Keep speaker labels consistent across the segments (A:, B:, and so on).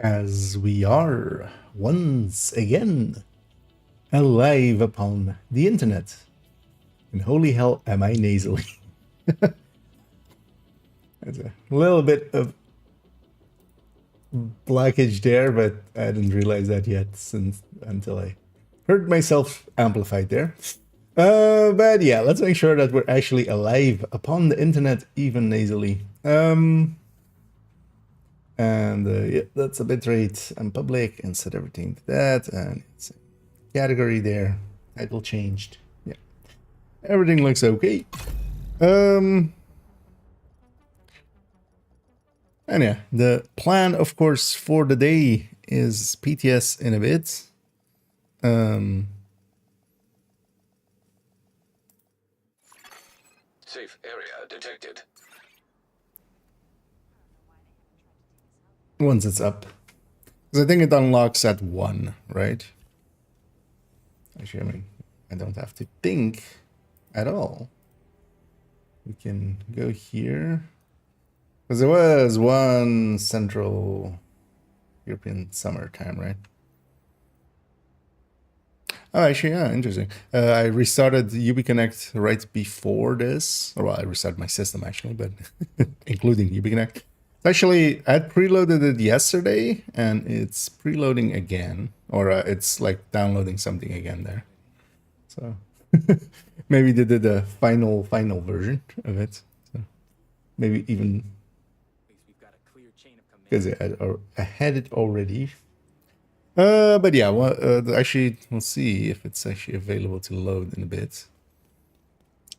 A: As we are once again alive upon the internet. And holy hell, am I nasally? There's a little bit of blockage there, but I didn't realize that yet until I heard myself amplified there. But yeah, let's make sure that we're actually alive upon the internet, even nasally. And yeah, that's a bitrate and public, and set everything to that, and it's a category there. Title changed. Yeah, everything looks okay. And yeah, the plan, of course, for the day is PTS in a bit.
B: Safe area detected.
A: Once it's up. Because I think it unlocks at 1, right? Actually, I mean, I don't have to think at all. We can go here. Because there was one Central European summertime, right? Oh, actually, yeah, interesting. I restarted UbiConnect right before this. Or, well, I restarted my system, actually, but including UbiConnect. Actually, I preloaded it yesterday, and it's preloading again. Or it's like downloading something again there. So maybe they did a final version of it. So maybe even because I had it already. But yeah, well, actually, we'll see if it's actually available to load in a bit.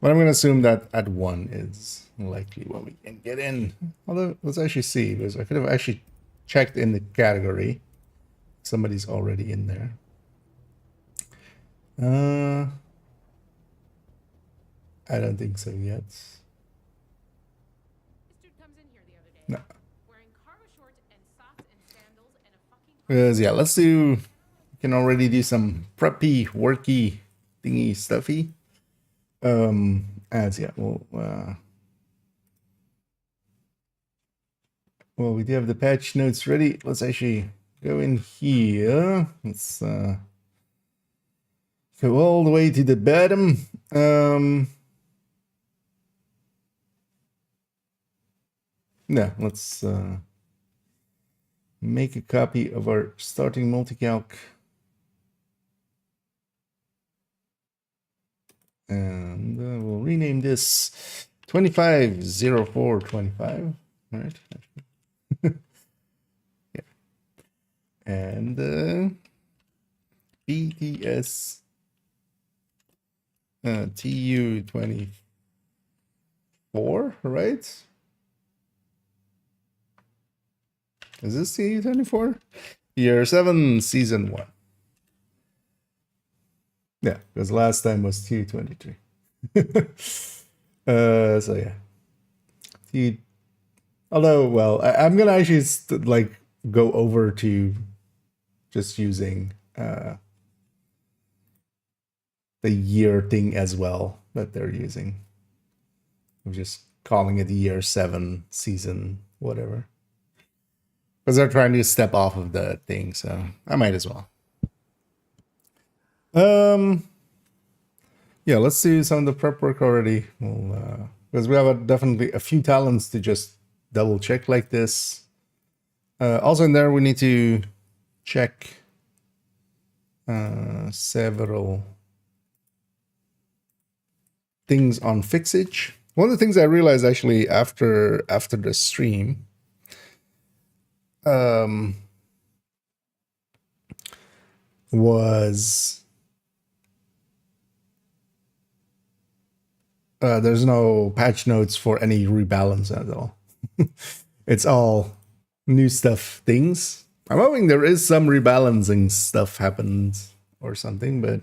A: But I'm gonna assume that at 1 is likely what we can get in. Although, let's actually see, because I could have actually checked in the category. Somebody's already in there. I don't think so yet. No. Because yeah, let's do. We can already do some preppy, worky, thingy stuffy. As yeah, well, we do have the patch notes ready. Let's actually go in here. Let's go all the way to the bottom. Yeah, let's make a copy of our starting multicalc. And we'll rename this 250425. All right. Yeah. And PTS TU24, right? Is this TU24? Year 7, Season 1. Yeah, because last time was TU23. So yeah. Although, well, I'm gonna actually like go over to just using the year thing as well that they're using. I'm just calling it year 7, season, whatever. Because they're trying to step off of the thing, so I might as well. Yeah, let's do some of the prep work already. We'll, because we have definitely a few talents to just double check like this. Also in there, we need to check several things on fixage. One of the things I realized actually after the stream was there's no patch notes for any rebalance at all. It's all new stuff things. I'm hoping there is some rebalancing stuff happened or something, but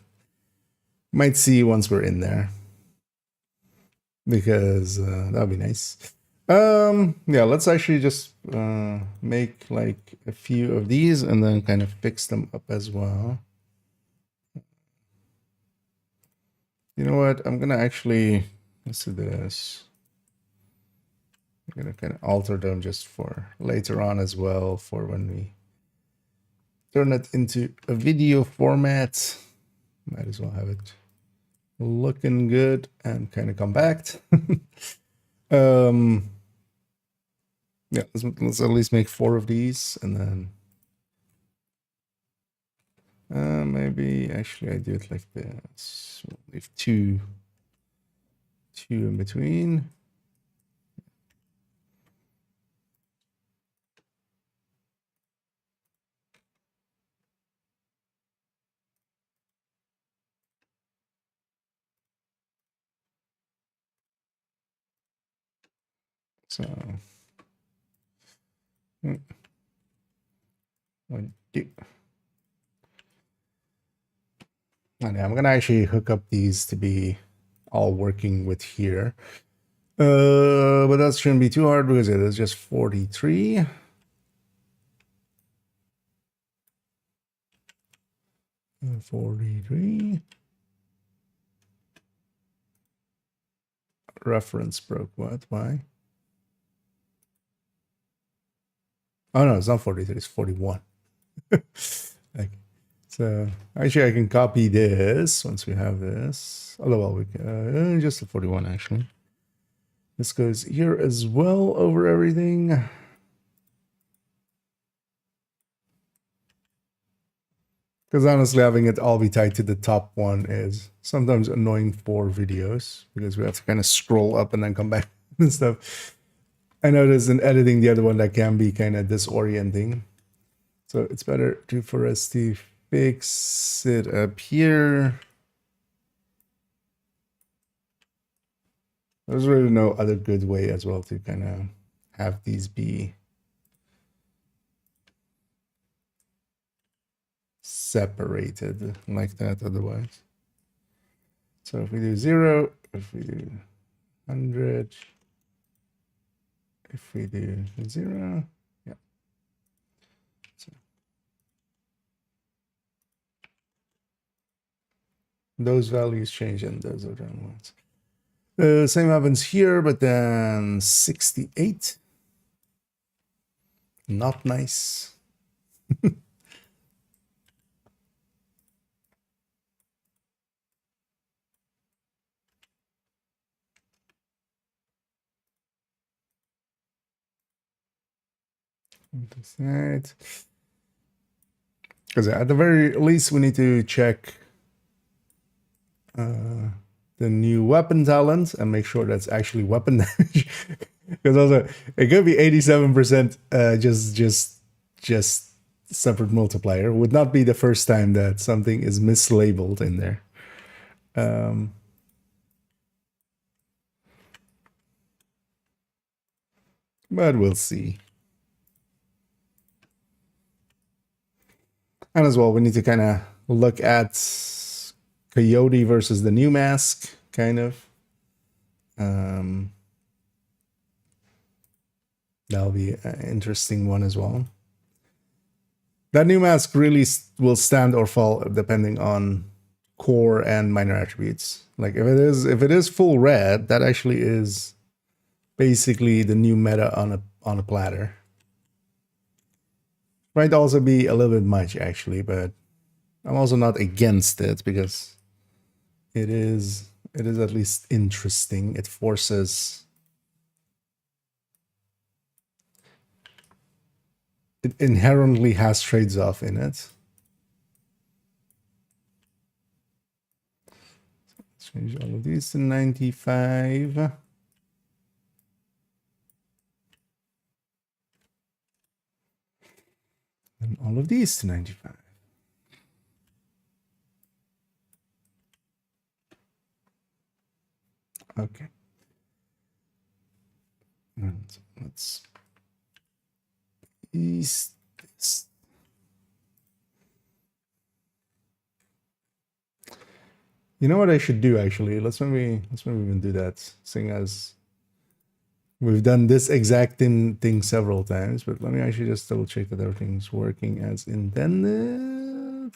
A: might see once we're in there. Because that would be nice. Yeah, let's actually just make like a few of these and then kind of fix them up as well. You know what? I'm gonna actually, let's do this. I'm gonna kind of alter them just for later on as well, for when we turn it into a video format. Might as well have it looking good and kind of compact. Yeah, let's at least make 4 of these, and then maybe actually I do it like this. We'll leave two in between. So 1, 2. And I'm gonna actually hook up these to be all working with here. But that shouldn't be too hard because it is just 43. And 43. Reference broke. What? Why? Oh no, it's not 43. It's 41. Okay. So actually, I can copy this once we have this. Oh well, we can, just the 41 actually. This goes here as well over everything. Because honestly, having it all be tied to the top one is sometimes annoying for videos because we have to kind of scroll up and then come back and stuff. I know there's an editing the other one that can be kind of disorienting. So it's better for us to fix it up here. There's really no other good way as well to kind of have these be separated like that otherwise. So if we do 0, if we do 100, if we do 0, yeah. So those values change and those are done ones. Same happens here, but then 68. Not nice. Because at the very least, we need to check the new weapon talent and make sure that's actually weapon damage. Because also it could be 87% just separate multiplier. Would not be the first time that something is mislabeled in there. But we'll see. And as well, we need to kind of look at Coyote versus the new mask, kind of. That'll be an interesting one as well. That new mask really will stand or fall depending on core and minor attributes. Like if it is full red, that actually is basically the new meta on a platter. Might also be a little bit much actually, but I'm also not against it because it is at least interesting. It forces, it inherently has trades off in it. Let's change all of these to 95. And all of these to 95. Okay. And let's ease this. You know what I should do actually? Let's maybe even do that, seeing as we've done this exact thing several times, but let me actually just double check that everything's working as intended.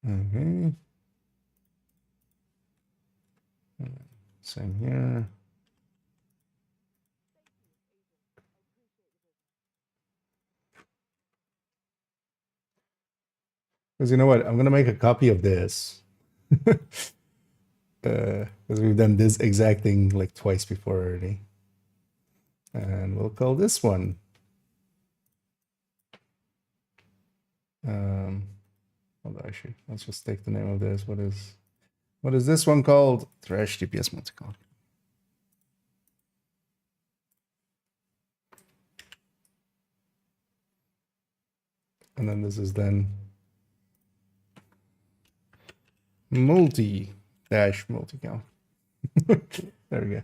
A: Okay. Same here. Because you know what? I'm going to make a copy of this. Because we've done this exact thing like twice before already. And we'll call this one. Hold on, actually, let's just take the name of this. What is this one called? Trash TPS multicol. And then this is then multi-multical. There we go.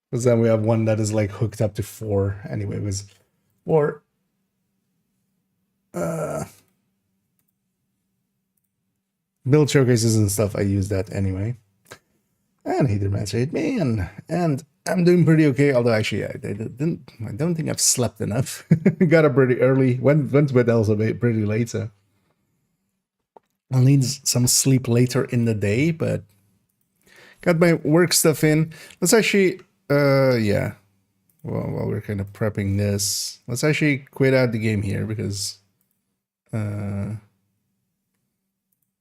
A: Because then we have one that is like hooked up to 4 anyway. It was 4 build showcases and stuff. I use that anyway. And he did master man, and I'm doing pretty okay. Although actually, I don't think I've slept enough. Got up pretty early. Went to bed also pretty late. So I'll need some sleep later in the day. But got my work stuff in. Let's actually, yeah. Well, while we're kind of prepping this, let's actually quit out the game here because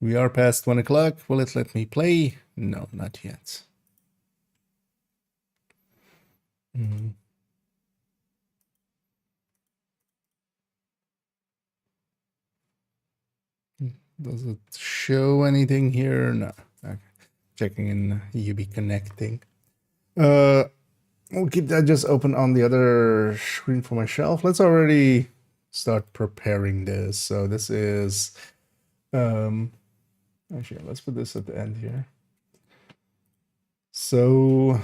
A: we are past 1 o'clock. Will it let me play? No, not yet. Does it show anything here? No. Okay. Checking in UB connecting. We'll keep that just open on the other screen for my shelf. Let's already start preparing this. So this is actually, let's put this at the end here. So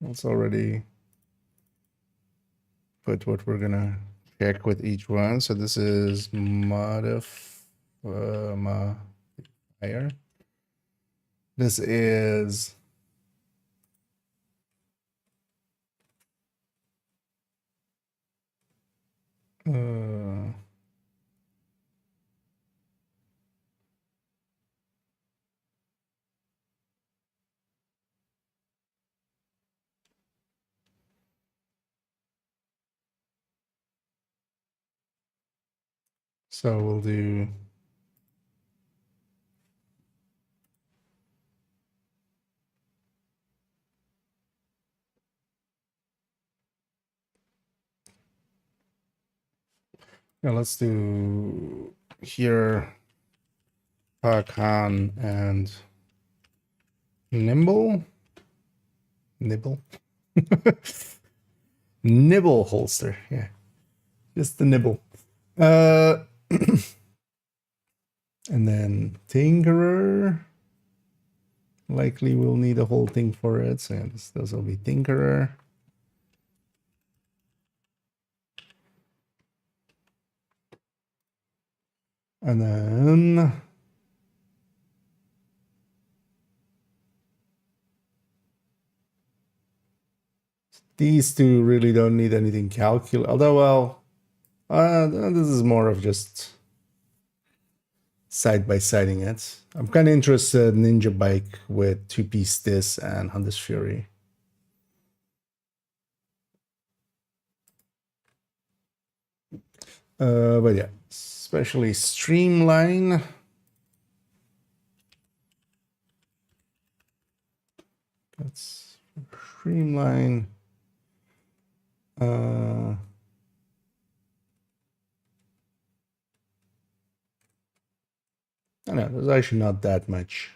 A: let's already put what we're gonna check with each one. So this is Modifier. This is so we'll do let's do here Pakan and Nibble Nibble holster, yeah, just the nibble. And then Tinkerer. Likely we'll need a whole thing for it, so those will be Tinkerer. And then these two really don't need anything calculated. Although, well, this is more of just side-by-siding it. I'm kind of interested in Ninja Bike with 2-piece this and Hunter's Fury. But yeah, especially Streamline. That's Streamline. I know there's actually not that much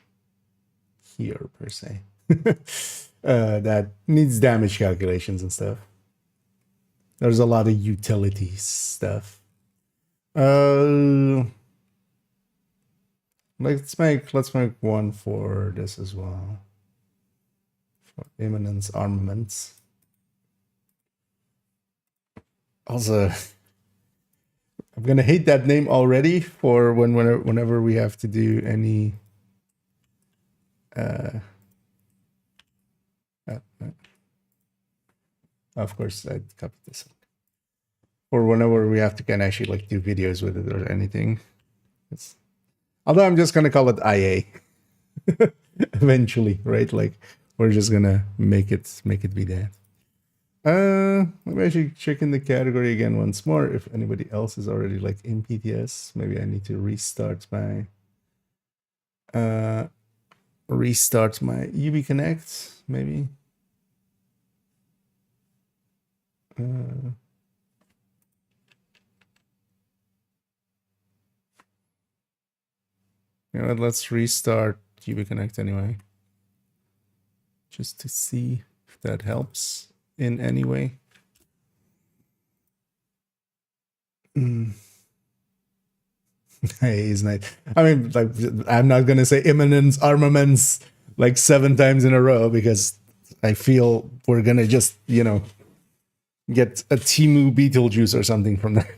A: here per se. That needs damage calculations and stuff. There's a lot of utilities stuff. Let's make one for this as well. For Imminence Armaments. Also, I'm gonna hate that name already for whenever we have to do any of course I copied this for whenever we have to kind of actually like do videos with it or anything. Although I'm just gonna call it IA eventually, right? Like we're just gonna make it be that. Maybe I should check in the category again once more if anybody else is already like in PTS. Maybe I need to restart my UB Connect, maybe. You know what, let's restart UB Connect anyway. Just to see if that helps in any way. Hey, he's nice. I mean, like, I'm not gonna say imminence armaments like 7 times in a row because I feel we're gonna just, you know, get a Timu Beetlejuice or something from there.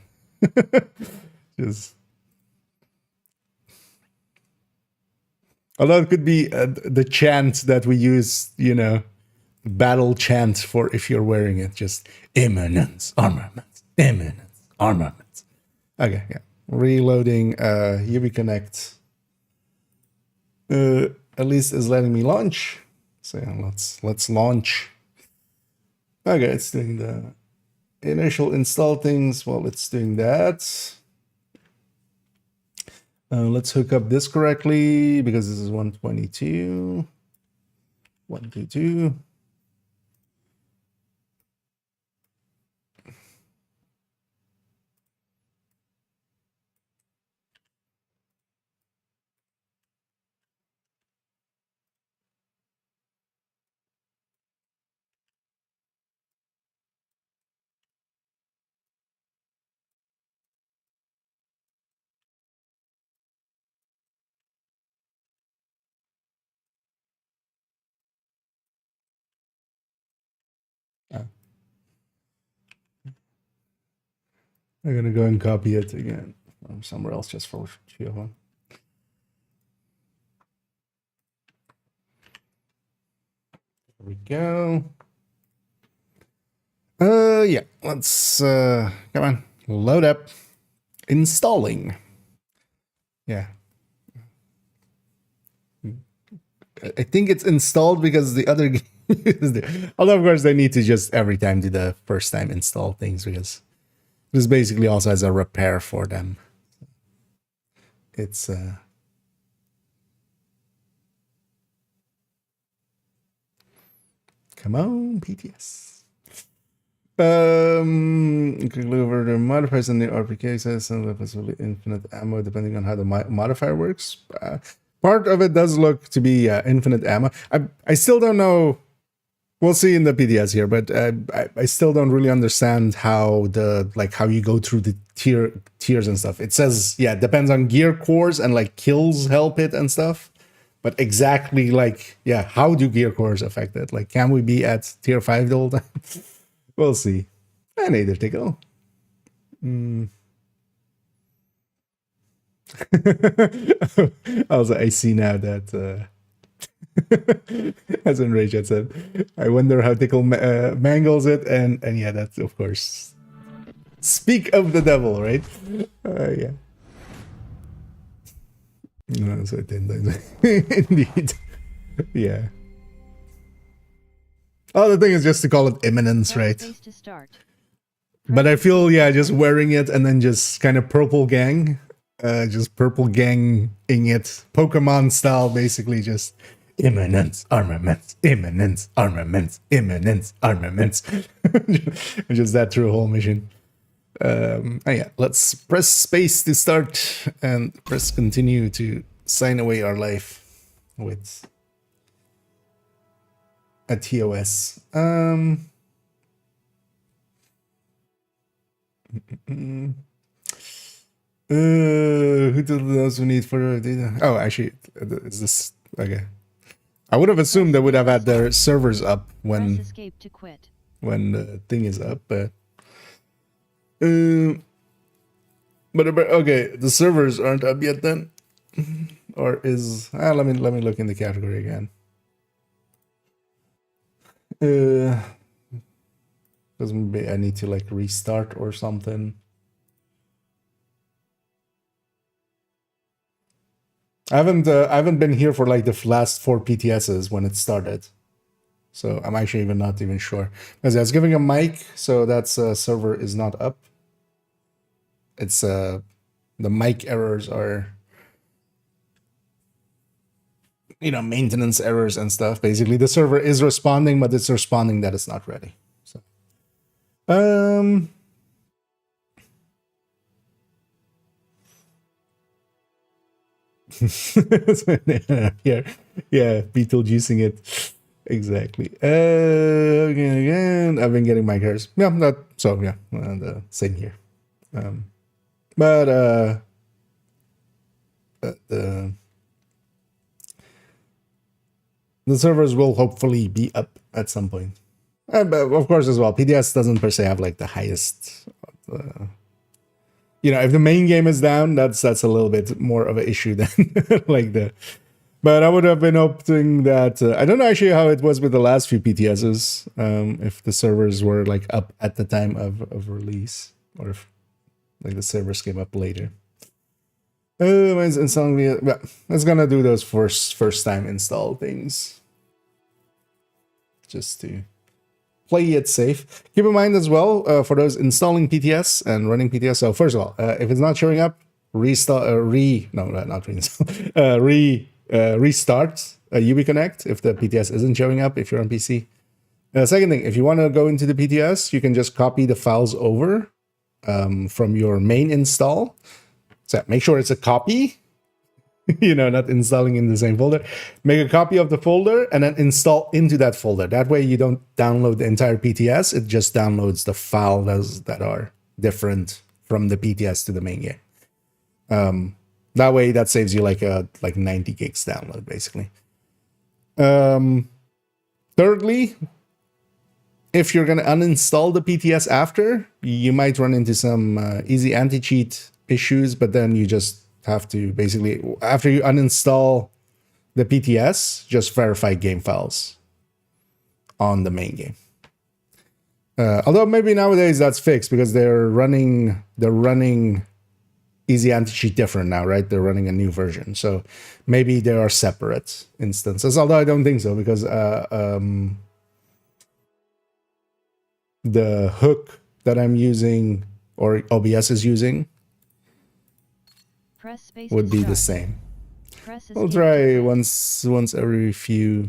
A: Just, although it could be the chant that we use, you know, battle chant for if you're wearing it, just imminence armaments, imminence armaments. Okay, yeah. Reloading UB Connect at least is letting me launch. So yeah, let's launch. Okay, it's doing the initial install things while it's doing that. Let's hook up this correctly because this is 122. 122. I'm gonna go and copy it again from somewhere else just for sheer fun. There we go. Yeah, let's come on, load up, installing. Yeah, I think it's installed because the other game is there. Although of course they need to just every time do the first time install things because this basically also has a repair for them. It's come on, PTS. Click over the modifiers in the RPK says possibly infinite ammo depending on how the modifier works. Part of it does look to be infinite ammo. I still don't know. We'll see in the PTS here, but I still don't really understand how how you go through the tiers and stuff. It says, yeah, it depends on gear cores and like kills help it and stuff. But exactly like, yeah, how do gear cores affect it? Like, can we be at tier 5 the whole time? We'll see. And either tickle. Also, I see now that as Enrage had said, I wonder how tickle mangles it, and yeah, that's of course. Speak of the devil, right? Yeah. No, so 10 times. Indeed. Yeah. Oh, the thing is just to call it imminence, right? But I feel, yeah, just wearing it and then just kind of purple gang. Just purple ganging it. Pokemon style, basically just imminence, armaments, imminence, armaments, imminence, armaments. Just that through a whole mission. Yeah, let's press space to start and press continue to sign away our life with a TOS. Who told those who need further data? Oh, actually, is this okay? I would have assumed they would have had their servers up when
C: escape to quit.
A: When the thing is up, but okay, the servers aren't up yet then, or is let me look in the category again. Because maybe I need to like restart or something. I haven't been here for like the last 4 PTSs when it started. So I'm actually not even sure. Because it's giving a mic, so that server is not up. It's the mic errors are, maintenance errors and stuff. Basically, the server is responding, but it's responding that it's not ready. So, yeah, Beetlejuicing it. Exactly. Again, I've been getting mic errors. Yeah, the same here. But the servers will hopefully be up at some point. But of course, as well, PTS doesn't per se have like the highest. If the main game is down, that's a little bit more of an issue than like the. But I would have been hoping that I don't know actually how it was with the last few PTSs. If the servers were like up at the time of release, or if like the servers came up later. Mine's installing it's gonna do those first time install things, just to play it safe. Keep in mind as well for those installing PTS and running PTS. So first of all, if it's not showing up, restart UbiConnect if the PTS isn't showing up if you're on PC. Second thing, if you want to go into the PTS, you can just copy the files over from your main install. So make sure it's a copy, not installing in the same folder. Make a copy of the folder and then install into that folder. That way you don't download the entire PTS. It just downloads the files that are different from the PTS to the main game. That way that saves you like 90 gigs download, basically. Thirdly, if you're going to uninstall the PTS after, you might run into some easy anti-cheat issues, but then you just have to basically, after you uninstall the PTS, just verify game files on the main game. Although maybe nowadays that's fixed because they're running easy anti-cheat different now, right? They're running a new version, so maybe there are separate instances. Although I don't think so, because the hook that I'm using or OBS is using would be the same. We'll try once every few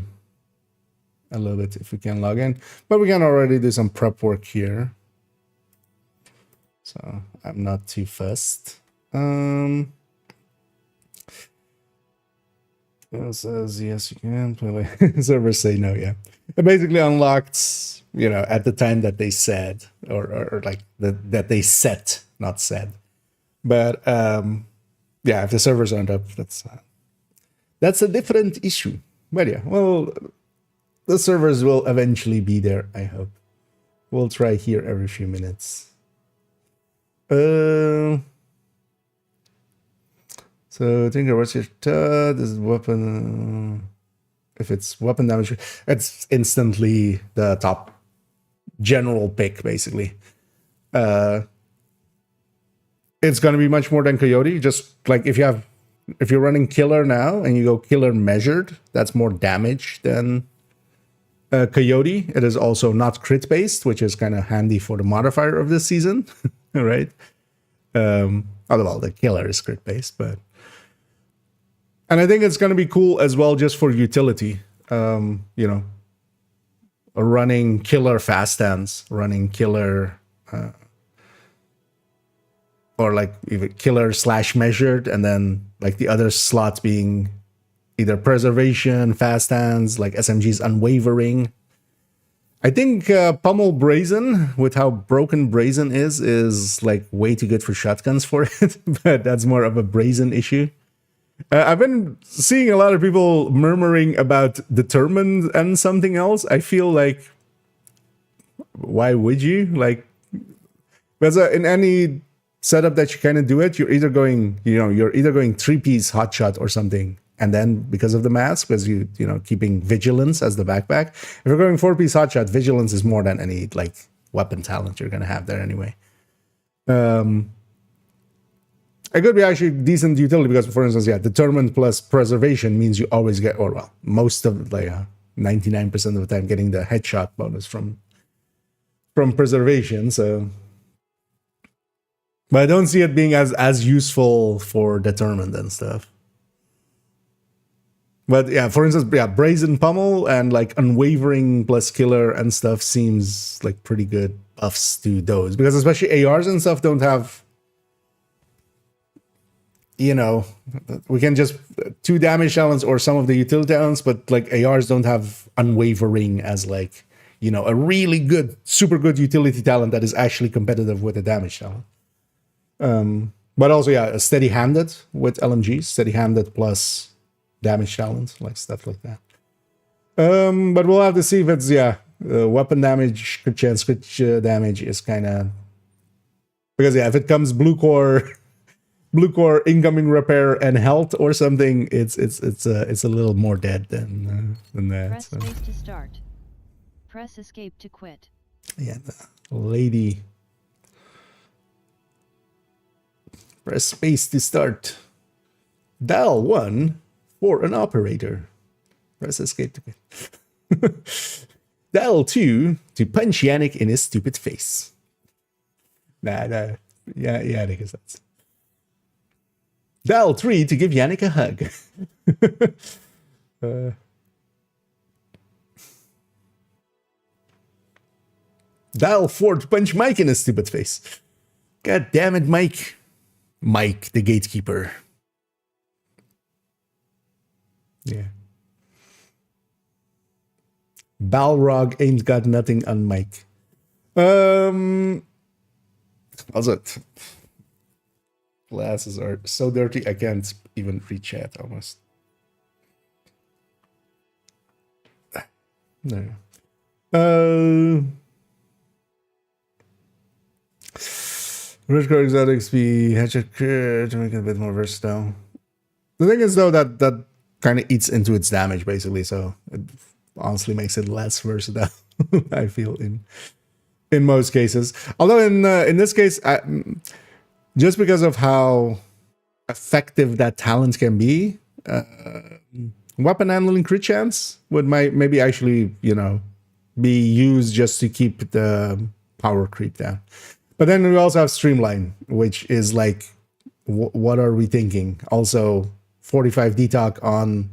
A: a little bit if we can log in, but we can already do some prep work here, so I'm not too fussed. It says yes you can play. Servers say no. Yeah, it basically unlocked at the time that they said, or like that they set, not said. But yeah, if the servers aren't up, that's a different issue. But yeah, well, the servers will eventually be there, I hope. We'll try here every few minutes. So Tinker, what's your this is weapon? If it's weapon damage, it's instantly the top general pick, basically. It's going to be much more than Coyote. Just like if you're running Killer now and you go Killer measured, that's more damage than Coyote. It is also not crit based, which is kind of handy for the modifier of this season, right? Although the Killer is crit based, but. And I think it's going to be cool as well, just for utility. Running Killer fast hands, running Killer, or like even Killer / measured, and then like the other slots being either preservation, fast hands, like SMG's unwavering. I think Pummel Brazen, with how broken Brazen is like way too good for shotguns for it, but that's more of a Brazen issue. I've been seeing a lot of people murmuring about Determined and something else. I feel like, why would you? Like, because in any setup that you kind of do it, you're either going 3-piece hotshot or something, and then because of the mask, because keeping vigilance as the backpack. If you're going 4-piece hotshot, vigilance is more than any like weapon talent you're gonna have there anyway. It could be actually decent utility because, for instance, Determined plus preservation means you always get, most of 99% of the time getting the headshot bonus from preservation. So, but I don't see it being as useful for determined and stuff. But yeah, for instance, yeah, Brazen Pummel and like Unwavering plus Killer and stuff seems like pretty good buffs to those, because especially ARs and stuff don't have, you know, we can just 2 damage talents or some of the utility talents, but like ARs don't have Unwavering as like, you know, a really good, super good utility talent that is actually competitive with a damage talent. But also, yeah, a Steady-Handed with LMGs, Steady-Handed plus damage talent, like stuff like that. But we'll have to see if it's, yeah, weapon damage, crit chance, crit damage is kind of, because yeah, if it comes blue core incoming repair and health or something, it's a little more dead than that.
C: Press space to start. Press escape to quit.
A: Yeah, the lady. Press space to start. Dial 1 for an operator. Press escape to quit. Dial 2 to punch Yannick in his stupid face. Nah. Yeah, Yannick is that. Dial 3 to give Yannick a hug. Dial 4 to punch Mike in his stupid face. God damn it, Mike. Mike, the gatekeeper. Yeah. Balrog ain't got nothing on Mike. Also, glasses are so dirty I can't even read chat almost. No. Rich core exotics be hatchet to make it a bit more versatile. The thing is though that kind of eats into its damage basically, so it honestly makes it less versatile. I feel in most cases. Although in this case, just because of how effective that talent can be, weapon handling crit chance would maybe actually, you know, be used just to keep the power creep down. But then we also have Streamline, which is like, what are we thinking? Also, 45 detox on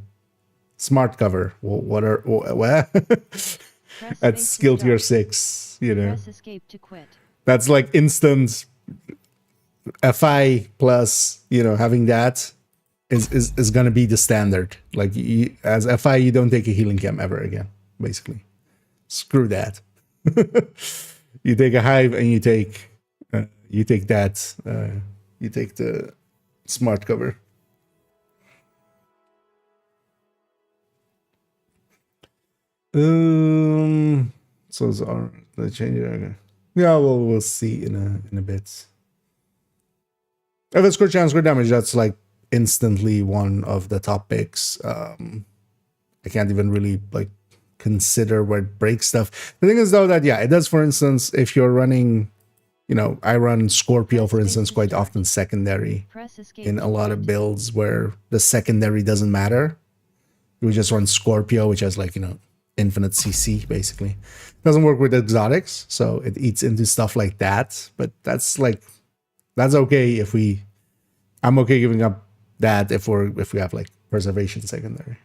A: smart cover. What? That's skill tier 6, you know.
C: Press escape to quit.
A: That's like instant FI plus, you know, having that is going to be the standard. Like as FI, you don't take a healing chem ever again, basically. Screw that. You take a hive and you take that. You take the smart cover. So the change. Yeah, well, we'll see in a bit. If it's crit chance, crit damage, that's like instantly one of the top picks. I can't even really like consider where it breaks stuff. The thing is though that yeah, it does. For instance, if you're running, you know, I run Scorpio, for instance, quite often secondary in a lot of builds where the secondary doesn't matter. We just run Scorpio, which has like, you know, infinite CC basically. Doesn't work with exotics, so it eats into stuff like that. But that's okay if I'm okay giving up that if we have like preservation secondary.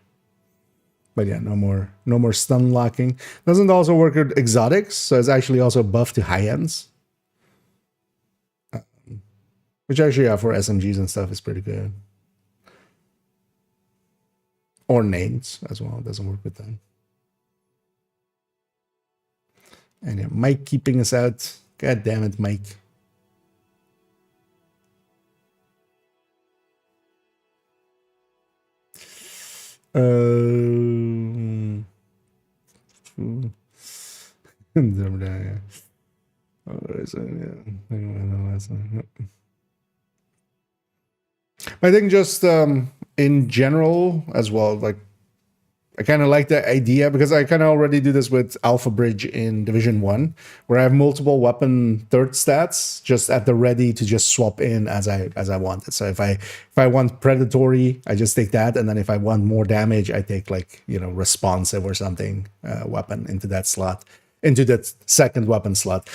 A: But yeah, no more stun locking. Doesn't also work with exotics, so it's actually also buff to high ends. Which actually, yeah, for SMGs and stuff is pretty good. Or names as well. It doesn't work with them. And yeah, Mike keeping us out. God damn it, Mike. I think just in general as well, like I kind of like the idea because I kind of already do this with Alpha Bridge in Division 1, where I have multiple weapon third stats just at the ready to just swap in as I want it. So if I want predatory, I just take that, and then if I want more damage, I take like, you know, responsive or something weapon into that slot, into that second weapon slot.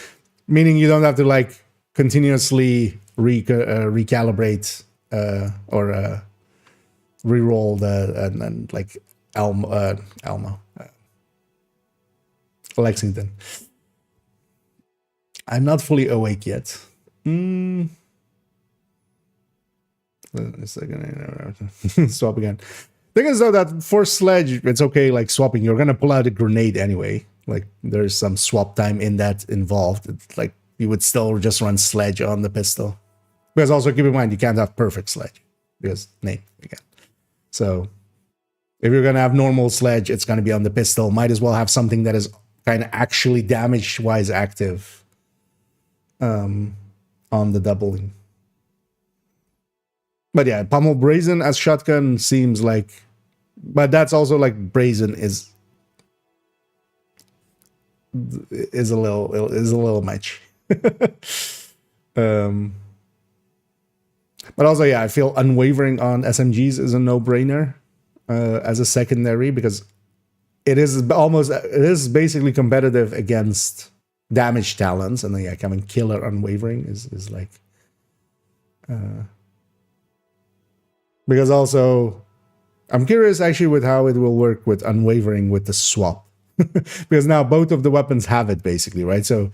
A: Meaning you don't have to like continuously recalibrate or reroll and like Elmo, Lexington. I'm not fully awake yet. A second, swap again. Thing is though that for sledge, it's okay like swapping. You're gonna pull out a grenade anyway. Like there's some swap time in that involved. It's like you would still just run sledge on the pistol. Because also keep in mind you can't have perfect sledge because name again. So if you're gonna have normal sledge, it's gonna be on the pistol. Might as well have something that is kind of actually damage-wise active on the doubling. But yeah, pommel brazen as shotgun seems like, but that's also like brazen is a little much. But also, yeah, I feel unwavering on SMGs is a no-brainer as a secondary because it is basically competitive against damage talents, and then yeah, coming killer unwavering is like because also I'm curious actually with how it will work with unwavering with the swap because now both of the weapons have it basically, right? So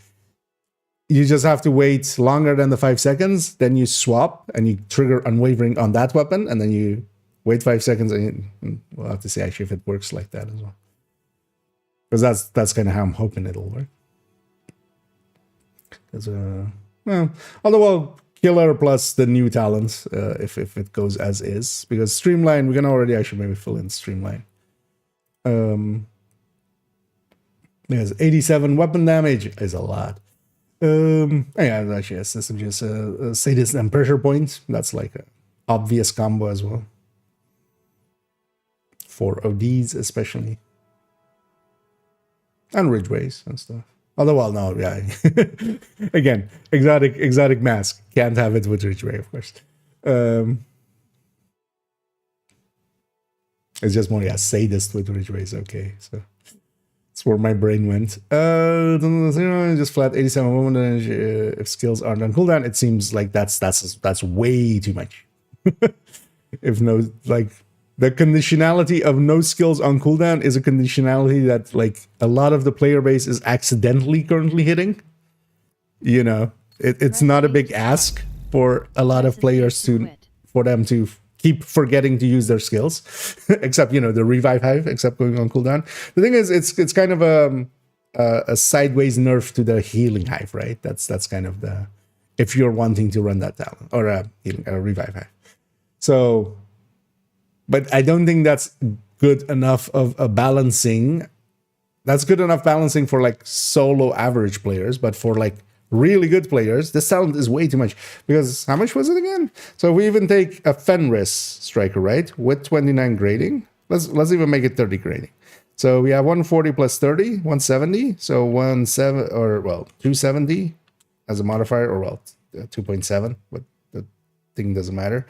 A: you just have to wait longer than the 5 seconds, then you swap and you trigger unwavering on that weapon, and then you wait 5 seconds, and we'll have to see actually if it works like that as well. Because that's kind of how I'm hoping it'll work. Well, although killer plus the new talents, if it goes as is, because streamline we can already actually maybe fill in streamline. Because 87 weapon damage is a lot. Yeah, actually a system just sadist and pressure point. That's like an obvious combo as well. For ODs especially. And ridgeways and stuff. Although, well, no, yeah. Again, exotic mask. Can't have it with ridgeway, of course. It's just more, yeah, sadist with ridgeways. Okay, so that's where my brain went. Just flat 87 moment if skills aren't on cooldown. It seems like that's way too much. If no, like the conditionality of no skills on cooldown is a conditionality that like a lot of the player base is accidentally currently hitting. You know, it's not a big ask for a lot of players for them to keep forgetting to use their skills, except, you know, the revive hive, except going on cooldown. The thing is, it's kind of a sideways nerf to the healing hive, right? That's kind of the, if you're wanting to run that talent or a revive hive. So, but I don't think that's good enough of a balancing. That's good enough balancing for like solo average players, but for like really good players, this talent is way too much. Because how much was it again? So we even take a Fenris striker, right? With 29 grading. Let's even make it 30 grading. So we have 140 plus 30, 170. So 270 as a modifier, or well, 2.7, but the thing doesn't matter.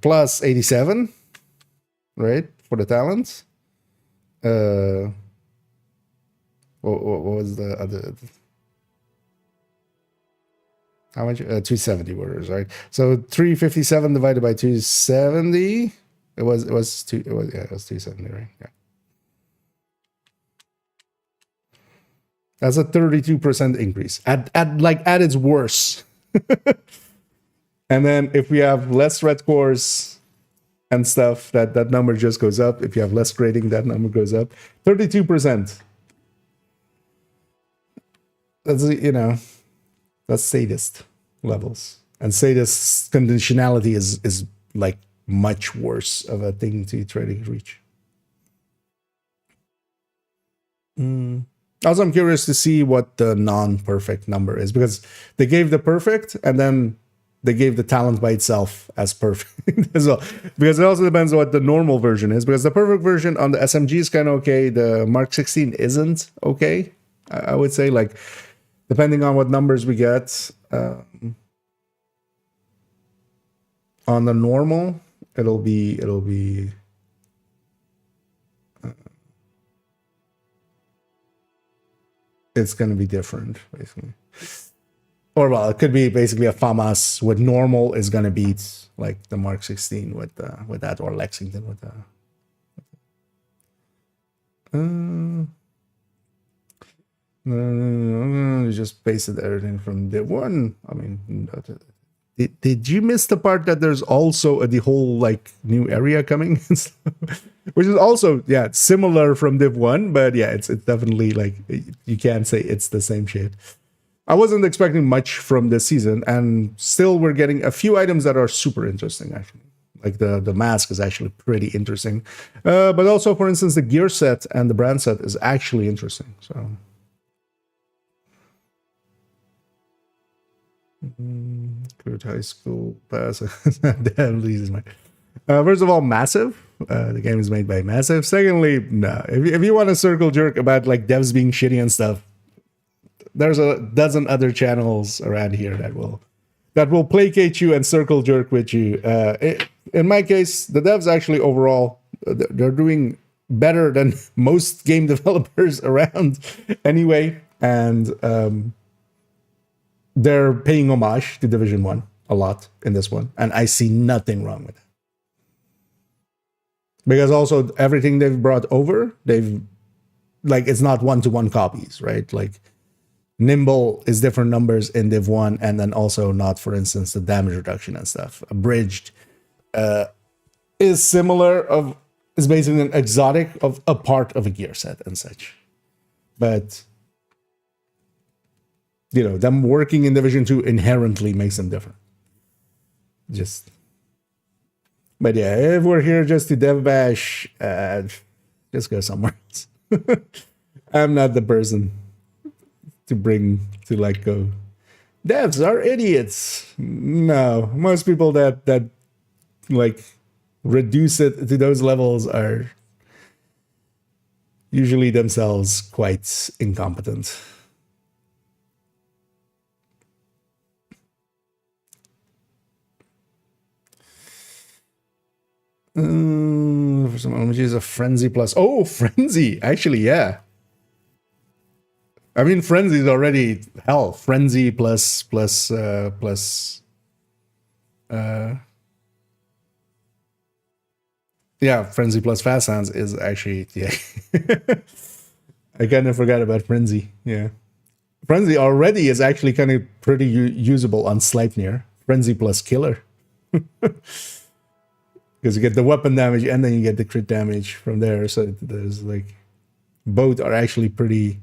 A: Plus 87, right? For the talents. What was the other? How much? 270 orders, right? So 357 divided by 270. It was 270, right? Yeah. That's a 32% increase at its worst. And then if we have less red cores and stuff, that number just goes up. If you have less grading, that number goes up. 32%. That's, you know, that's sadist levels. And sadist conditionality is like much worse of a thing to try to reach. Also, I'm curious to see what the non-perfect number is, because they gave the perfect and then they gave the talent by itself as perfect as well. Because it also depends on what the normal version is. Because the perfect version on the SMG is kind of okay. The Mark 16 isn't okay. I would say, like, depending on what numbers we get. On the normal, it'll be it's going to be different, basically. Or, well, it could be basically a FAMAS with normal is going to beat, like, the Mark 16 with that, or Lexington with that. Just pasted everything from day one. I mean, did you miss the part that there's also the whole, like, new area coming? Which is also, yeah, similar from Div 1, but yeah, it's definitely, like, you can't say it's the same shit. I wasn't expecting much from this season, and still we're getting a few items that are super interesting, actually. Like the mask is actually pretty interesting. But also, for instance, the gear set and the brand set is actually interesting, so... Good high school pass. Definitely is my. First of all, Massive. The game is made by Massive. Secondly, no. If you want a circle jerk about, like, devs being shitty and stuff, there's a dozen other channels around here that will placate you and circle jerk with you. In my case, the devs actually overall they're doing better than most game developers around anyway, and they're paying homage to Division 1 a lot in this one, and I see nothing wrong with it. Because also everything they've brought over, like, it's not one-to-one copies, right? Like, Nimble is different numbers in Div 1, and then also not, for instance, the damage reduction and stuff. Abridged is similar, is basically an exotic of a part of a gear set and such. But... you know, them working in Division 2 inherently makes them different. But yeah, if we're here just to dev bash, just go somewhere else. I'm not the person to like go, devs are idiots. No, most people that like reduce it to those levels are usually themselves quite incompetent. For some emojis, a Frenzy plus. Oh, Frenzy! Actually, yeah. I mean, Frenzy is already hell. Frenzy plus. Yeah, Frenzy plus Fast Hands is actually, yeah. I kind of forgot about Frenzy. Yeah, Frenzy already is actually kind of pretty usable on Sleipnir. Frenzy plus Killer. Because you get the weapon damage and then you get the crit damage from there. So there's, like, both are actually pretty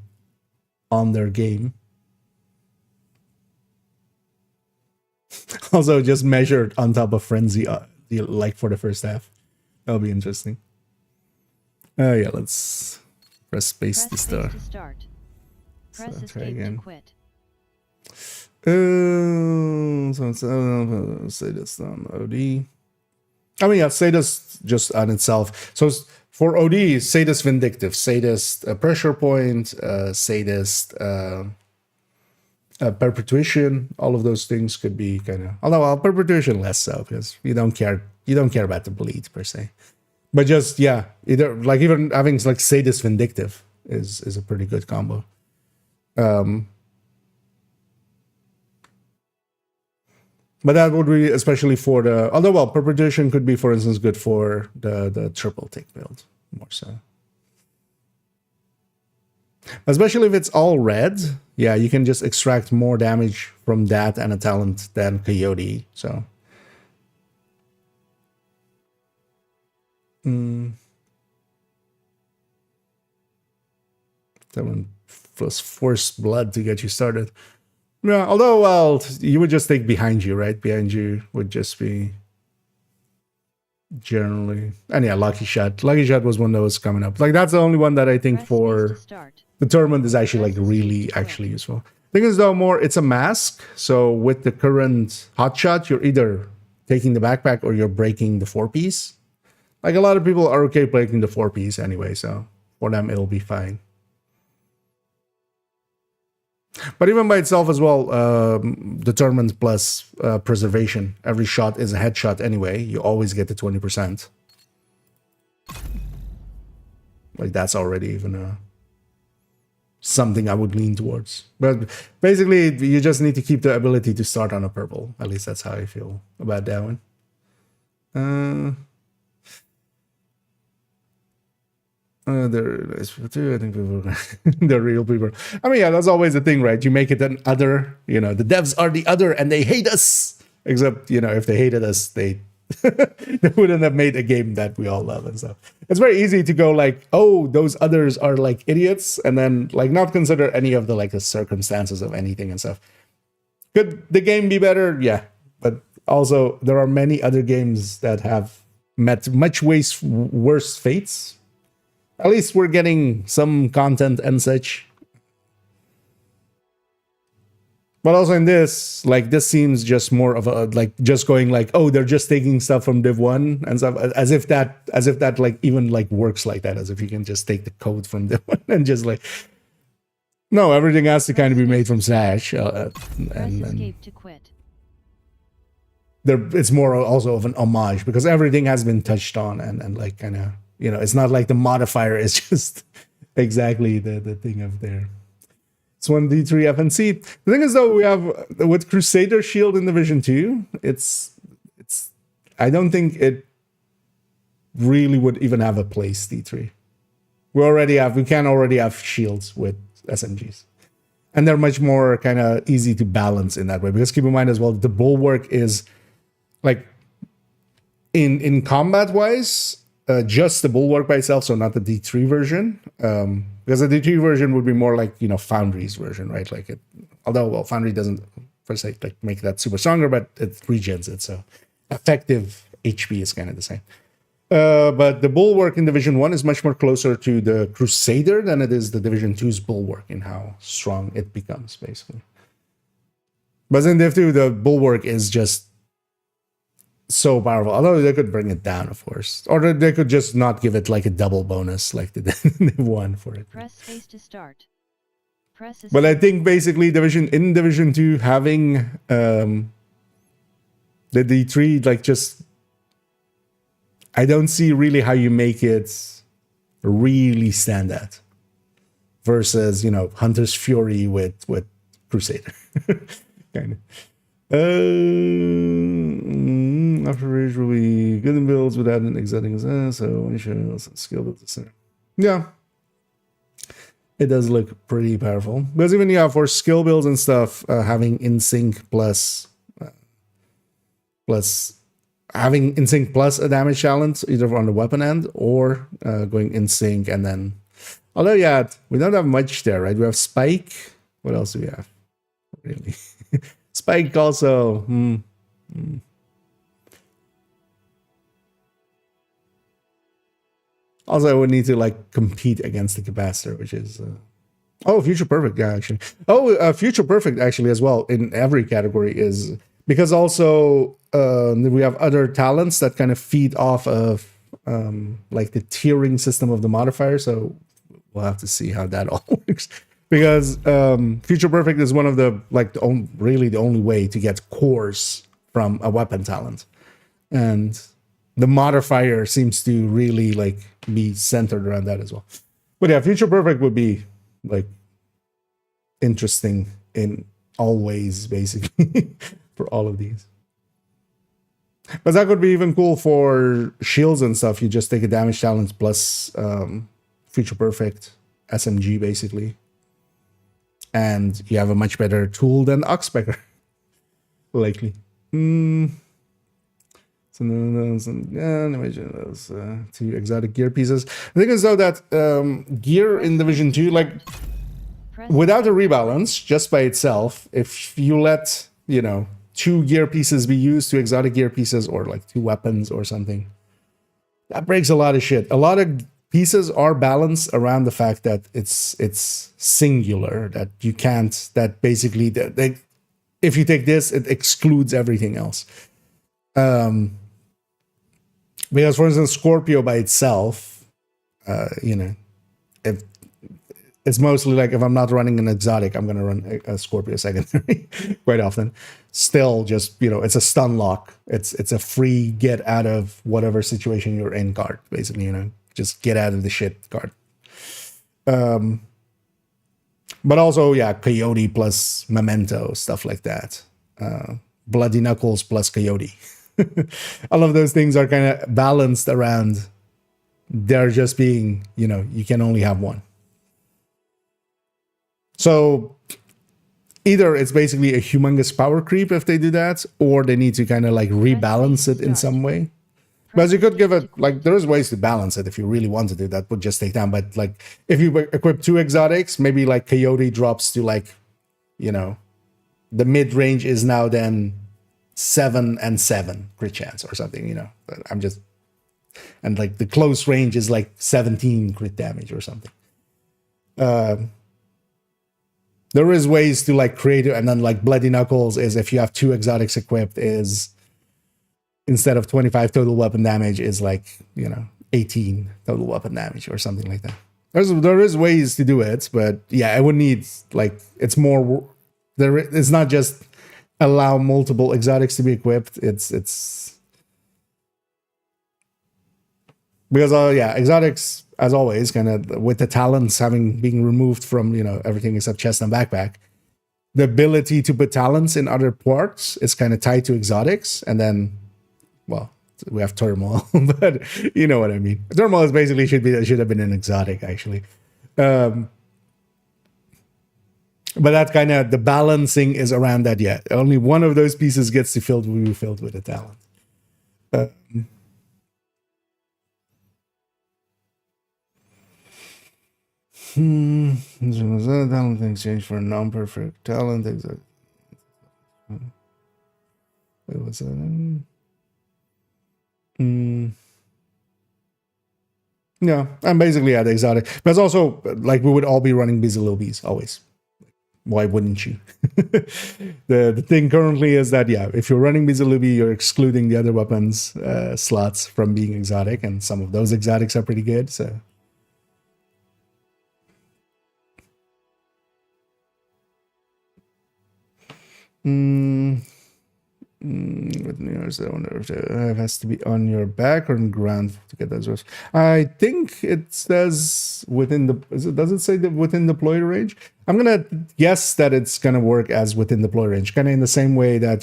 A: on their game. Also, just measured on top of Frenzy, like, for the first half. That'll be interesting. Yeah, let's press space to start.
C: Press
A: So, try
C: escape
A: again.
C: to quit.
A: So say this on OD. I mean, yeah, Sadist just on itself. So for OD, Sadist Vindictive, Sadist Pressure Point, Sadist Perpetuation, all of those things could be kind of... Although, well, Perpetuation less so, because you don't care about the bleed, per se. But just, yeah, either, like, even having, like, Sadist Vindictive is a pretty good combo. But that would be especially for the... Although, well, Perpetuation could be, for instance, good for the triple tick build, more so. Especially if it's all red, yeah, you can just extract more damage from that and a talent than Coyote, so... That one plus Force Blood to get you started. Yeah, although, well, you would just take Behind You, right? Behind You would just be generally... And yeah, Lucky Shot. Lucky Shot was one that was coming up. Like, that's the only one that I think for the tournament is actually, like, really actually useful. Thing is though, more it's a mask. So with the current hotshot, you're either taking the backpack or you're breaking the 4-piece. Like a lot of people are okay breaking the 4-piece anyway, so for them it'll be fine. But even by itself as well, determined plus preservation. Every shot is a headshot anyway. You always get the 20%. Like that's already even something I would lean towards. But basically, you just need to keep the ability to start on a purple. At least that's how I feel about that one. I think people, they're real people. I mean, yeah, that's always the thing, right? You make it an other, you know, the devs are the other and they hate us. Except, you know, if they hated us, they they wouldn't have made a game that we all love and stuff. It's very easy to go like, oh, those others are like idiots, and then like not consider any of the like the circumstances of anything and stuff. Could the game be better? Yeah, but also there are many other games that have met much worse fates. At least we're getting some content and such. But also in this, like this seems just more of a like just going like, oh, they're just taking stuff from Div 1 and stuff, as if that like even like works like that, as if you can just take the code from Div 1 and just like, no, everything has to kind of be made from scratch.
C: Press escape to quit.
A: It's more also of an homage because everything has been touched on and like kind of, you know, it's not like the modifier is just exactly the thing of there. It's 1D3 FNC. The thing is though, we have with Crusader Shield in Division 2, it's I don't think it really would even have a place D3. We can already have shields with SMGs. And they're much more kind of easy to balance in that way. Because keep in mind as well, the Bulwark is like in combat wise, just the Bulwark by itself, so not the D3 version. Because the D3 version would be more like, you know, Foundry's version, right? Like although, well, Foundry doesn't per se like make that super stronger, but it regens it. So effective HP is kind of the same. But the Bulwark in Division 1 is much more closer to the Crusader than it is the Division 2's Bulwark in how strong it becomes, basically. But in Div 2, the Bulwark is just so powerful. Although they could bring it down, of course. Or they could just not give it like a double bonus like they did in Div 1 for it.
C: Press space to start. Press
A: But I think basically in Division 2 having the D3 like just, I don't see really how you make it really stand out versus, you know, Hunter's Fury with Crusader. Kind of. After Rage will be good in builds without an exotic, so we should skill build this center. Yeah. It does look pretty powerful. Because even, yeah, for skill builds and stuff, having InSync plus having InSync plus a damage challenge, either on the weapon end or going InSync and then... Although, yeah, we don't have much there, right? We have Spike. What else do we have? Really? Spike also... Also, I would need to like compete against the capacitor, which is... Oh, Future Perfect, yeah, actually. Oh, Future Perfect, actually, as well, in every category is... Because also we have other talents that kind of feed off of like the tiering system of the modifier. So we'll have to see how that all works. Because Future Perfect is one of the like really the only way to get cores from a weapon talent, and the modifier seems to really like be centered around that as well. But yeah, Future Perfect would be like interesting in all ways, basically. For all of these. But that could be even cool for shields and stuff. You just take a damage challenge plus Future Perfect SMG, basically. And you have a much better tool than Oxpecker. Likely. So those, those 2 exotic gear pieces. The thing is though that gear in Division 2, like without a rebalance, just by itself, if you let, you know, 2 gear pieces be used, 2 exotic gear pieces, or like 2 weapons or something, that breaks a lot of shit. A lot of pieces are balanced around the fact that it's singular, that you can't, that basically that if you take this, it excludes everything else. Because, for instance, Scorpio by itself, if it's mostly like if I'm not running an exotic, I'm going to run a Scorpio secondary quite often. Still, just it's a stun lock. It's a free get out of whatever situation you're in card, basically. Just get out of the shit card. But also, yeah, Coyote plus Memento, stuff like that. Bloody Knuckles plus Coyote. All of those things are kind of balanced around there just being, you can only have one. So either it's basically a humongous power creep if they do that, or they need to kind of like rebalance it in some way. But you could give it, like, there's ways to balance it if you really want to do that, would just take time. But like, if you equip 2 exotics, maybe like Coyote drops to like, the mid range is now then 7 and 7 crit chance or something, and like the close range is like 17 crit damage or something. There is ways to like create it, and then like Bloody Knuckles is if you have 2 exotics equipped is instead of 25 total weapon damage is like 18 total weapon damage or something like that. There is ways to do it, but yeah, it would need like it's more there. It's not just allow multiple exotics to be equipped. It's because exotics as always kind of with the talents being removed from everything except chest and backpack. The ability to put talents in other parts is kind of tied to exotics, and then. Well, we have Turmoil, but you know what I mean. Turmoil is basically should have been an exotic actually, but that kind of the balancing is around that. Yeah, only one of those pieces gets to be filled with a talent. Talent in exchange for a non-perfect talent. What was that? Yeah, I'm basically at exotic. But it's also like we would all be running Bizzalobis always. Why wouldn't you? The thing currently is that if you're running Bizzalobi, you're excluding the other weapons slots from being exotic, and some of those exotics are pretty good. So. With news, I wonder if it has to be on your back or on ground to get those rolls. I think it says within the. Does it say that within deploy range? I'm gonna guess that it's gonna work as within deploy range, kind of in the same way that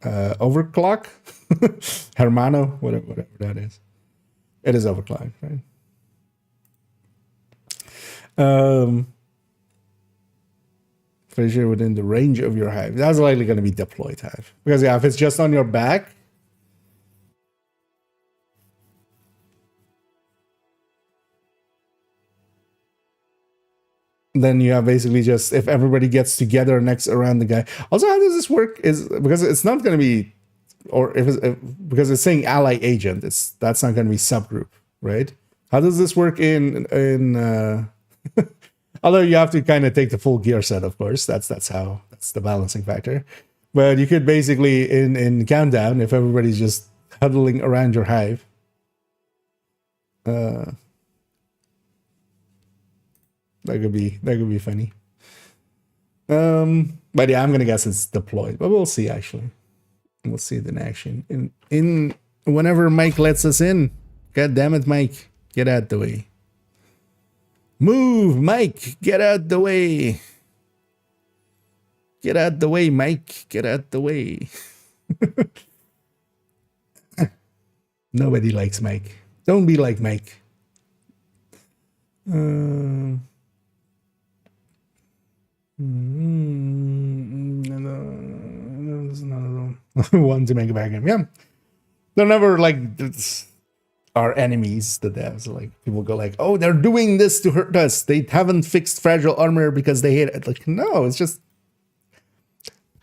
A: overclock, Hermano, whatever that is. It is overclock, right? Sure within the range of your hive. That's likely going to be deployed hive. Because if it's just on your back, then you have basically just if everybody gets together next around the guy. Also, how does this work? Is because it's not going to be, or because it's saying ally agent, that's not going to be subgroup, right? How does this work in although you have to kind of take the full gear set, of course. That's the balancing factor. But you could basically in countdown, if everybody's just huddling around your hive, that could be funny. But yeah, I'm gonna guess it's deployed, but we'll see. Actually, we'll see it in action in whenever Mike lets us in. God damn it, Mike, get out the way. Move, Mike! Get out the way! Get out the way, Mike! Get out the way! Nobody likes Mike. Don't be like Mike. No, there's none of them. One to make a back game. Yeah. They're never like... Our enemies, the devs, like people go like, oh, they're doing this to hurt us. They haven't fixed fragile armor because they hate it. Like, no, it's just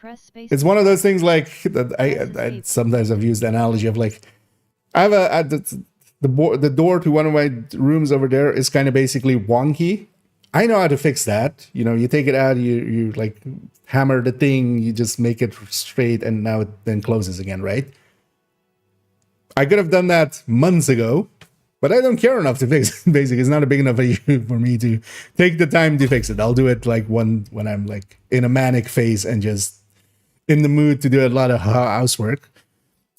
C: Press space.
A: It's one of those things like that. I sometimes I've used the analogy of like I have the door to one of my rooms over there is kind of basically wonky. I know how to fix that. You know, you take it out, you like hammer the thing, you just make it straight, and now it then closes again, right? I could have done that months ago, but I don't care enough to fix it. Basically, it's not a big enough issue for me to take the time to fix it. I'll do it like when I'm like in a manic phase and just in the mood to do a lot of housework.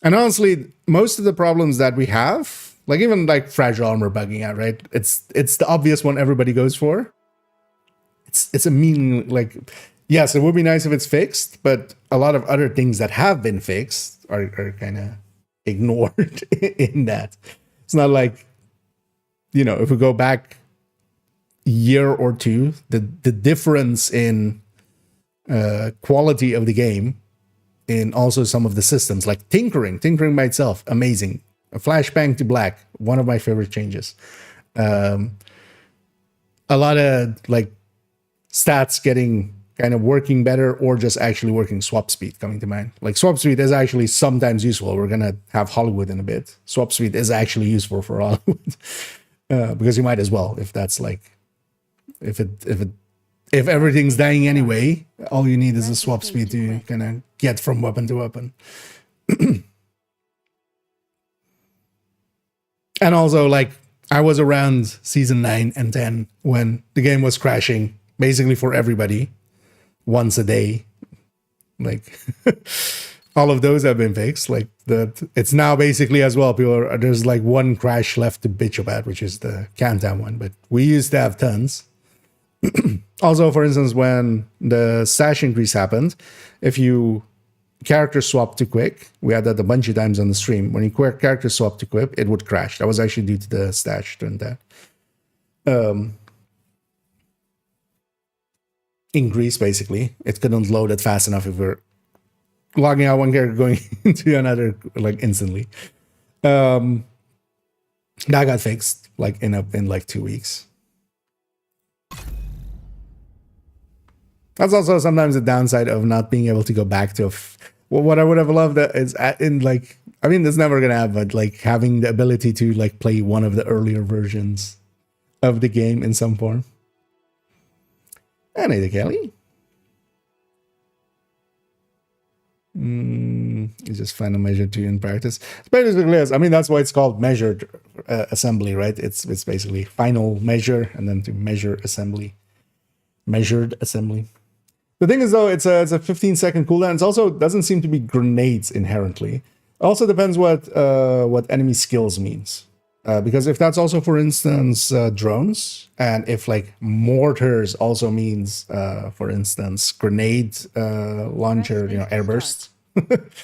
A: And honestly, most of the problems that we have, like even like fragile armor bugging out, right? It's the obvious one everybody goes for. It's a mean, like, yes, it would be nice if it's fixed, but a lot of other things that have been fixed are kind of ignored in that. It's not like, you know, if we go back a year or two, the difference in quality of the game, in also some of the systems, like tinkering by itself, amazing. A flashbang to black, one of my favorite changes. A lot of like stats getting kind of working better, or just actually working. Swap speed coming to mind. Like swap speed is actually sometimes useful. We're gonna have Hollywood in a bit. Swap speed is actually useful for Hollywood because you might as well, if that's like if everything's dying anyway, all you need is a swap speed to kind of get from weapon to weapon. And also, like, I was around season 9 and 10 when the game was crashing basically for everybody once a day. Like, all of those have been fixed. Like, it's now basically as well, there's like one crash left to bitch about, which is the countdown one, but we used to have tons. Also, for instance, when the stash increase happened, if you character swap too quick, we had that a bunch of times on the stream. When you character swap too quick, it would crash. That was actually due to the stash doing that. Increase, basically. It couldn't load it fast enough if we're logging out one character going into another like instantly. That got fixed like in like 2 weeks. That's also sometimes the downside of not being able to go back to what I would have loved is in like, I mean, it's never gonna happen, but like having the ability to like play one of the earlier versions of the game in some form. And either Kelly. You just find a measure to in practice. It's basically, I mean, that's why it's called measured assembly, right? It's basically final measure and then to measure assembly. Measured assembly. The thing is, though, it's a 15-second cooldown. It also doesn't seem to be grenades inherently. It also depends what enemy skills means. Because if that's also, for instance, drones, and if like mortars also means, for instance, grenade launcher, you know, airbursts,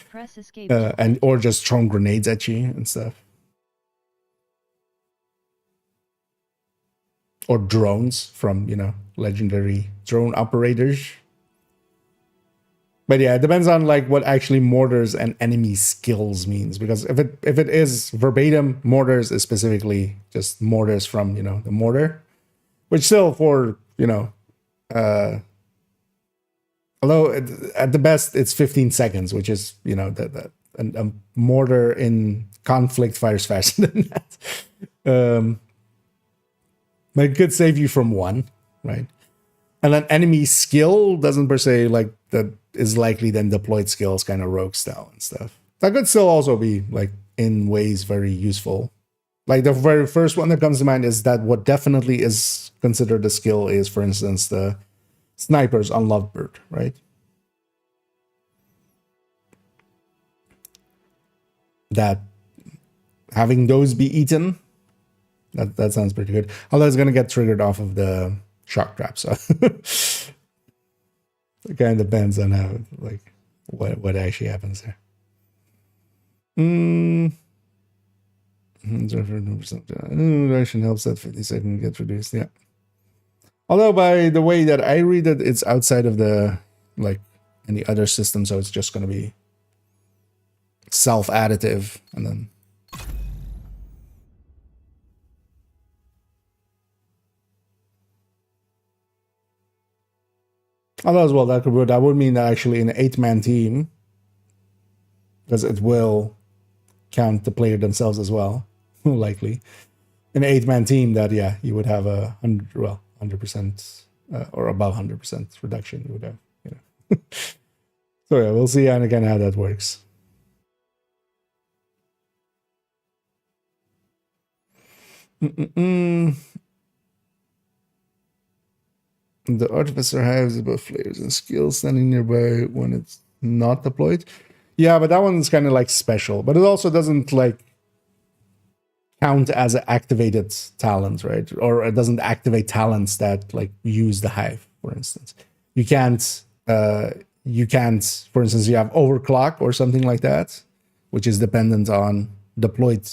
C: Press escape
A: and or just throwing grenades at you and stuff, or drones from, you know, legendary drone operators. But yeah, it depends on like what actually mortars and enemy skills means, because if it is verbatim, mortars is specifically just mortars from, you know, the mortar, which still for, you know, although at the best it's 15 seconds, which is, you know, a mortar in conflict fires faster than that. But it could save you from one, right? And then enemy skill doesn't per se like that is likely then deployed skills, kind of rogue style and stuff. That could still also be like in ways very useful. Like the very first one that comes to mind is that what definitely is considered a skill is, for instance, the snipers on Lovebird, right? That having those be eaten, that sounds pretty good. Although it's gonna get triggered off of the shock trap, so it kind of depends on how, like, what actually happens there. Duration helps that 50 seconds get reduced, yeah. Although by the way that I read it, it's outside of the like any other system, so it's just gonna be self-additive, and then Although as well, that would mean that actually in an 8-man team, because it will count the player themselves as well, likely. In an 8-man team, that yeah, you would have a 100% or above 100% reduction. You would have, you know. So yeah, we'll see and again how that works. The artificer has both flavors and skills standing nearby when it's not deployed. Yeah, but that one's kind of like special, but it also doesn't like count as an activated talent, right? Or it doesn't activate talents that like use the hive, for instance. You can't, for instance, you have overclock or something like that, which is dependent on deployed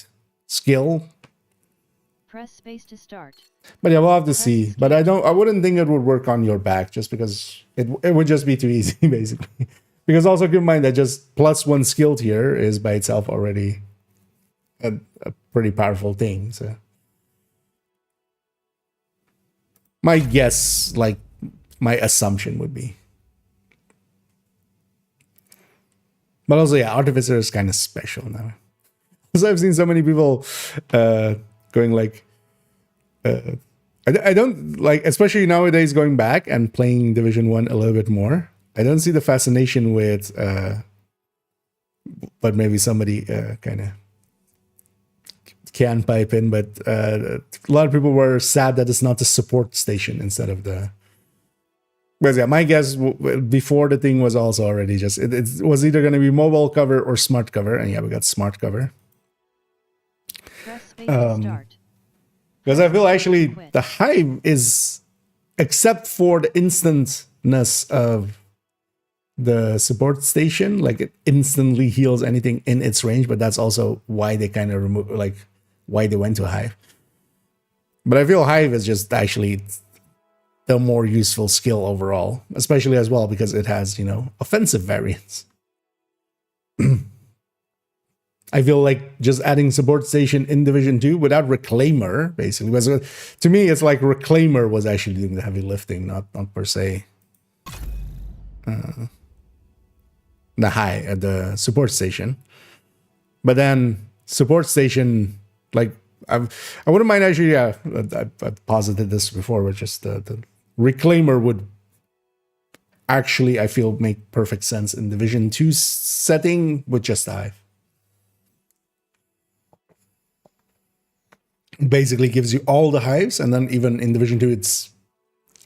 A: skill.
C: Press space to start.
A: But yeah, we'll have to see. But I wouldn't think it would work on your back just because it would just be too easy, basically. Because also keep in mind that just +1 skill tier is by itself already a pretty powerful thing. So my guess, like my assumption would be. But also, yeah, Artificer is kind of special now. Because I've seen so many people going like, I don't like, especially nowadays going back and playing Division 1 a little bit more. I don't see the fascination with, but maybe somebody kind of can pipe in, but a lot of people were sad that it's not the support station instead of the. But yeah, my guess before the thing was also already just it was either going to be mobile cover or smart cover, and yeah, we got smart cover.
C: Press space to start.
A: Because I feel actually the hive is, except for the instantness of the support station, like it instantly heals anything in its range, but that's also why they kind of remove, like why they went to hive. But I feel hive is just actually the more useful skill overall, especially as well because it has, you know, offensive variants. I feel like just adding support station in Division 2 without Reclaimer, basically, was to me, it's like Reclaimer was actually doing the heavy lifting, not per se the support station. But then support station, like I wouldn't mind actually. Yeah, I've posited this before, but just the Reclaimer would actually, I feel, make perfect sense in Division 2 setting with just the hive. Basically gives you all the hives, and then even in Division 2, it's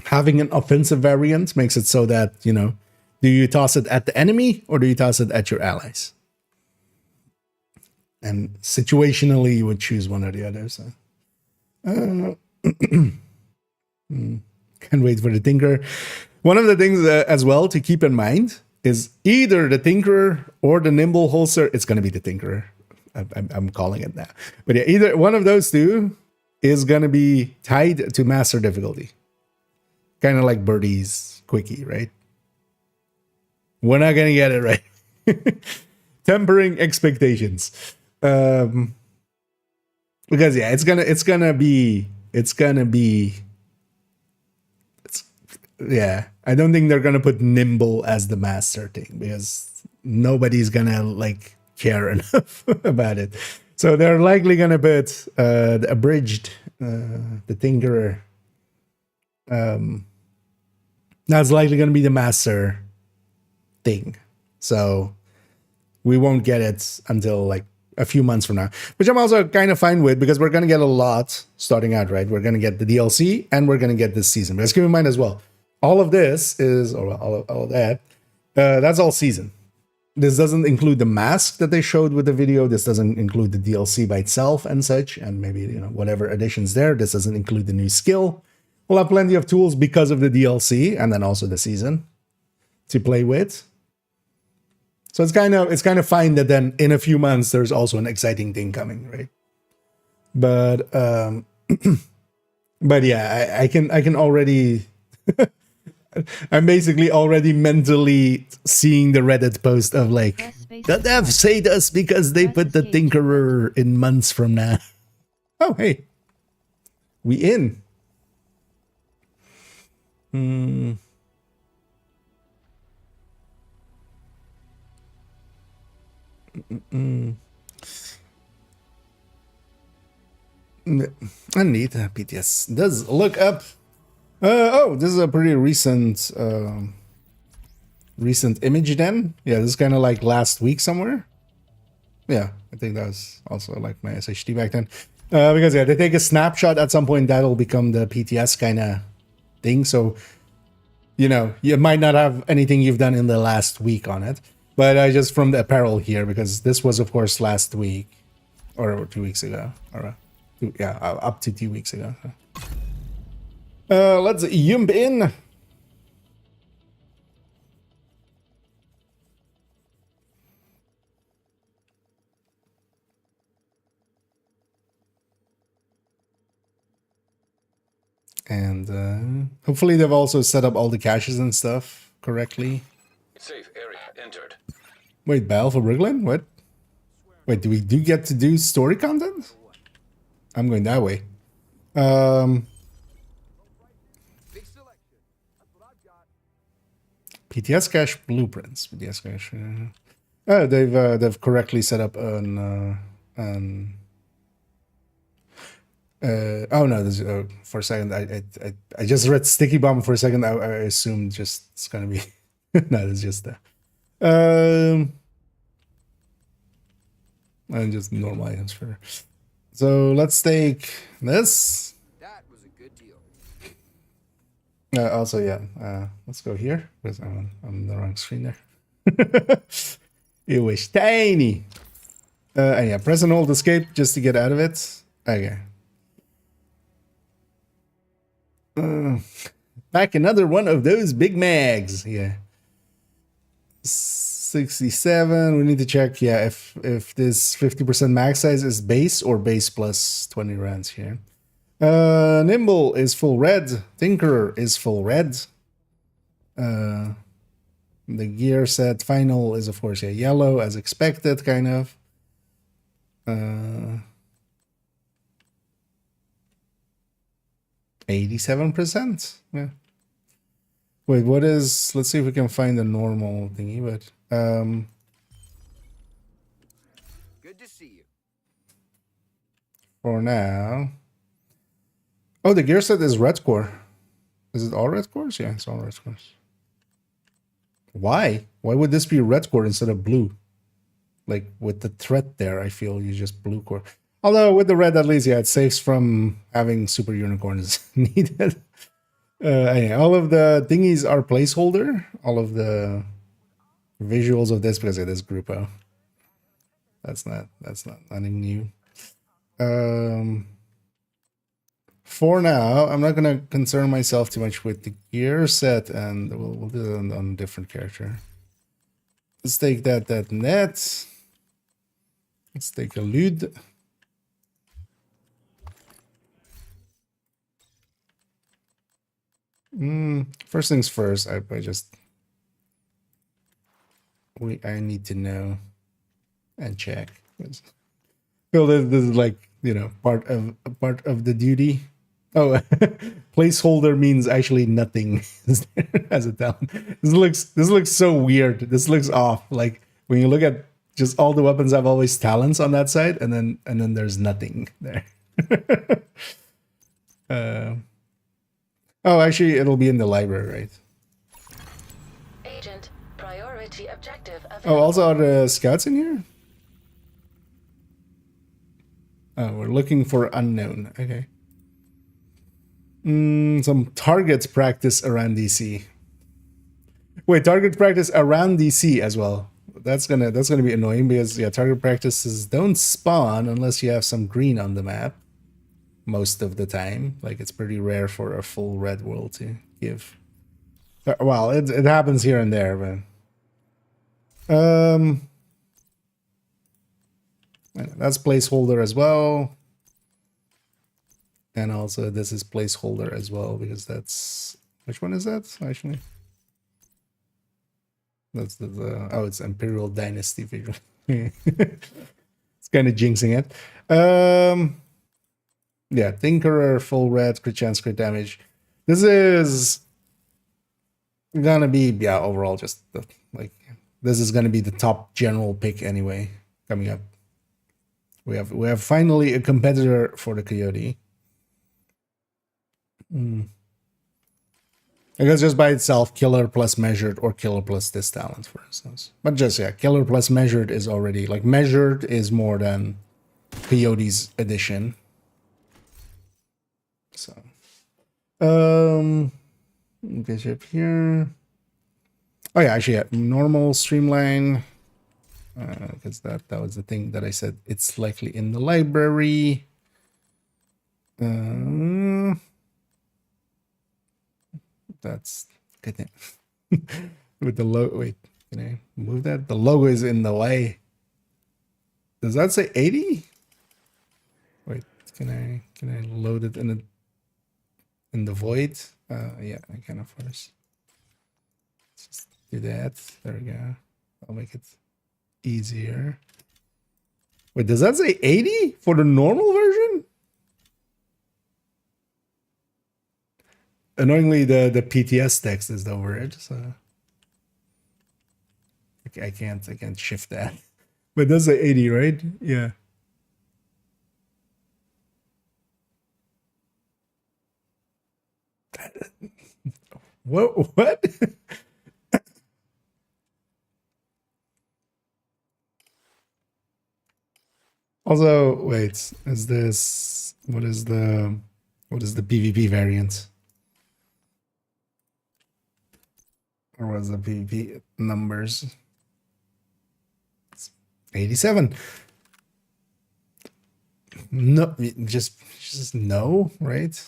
A: having an offensive variant makes it so that, you know, do you toss it at the enemy or do you toss it at your allies? And situationally, you would choose one or the other. So, can't wait for the Tinker. One of the things as well to keep in mind is either the Tinkerer or the Nimble Holster. It's going to be the Tinkerer. I'm calling it now. But yeah, either one of those two is going to be tied to master difficulty. Kind of like Birdie's Quickie, right? We're not going to get it right. Tempering expectations. Because yeah, it's gonna be yeah, I don't think they're gonna put nimble as the master thing because nobody's gonna like care enough about it. So they're likely gonna put the abridged, the Tinkerer. That's likely gonna be the master thing. So we won't get it until like a few months from now, which I'm also kind of fine with because we're going to get a lot starting out, right? We're going to get the DLC and we're going to get this season. But let's keep in mind as well, all of this is, or all of that, that's all season. This doesn't include the mask that they showed with the video. This doesn't include the DLC by itself and such, and maybe, you know, whatever additions there. This doesn't include the new skill. We'll have plenty of tools because of the DLC and then also the season to play with. So it's kind of fine that then in a few months there's also an exciting thing coming, right? But but yeah, I can already I'm basically already mentally seeing the Reddit post of like, the devs hate us because they put the Tinkerer in months from now. Oh hey, we in. I need PTS. Does look up. Oh, this is a pretty recent recent image then. Yeah, this is kind of like last week somewhere. Yeah, I think that was also like my SHD back then. Because yeah, they take a snapshot at some point that'll become the PTS kind of thing. So, you know, you might not have anything you've done in the last week on it. But I just from the apparel here, because this was of course last week or 2 weeks ago. Or yeah, up to 2 weeks ago. Let's jump in. And hopefully they've also set up all the caches and stuff correctly.
B: Safe area entered.
A: Wait, Battle for Brooklyn? What? Wait, do we get to do story content? I'm going that way. PTS cache blueprints. PTS cache. Oh, they've correctly set up an oh no! This, for a second, I just read sticky bomb for a second. I assumed just it's gonna be no. It's just and just normal items for. So let's take this.
D: That was a good deal.
A: Also, yeah. Let's go here because I'm on the wrong screen there. It was tiny. And yeah, press and hold escape just to get out of it. Okay. Back another one of those big mags. Yeah. 67. We need to check, yeah, if this 50% mag size is base or base plus 20 rands here. Nimble is full red. Tinkerer is full red. The gear set final is of course yeah, yellow as expected, kind of. 87%. Yeah. Wait, what is? Let's see if we can find a normal thingy. But
D: Good to see you.
A: For now. Oh, the gear set is red core. Is it all red cores? Yeah, it's all red cores. Why? Why would this be red core instead of blue? Like with the threat there, I feel you just blue core. Although with the red, at least, yeah, it saves from having super unicorns needed. Anyway, all of the thingies are placeholder. All of the visuals of this because it is Grupo. That's not nothing new. For now, I'm not gonna concern myself too much with the gear set, and we'll do it on a different character. Let's take that net. Let's take a lud. First things first, I need to know and check. Feel that this is like, you know, part of the duty. Oh, placeholder means actually nothing as a talent. This looks so weird. This looks off. Like when you look at just all the weapons have always talents on that side, and then there's nothing there. Oh, actually, it'll be in the library, right?
E: Agent, priority objective available.
A: Oh, also are the scouts in here? Oh, we're looking for unknown. Okay. Some target practice around DC. Wait, target practice around DC as well. That's gonna be annoying because yeah, target practices don't spawn unless you have some green on the map. Most of the time, like it's pretty rare for a full red world to give. Well, it happens here and there, but that's placeholder as well, and also this is placeholder as well because that's which one is that actually? That's the oh, it's Imperial Dynasty figure. It's kind of jinxing it. Yeah, Tinkerer, full red, crit chance, crit damage. This is gonna be, yeah, overall just like this is gonna be the top general pick anyway. coming up. We have finally a competitor for the Coyote. I guess just by itself, killer plus measured or killer plus this talent, for instance. But just, yeah, killer plus measured is already, like, measured is more than Coyote's edition. So, get you up here. Oh yeah, actually, yeah, normal streamline. Because that was the thing that I said. It's likely in the library. That's good thing. With the logo, wait, can I move that? The logo is in the lay. Does that say 80? Wait, can I load it in the void? Yeah, I can of course. Let's just do that. There we go. I'll make it easier. Wait, does that say 80 for the normal version? Annoyingly, the PTS text is over it, so I can't shift that. But it does say 80, right? Yeah. What? Also, wait, is this what is the PvP variant? Or was the PvP numbers? It's 87. No, just no, right?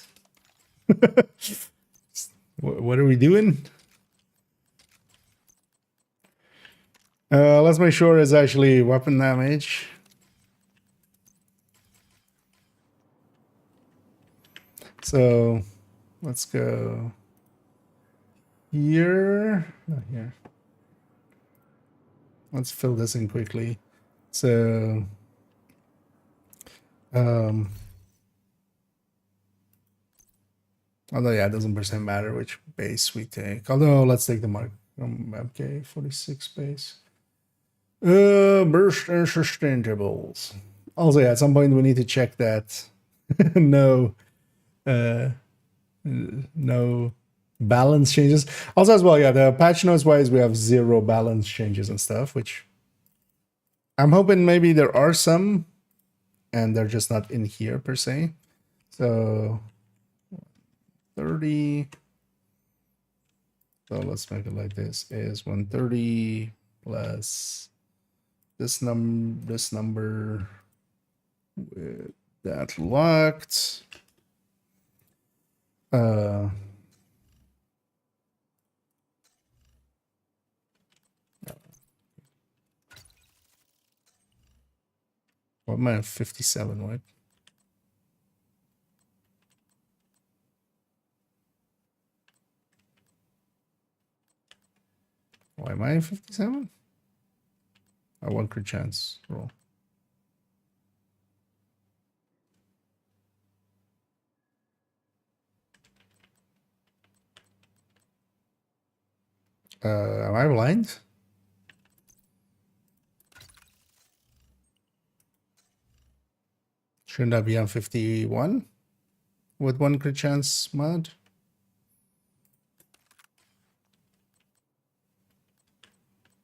A: What are we doing? Let's make sure it's actually weapon damage. So let's go here. Not here. Let's fill this in quickly. So although yeah, it doesn't percent matter which base we take. Although let's take the mark okay, 46 base. Burst and sustainables. Also, yeah, at some point we need to check that no balance changes. Also, as well, yeah, the patch notes wise, we have 0 balance changes and stuff, which I'm hoping maybe there are some, and they're just not in here per se. So 30. So let's make it like this: is 130 plus this number with that locked. What am I at 57, right? Why am I at 57? I want crit chance roll. Am I blind? Shouldn't I be on 51 with 1 crit chance mod?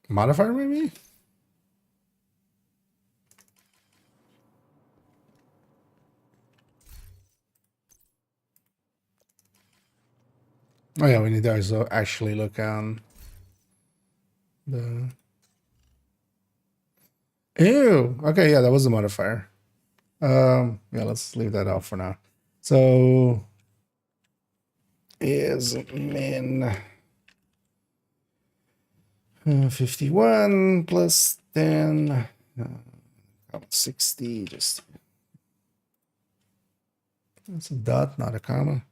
A: Modifier maybe? Oh yeah, we need to also actually look on the... Ew! Okay, yeah, that was the modifier. Yeah, let's leave that out for now. So is min 51 plus 10 60, just that's a dot, not a comma.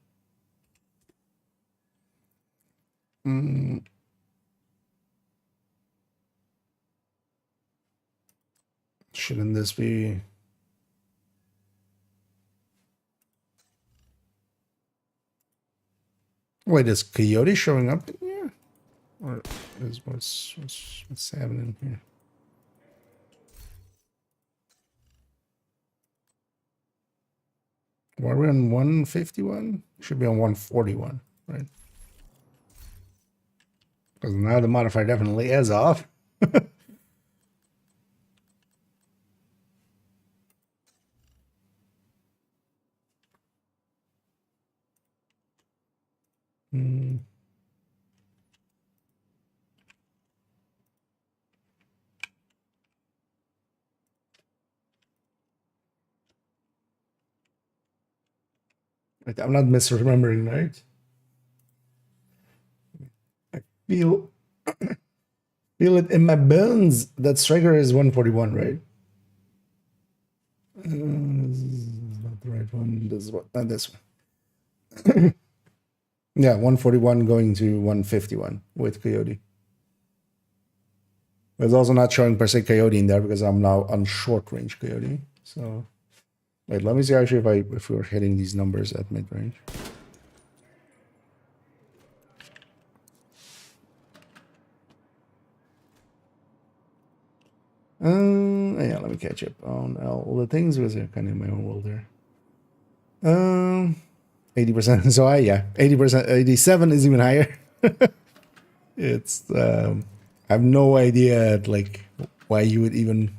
A: Shouldn't this be... Wait, is Coyote showing up in here? Or is what's happening here? Were we on 151? Should be on 141, right? Because now the modifier definitely is off. Wait, I'm not misremembering, right? I feel it in my bones that striker is 141, right? This is not the right one. This is what? Not this one. Yeah, 141 going to 151 with Coyote. It's also not showing per se Coyote in there because I'm now on short range Coyote. So wait, let me see actually if we're hitting these numbers at mid range. Yeah, let me catch up on all the things because they're kind of in my own world there. 80%. So 80%, 87 is even higher. It's I have no idea like why you would even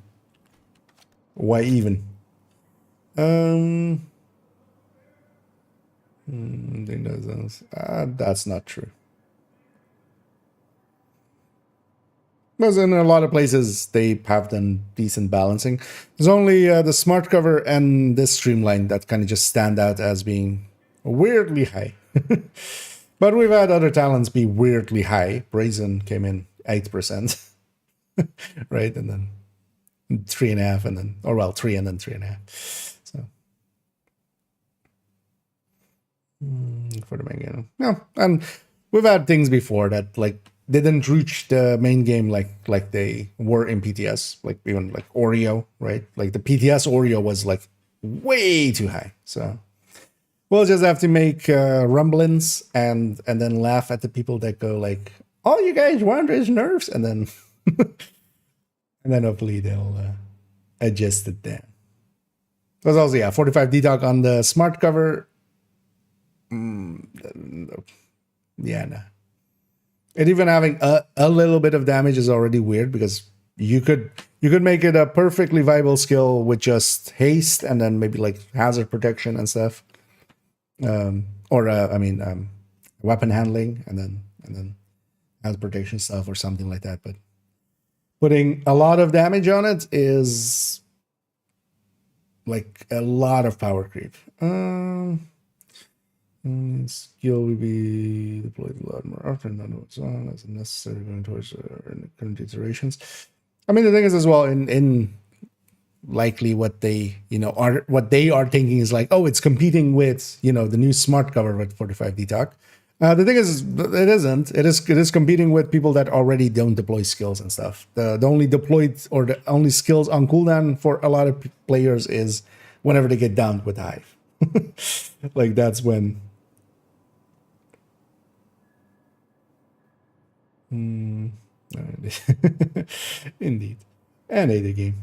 A: I think that's not true. Because in a lot of places they have done decent balancing. There's only the smart cover and this streamline that kind of just stand out as being weirdly high. But we've had other talents be weirdly high. Brazen came in 8%, right? And then 3.5, and then, or well, 3 and then 3.5. So for the main game, yeah. And we've had things before that like didn't reach the main game like they were in PTS, like even like Oreo, right? Like the PTS Oreo was like way too high. So we'll just have to make rumblings and then laugh at the people that go like, all you guys want is nerfs, and then and then hopefully they'll adjust it then. There's also 45 detox on the smart cover. Yeah, no. And even having a little bit of damage is already weird because you could make it a perfectly viable skill with just haste and then maybe like hazard protection and stuff, weapon handling and then hazard protection stuff or something like that. But putting a lot of damage on it is like a lot of power creep. Skill will be deployed a lot more often than what's on as necessary going towards current iterations. I mean, the thing is as well in likely what they are thinking is like, oh, it's competing with the new smart cover with 45 detox. The thing is, it isn't. It is competing with people that already don't deploy skills and stuff. The only deployed or the only skills on cooldown for a lot of players is whenever they get downed with Hive. Like that's when. Indeed. And AD game.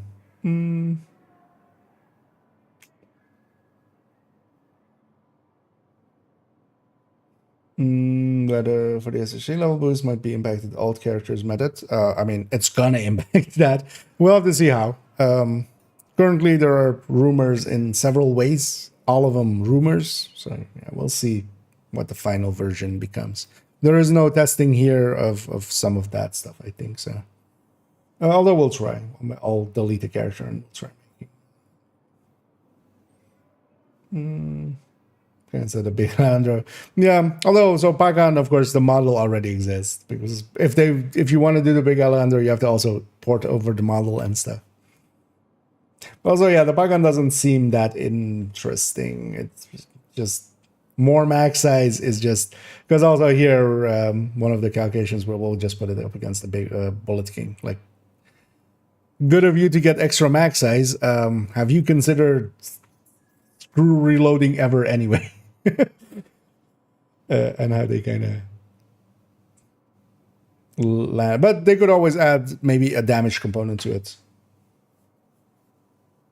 A: But for the SSC level boost might be impacted alt characters method. I mean, it's gonna impact that. We'll have to see how. Currently, there are rumors in several ways. All of them rumors. So yeah, we'll see what the final version becomes. There is no testing here of some of that stuff, I think so. Although we'll try. I'll delete the character and we'll try making. Instead of big Alejandro. Yeah, although so Pagan, of course, the model already exists because if you want to do the big Alejandro, you have to also port over the model and stuff. Also, yeah, the Pagan doesn't seem that interesting. It's just more max size is just because also here one of the calculations where we'll just put it up against the big Bullet King. Like, good of you to get extra max size. Have you considered screw reloading ever anyway? And how they kind of land, but they could always add maybe a damage component to it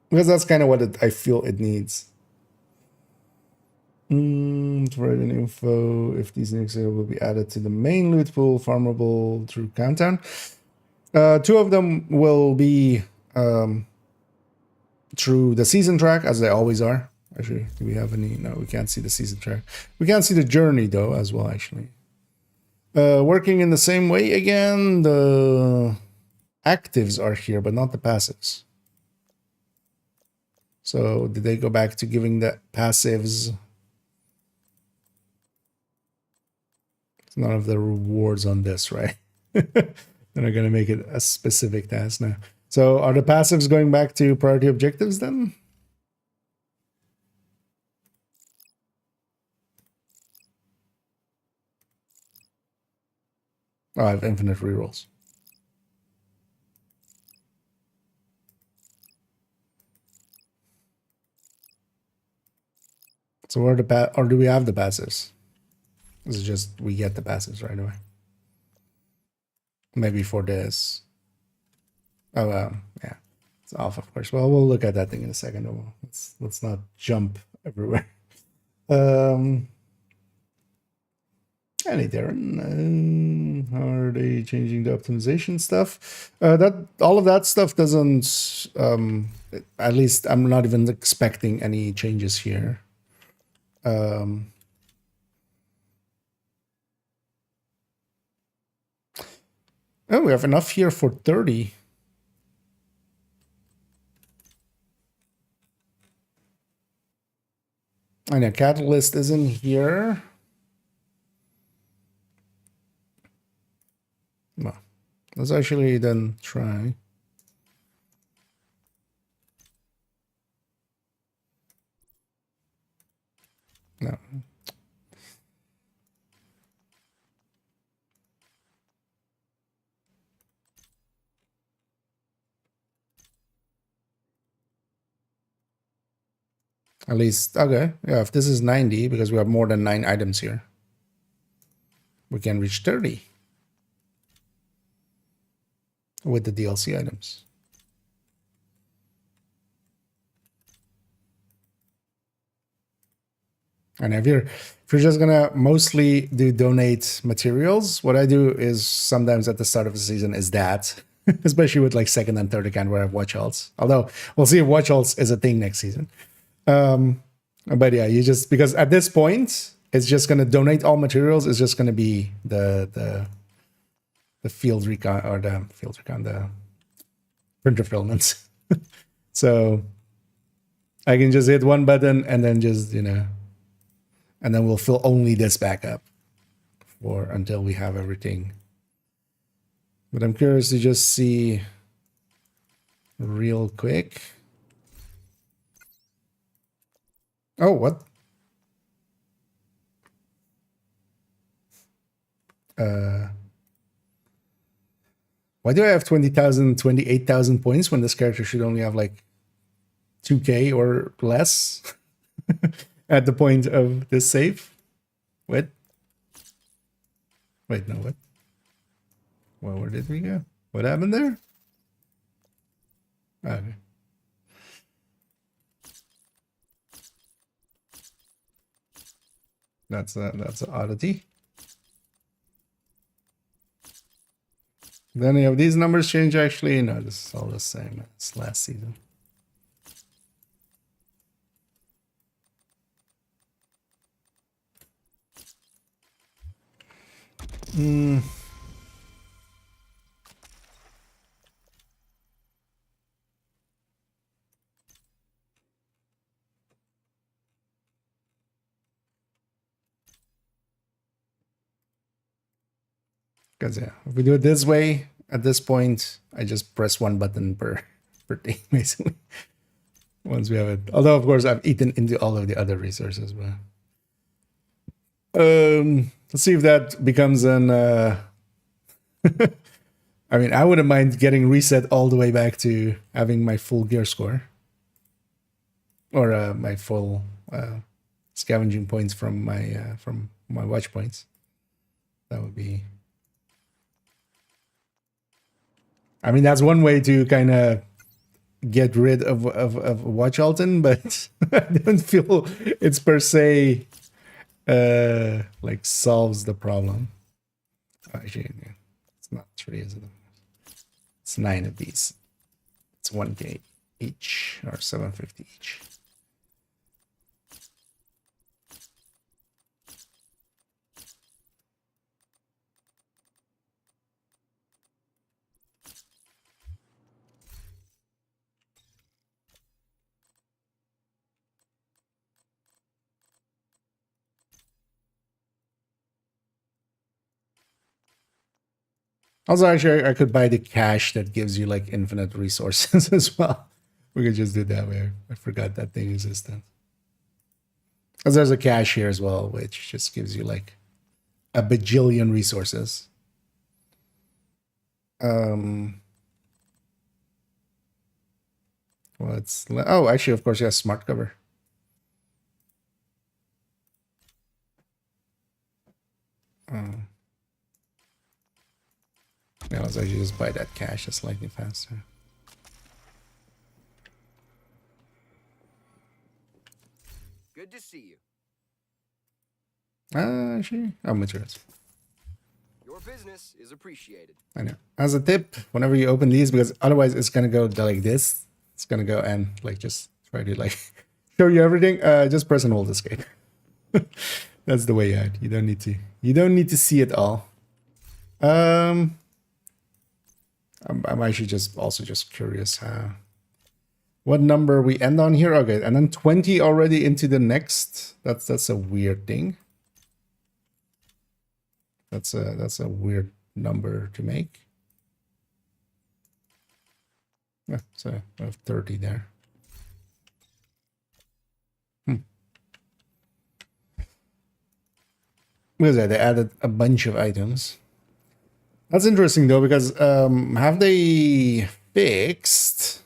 A: because that's kind of what I feel it needs. Provide an info if these units will be added to the main loot pool, farmable through countdown. 2 of them will be through the season track, as they always are. Actually, do we have any? No, we can't see the season track. We can't see the journey, though, as well, actually. Working in the same way again, the actives are here, but not the passives. So, did they go back to giving the passives none of the rewards on this, right? Then they're going to make it a specific task now. So are the passives going back to priority objectives then? Oh, I have infinite rerolls. So where the or do we have the passives? This is just we get the passives right away. Maybe for this. Oh, yeah, it's off, of course. Well, we'll look at that thing in a second. Let's not jump everywhere. Any Darren, how are they changing the optimization stuff? That all of that stuff doesn't. At least I'm not even expecting any changes here. Oh, we have enough here for 30. And a catalyst isn't here. Well, let's actually then try. No. At least, okay. Yeah, if this is 90, because we have more than 9 items here, we can reach 30 with the DLC items. And if you're just gonna mostly do donate materials, what I do is sometimes at the start of the season is that, especially with like second and third account where I have watch halts. Although we'll see if watch halts is a thing next season. But yeah, you just, because at this point it's just gonna donate all materials. It's just gonna be the field recon or the printer filaments. So I can just hit one button and then just, you know, and then we'll fill only this back up for until we have everything. But I'm curious to just see real quick. Oh, what? Why do I have 20,000, 28,000 points when this character should only have like 2K or less at the point of this save? What? Wait, no, what? Well, where did we go? What happened there? Okay. That's an oddity. Did any of these numbers change actually? No, this is all the same as last season. Because yeah, if we do it this way, at this point, I just press one button per thing, basically. Once we have it. Although, of course, I've eaten into all of the other resources. But let's see if that becomes an... I mean, I wouldn't mind getting reset all the way back to having my full gear score. Or my full scavenging points from my watch points. That would be... I mean, that's one way to kind of get rid of Watch Alton, but I don't feel it's per se like solves the problem. Actually, it's not 3, is it? It's 9 of these. It's 1k each, or 750 each. Also, actually, I could buy the cache that gives you like infinite resources as well. We could just do it that way. I forgot that thing existed. Because there's a cache here as well, which just gives you like a bajillion resources. Oh, actually, of course, yes, smart cover. Yeah, let's actually just buy that cache. That's slightly faster.
D: Good to see you.
A: Actually, oh, materials.
D: Your business is appreciated.
A: I know. As a tip, whenever you open these, because otherwise it's gonna go like this. It's gonna go and like just try to like show you everything. Just press and hold escape. That's the way out. You don't need to. You don't need to see it all. I'm actually just curious what number we end on here. Okay, and then 20 already into the next. That's a weird thing. That's a weird number to make. Yeah, so I have 30 there. Because they added a bunch of items. That's interesting though, because have they fixed?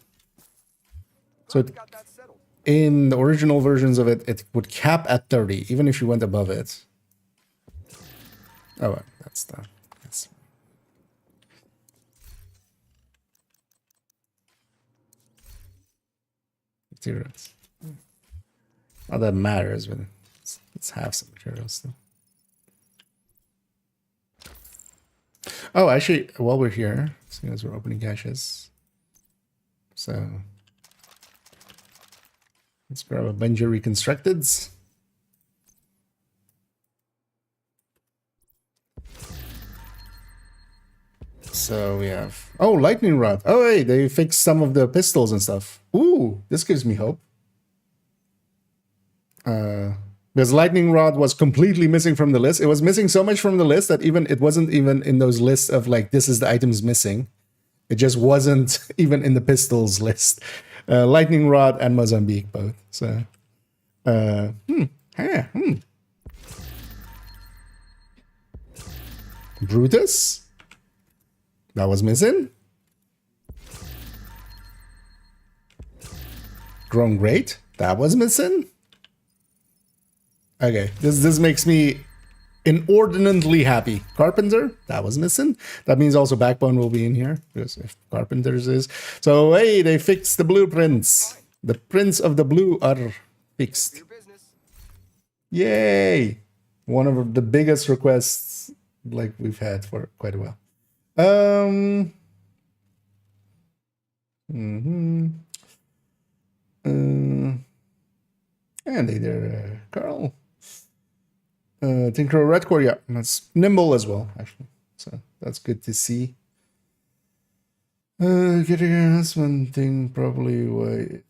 A: So
D: Got that settled.
A: in the original versions of it, it would cap at 30, even if you went above it. Oh, well, that's the. That's... Materials. Not that matters, but let's have some materials still. Oh, actually, while we're here, seeing as we're opening caches, so let's grab a bunch of reconstructeds. So we have, oh, lightning rod. Oh, hey, they fixed some of the pistols and stuff. Ooh, this gives me hope. Because lightning rod was completely missing from the list. It was missing so much from the list that it wasn't even in those lists of like, this is the items missing. It just wasn't even in the pistols list. Lightning rod and Mozambique both. So, Brutus? That was missing. Grown Great? That was missing. Okay, this makes me inordinately happy. Carpenter, that was missing. That means also Backbone will be in here, because if Carpenter's is. So, hey, they fixed the blueprints. The prints of the blue are fixed.
D: Your business.
A: Yay! One of the biggest requests like we've had for quite a while. And they there, Carl. Tinker Redcore, yeah, that's nimble as well, actually. So that's good to see. Getting that's one thing probably why.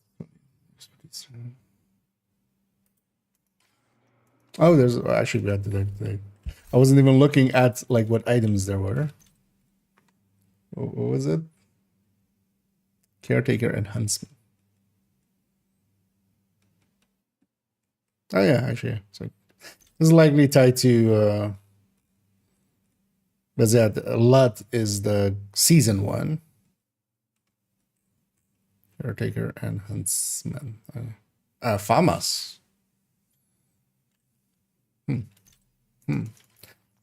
A: Oh, there's actually I wasn't even looking at like what items there were. What was it? Caretaker and Huntsman. Oh yeah, actually, so this is likely tied to. But yeah, a lot is the season 1. Caretaker and Huntsman. Famas.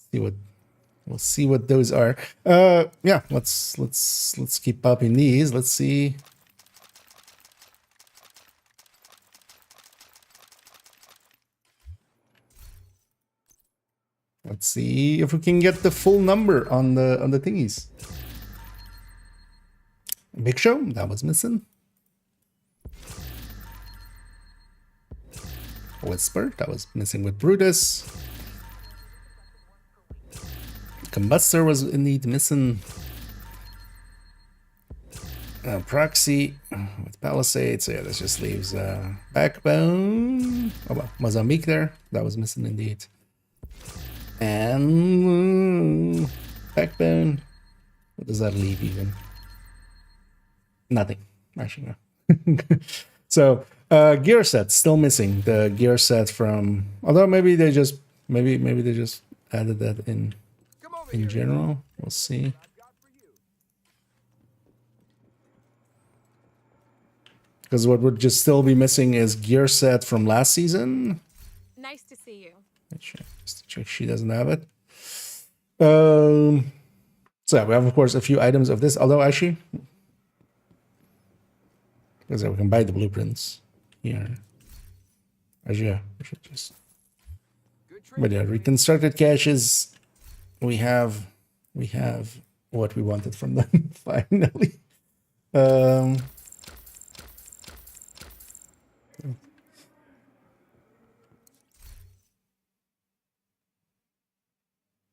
A: See what we'll see what those are. Yeah, let's keep popping these. Let's see. Let's see if we can get the full number on the thingies. Big Show, that was missing. Whisper, that was missing with Brutus. Combustor was indeed missing. Proxy with Palisade, so yeah, this just leaves Backbone. Oh well, Mozambique there, that was missing indeed. And Backbone. What does that leave even? Nothing, actually no. So gear set still missing. The gear set from, although maybe they just maybe they just added that in general. We'll see. Because what would just still be missing is gear set from last season.
F: Nice to see you.
A: Just to check she doesn't have it. So yeah, we have of course a few items of this, although actually, because we can buy the blueprints here. Actually, yeah, we should just. But yeah, reconstructed caches. We have what we wanted from them finally.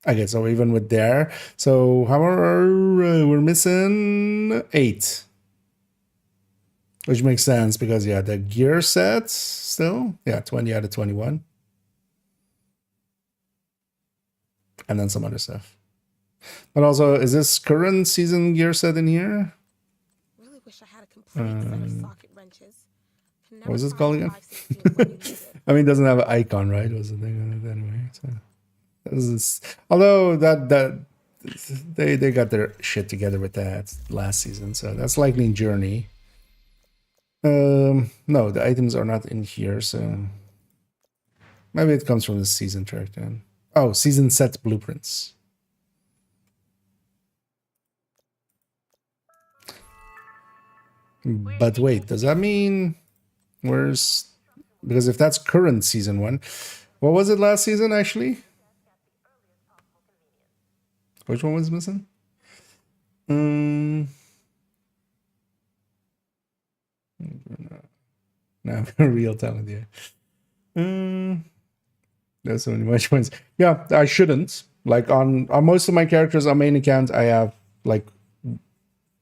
A: Okay, so even with there, so how are we're missing 8, which makes sense because yeah, the gear sets still 20 out of 21, and then some other stuff. But also, is this current season gear set in here?
F: Really wish I had a complete set of socket wrenches.
A: What was it called again? I mean, it doesn't have an icon, right? Was the thing on it anyway. So. Although that they got their shit together with that last season, so that's likely Journey. No, the items are not in here, so maybe it comes from the season track then. Oh, season set blueprints. But wait, does that mean where's, because if that's current season 1, what was it last season actually? Which one was missing? No, real talent, yeah. There's so many much points. Yeah, I shouldn't. Like on most of my characters on main account, I have like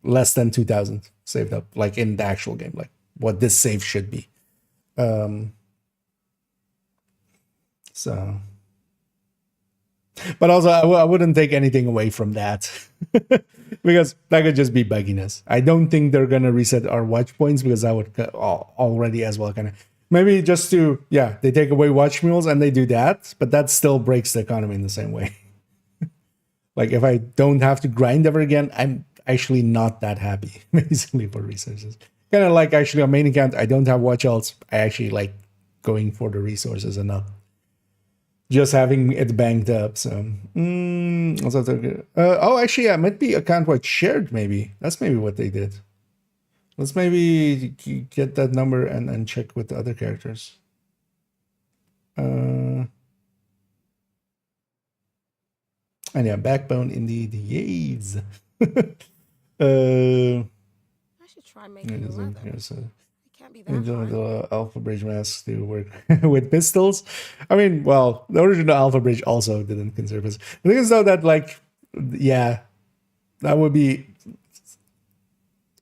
A: less than 2,000 saved up, like in the actual game, like what this save should be. So. But also, I wouldn't take anything away from that because that could just be bugginess. I don't think they're gonna reset our watch points because that would already as well kind of maybe just to they take away watch mules and they do that, but that still breaks the economy in the same way. Like if I don't have to grind ever again, I'm actually not that happy basically for resources. Kind of like actually on main account, I don't have watch alts. I actually like going for the resources and not just having it banked up. So oh actually yeah, it might be account wide shared. Maybe that's maybe what they did. Let's maybe get that number and check with the other characters. And yeah, Backbone indeed. Yays.
F: I should try making a leather. Can't be that hard.
A: The Alpha Bridge mask to work with pistols. I mean, well, the original Alpha Bridge also didn't consider pistols. The thing is though that like, yeah, that would be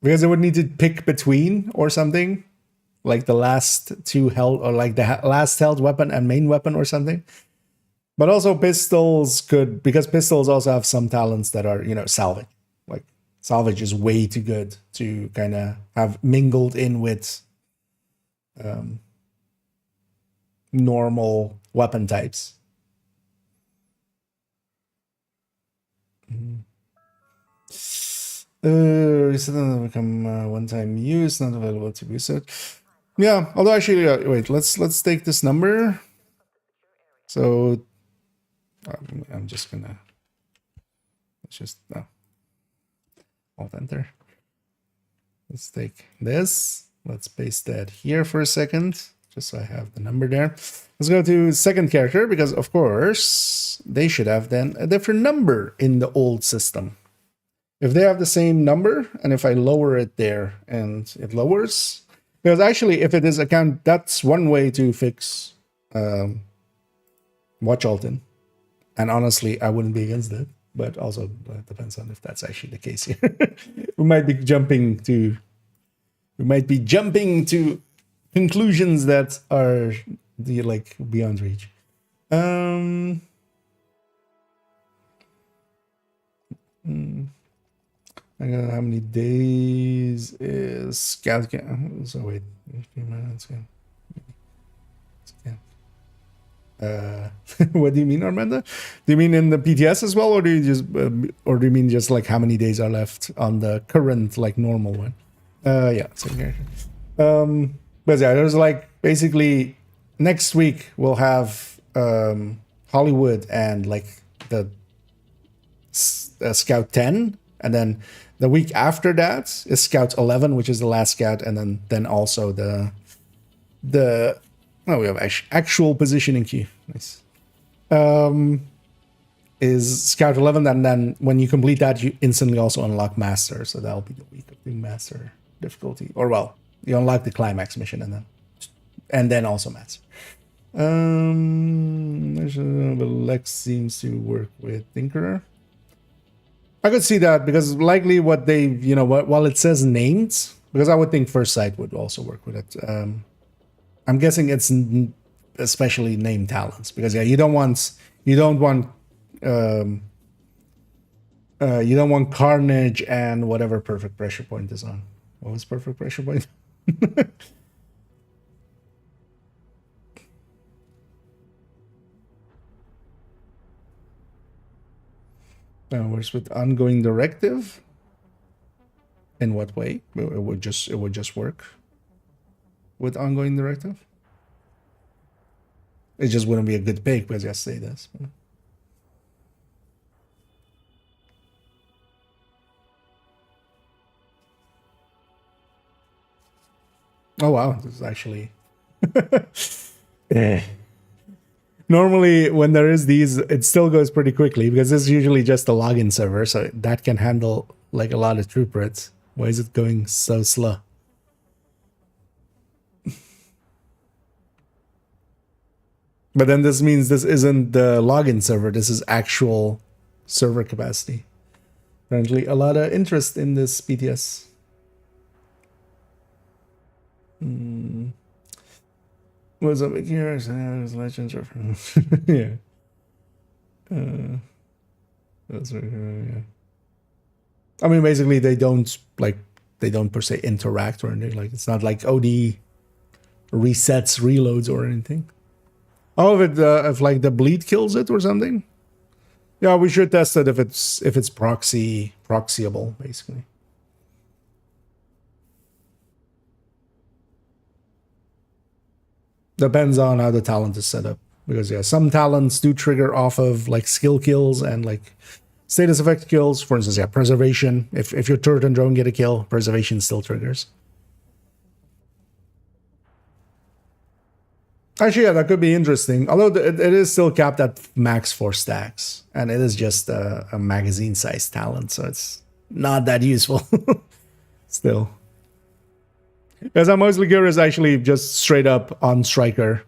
A: because it would need to pick between or something, like the last 2 held or like the last held weapon and main weapon or something. But also pistols could, because pistols also have some talents that are, you know, salvage. Like salvage is way too good to kind of have mingled in with normal weapon types. Recently become one-time use, not available to be set. Yeah, although actually, wait, let's take this number. So I'm just gonna Alt enter. Let's take this. Let's paste that here for a second. just so I have the number there. Let's go to second character, because of course they should have then a different number in the old system. If they have the same number, and if I lower it there and it lowers, because actually if it is account, that's one way to fix watch Alton. And honestly, I wouldn't be against it, but also it depends on if that's actually the case here. we might be jumping to conclusions that are like beyond reach. I don't know how many days is scout camp. So wait, 15 minutes. What do you mean, Armanda? Do you mean in the PTS as well, or do you mean just like how many days are left on the current like normal one? Yeah, same here. But yeah, there's like basically next week we'll have Hollywood and like the Scout 10, and then the week after that is Scout 11, which is the last scout, and then also we have actual positioning queue. Nice. Is Scout 11, and then when you complete that, you instantly also unlock Master. So that'll be the week of doing Master difficulty, or well, you unlock the climax mission and then also Master. But Lex seems to work with Tinkerer. I could see that, because likely what they, while it says named, because I would think First Sight would also work with it. I'm guessing it's especially named talents, because yeah, you don't want Carnage and whatever Perfect Pressure Point is on. What was Perfect Pressure Point? Where's with ongoing directive? In what way? It would just work with ongoing directive. It just wouldn't be a good pick, because I say this. Oh wow, this is actually normally when there is these, it still goes pretty quickly, because this is usually just a login server, so that can handle like a lot of throughput. Why is it going so slow? But then this means this isn't the login server, this is actual server capacity. Apparently a lot of interest in this PTS. What's up here? Legends are yeah. That's right. Yeah. I mean, basically, they don't per se interact or anything. Like, it's not like OD resets, reloads, or anything. Oh, if like the bleed kills it or something. Yeah, we should test it if it's proxyable, basically. Depends on how the talent is set up, because yeah, some talents do trigger off of like skill kills and like status effect kills. For instance, yeah, preservation. If your turret and drone get a kill, preservation still triggers. Actually, yeah, that could be interesting. Although it is still capped at max 4 stacks, and it is just a magazine-sized talent, so it's not that useful. Still. Because I'm mostly curious, actually, just straight up on Striker,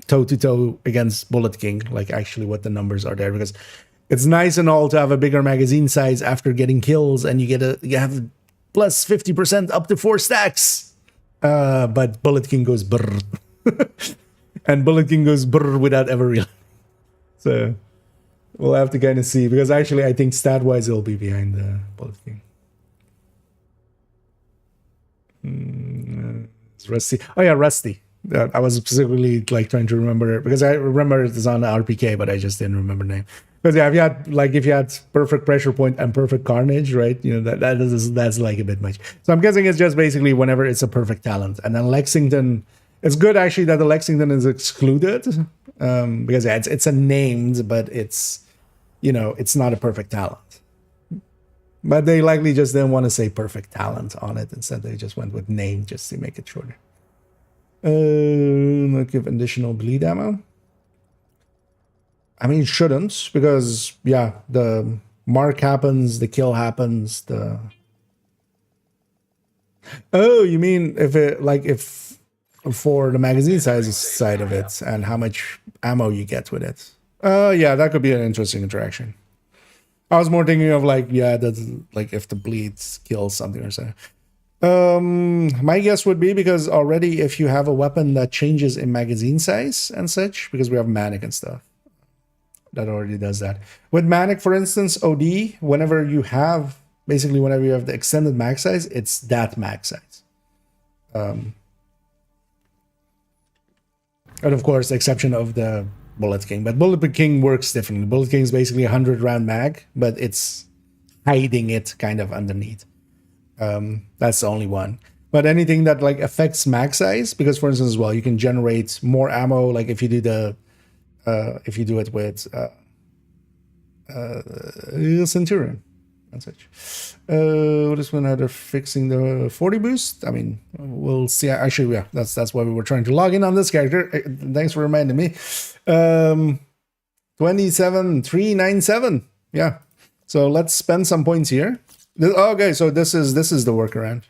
A: toe-to-toe against Bullet King, like actually what the numbers are there. Because it's nice and all to have a bigger magazine size after getting kills, and you have plus 50% up to 4 stacks. But Bullet King goes brrr. And Bullet King goes brrr without ever real. So we'll have to kind of see, because actually I think stat-wise it'll be behind the Bullet King. It's Rusty. Oh yeah, Rusty. I was specifically like trying to remember, because I remember it is on the RPK, but I just didn't remember the name. Because yeah, if you had Perfect Pressure Point and Perfect Carnage, right? That's like a bit much. So I'm guessing it's just basically whenever it's a perfect talent. And then Lexington, it's good actually that the Lexington is excluded, because yeah, it's a named, but it's not a perfect talent. But they likely just didn't want to say perfect talent on it. Instead, they just went with name just to make it shorter. Not give additional bleed ammo. I mean, it shouldn't, because yeah, the mark happens, the kill happens, the... Oh, you mean if it, like, if for the magazine size side of it and how much ammo you get with it. Yeah, that could be an interesting interaction. I was more thinking of like, yeah, that's like if the bleeds kills something or something. My guess would be because already if you have a weapon that changes in magazine size and such, because we have Manic and stuff, that already does that. With Manic, for instance, OD, whenever you have the extended mag size, it's that mag size. And of course, the exception of the Bullet King, but Bullet King works differently. Bullet King is basically a 100-round mag, but it's hiding it kind of underneath. That's the only one. But anything that like affects mag size, because for instance, as well, you can generate more ammo. Like if you do the, if you do it with Centurion and such. What is when they're fixing the 40 boost? I mean, we'll see. Actually, yeah, that's why we were trying to log in on this character. Thanks for reminding me. 27397. Yeah. So let's spend some points here. Okay, so this is the workaround,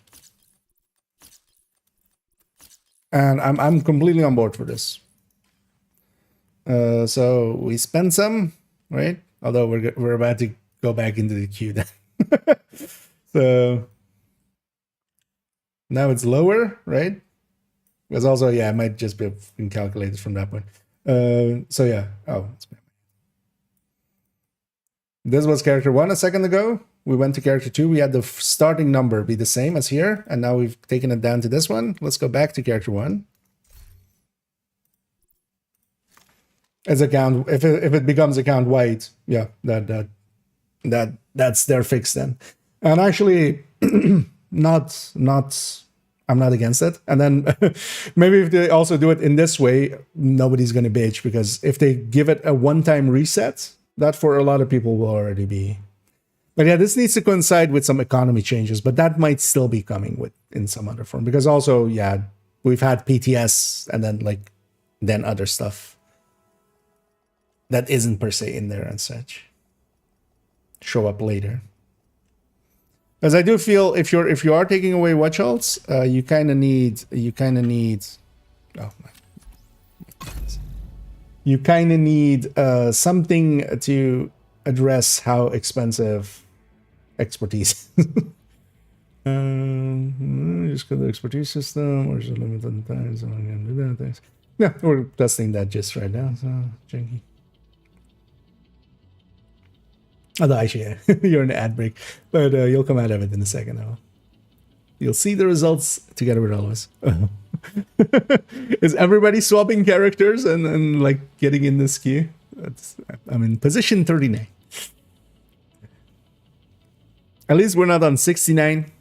A: and I'm completely on board for this. So we spend some, right? Although we're about to go back into the queue then. So now it's lower, right? Because also, yeah, it might just be calculated from that point. So yeah. Oh, this was character 1 a second ago. We went to character 2. We had the starting number be the same as here, and now we've taken it down to this one. Let's go back to character 1. As a count, if it becomes a count white, yeah, that's their fix then. And actually, I'm not against it. And then maybe if they also do it in this way, nobody's gonna bitch, because if they give it a one-time reset, that for a lot of people will already be. But yeah, this needs to coincide with some economy changes, but that might still be coming with in some other form, because also, yeah, we've had PTS and then other stuff that isn't per se in there and such show up later. As I do feel if you are taking away watch alts, you kind of need something to address how expensive expertise. Just got the expertise system, or is it limited time? So I'm gonna do that things. Yeah, we're testing that just right now. So janky. Although actually, yeah, you're in an ad break, but you'll come out of it in a second. You'll see the results together with all of us. Is everybody swapping characters and like getting in this queue? I'm in position 39. At least we're not on 69,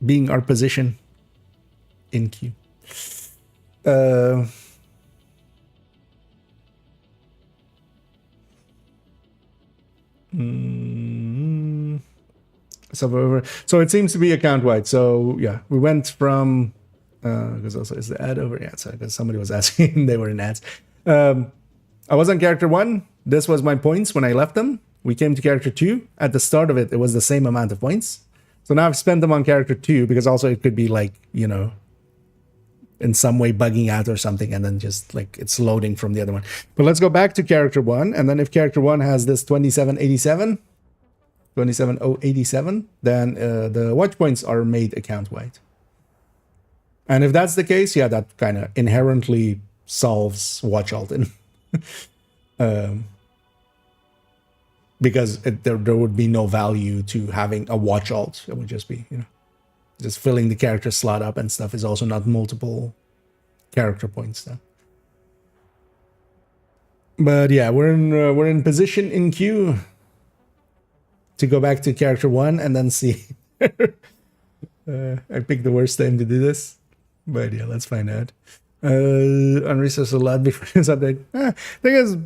A: being our position in queue. So it seems to be account wide. So yeah, we went from because also is the ad over? Yeah, so because somebody was asking, they were in ads. I was on character 1. This was my points when I left them. We came to character 2. At the start of it, it was the same amount of points. So now I've spent them on character 2, because also it could be like, you know, in some way bugging out or something, and then just like it's loading from the other one. But let's go back to character 1, and then if character 1 has this 27087, then the watch points are made account wide. And if that's the case, yeah, that kind of inherently solves watch alting. Because there would be no value to having a watch alt. It would just be, you know, just filling the character slot up and stuff is also not multiple character points then. But yeah, we're in position in queue to go back to character 1 and then see. I picked the worst time to do this, but yeah, let's find out. Unresourced a lot before this update. Thing is,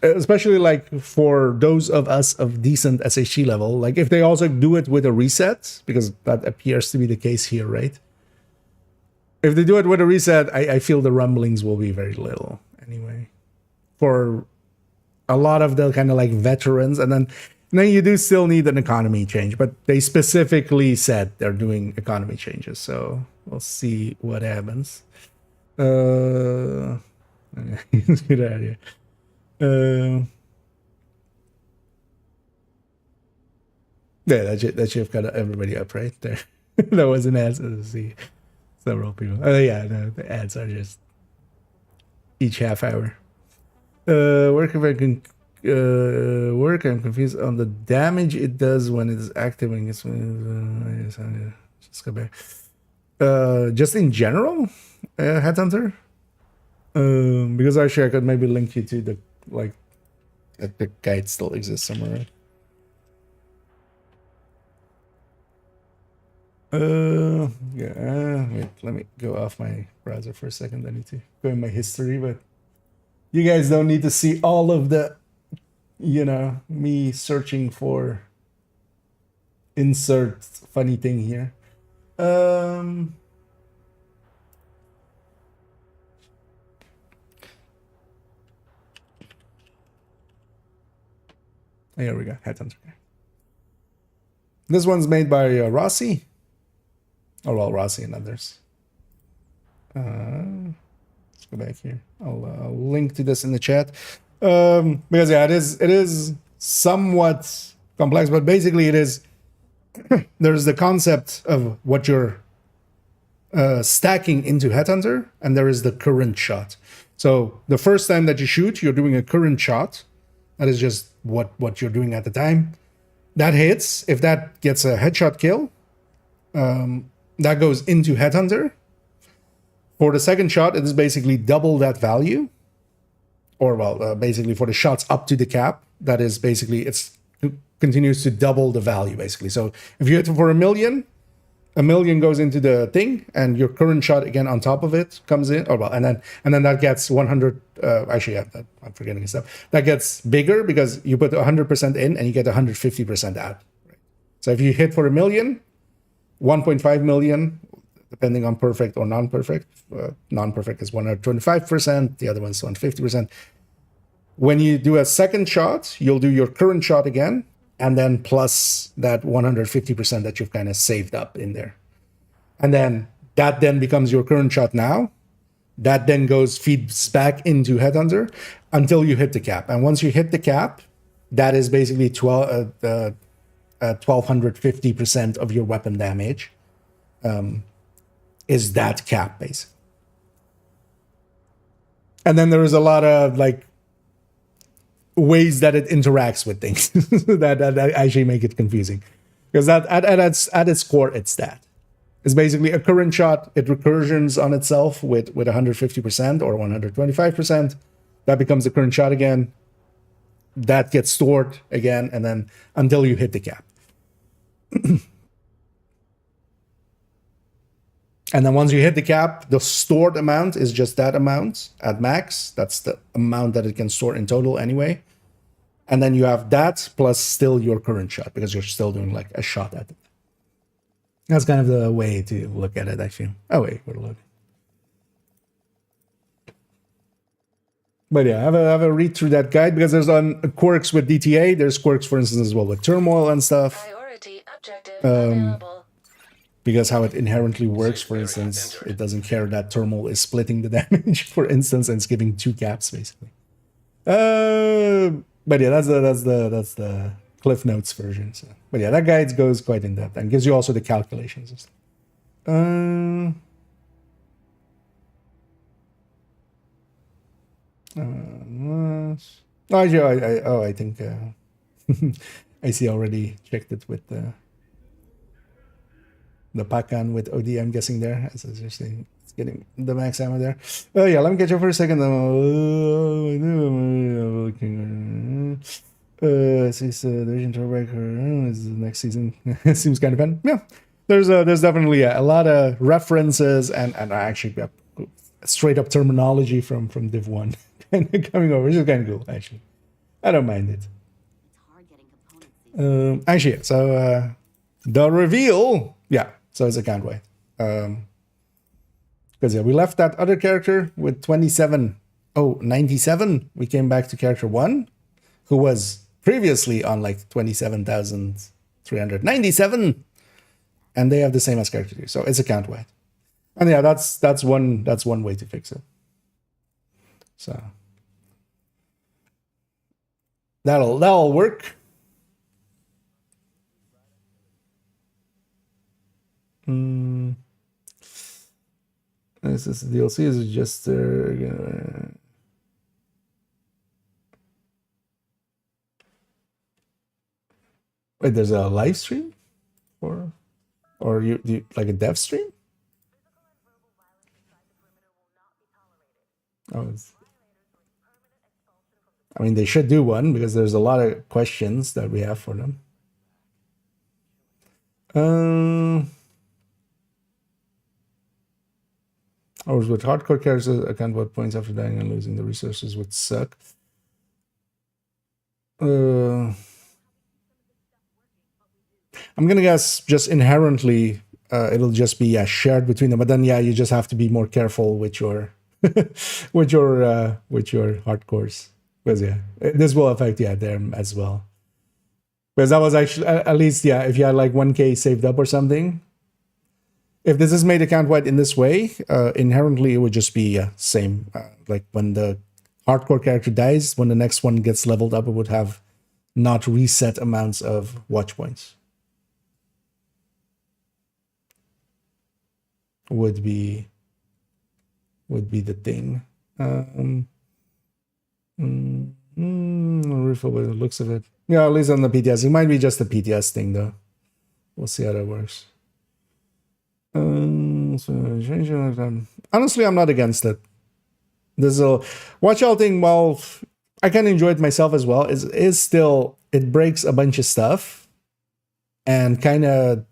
A: especially like for those of us of decent SHG level, like if they also do it with a reset, because that appears to be the case here, right? if they do it with a reset, I feel the rumblings will be very little anyway. For a lot of the kind of like veterans, and then you do still need an economy change, but they specifically said they're doing economy changes, so we'll see what happens. Good idea. Yeah, that should have got everybody up right there. That was an ad to see several people. Oh yeah, no, the ads are just each half hour. Work if I can work. I'm confused on the damage it does when it is active. When it's just go back. Just in general, Headhunter. Because actually I could maybe link you to the like the guide still exists somewhere. Right? Yeah. Wait, let me go off my browser for a second. I need to go in my history, but you guys don't need to see all of the, me searching for insert funny thing here. Here we go. Headhunter. This one's made by Rossi. Oh, well, Rossi and others. Let's go back here. I'll link to this in the chat. Because yeah, it is somewhat complex, but basically it is. There's the concept of what you're stacking into Headhunter, and there is the current shot. So the first time that you shoot, you're doing a current shot. That is just what you're doing at the time. That hits. If that gets a headshot kill, that goes into Headhunter. For the second shot, it is basically double that value. Or, well, basically for the shots up to the cap, that is basically, it continues to double the value, basically. So if you hit for 1 million, 1 million goes into the thing, and your current shot again on top of it comes in. Oh, well, and then that gets 100. Actually, yeah, I'm forgetting stuff. That gets bigger because you put 100% in and you get 150% out. Right? So if you hit for 1 million, 1.5 million, depending on perfect or non-perfect. Non-perfect is 125%. The other one's 150%. When you do a second shot, you'll do your current shot again, and then plus that 150% that you've kind of saved up in there. And then that then becomes your current shot now. That then feeds back into Headhunter until you hit the cap. And once you hit the cap, that is basically 1250% of your weapon damage is that cap, basically. And then there is a lot of like ways that it interacts with things that actually make it confusing, because that at its core, it's that. It's basically a current shot. It recursions on itself with 150% or 125%. That becomes a current shot again. That gets stored again, and then until you hit the cap. And then once you hit the cap, the stored amount is just that amount at max. That's the amount that it can store in total anyway. And then you have that plus still your current shot, because you're still doing like a shot at it. That's kind of the way to look at it, I feel. Oh, wait, we're loading. But yeah, have a read through that guide, because there's quirks with DTA. There's quirks, for instance, as well with turmoil and stuff.
E: Priority objective available.
A: Because how it inherently works, for instance, it doesn't care that turmoil is splitting the damage, for instance, and it's giving 2 caps, basically. But yeah, that's the Cliff Notes version. So. But yeah, that guide goes quite in depth and gives you also the calculations and stuff. I think I see already checked it with the Pakan with OD, I'm guessing there. It's getting the max ammo there. Oh yeah, let me catch up for a second. Division Turbaker is the next season. Seems kind of fun. Yeah, there's definitely a lot of references and actually straight up terminology from Div 1 coming over, which is kind of cool, actually. I don't mind it. Actually, so the reveal, yeah, so it's account wide. Because yeah, we left that other character with 97. We came back to character 1, who was previously on like 27,397, and they have the same as character 2. So it's account wide. And yeah, that's one way to fix it. So that'll work. This is the DLC. Is it just wait? There's a live stream, or you like a dev stream? Oh, I mean, they should do one because there's a lot of questions that we have for them. Or with hardcore characters, account what points after dying and losing the resources would suck. I'm gonna guess just inherently it'll just be shared between them. But then yeah, you just have to be more careful with your with your hardcores, because yeah, this will affect them as well. Because that was actually at least if you had like 1K saved up or something. If this is made account wide in this way, inherently it would just be same. Like when the hardcore character dies, when the next one gets leveled up, it would have not reset amounts of watch points. Would be the thing. Refill by the looks of it. Yeah, at least on the PTS. It might be just the PTS thing though. We'll see how that works. Honestly, I'm not against it. There's a watch out thing. Well, I can enjoy it myself as well. Is still, it breaks a bunch of stuff and kind of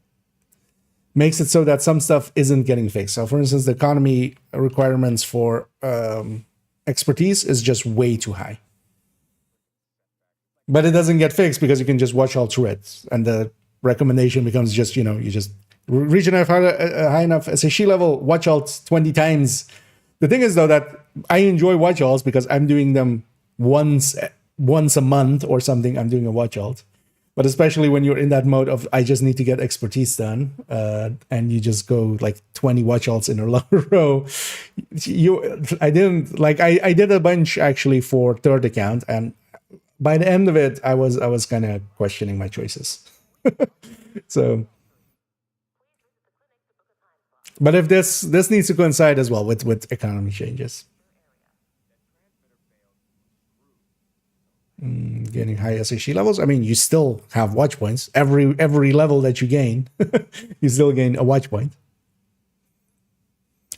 A: makes it so that some stuff isn't getting fixed. So, for instance, the economy requirements for expertise is just way too high. But it doesn't get fixed because you can just watch all through it, and the recommendation becomes just you just reach a high enough SHE level, watch alts 20 times. The thing is, though, that I enjoy watch alts because I'm doing them once a month or something. I'm doing a watch alt. But especially when you're in that mode of I just need to get expertise done, and you just go like 20 watch alts in a row. I did a bunch actually for third account, and by the end of it, I was kind of questioning my choices. So. But if this needs to coincide as well with economy changes. Getting high SHE levels. I mean, you still have watch points. Every level that you gain, you still gain a watch point.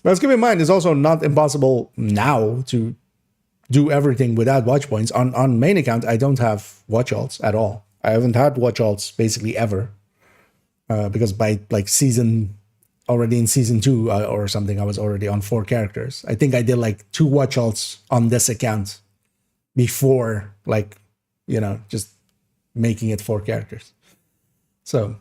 A: But let's keep in mind, it's also not impossible now to do everything without watch points. On main account, I don't have watch alts at all. I haven't had watch alts basically ever. Because by like already in season 2 or something, I was already on 4 characters. I think I did like 2 watch alts on this account before, like, just making it 4 characters. So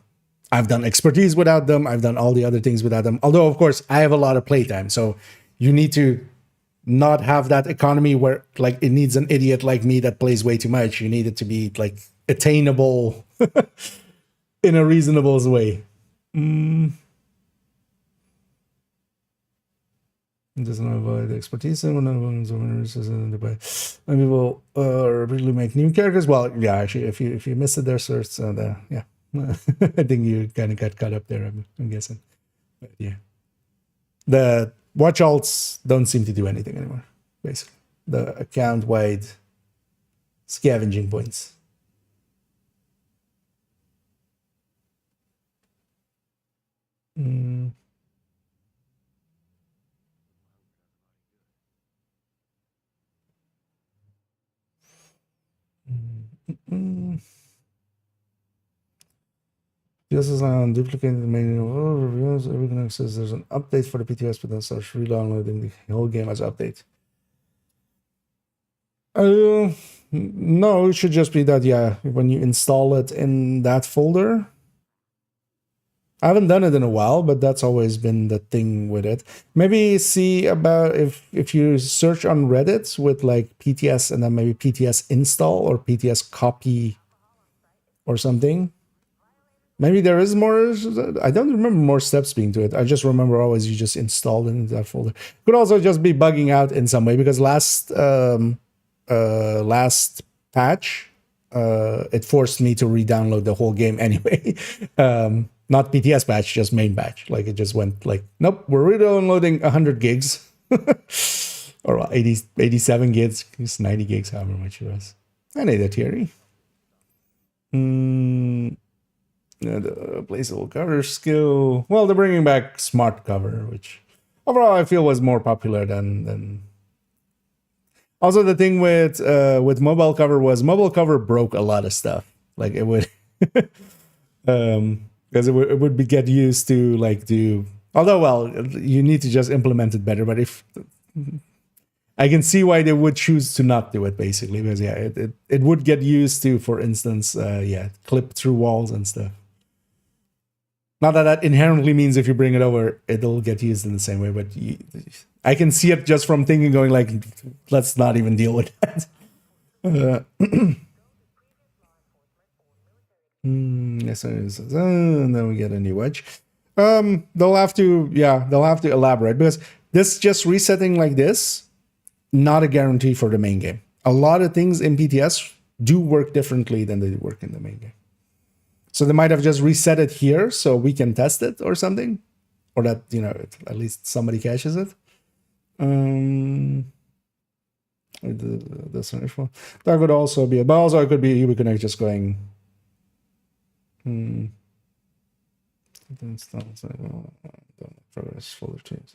A: I've done expertise without them. I've done all the other things without them. Although, of course, I have a lot of playtime. So you need to not have that economy where like it needs an idiot like me that plays way too much. You need it to be like attainable in a reasonable way. It doesn't avoid the expertise and when people really make new characters. Well, yeah, actually, if you missed it there, sir, yeah, I think you kind of got caught up there. I'm guessing, but yeah, the watch alts don't seem to do anything anymore. Basically, the account wide scavenging points. Just as on duplicating the main reviews, everything says there's an update for the PTS, but then starts re-downloading the whole game as an update. No, it should just be that, yeah, when you install it in that folder, I haven't done it in a while, but that's always been the thing with it. Maybe see about if you search on Reddit with like PTS and then maybe PTS install or PTS copy or something. Maybe there is more. I don't remember more steps being to it. I just remember always you just installed it into that folder. Could also just be bugging out in some way because last patch it forced me to re-download the whole game anyway. Not PTS patch, just main patch. Like it just went like, nope, we're re-downloading 100 gigs or 87 gigs, it's 90 gigs, however much it was. I need a theory. The placeable cover skill. Well, they're bringing back smart cover, which overall I feel was more popular than. Also, the thing with mobile cover was mobile cover broke a lot of stuff. Like it would, because it would be get used to like do. Although, well, you need to just implement it better. But if I can see why they would choose to not do it, basically, because yeah, it would get used to, for instance, clip through walls and stuff. Not that that inherently means if you bring it over, it'll get used in the same way, but I can see it just from thinking, going like, let's not even deal with that. Yes, and then we get a new wedge. They'll have to elaborate because this just resetting like this, not a guarantee for the main game. A lot of things in PTS do work differently than they work in the main game. So they might have just reset it here so we can test it or something. Or that, at least somebody catches it. That's an issue. That could also be, but also it could be UbiConnect just going. Progress folder change.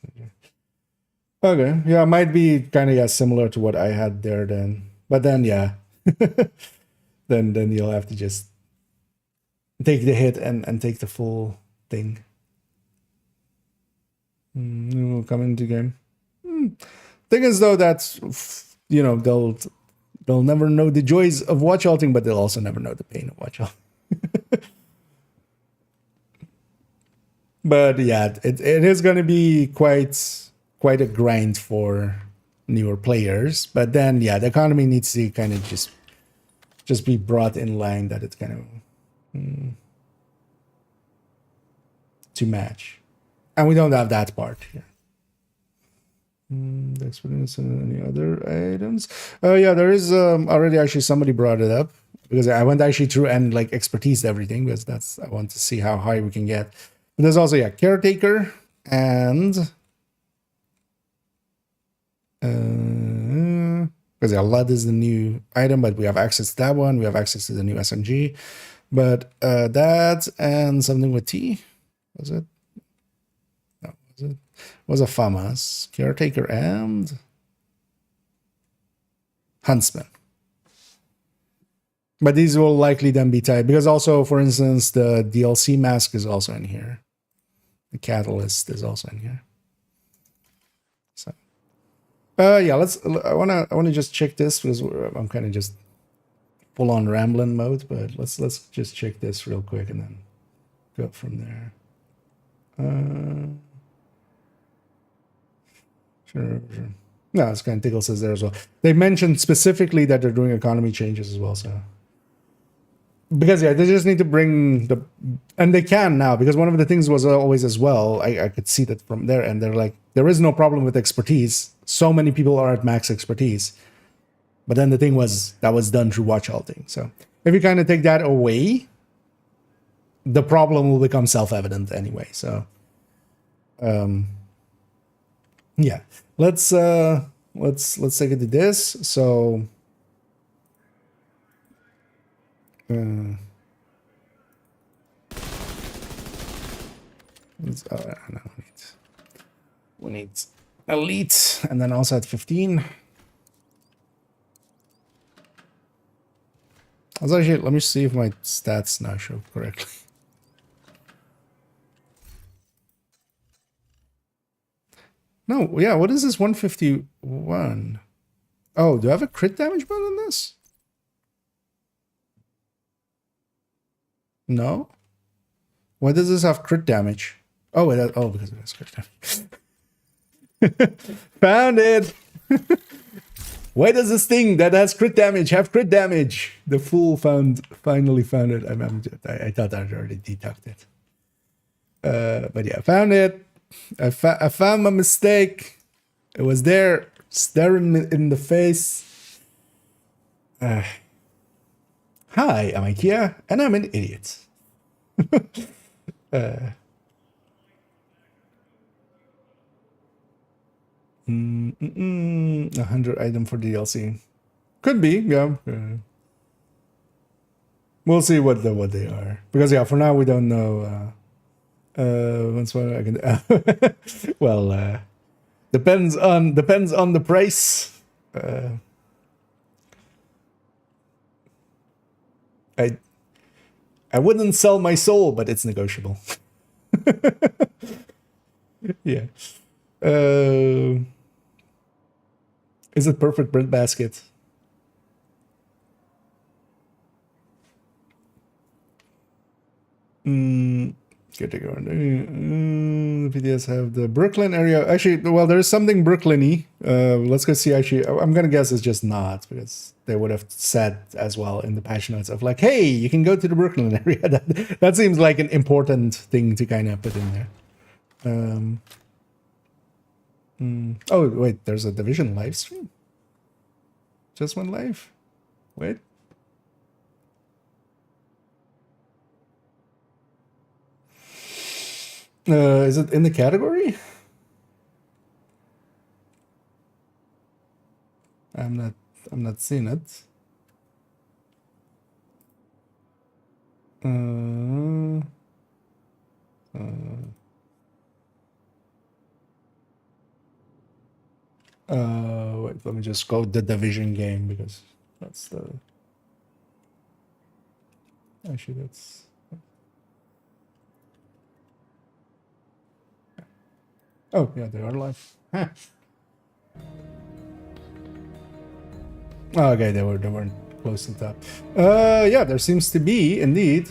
A: Okay, yeah, it might be kind of similar to what I had there then. But then then you'll have to just take the hit and take the full thing. We'll come into game. Thing is though that they'll never know the joys of watch halting, but they'll also never know the pain of watch halting. But yeah, it is going to be quite a grind for newer players. But then yeah, the economy needs to kind of just be brought in line that it's kind of to match, and we don't have that part here. The experience and any other items. Yeah, there is already actually somebody brought it up because I went actually through and like expertise everything because I want to see how high we can get. But there's also caretaker and because LUD is the new item, but we have access to that one. We have access to the new SMG, but that and something with T. Was it? No, was it? Was a FAMAS, caretaker, and huntsman. But these will likely then be tied because also, for instance, the DLC mask is also in here. The catalyst is also in here. So, yeah, I wanna just check this because I'm kind of just full on rambling mode. But let's just check this real quick and then go from there. Sure. No, it's kind of Tickle says there as well. They mentioned specifically that they're doing economy changes as well. So because yeah, they just need to bring and they can now because one of the things was always as well. I could see that from there, and they're like, there is no problem with expertise. So many people are at max expertise, but then the thing was that was done through watch halting. So if you kind of take that away, the problem will become self-evident anyway. So, yeah, let's take it to this. So, no, we need elite, and then also at 15. Actually, let me see if my stats now show correctly. No, yeah, what is this 151? Oh, do I have a crit damage button on this? No? Why does this have crit damage? Oh, because it has crit damage. Found it! Why does this thing that has crit damage have crit damage? The fool finally found it. I thought I'd already deducted it. But yeah, found it. I found my mistake. It was there, staring me in the face. Hi, I'm IKEA, and I'm an idiot. 100 item for DLC. Could be, yeah. We'll see what they are. Because yeah, for now we don't know. Once what I can. Well, depends on the price. I wouldn't sell my soul, but it's negotiable. Yeah. Is it perfect breadbasket? Good to go. PTS have the Brooklyn area. Actually, well, there's something Brooklyn-y. Let's go see. Actually, I'm gonna guess it's just not, because they would have said as well in the patch notes of like, hey, you can go to the Brooklyn area. That seems like an important thing to kind of put in there. Oh wait, there's a Division live stream. Just went live. Wait. Is it in the category? I'm not seeing it. Wait, let me just go the Division game, because that's the... Actually, that's... Oh, yeah, they are live. Huh. Oh, okay, they weren't close to the top. Yeah, there seems to be, indeed,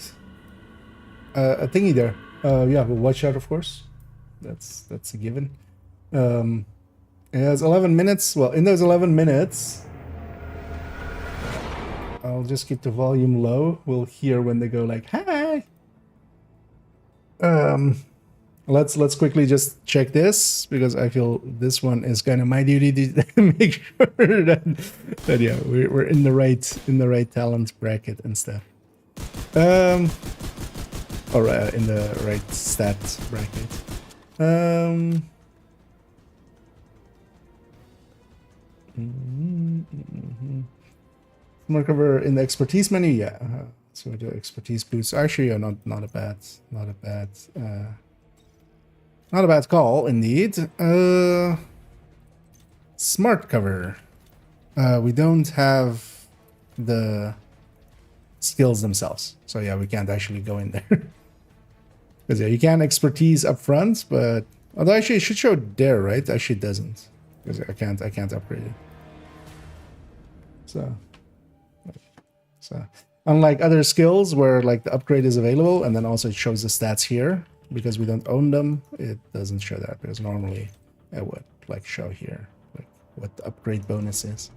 A: a thingy there. Yeah, we'll watch out, of course. That's a given. It has 11 minutes. Well, in those 11 minutes, I'll just keep the volume low. We'll hear when they go like, hi. Let's quickly just check this, because I feel this one is kind of my duty to make sure that yeah, we're in the right talent bracket and stuff. Or in the right stat bracket. More cover in the expertise menu, yeah. So the expertise boosts actually are not a bad call indeed. Smart cover. We don't have the skills themselves, so yeah, we can't actually go in there. Because yeah, you can expertise up front, but although actually it should show there, right? Actually, it doesn't, because I can't upgrade it. So unlike other skills where like the upgrade is available and then also it shows the stats here, because we don't own them, it doesn't show that, because normally it would like show here like what the upgrade bonus is.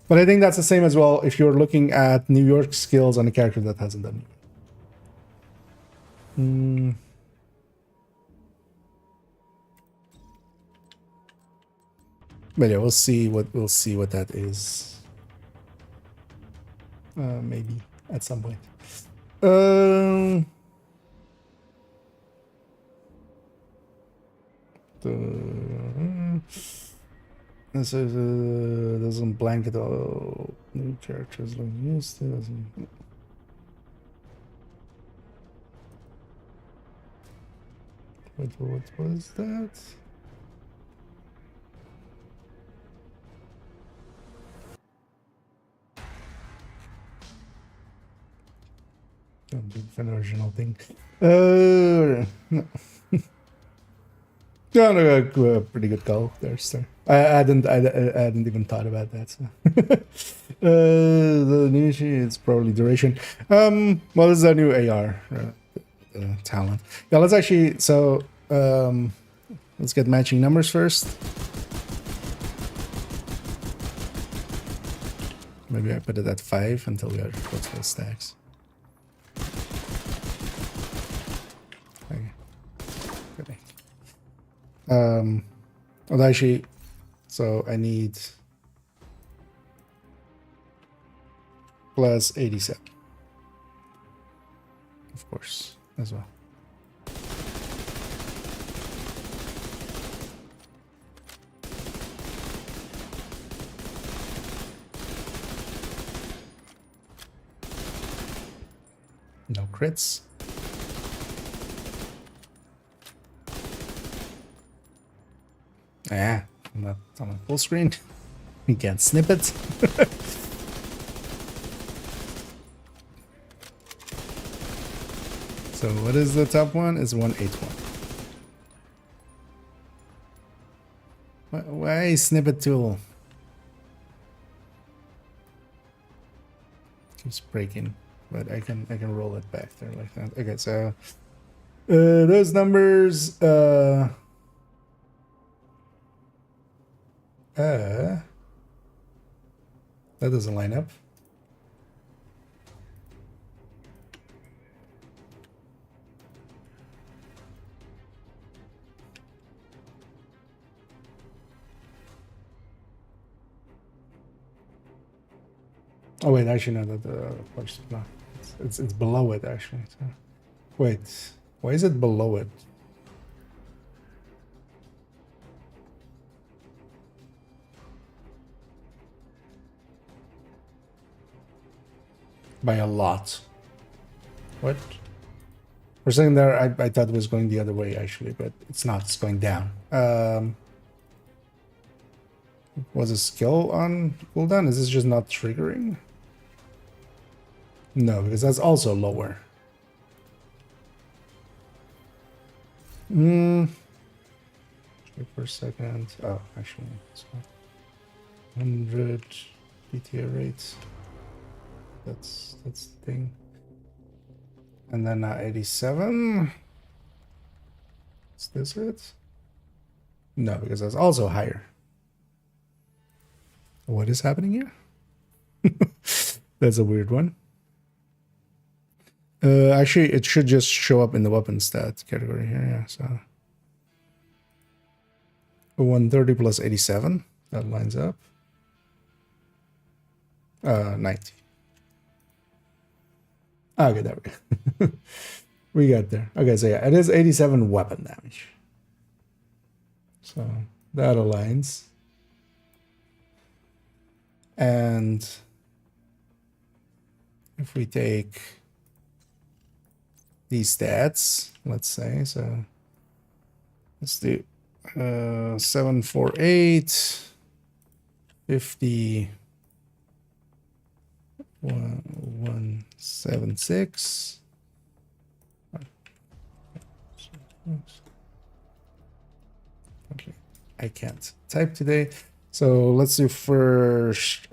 A: But I think that's the same as well if you're looking at New York skills on a character that hasn't done it. But yeah, we'll see what that is. Maybe at some point. This is doesn't blanket all new characters like used to. Wait, what was that? An original thing. No. No, pretty good call there, sir. I hadn't even thought about that. So. The new issue is probably duration. Well, this is a new AR. talent. Yeah, let's actually, so let's get matching numbers first. Maybe I put it at 5 until we are close to the stacks. Okay. Okay. Well, actually, so I need plus 87. Of course, as well. No crits. Yeah, I'm not on full screen. You can't snip it. So what is the top one? It's 181. Why snippet tool? Keeps breaking, but I can roll it back there like that. Okay, so those numbers that doesn't line up. Oh wait, actually no, no, it's below it actually. So, wait, why is it below it? By a lot. What? For a second there, I thought it was going the other way actually, but it's not. It's going down. Was a skill on cooldown? Is this just not triggering? No, because that's also lower. Wait for a second. Oh, actually, it's 100 PTA rates. That's the thing. And then 87. Is this it? No, because that's also higher. What is happening here? That's a weird one. Actually, it should just show up in the weapon stat category here. Yeah, so 130 plus 87. That lines up. 90. Okay, there we go. We got there. Okay, so yeah, it is 87 weapon damage. So that aligns. And if we take these stats, let's say, so let's do 748, 50, 176. Okay, I can't type today. So let's do first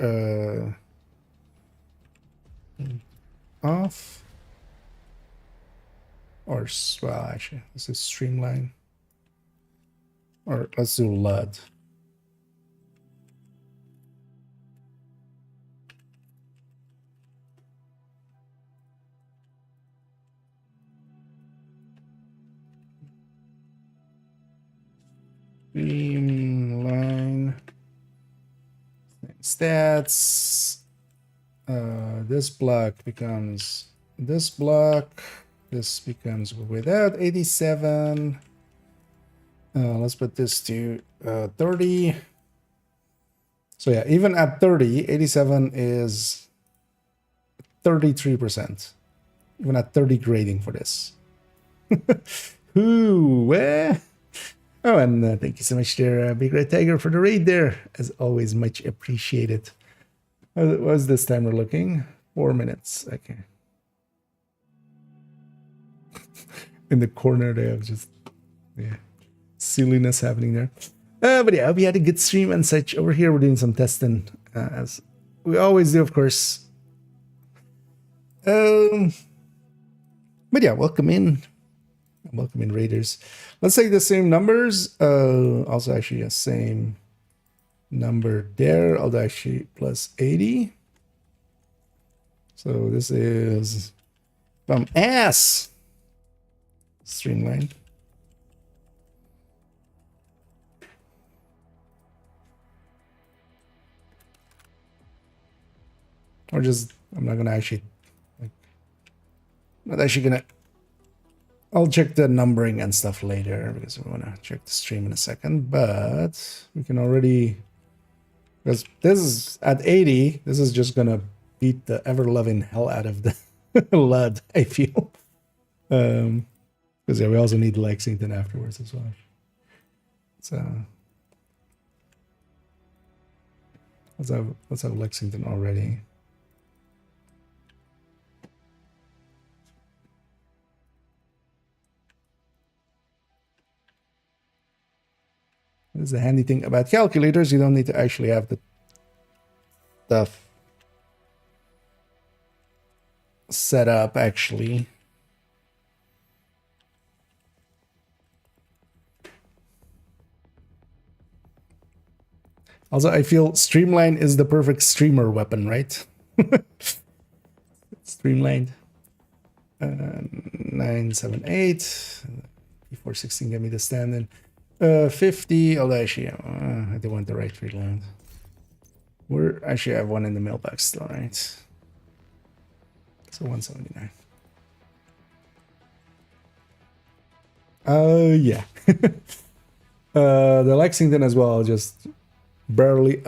A: off. Or, well, actually, this is streamline. Or let's do LUD. Streamline. Stats. This block becomes this block. This becomes without 87. Let's put this to 30. So yeah, even at 30, 87 is 33%. Even at 30 grading for this. Ooh, eh? Oh, and thank you so much there, Big Red Tiger, for the raid there. As always, much appreciated. What was this timer looking? 4 minutes. Okay. In the corner there, just yeah, silliness happening there. But yeah, we had a good stream and such. Over here, we're doing some testing, as we always do, of course. But yeah, welcome in. welcome in raiders. Let's say the same numbers. Also actually a same number there. I'll actually plus 80. So this is from ass streamline. Or just, I'm not gonna actually, like, not actually gonna, I'll check the numbering and stuff later because we wanna check the stream in a second, but we can already, because this is at 80, this is just gonna beat the ever-loving hell out of the LUD, I feel. Because yeah, we also need Lexington afterwards as well. So let's have Lexington already. This is the handy thing about calculators. You don't need to actually have the stuff set up actually. Also, I feel Streamline is the perfect streamer weapon, right? Streamlined. 978. P416 gave me the stand-in. 50. Oh, actually, I didn't want the right reload. We're actually, I have one in the mailbox still, right? So 179. Yeah. The Lexington as well, just barely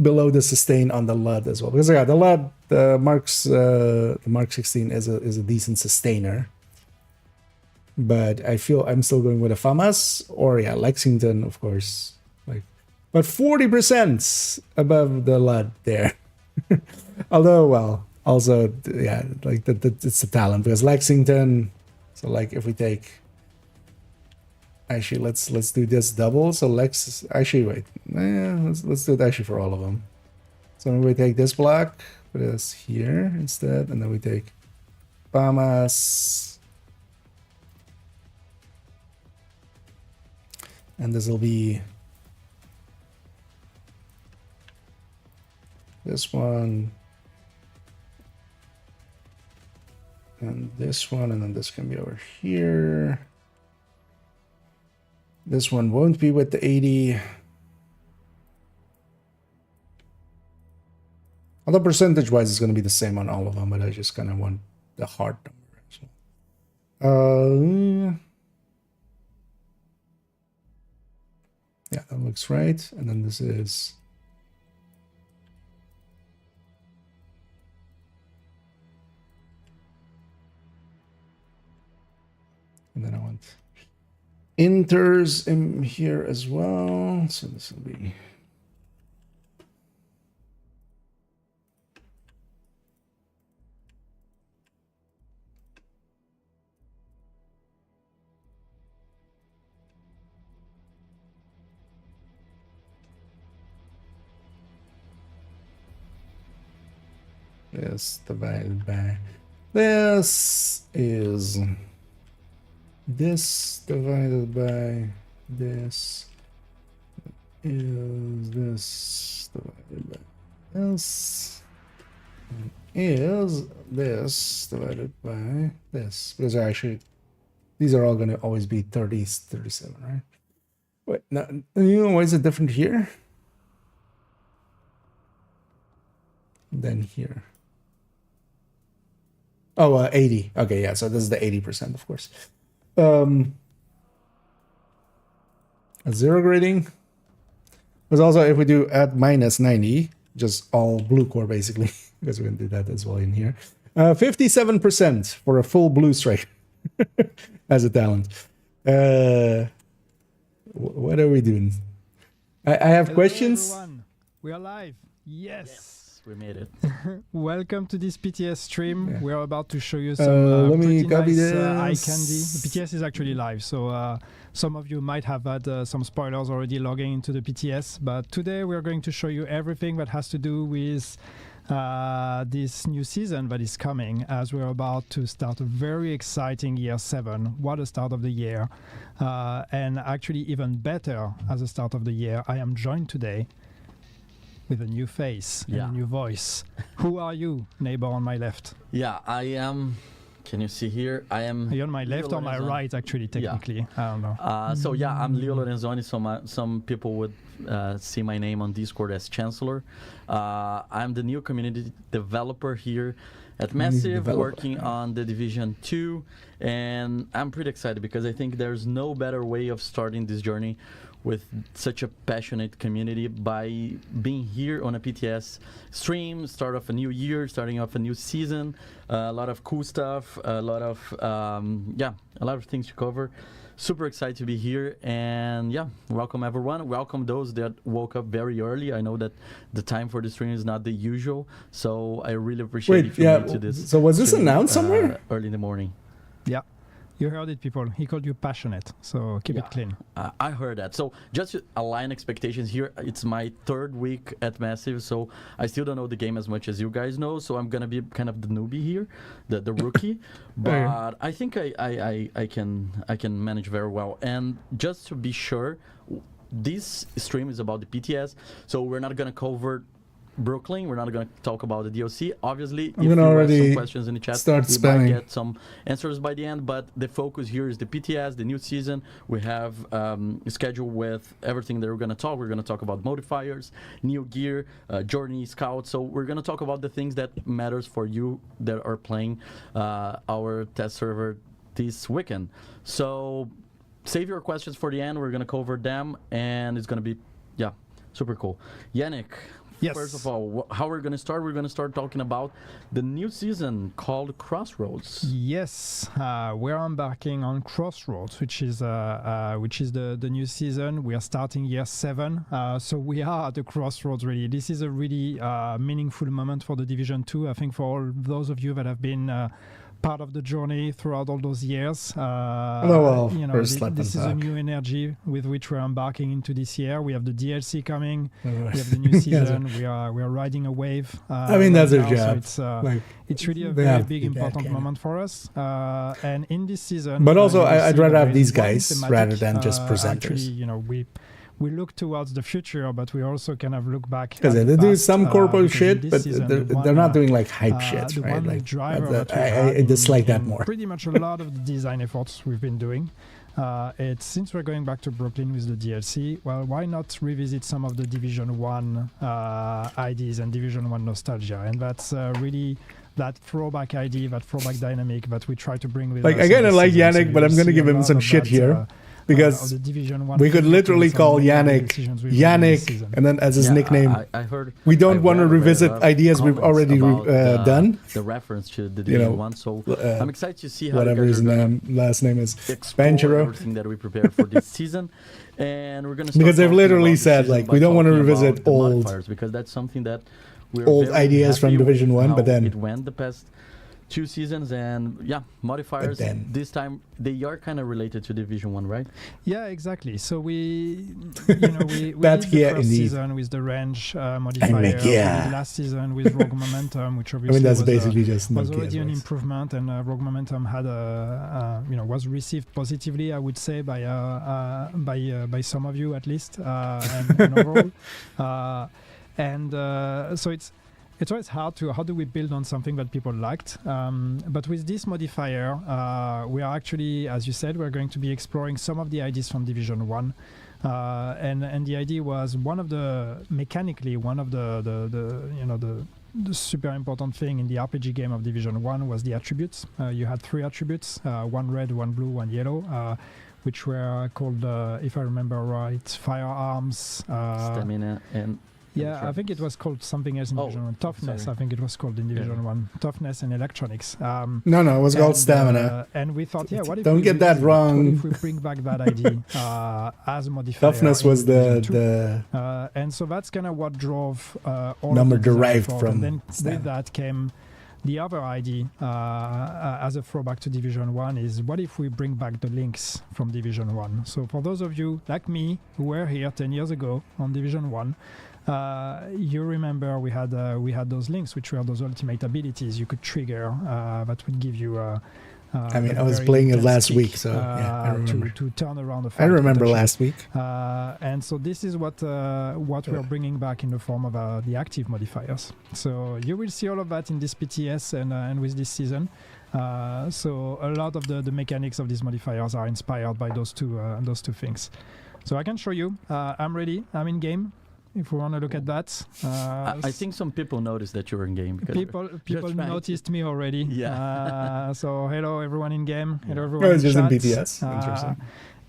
A: below the sustain on the LUD as well. Because yeah, the LUD, the Mark 16 is a decent sustainer. But I feel I'm still going with a FAMAS or yeah, Lexington, of course. Like, but 40% above the LUD there. Although, well, also yeah, like it's a talent because Lexington. So like if we take, actually let's do this double. So Lex actually wait, let's do it actually for all of them. So we take this block, put this here instead, and then we take FAMAS. And this will be this one and this one, and then this can be over here. This one won't be with the 80. Although percentage-wise, it's going to be the same on all of them, but I just kind of want the hard number. So. Yeah, that looks right. And then this is and then I want inters in here as well. So this will be this divided by this is this divided by this is this divided by this is this divided by this, because actually these are all going to always be 37, right? Wait, now, you know why is it different here than here? Oh, 80. Okay, yeah, so this is the 80%, of course. A zero grading. Because also if we do at minus 90, just all blue core basically, because we're going to do that as well in here. 57% for a full blue strike as a talent. What are we doing? I have
G: Hello,
A: questions.
G: Everyone. We are live. Yes.
H: We made it.
G: Welcome to this PTS stream.
A: Yeah.
G: We are about to show you some
A: let me
G: pretty
A: copy
G: nice
A: this.
G: eye candy. The PTS is actually live, so some of you might have had some spoilers already logging into the PTS. But today we are going to show you everything that has to do with this new season that is coming, as we're about to start a very exciting year 7. What a start of the year. And actually even better as a start of the year, I am joined today with a new face and a new voice. Who are you, neighbor on my left?
H: Yeah, I am. Can you see here? I am.
G: Are you on my left
H: Leo
G: or my
H: Lorenzoni.
G: right, actually, technically? I don't know.
H: So yeah, I'm Leo Lorenzoni. So some people would see my name on Discord as Chancellor. I'm the new community developer here at Massive, working on the Division 2, and I'm pretty excited because I think there's no better way of starting this journey with such a passionate community by being here on a PTS stream, start off a new year, starting off a new season, a lot of cool stuff, a lot of things to cover. Super excited to be here, and yeah, welcome everyone. Welcome those that woke up very early. I know that the time for the stream is not the usual, so I really appreciate if you made to this.
A: So was this
H: stream,
A: announced somewhere?
H: Early in the morning?
G: Yeah. You heard it, people. He called you passionate, so keep it clean.
H: I heard that. So just to align expectations here, it's my 3rd week at Massive, so I still don't know the game as much as you guys know, so I'm going to be kind of the newbie here, the rookie. But I think I can manage very well. And just to be sure, this stream is about the PTS, so we're not going to cover Brooklyn. We're not going to talk about the DLC. Obviously, if you have some questions in the chat, we might get some answers by the end, but the focus here is the PTS, the new season. We have a schedule with everything that we're going to talk. We're going to talk about modifiers, new gear, journey, scout. So we're going to talk about the things that matters for you that are playing our test server this weekend. So save your questions for the end. We're going to cover them, and it's going to be, super cool. Yannick,
G: yes.
H: First of all, how we're going to start? We're going to start talking about the new season called Crossroads.
G: Yes, we're embarking on Crossroads, which is the new season. We are starting year 7, so we are at the crossroads. Really, this is a really meaningful moment for the Division 2. I think for all those of you that have been part of the journey throughout all those years. This is a new energy with which we're embarking into this year. We have the DLC coming. We have the new season. We are riding a wave.
A: That's their job.
G: So it's really a very big, important moment for us. And in this season,
A: but also I'd rather have these guys rather than just presenters.
G: Actually, we look towards the future, but we also kind of look back.
A: Because they do some corporate shit, but they're not doing like hype shit, right? Like I dislike that more.
G: Pretty much a lot of the design efforts we've been doing. It's since we're going back to Brooklyn with the DLC, well, why not revisit some of the Division 1 IDs and Division 1 nostalgia? And that's really that throwback ID, that throwback dynamic that we try to bring with us.
A: I kind of like Yannick, but I'm going to give him some shit here. Because we could literally call Yannick, and then as his nickname.
H: I heard.
A: We don't want to revisit ideas we've already done.
H: The reference to the Division 1, so I'm excited to see how
A: whatever his last name is,
H: Banchero. Everything that we prepared for this season, and we're gonna start
A: because they've literally said like we don't want to revisit old
H: modifiers, because that's something that we're
A: old ideas from Division 1, but then
H: it went the past 2 seasons, and modifiers this time they are kind of related to Division 1, right?
G: Yeah, exactly. So we did the first season with the range modifier. We did last season with Rogue Momentum, which obviously was already an improvement, and Rogue Momentum had was received positively, I would say, by some of you at least, and overall. So it's always hard to, how do we build on something that people liked? But with this modifier, we are actually, as you said, we're going to be exploring some of the ideas from Division 1. And the idea was mechanically, one of the super important thing in the RPG game of Division 1 was the attributes. You had 3 attributes, 1 red, 1 blue, 1 yellow, which were called, if I remember right, firearms,
H: stamina, and
G: I think it was called something else in Division 1. Toughness, I think it was called in Division 1. Toughness and electronics.
A: No, it was called stamina.
G: And we thought, what if
A: don't get that wrong.
G: What if we bring back that idea as a modifier?
A: Toughness was the
G: and so that's kind of what drove all
A: number
G: of the
A: derived from.
G: And then with that came the other ID as a throwback to Division 1 is what if we bring back the links from Division 1? So for those of you like me who were here 10 years ago on Division 1, You remember we had those links, which were those ultimate abilities you could trigger that would give you.
A: I mean, I was playing it last week, so yeah, I remember.
G: To turn around the fight.
A: I remember last week.
G: And so this is what we're bringing back in the form of the active modifiers. So you will see all of that in this PTS and with this season. So a lot of the mechanics of these modifiers are inspired by those two things. So I can show you. I'm ready. I'm in game. If we want to look at that,
H: I think some people noticed that you were in game. Because
G: people noticed me already.
H: Yeah.
G: So hello everyone in game. Hello everyone.
A: It's just in
G: chat.
A: PTS. Interesting.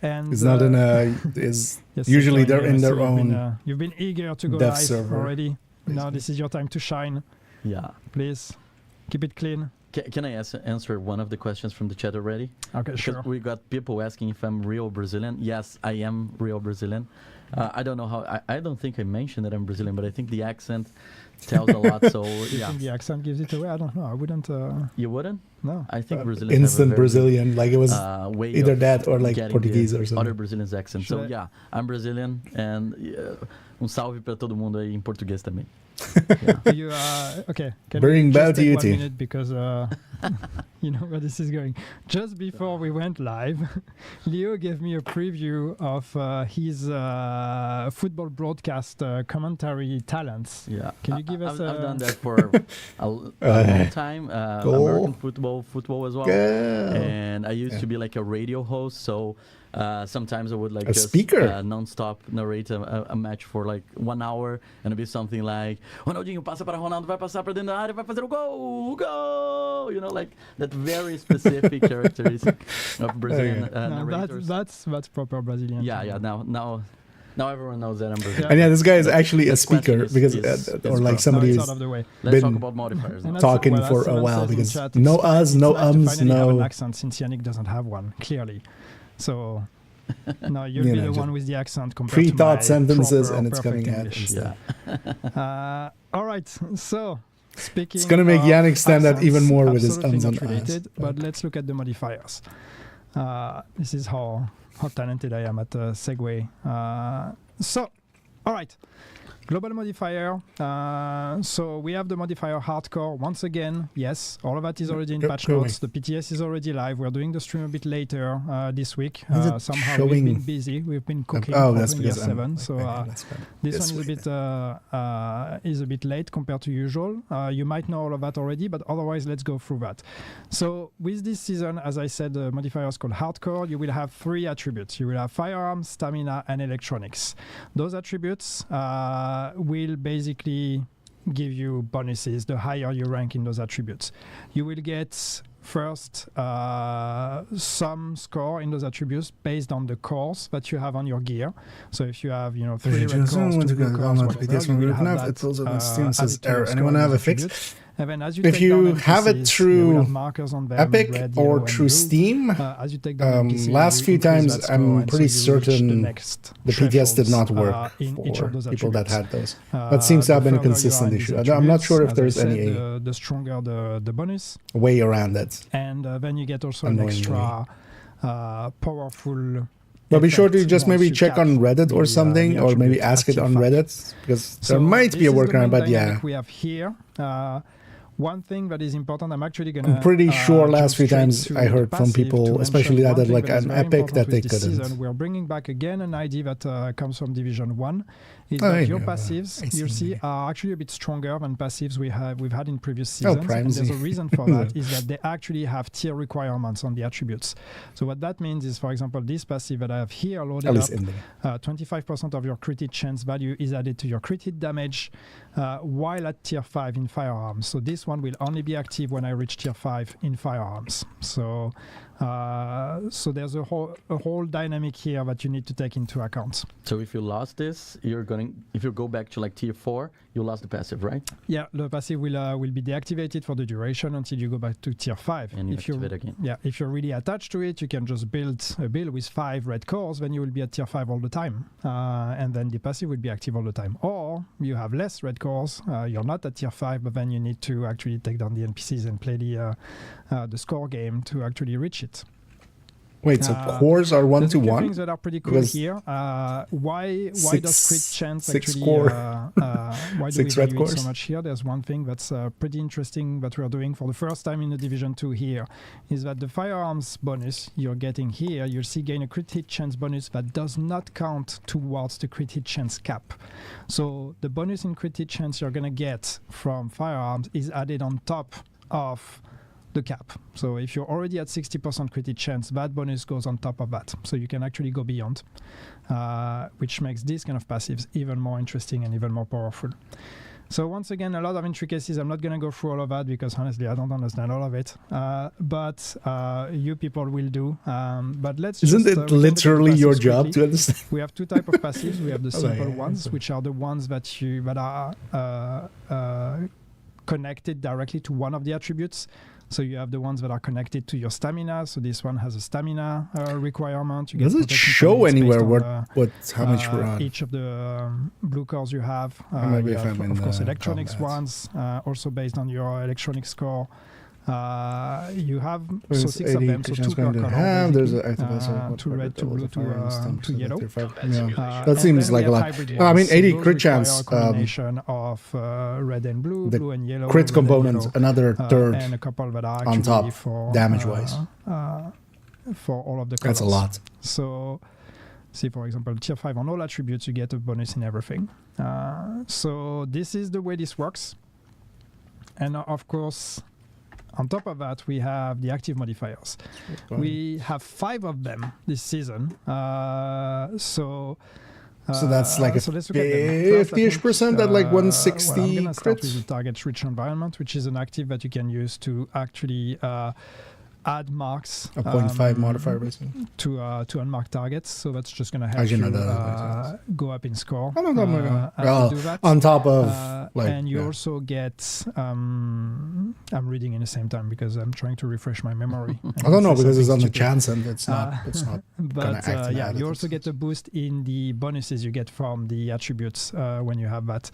G: And
A: it's not in a. Is
G: yes,
A: usually they're in their own.
G: You've been eager to go
A: dev
G: live
A: server,
G: already.
A: basically.
G: Now this is your time to shine.
H: Yeah.
G: Please keep it clean.
H: Can I answer one of the questions from the chat already?
G: Okay,
H: because
G: sure.
H: We got people asking if I'm real Brazilian. Yes, I am real Brazilian. I don't know how. I don't think I mentioned that I'm Brazilian, but I think the accent tells a lot. So
G: You
H: yeah.
G: think the accent gives it away? I don't know. I wouldn't.
H: You wouldn't?
G: No.
H: I think Brazilians
A: Instant
H: have a very
A: Brazilian, like it was
H: way
A: either
H: of
A: that or like
H: getting
A: Portuguese
H: the
A: or something.
H: Other Brazilians accent. So yeah, I'm Brazilian, and salve para todo mundo aí em português também.
G: You okay? Can
A: Bring
G: we
A: bow
G: just
A: to
G: take
A: you
G: 1
A: two.
G: minute because you know where this is going. Just before we went live, Leo gave me a preview of his football broadcast commentary talents.
H: Yeah,
G: Can you give us?
H: I've done that for a long time. American football as well. And I used to be like a radio host, so sometimes I would like just
A: speaker
H: non-stop narrate a match for like 1 hour, and it'd be something like Ronaldinho passa para Ronaldo, vai passar para dentro da área, vai fazer o gol, you know, like that very specific characteristic of Brazilian narrators.
G: That's proper Brazilian.
H: Yeah. Now everyone knows that I'm Brazilian.
A: And yeah, this guy is actually a speaker because, or like somebody who's
H: Let's talk about modifiers.
A: talking for a while because no us, no ums,
G: Have
A: no.
G: an accent since Yannick doesn't have one clearly. So no, you'll be the one with the accent compared to
A: pre-thought
G: my
A: sentences,
G: proper,
A: and it's
G: perfect
A: coming out
G: English.
A: instead.
G: All right, so speaking,
A: It's gonna make Yannick stand out even more with his
G: absolutely
A: ums and
G: not related,
A: ahs.
G: but let's look at the modifiers. This is how talented I am at segue. So, all right. Global modifier. So we have the modifier hardcore. Once again, yes, all of that is already in patch notes. The PTS is already live. We're doing the stream a bit later this week. Somehow we've been busy. We've been cooking for year 7. So this one is a bit late compared to usual. You might know all of that already, but otherwise, let's go through that. So with this season, as I said, the modifier is called hardcore. You will have 3 attributes. You will have firearms, stamina, and electronics. Those attributes will basically give you bonuses the higher you rank in those attributes. You will get first some score in those attributes based on the cores that you have on your gear. So if you have 3 red cores, 2 blue cores, whatever, you will have that as
A: anyone have a fix?
G: And then as you
A: if
G: take
A: you
G: down
A: have it
G: NPCs,
A: through
G: have markers on them,
A: Epic
G: red,
A: or
G: yellow,
A: through
G: and blue.
A: Steam,
G: As you take down NPCs,
A: last
G: you
A: few
G: increase
A: times
G: that score,
A: I'm
G: and
A: pretty
G: so you reach
A: certain the PTS did not work
G: in each
A: for
G: of those
A: people that
G: attributes.
A: had those. That seems to have been a
G: The further you are
A: consistent
G: in these
A: issue. I'm not sure if
G: attributes,
A: there's
G: as I
A: any
G: said, the stronger the bonus,
A: way around it.
G: and then you get also an extra powerful.
A: But be sure to just
G: once
A: maybe
G: you
A: check
G: cap
A: on Reddit or
G: the
A: something, or maybe
G: attribute
A: ask
G: at
A: it on
G: tier 5.
A: Reddit, because
G: So
A: there might be a
G: this is the
A: workaround,
G: main
A: but yeah.
G: dynamic we have here. One thing that is important, I'm actually going to.
A: I'm pretty sure last few
G: jump
A: times
G: straight
A: I
G: to
A: heard
G: the
A: from
G: passive
A: people,
G: to
A: especially
G: mention
A: that had
G: one
A: like
G: thing that is
A: an
G: very
A: epic
G: important
A: that they
G: with this
A: couldn't.
G: season. We're bringing back again an idea that comes from Division 1. Is
A: Oh,
G: that
A: yeah,
G: your
A: yeah,
G: passives,
A: I
G: you
A: see.
G: see, are actually a bit stronger than passives we've had in previous seasons. And
A: Primesy.
G: there's a reason for that, is that they actually have tier requirements on the attributes. So what that means is, for example, this passive that I have here loaded
A: At
G: up,
A: least in there.
G: 25% of your crit hit chance value is added to your crit hit damage while at tier 5 in firearms. So this one will only be active when I reach tier 5 in firearms. So there's a whole dynamic here that you need to take into account.
H: So if you lost this, if you go back to like tier 4, you lost the passive, right?
G: Yeah, the passive will be deactivated for the duration until you go back to tier 5.
H: And you activate again.
G: Yeah, if you're really attached to it, you can just build a build with 5 red cores, then you will be at tier 5 all the time. And then the passive will be active all the time. Or you have less red cores, you're not at tier 5, but then you need to actually take down the NPCs and play the score game to actually reach it.
A: Wait, so cores are 1 to 1?
G: There's a few things that are pretty cool
A: Because
G: here. Why does crit chance
A: six
G: actually?
A: core.
G: Why do we
A: Six red
G: value it so
A: cores.
G: much here? There's one thing that's pretty interesting that we're doing for the first time in the Division 2 here, is that the firearms bonus you're getting here, you'll see gain a crit hit chance bonus that does not count towards the crit hit chance cap. So the bonus in crit hit chance you're gonna get from firearms is added on top of the cap. So if you're already at 60% crit hit chance, that bonus goes on top of that. So you can actually go beyond, which makes these kind of passives even more interesting and even more powerful. So once again, a lot of intricacies. I'm not going to go through all of that because honestly, I don't understand all of it. But you people will do. But let's
A: Isn't
G: just,
A: it literally your job
G: quickly.
A: to understand?
G: We have two types of passives. We have the simple
A: yeah,
G: ones, which are the ones that are connected directly to one of the attributes. So you have the ones that are connected to your stamina. So this one has a stamina requirement. You
A: Does
G: get
A: it
G: protection
A: show
G: points based
A: anywhere
G: on,
A: how much we're on?
G: each of the blue cores you have.
A: Maybe
G: You
A: if
G: have,
A: I'm in
G: of course,
A: the
G: electronics
A: combat.
G: ones, also based on your electronic score. You have
A: There's
G: so 6 of
A: 80
G: them, so
A: Christians
G: 2 per
A: going to
G: color.
A: have, there's an
G: basically,
A: active also,
G: to red, to blue, to yellow.
A: Yeah. That
G: And
A: seems
G: then we
A: like a
G: have
A: lot.
G: hybrid
A: Oh, I mean,
G: ones. So
A: 80
G: those
A: crit
G: require
A: chance.
G: a combination of red and blue,
A: the
G: blue and yellow,
A: crit
G: red and
A: component,
G: yellow,
A: another third
G: and a couple that are
A: on
G: actually
A: top,
G: for
A: damage-wise.
G: For all of the colors.
A: That's a lot.
G: So, see, for example, tier 5 on all attributes, you get a bonus in everything. So this is the way this works. And of course, on top of that, we have the active modifiers. We have 5 of them this season. So
A: that's like a
G: so let's look at them. First, I
A: 50-ish% at like 160
G: well, I'm going to start
A: crits.
G: with the target rich environment, which is an active that you can use to actually add marks.
A: A 0.5 modifier, basically.
G: To unmarked targets. So that's just going to help
A: As you
G: you
A: know, that
G: go up in score.
A: I don't know.
G: As you do that.
A: On top of
G: and you also get I'm reading in the same time because I'm trying to refresh my memory.
A: I don't know because it's on the
G: stupid.
A: chance and it's not
G: But
A: gonna act
G: you also get a boost in the bonuses you get from the attributes when you have that.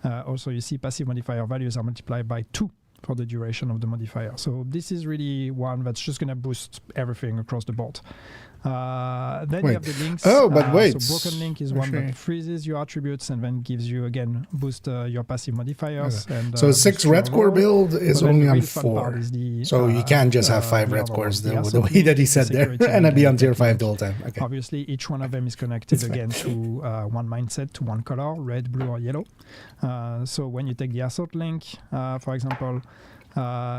G: Also, you see passive modifier values are multiplied by 2 for the duration of the modifier. So this is really one that's just going to boost everything across the board. Then you have the links.
A: Oh, but wait.
G: So broken link is one that freezes your attributes and then gives you, again, boost your passive modifiers.
A: Okay.
G: And,
A: so 6 red core build is only on 4.
G: The,
A: so you can't just have 5 red cores the way that he said there and then be on tier 5 the whole time. Okay.
G: Obviously, each one of them is connected again to one mindset, to one color, red, blue, or yellow. So when you take the assault link, for example,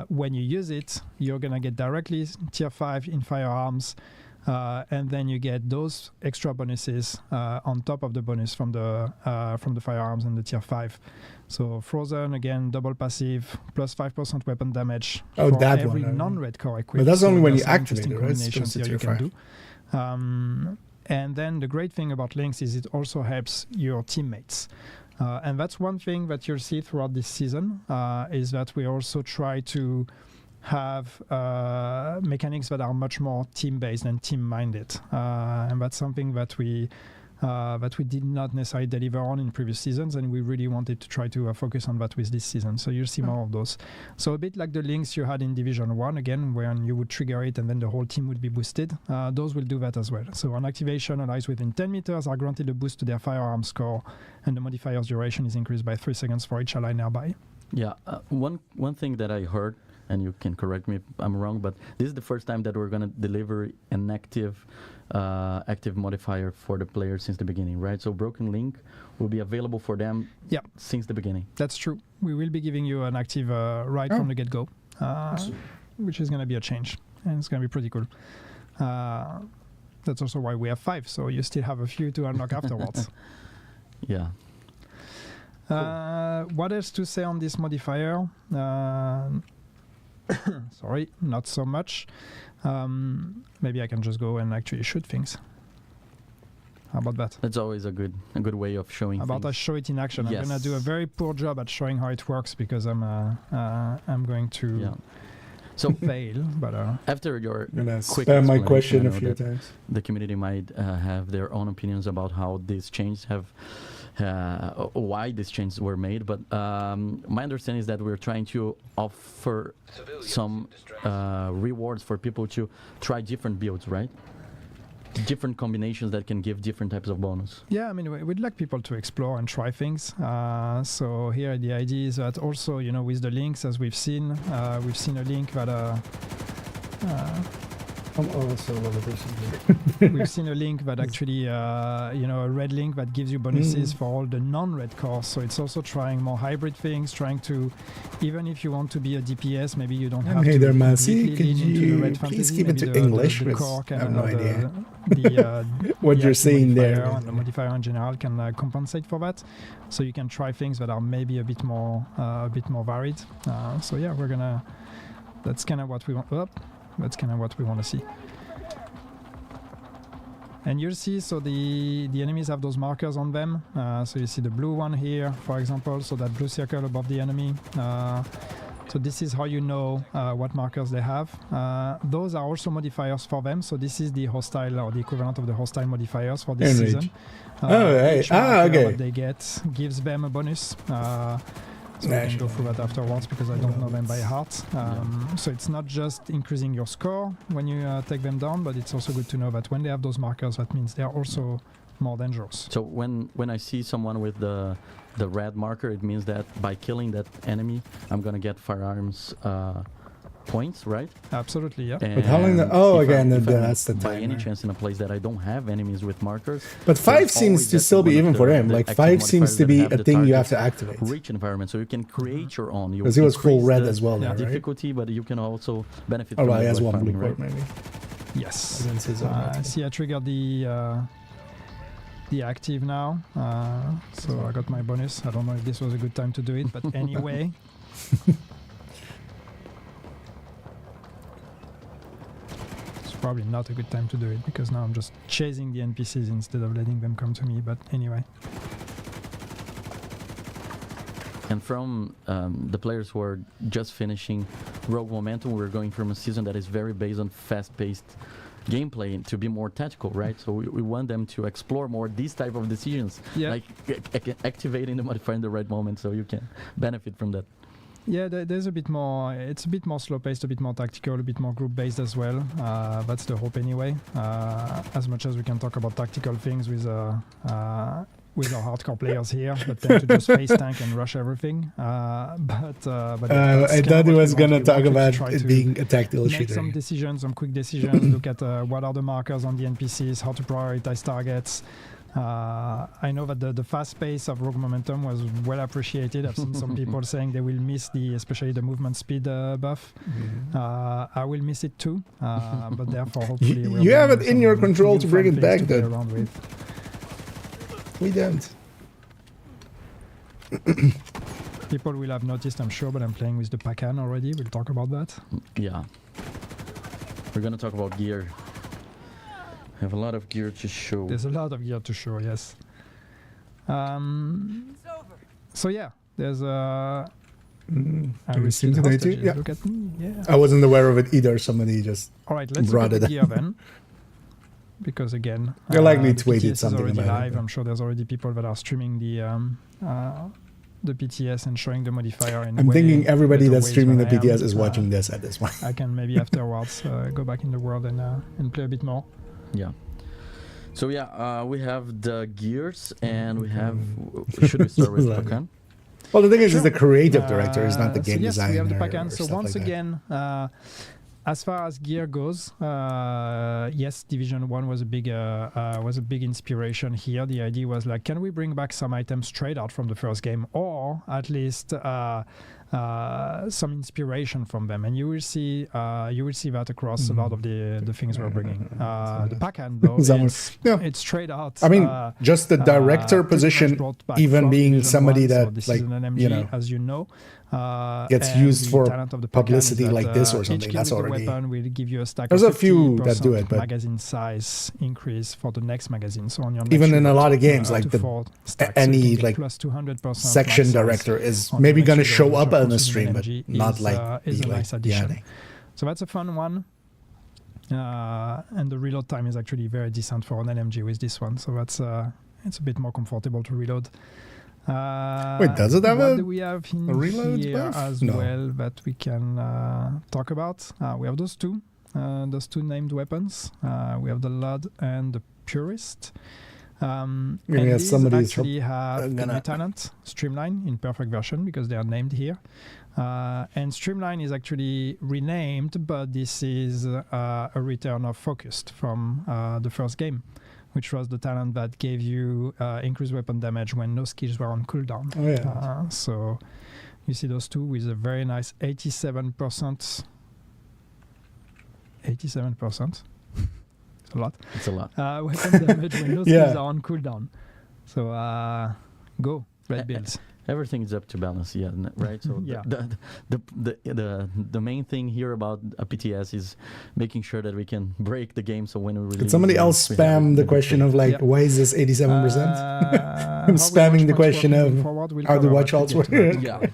G: when you use it, you're going to get directly tier 5 in firearms, and then you get those extra bonuses on top of the bonus from the firearms and the tier 5. So frozen, again, double passive, plus 5% weapon damage for
A: that
G: every
A: one,
G: non-red core equipped.
A: But that's only when you
G: some
A: activate it, right?
G: combinations here you can
A: 5.
G: do. And then the great thing about links is it also helps your teammates. And that's one thing that you'll see throughout this season, is that we also try to have mechanics that are much more team-based and team-minded. And that's something that we did not necessarily deliver on in previous seasons, and we really wanted to try to focus on that with this season. So you'll see more of those. So a bit like the links you had in Division 1, again, when you would trigger it and then the whole team would be boosted. Those will do that as well. So on activation, allies within 10 meters are granted a boost to their firearm score, and the modifier's duration is increased by 3 seconds for each ally nearby.
H: Yeah, one thing that I heard, and you can correct me if I'm wrong, but this is the first time that we're going to deliver an active modifier for the player since the beginning, right? So Broken Link will be available for them since the beginning.
G: That's true. We will be giving you an active right from the get-go, which is going to be a change, and it's going to be pretty cool. That's also why we have 5, so you still have a few to unlock afterwards.
H: Yeah.
G: What else to say on this modifier? Sorry, not so much. Maybe I can just go and actually shoot things. How about that?
H: That's always a good way of showing.
G: How about I show it in action? Yes. I'm gonna do a very poor job at showing how it works because I'm going to
H: So
G: fail, but
H: after your
A: I'm gonna
H: quick
A: spam my
H: explanation,
A: question
H: I
A: a
H: know
A: few
H: that
A: times.
H: the community might have their own opinions about how these changes have, why these changes were made. But my understanding is that we're trying to offer some rewards for people to try different builds, right? Different combinations that can give different types of bonus.
G: Yeah, I mean, we'd like people to explore and try things. So here the idea is that also, you know, with the links, as we've seen a link that we've seen a link that actually, you know, a red link that gives you bonuses for all the non-red cores. So it's also trying more hybrid things, trying to, even if you want to be a DPS, maybe you don't have to
A: There, Masi,
G: completely
A: could
G: lean into the
A: you
G: red
A: please
G: fantasy.
A: keep it
G: Maybe
A: to English?
G: The
A: Because
G: core
A: I have no idea
G: what
A: you're saying there.
G: And the modifier in general can compensate for that. So you can try things that are maybe a bit more varied. So yeah, that's kind of what we want. That's kind of what we want to see. And you'll see, so the enemies have those markers on them. So you see the blue one here, for example, so that blue circle above the enemy. So this is how you know what markers they have. Those are also modifiers for them. So this is the hostile, or the equivalent of the hostile modifiers for this season. Each marker that they get gives them a bonus. So we can go through that afterwards because I don't know them by heart. So it's not just increasing your score when you take them down, but it's also good to know that when they have those markers, that means they are also more dangerous.
H: So when I see someone with the red marker, it means that by killing that enemy, I'm gonna get firearms points, right?
G: Absolutely, yeah.
A: But how long? That's the time.
H: By any chance in a place that I don't have enemies with markers.
A: But 5 seems to still be even for him. Like 5 seems to be a thing you have to activate.
H: Rich environment, so you can create your own.
A: Because he was full red as well, right?
H: Difficulty, but you can also benefit from
A: he has
H: the
A: one
H: farming,
A: blue
H: right?
A: card, maybe.
G: Yes. See, I triggered the active now, so I got my bonus. I don't know if this was a good time to do it, but anyway. Probably not a good time to do it because now I'm just chasing the NPCs instead of letting them come to me, but anyway.
H: And from the players who are just finishing Rogue Momentum, we're going from a season that is very based on fast-paced gameplay to be more tactical, right? So we want them to explore more these type of decisions, like activating the modifier in the right moment so you can benefit from that.
G: Yeah, there's a bit more, it's a bit more slow-paced, a bit more tactical, a bit more group-based as well. That's the hope anyway. As much as we can talk about tactical things with our hardcore players here, but tend to just face tank and rush everything. But
A: I thought he was going to talk about it being a tactical shooter.
G: Make some decisions, some quick decisions, look at what are the markers on the NPCs, how to prioritize targets. I know that the fast pace of Rogue Momentum was well appreciated. I've seen some people saying they will miss especially the movement speed buff. I will miss it too, but therefore hopefully
A: you have it in your control to bring it back then. We don't.
G: People will have noticed, I'm sure, but I'm playing with the Pacan already. We'll talk about that.
H: Yeah. We're going to talk about gear. I have a lot of gear to show.
G: There's a lot of gear to show, yes. So yeah, there's a... Look at me, yeah.
A: I wasn't aware of it either. Somebody just
G: All right, let's look at the gear then. Because again,
A: they're likely
G: the
A: tweeted
G: PTS
A: something
G: is already
A: about
G: live.
A: it.
G: I'm sure there's already people that are streaming the PTS and showing the modifier.
A: I'm thinking everybody that's streaming the PTS is watching this at this point.
G: I can maybe afterwards go back in the world and play a bit more.
H: Yeah. So yeah, we have the gears and we have. Should we start with Pacan?
A: Well, the thing is, the creative director is not the game
G: yes,
A: designer.
G: We have the Pacan. So once
A: like
G: again, as far as gear goes, yes, Division 1 was a big inspiration here. The idea was like, can we bring back some items straight out from the first game, or at least some inspiration from them? And you will see that across a lot of the things we're bringing. The Pacan, though, it's straight out.
A: I mean, just the director position, even being somebody that, like,
G: an MG,
A: you know,
G: as you know,
A: gets used for publicity like this or something. That's already.
G: Weapon will give you a stack.
A: There's
G: of
A: a few that do it, but
G: magazine size increase for the next magazine. So on your
A: even in a lot of games, like any like
G: plus 200%
A: section director is maybe going to show up on the stream, but not like
G: is a nice addition. So that's a fun one. And the reload time is actually very decent for an LMG with this one. So that's it's a bit more comfortable to reload.
A: Wait, does it have
G: what
A: a
G: do we have in
A: reload
G: here
A: buff?
G: as
A: No.
G: well that we can talk about? We have those two named weapons. We have the Lud and the Purist. And these actually have the new talent, Streamline, in perfect version because they are named here. And Streamline is actually renamed, but this is a return of Focused from the first game, which was the talent that gave you increased weapon damage when no skills were on cooldown.
A: Oh, yeah.
G: So you see those two with a very nice 87%. 87%. It's a lot.
H: It's a lot.
G: Weapon damage when no skills are on cooldown. So go, red bills.
H: Everything is up to balance, right? So
G: Yeah.
H: the main thing here about a PTS is making sure that we can break the game. So when we release,
A: Could somebody else spam the question of like, why is this 87%? I'm spamming the question of how the watch alts work.
H: Yeah,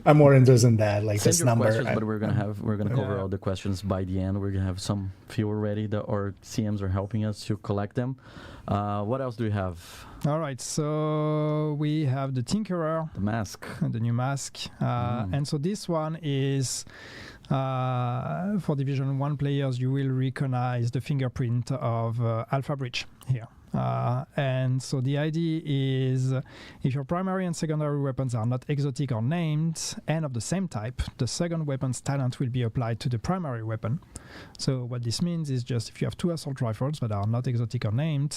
A: I'm more interested in that, like
H: send
A: this
H: your
A: number.
H: questions, but we're gonna cover all the questions by the end. We're gonna have some few already. Our CMs are helping us to collect them. What else do we have?
G: All right, so we have the Tinkerer,
H: The mask.
G: the new mask, and so this one is for Division 1 players. You will recognize the fingerprint of Alpha Bridge here. And so the idea is if your primary and secondary weapons are not exotic or named and of the same type, the second weapon's talent will be applied to the primary weapon. So what this means is just if you have two assault rifles that are not exotic or named,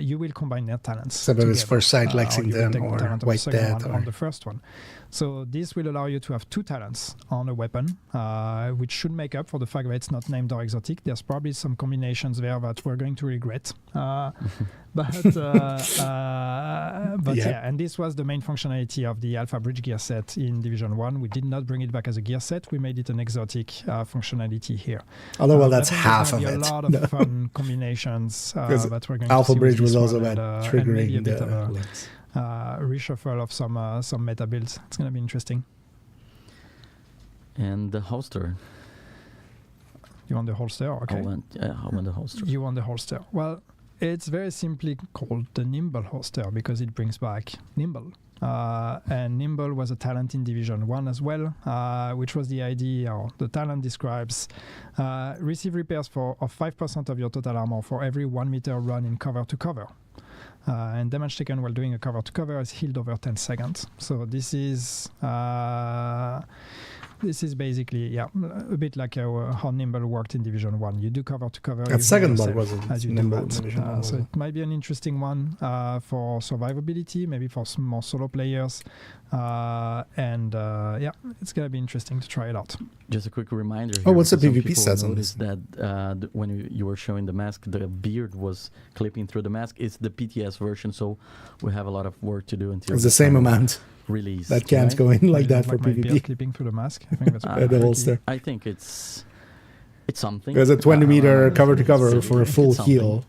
G: you will combine their talents.
A: So if it's First Sight, Lexington, or White Death.
G: On the first one. So this will allow you to have two talents on a weapon, which should make up for the fact that it's not named or exotic. There's probably some combinations there that we're going to regret. But yeah, and this was the main functionality of the Alpha Bridge gear set in Division 1. We did not bring it back as a gear set. We made it an exotic functionality here.
A: Although, well, that's half of it.
G: A lot of fun combinations that we're going
A: Alpha
G: to see.
A: Bridge was
G: this
A: also
G: one
A: about
G: and maybe
A: triggering
G: a bit
A: the
G: of a
A: links.
G: reshuffle of some meta builds. It's going to be interesting.
H: And the holster.
G: You want the holster? Okay.
H: I want the holster.
G: You want the holster. Well, it's very simply called the Nimble holster because it brings back Nimble. And Nimble was a talent in Division 1 as well, which was the idea, or the talent describes, receive repairs of 5% of your total armor for every 1 meter run in cover to cover. And damage taken while doing a cover to cover is healed over 10 seconds. So this is basically, a bit like how Nimble worked in Division 1. You do cover to cover.
A: That second one wasn't
G: as you
A: Nimble
G: do
A: in Division 1.
G: so it might be an interesting one for survivability, maybe for some more solo players. It's going to be interesting to try it out.
H: Just a quick reminder.
A: Oh, what's the
H: PvP
A: PvP stats on this?
H: That when you were showing the mask, the beard was clipping through the mask. It's the PTS version, so we have a lot of work to do until
A: It's the same amount.
H: Release.
A: That can't go in like that for
G: my beard
A: PvP.
G: clipping through the mask. I think that's
A: The holster.
H: I think it's something.
A: There's a 20 meter cover to cover
H: silly.
A: for a full
H: It's something.
A: heal.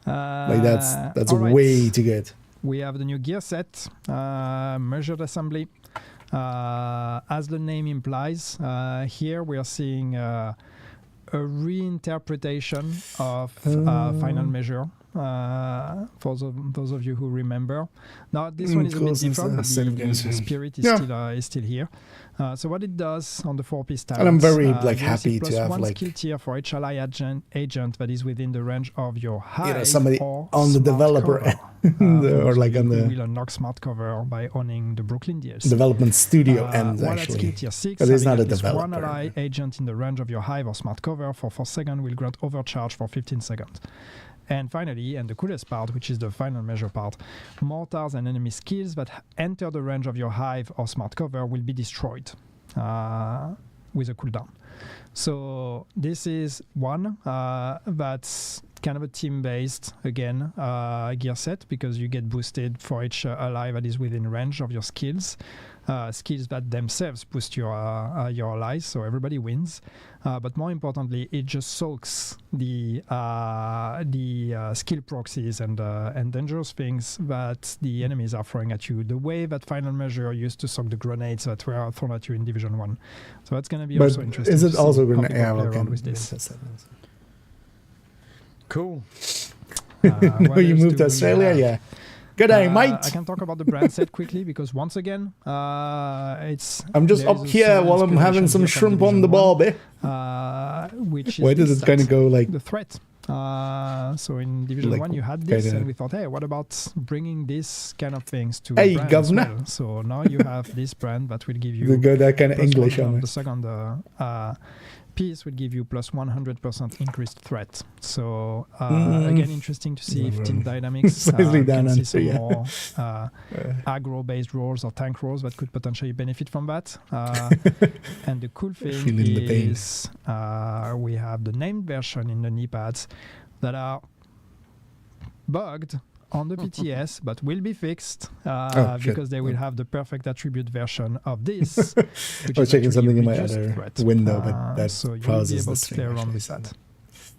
A: Like that's
G: all right.
A: way too good.
G: We have the new gear set, measured assembly. As the name implies, here we are seeing a reinterpretation of final measure. For those of you who remember. Now this one is a bit different, but the spirit is still here. So what it does on the 4-piece talent,
A: And I'm very
G: you
A: happy to have
G: one skill tier for each ally agent that is within the range of your hive
A: somebody
G: or
A: on the
G: smart
A: developer
G: cover.
A: or like on the
G: will unlock smart cover by owning the Brooklyn DLC.
A: development studio ends
G: while at
A: actually.
G: skill tier 6,
A: But it's not
G: having
A: a
G: at least one
A: developer.
G: ally agent in the range of your hive or smart cover for 4 seconds will grant overcharge for 15 seconds. And finally, and the coolest part, which is the final measure part, mortars and enemy skills that enter the range of your hive or smart cover will be destroyed with a cooldown. So this is one that's kind of a team-based, again, gear set because you get boosted for each ally that is within range of your skills. skills that themselves boost your allies, so everybody wins. But more importantly, it just soaks the skill proxies and dangerous things that the enemies are throwing at you. The way that Final Measure used to soak the grenades that were thrown at you in Division 1. So that's going to be also interesting.
A: Is it also
G: going
A: to
G: with this?
H: Cool.
A: No, you moved to Australia? Yeah. Good day, mate.
G: I can talk about the brand set quickly because once again, it's.
A: I'm just up here while I'm having some shrimp on the barbie.
G: Which is
A: where does it kind of go like
G: the threat? So in Division 1 you had this, and we thought, hey, what about bringing this kind of things to brand
A: governor.
G: As well? So now you have this brand that will give you.
A: We go that kind of English on
G: the second piece will give you plus 100% increased threat. So again, interesting to see if Team Dynamics can see some more aggro-based roles or tank roles that could potentially benefit from that. And the cool thing is we have the named version in the knee pads that are bugged on the PTS, but will be fixed because they will have the perfect attribute version of this.
A: I was checking something in my other window, but that's
G: so you will be able to play around with that.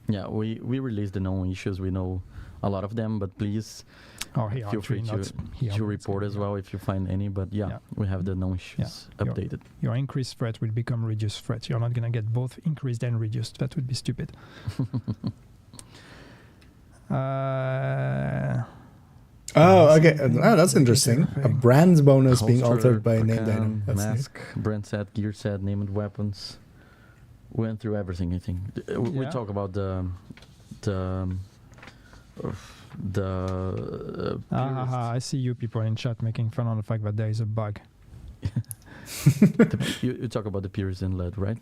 H: Yeah, we released the known issues. We know a lot of them, but please feel free to report as well if you find any. But we have the known issues updated.
G: Your increased threat will become reduced threat. You're not going to get both increased and reduced. That would be stupid.
A: Okay. That's interesting. A brand's bonus
H: Holster,
A: being altered by named
H: Arcan,
A: item. That's
H: mask, brand set, gear set, named weapons. Went through everything, I think. We talk about the
G: I see you people in chat making fun of the fact that there is a bug.
H: You talk about the Pierce Inlet, right?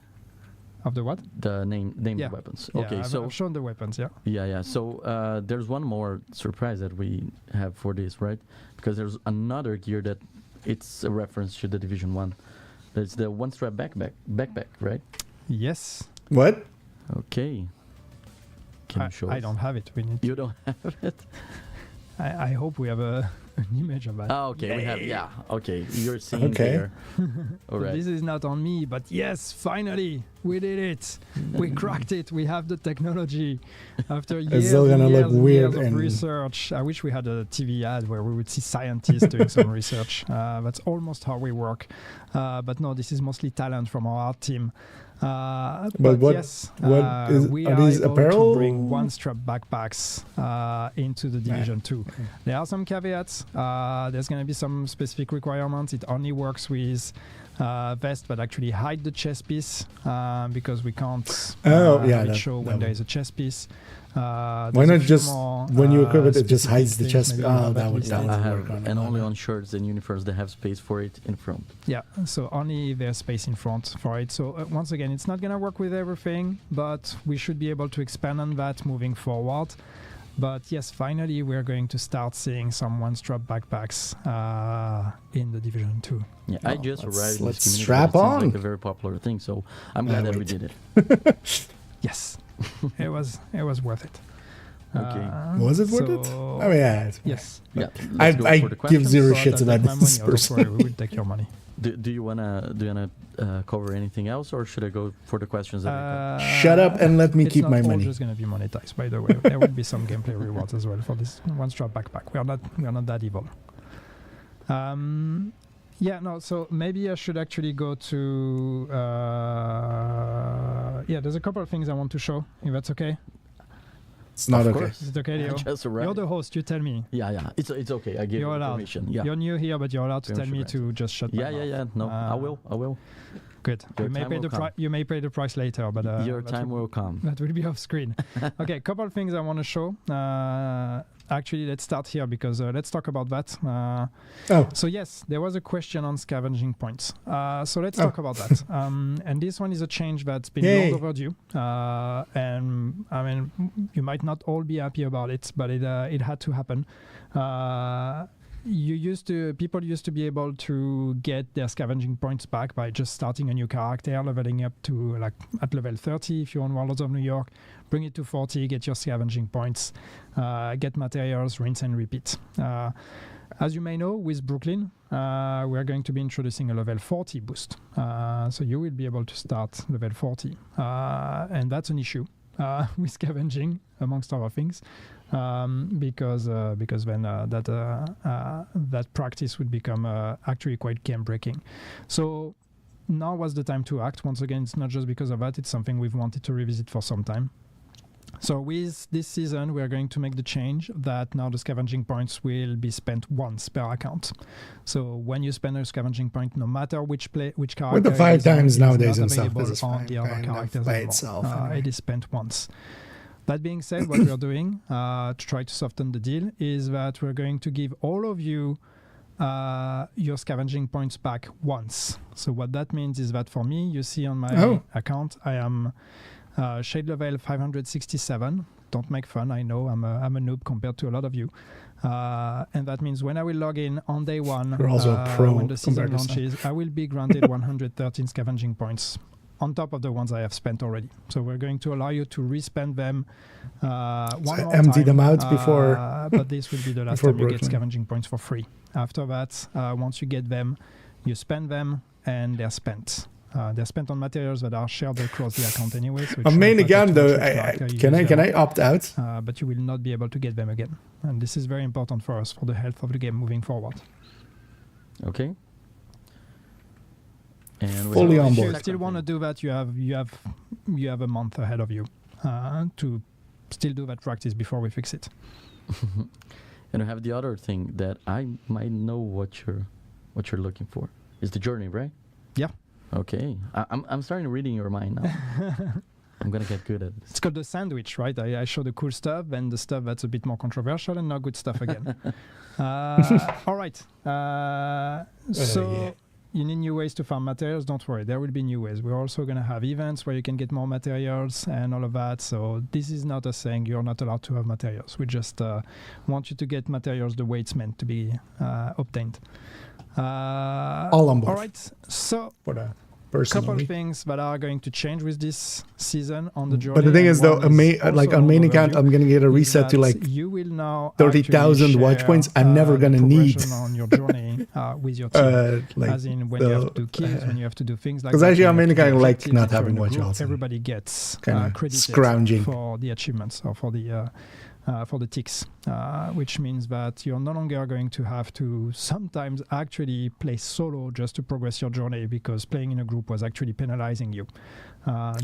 G: Of the what?
H: The named weapons. Okay, so
G: I've shown the weapons.
H: Yeah. So there's one more surprise that we have for this, right? Because there's another gear that it's a reference to the Division 1. That's the one-strap backpack, right?
G: Yes.
A: What?
H: Okay. Can you show us?
G: I don't have it.
H: You don't have it?
G: I hope we have an image of that.
H: Okay, we have, okay, you're seeing there. All right.
G: This is not on me, but yes, finally, we did it. We cracked it. We have the technology. After years and years of research, I wish we had a TV ad where we would see scientists doing some research. That's almost how we work. But no, this is mostly talent from our art team. But yes, we are
A: these
G: able
A: apparel?
G: to bring one-strap backpacks into the Division 2. There are some caveats. There's going to be some specific requirements. It only works with vests that actually hide the chest piece because we can't show when there is a chest piece.
A: Why not just when you equip it just hides the chest? That would work.
H: And only on shirts and uniforms they have space for it in front.
G: Yeah, so only there's space in front for it. So once again, it's not going to work with everything, but we should be able to expand on that moving forward. But yes, finally, we're going to start seeing some one-strap backpacks in the Division 2.
H: Yeah, I just arrived.
A: Let's strap on.
H: Like a very popular thing, so I'm glad that we did it.
G: Yes, it was worth it.
A: Okay. Was it worth it? I mean,
G: yes.
H: Yeah.
A: I give zero shits about this person.
G: We will take your money.
H: Do you wanna cover anything else, or should I go for the questions?
A: Shut up and let me keep my money.
G: It's not just going to be monetized, by the way. There will be some gameplay rewards as well for this one-strap backpack. We are not that evil. So maybe I should actually go to. There's a couple of things I want to show. If that's okay.
A: It's not okay.
G: Is it okay, Leo? You're the host. You tell me.
H: Yeah. It's okay. I give you permission. Yeah.
G: You're new here, but you're allowed to tell me to just shut my mouth.
H: Yeah. No, I will.
G: Good. You may pay the price later, but
H: your time will come.
G: That will be off screen. Okay, a couple of things I want to show. Actually, let's start here because let's talk about that. So yes, there was a question on scavenging points. So let's talk about that. And this one is a change that's been long overdue. And I mean, you might not all be happy about it, but it had to happen. People used to be able to get their scavenging points back by just starting a new character, leveling up to like at level 30 if you're on Warlords of New York, bring it to 40, get your scavenging points, get materials, rinse and repeat. As you may know, with Brooklyn, we are going to be introducing a level 40 boost. So you will be able to start level 40. And that's an issue with scavenging, amongst other things, because then that practice would become actually quite game-breaking. So now was the time to act. Once again, it's not just because of that. It's something we've wanted to revisit for some time. So with this season, we are going to make the change that now the scavenging points will be spent once per account. So when you spend a scavenging point, no matter which character,
A: with the 5 times nowadays and stuff,
G: available
A: this is
G: on the other characters
A: by
G: anymore.
A: itself. Anyway.
G: It is spent once. That being said, what we are doing to try to soften the deal is that we're going to give all of you your scavenging points back once. So what that means is that for me, you see on my account, I am shade level 567. Don't make fun, I know I'm a noob compared to a lot of you. And that means when I will log in on day one,
A: you're also a pro
G: when the season launches, I will be granted 113 scavenging points on top of the ones I have spent already. So we're going to allow you to respend them one more
A: empty
G: time,
A: them out before.
G: But this will be the last time you get scavenging points for free. After that, once you get them, you spend them and they're spent. They're spent on materials that are shared across the account anyway. So
A: I mean, again, though, can I opt out?
G: But you will not be able to get them again. And this is very important for us for the health of the game moving forward.
H: Okay. And
A: fully on
G: if
A: board.
G: you still want to do that, you have a month ahead of you to still do that practice before we fix it.
H: And I have the other thing that I might know what you're looking for. Is the journey, right?
G: Yeah.
H: Okay. I'm starting reading your mind now. I'm gonna get good at this.
G: It's called the sandwich, right? I show the cool stuff and the stuff that's a bit more controversial and not good stuff again. All right. So you need new ways to farm materials. Don't worry, there will be new ways. We're also going to have events where you can get more materials and all of that. So this is not us saying you're not allowed to have materials. We just want you to get materials the way it's meant to be obtained.
A: All on board.
G: All right. So
A: for that.
G: A couple of things that are going to change with this season on the journey.
A: But the thing is, though, like on main account, I'm going to get a reset to like 30,000 watch points. I'm never going to need
G: on your journey with your team,
A: like
G: as in when you have to do keys, when you have to do things like that.
A: Because actually, on main account, I like not having watch outs.
G: Everybody gets credited
A: scrounging
G: for the achievements or for the ticks, which means that you're no longer going to have to sometimes actually play solo just to progress your journey, because playing in a group was actually penalizing you.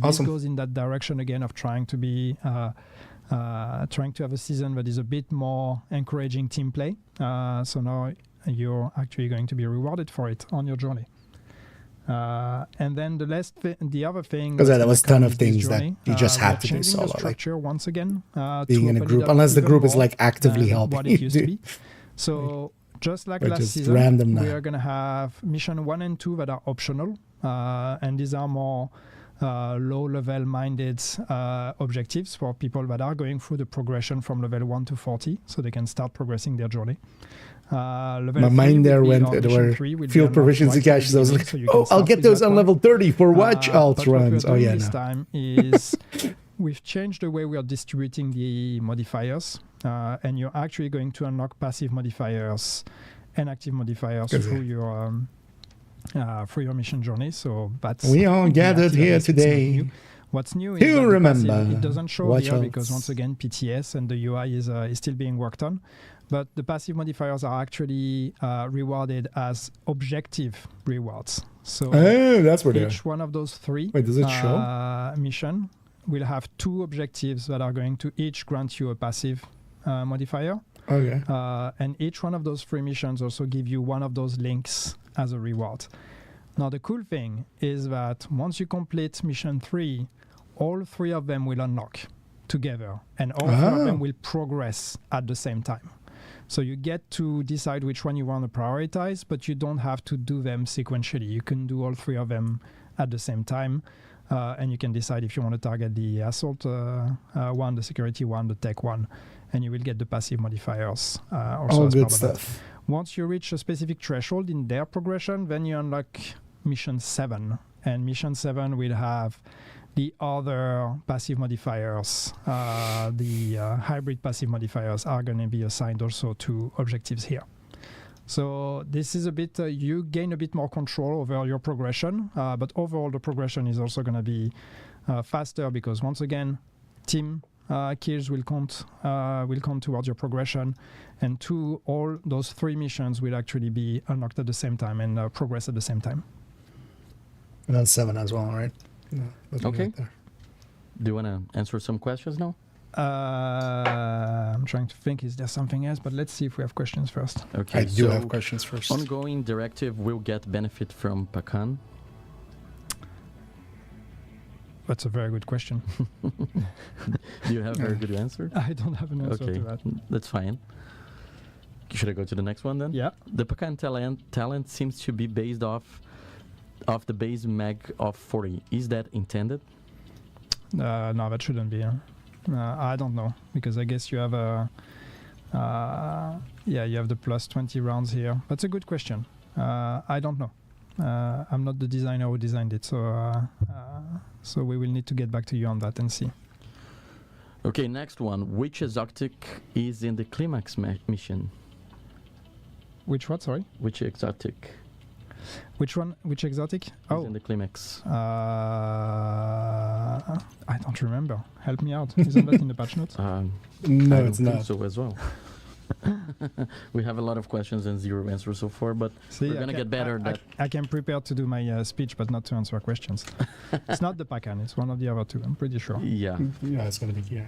G: This goes in that direction again of trying to be trying to have a season that is a bit more encouraging team play. So now you're actually going to be rewarded for it on your journey. And then the other thing,
A: because there was a ton of things that you just had to do solo,
G: structure
A: like
G: once again,
A: being in a group, unless the group is like actively helping
G: what it used to be. So just like last season, we are going to have mission 1 and 2 that are optional, and these are more low-level minded objectives for people that are going through the progression from level 1 to 40, so they can start progressing their journey.
A: My mind there went, there were field proficiency caches. So I was like, I'll get those on level 30 for watch alt runs. Oh yeah,
G: this time is we've changed the way we are distributing the modifiers, and you're actually going to unlock passive modifiers and active modifiers through your mission journey. So that's
A: we all gathered here today.
G: What's new is
A: that remember
G: passive, it doesn't show here because once again PTS and the UI is still being worked on. But the passive modifiers are actually rewarded as objective rewards. So
A: that's where
G: each one of those 3
A: does it show?
G: Mission will have 2 objectives that are going to each grant you a passive modifier.
A: Okay.
G: And each one of those 3 missions also give you one of those links as a reward. Now the cool thing is that once you complete mission 3, all 3 of them will unlock together, and all 3 of them will progress at the same time. So you get to decide which one you want to prioritize, but you don't have to do them sequentially. You can do all 3 of them at the same time, and you can decide if you want to target the assault one, the security one, the tech one, and you will get the passive modifiers also
A: all
G: as
A: good
G: part of
A: stuff.
G: That. Once you reach a specific threshold in their progression, then you unlock mission 7, and mission 7 will have the other passive modifiers, the hybrid passive modifiers are going to be assigned also to objectives here. So this is a bit, you gain a bit more control over your progression, but overall the progression is also going to be faster because once again, team kills will count towards your progression, and all those 3 missions will actually be unlocked at the same time and progress at the same time.
A: And then 7 as well, right? Yeah,
H: okay. Do you want to answer some questions now?
G: I'm trying to think, is there something else? But let's see if we have questions first.
H: Okay,
A: I do have questions first.
H: Ongoing directive will get benefit from Pakan.
G: That's a very good question.
H: Do you have a very good answer?
G: I don't have an answer to that.
H: That's fine. Should I go to the next one then?
G: Yeah.
H: The Pakan talent seems to be based off the base mag of 40. Is that intended?
G: No, that shouldn't be. I don't know, because I guess you have you have the plus 20 rounds here. That's a good question. I don't know. I'm not the designer who designed it, so we will need to get back to you on that and see.
H: Okay, next one. Which exotic is in the climax mission?
G: Which what? Sorry.
H: Which exotic?
G: Which one? Which exotic?
H: Is in the climax.
G: I don't remember. Help me out. Isn't that in the patch notes?
A: No, it's not.
H: So as well. We have a lot of questions and 0 answers so far, but we're gonna get better.
G: I can prepare to do my speech, but not to answer questions. It's not the Pakan. It's one of the other 2. I'm pretty sure.
H: Yeah.
A: Yeah, it's gonna be here.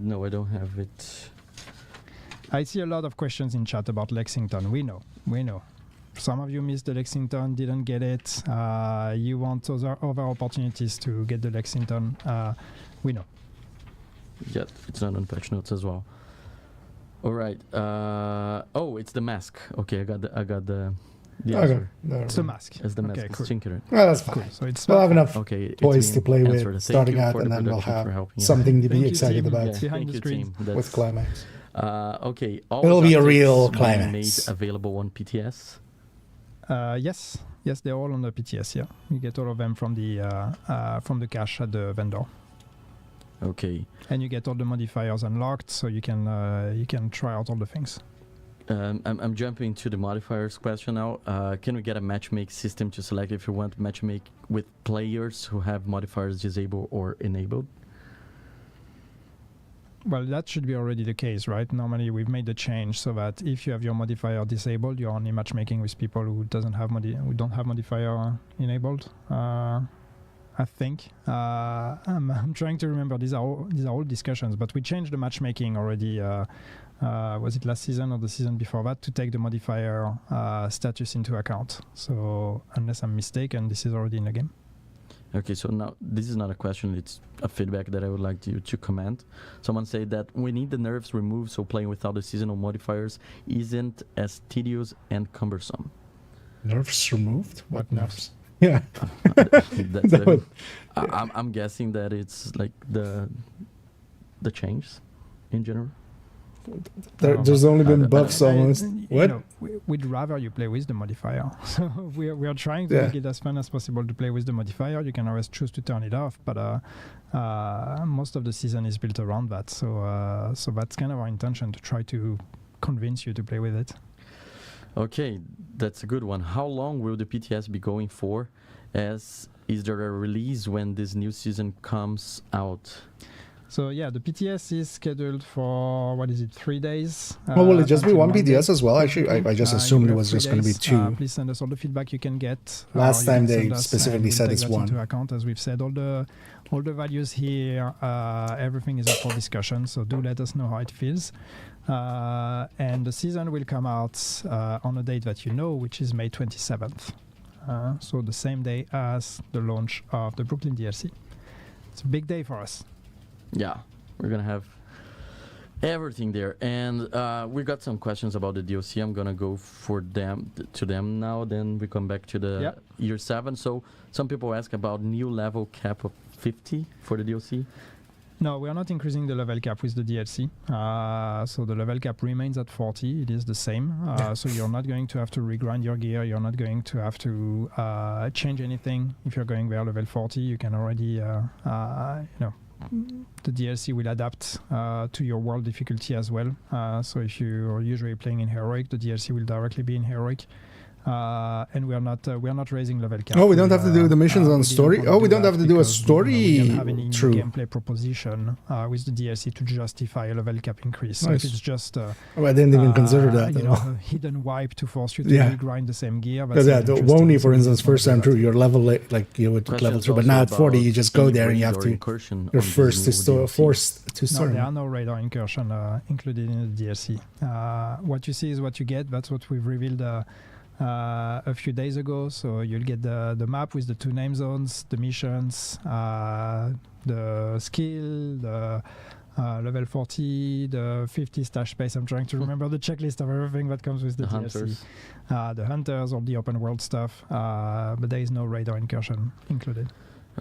H: No, I don't have it.
G: I see a lot of questions in chat about Lexington. We know. Some of you missed the Lexington, didn't get it. You want other opportunities to get the Lexington. We know.
H: Yeah, it's not on patch notes as well. All right. It's the mask. Okay, I got the answer.
G: It's the mask.
H: It's the mask.
G: Okay, cool.
A: Well, that's fine.
G: Cool. So it's
A: we'll have enough
H: okay,
A: toys to play with
H: Thank
A: starting
H: you
A: out,
H: for
A: and
H: the
A: then we'll
H: production for
A: have
H: helping
A: something to
G: Thank
A: be
G: you,
A: excited
G: team.
A: about
G: Yeah. Behind the screen.
A: with climax.
H: Okay. All
A: It'll be a
H: exotics
A: real
H: being
A: climax.
H: made available on PTS.
G: Yes, they're all on the PTS. Yeah, you get all of them from the cache at the vendor.
H: Okay.
G: And you get all the modifiers unlocked, so you can try out all the things.
H: I'm jumping to the modifiers question now. Can we get a matchmake system to select if you want matchmake with players who have modifiers disabled or enabled?
G: Well, that should be already the case, right? Normally, we've made the change so that if you have your modifier disabled, you're only matchmaking with people who don't have modifier enabled. I think I'm trying to remember. These are all discussions, but we changed the matchmaking already. Was it last season or the season before that to take the modifier status into account? So unless I'm mistaken, this is already in the game.
H: Okay, so now this is not a question, it's a feedback that I would like you to comment. Someone said that we need the nerfs removed so playing without the seasonal modifiers isn't as tedious and cumbersome.
A: Nerfs removed? What nerfs?
G: Yeah.
H: I'm guessing that it's like the change in general.
A: There's only been buffs almost. What?
G: We'd rather you play with the modifier. So we are trying to make it as fun as possible to play with the modifier. You can always choose to turn it off, but most of the season is built around that. So that's kind of our intention, to try to convince you to play with it.
H: Okay, that's a good one. How long will the PTS be going for? Is there a release when this new season comes out?
G: So yeah, the PTS is scheduled for 3 days?
A: Will it just be one PTS as well? Actually, I just assumed it was just going to be 2.
G: Please send us all the feedback you can get.
A: Last time they specifically said it's 1.
G: Into account, as we've said, all the values here, everything is up for discussion. So do let us know how it feels. And the season will come out on a date that you know, which is May 27th. So the same day as the launch of the Brooklyn DLC. It's a big day for us.
H: Yeah, we're gonna have everything there, and we got some questions about the DLC. I'm gonna go to them now. Then we come back to the year 7. So some people ask about new level cap of 50 for the DLC.
G: No, we are not increasing the level cap with the DLC. So the level cap remains at 40. It is the same. So you're not going to have to regrind your gear. You're not going to have to change anything. If you're going there level 40, you can already the DLC will adapt to your world difficulty as well. So if you are usually playing in heroic, the DLC will directly be in heroic. And we are not raising level cap.
A: Oh, we don't have to do the missions on story. Oh, we don't have to do a story.
G: We don't have any
A: True.
G: gameplay proposition with the DLC to justify a level cap increase. So
A: Nice.
G: if it's just
A: Oh, I didn't even consider that.
G: you know, a hidden wipe to force you to grind the same gear.
A: Because the Wony, for instance, first time through, your level like you would level through, but now at 40, you just go there and you have to. You're forced to
G: No,
A: start.
G: there are no radar incursion included in the DLC. What you see is what you get. That's what we've revealed a few days ago. So you'll get the map with the 2 name zones, the missions, the skill, the level 40, the 50 stash space. I'm trying to remember the checklist of everything that comes with the DLC.
H: Hunters.
G: The hunters, all the open world stuff, but there is no radar incursion included.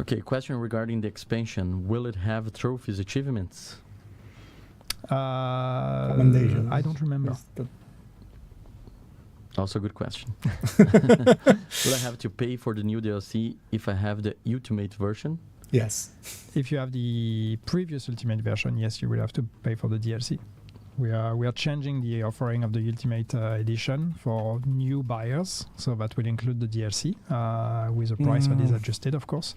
H: Okay, question regarding the expansion. Will it have trophies, achievements?
G: I don't remember.
H: Also a good question. Will I have to pay for the new DLC if I have the Ultimate version?
A: Yes.
G: If you have the previous Ultimate version, yes, you will have to pay for the DLC. We are changing the offering of the Ultimate edition for new buyers, so that will include the DLC with a price that is adjusted, of course.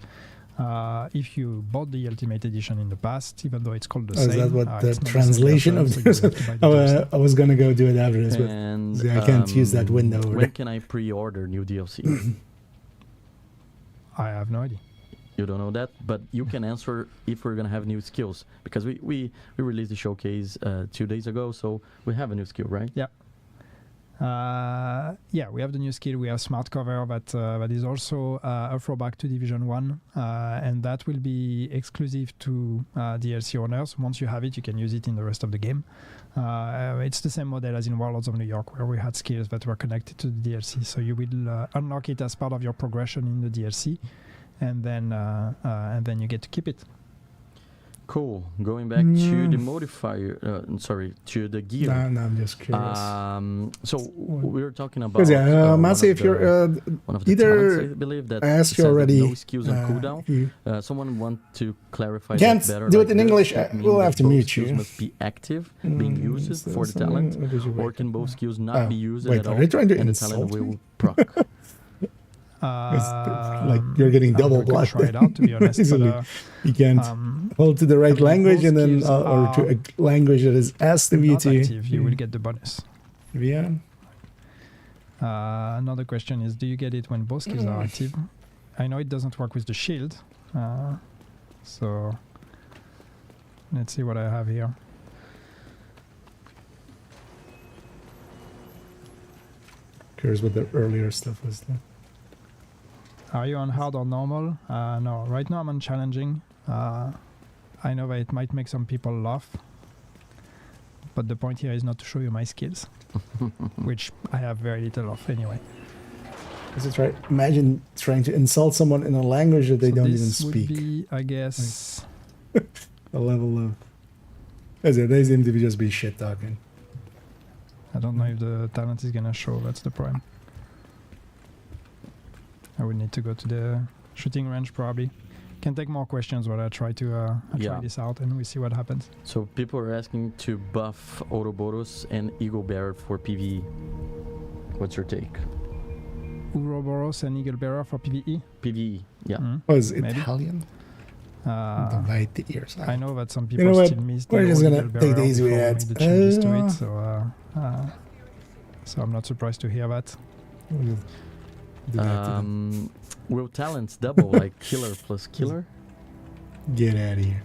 G: If you bought the Ultimate Edition in the past, even though it's called the same.
A: Is that what the
G: it's not
A: translation
G: the
A: of
G: same
A: this?
G: version, so you have to buy the DLC.
A: I was gonna go do it after this, but
H: And
A: I can't use that window. over
H: When
A: there.
H: can I pre-order new DLC?
G: I have no idea.
H: You don't know that, but you can answer if we're gonna have new skills, because we released the showcase 2 days ago, so we have a new skill, right?
G: Yeah. We have the new skill. We have Smart Cover that is also a throwback to Division 1, and that will be exclusive to DLC owners. Once you have it, you can use it in the rest of the game. It's the same model as in Warlords of New York, where we had skills that were connected to the DLC. So you will unlock it as part of your progression in the DLC, and then you get to keep it.
H: Cool. Going back to the modifier, to the gear.
A: No, I'm just curious.
H: So we were talking about.
A: Masi, if you're
H: one of the
A: either
H: talents, I believe that
A: I asked
H: it
A: you
H: says that
A: already.
H: no skills on cooldown. Someone want to clarify
A: Can't
H: that better.
A: do
H: like
A: it in
H: does
A: English.
H: that mean
A: We'll
H: that
A: have to
H: both
A: mute
H: skills
A: you.
H: must be active, being used for the talent, or can both skills not be used
A: wait,
H: at
A: are
H: all,
A: they trying to
H: and the talent
A: insult me?
H: will proc?
A: Like you're getting double
G: I can
A: blocked.
G: try it out, to be honest.
A: Easily.
G: But,
A: You can't hold to the right language and then
G: both
A: or to a language that is asked of you
G: not
A: to.
G: active, you will get the bonus.
A: Yeah.
G: Another question is, do you get it when both skills are active? I know it doesn't work with the shield, so let's see what I have here.
A: Curious what the earlier stuff was there.
G: Are you on hard or normal? No, right now I'm on challenging. I know that it might make some people laugh, but the point here is not to show you my skills, which I have very little of anyway.
A: Is it right? Imagine trying to insult someone in a language that they
G: So
A: don't even
G: this
A: speak.
G: would be, I guess,
A: A level of. They seem to just be shit talking.
G: I don't know if the talent is gonna show, that's the problem. I would need to go to the shooting range probably. Can take more questions while I try to try this out and we see what happens.
H: So people are asking to buff Ouroboros and Eagle Bearer for PvE. What's your take?
G: Ouroboros and Eagle Bearer for PvE?
H: PvE, yeah.
A: Oh, is it
G: Maybe.
A: Italian? Divide the ears.
G: I know that some people
A: You know what?
G: still miss the
A: We're just
G: old
A: gonna
G: Eagle
A: take
G: Bearer
A: the easy way
G: before we
A: out.
G: made the changes to it, so I'm not surprised to hear that.
A: We'll do that to them.
H: Will talents double, like killer plus killer?
A: Get out of here.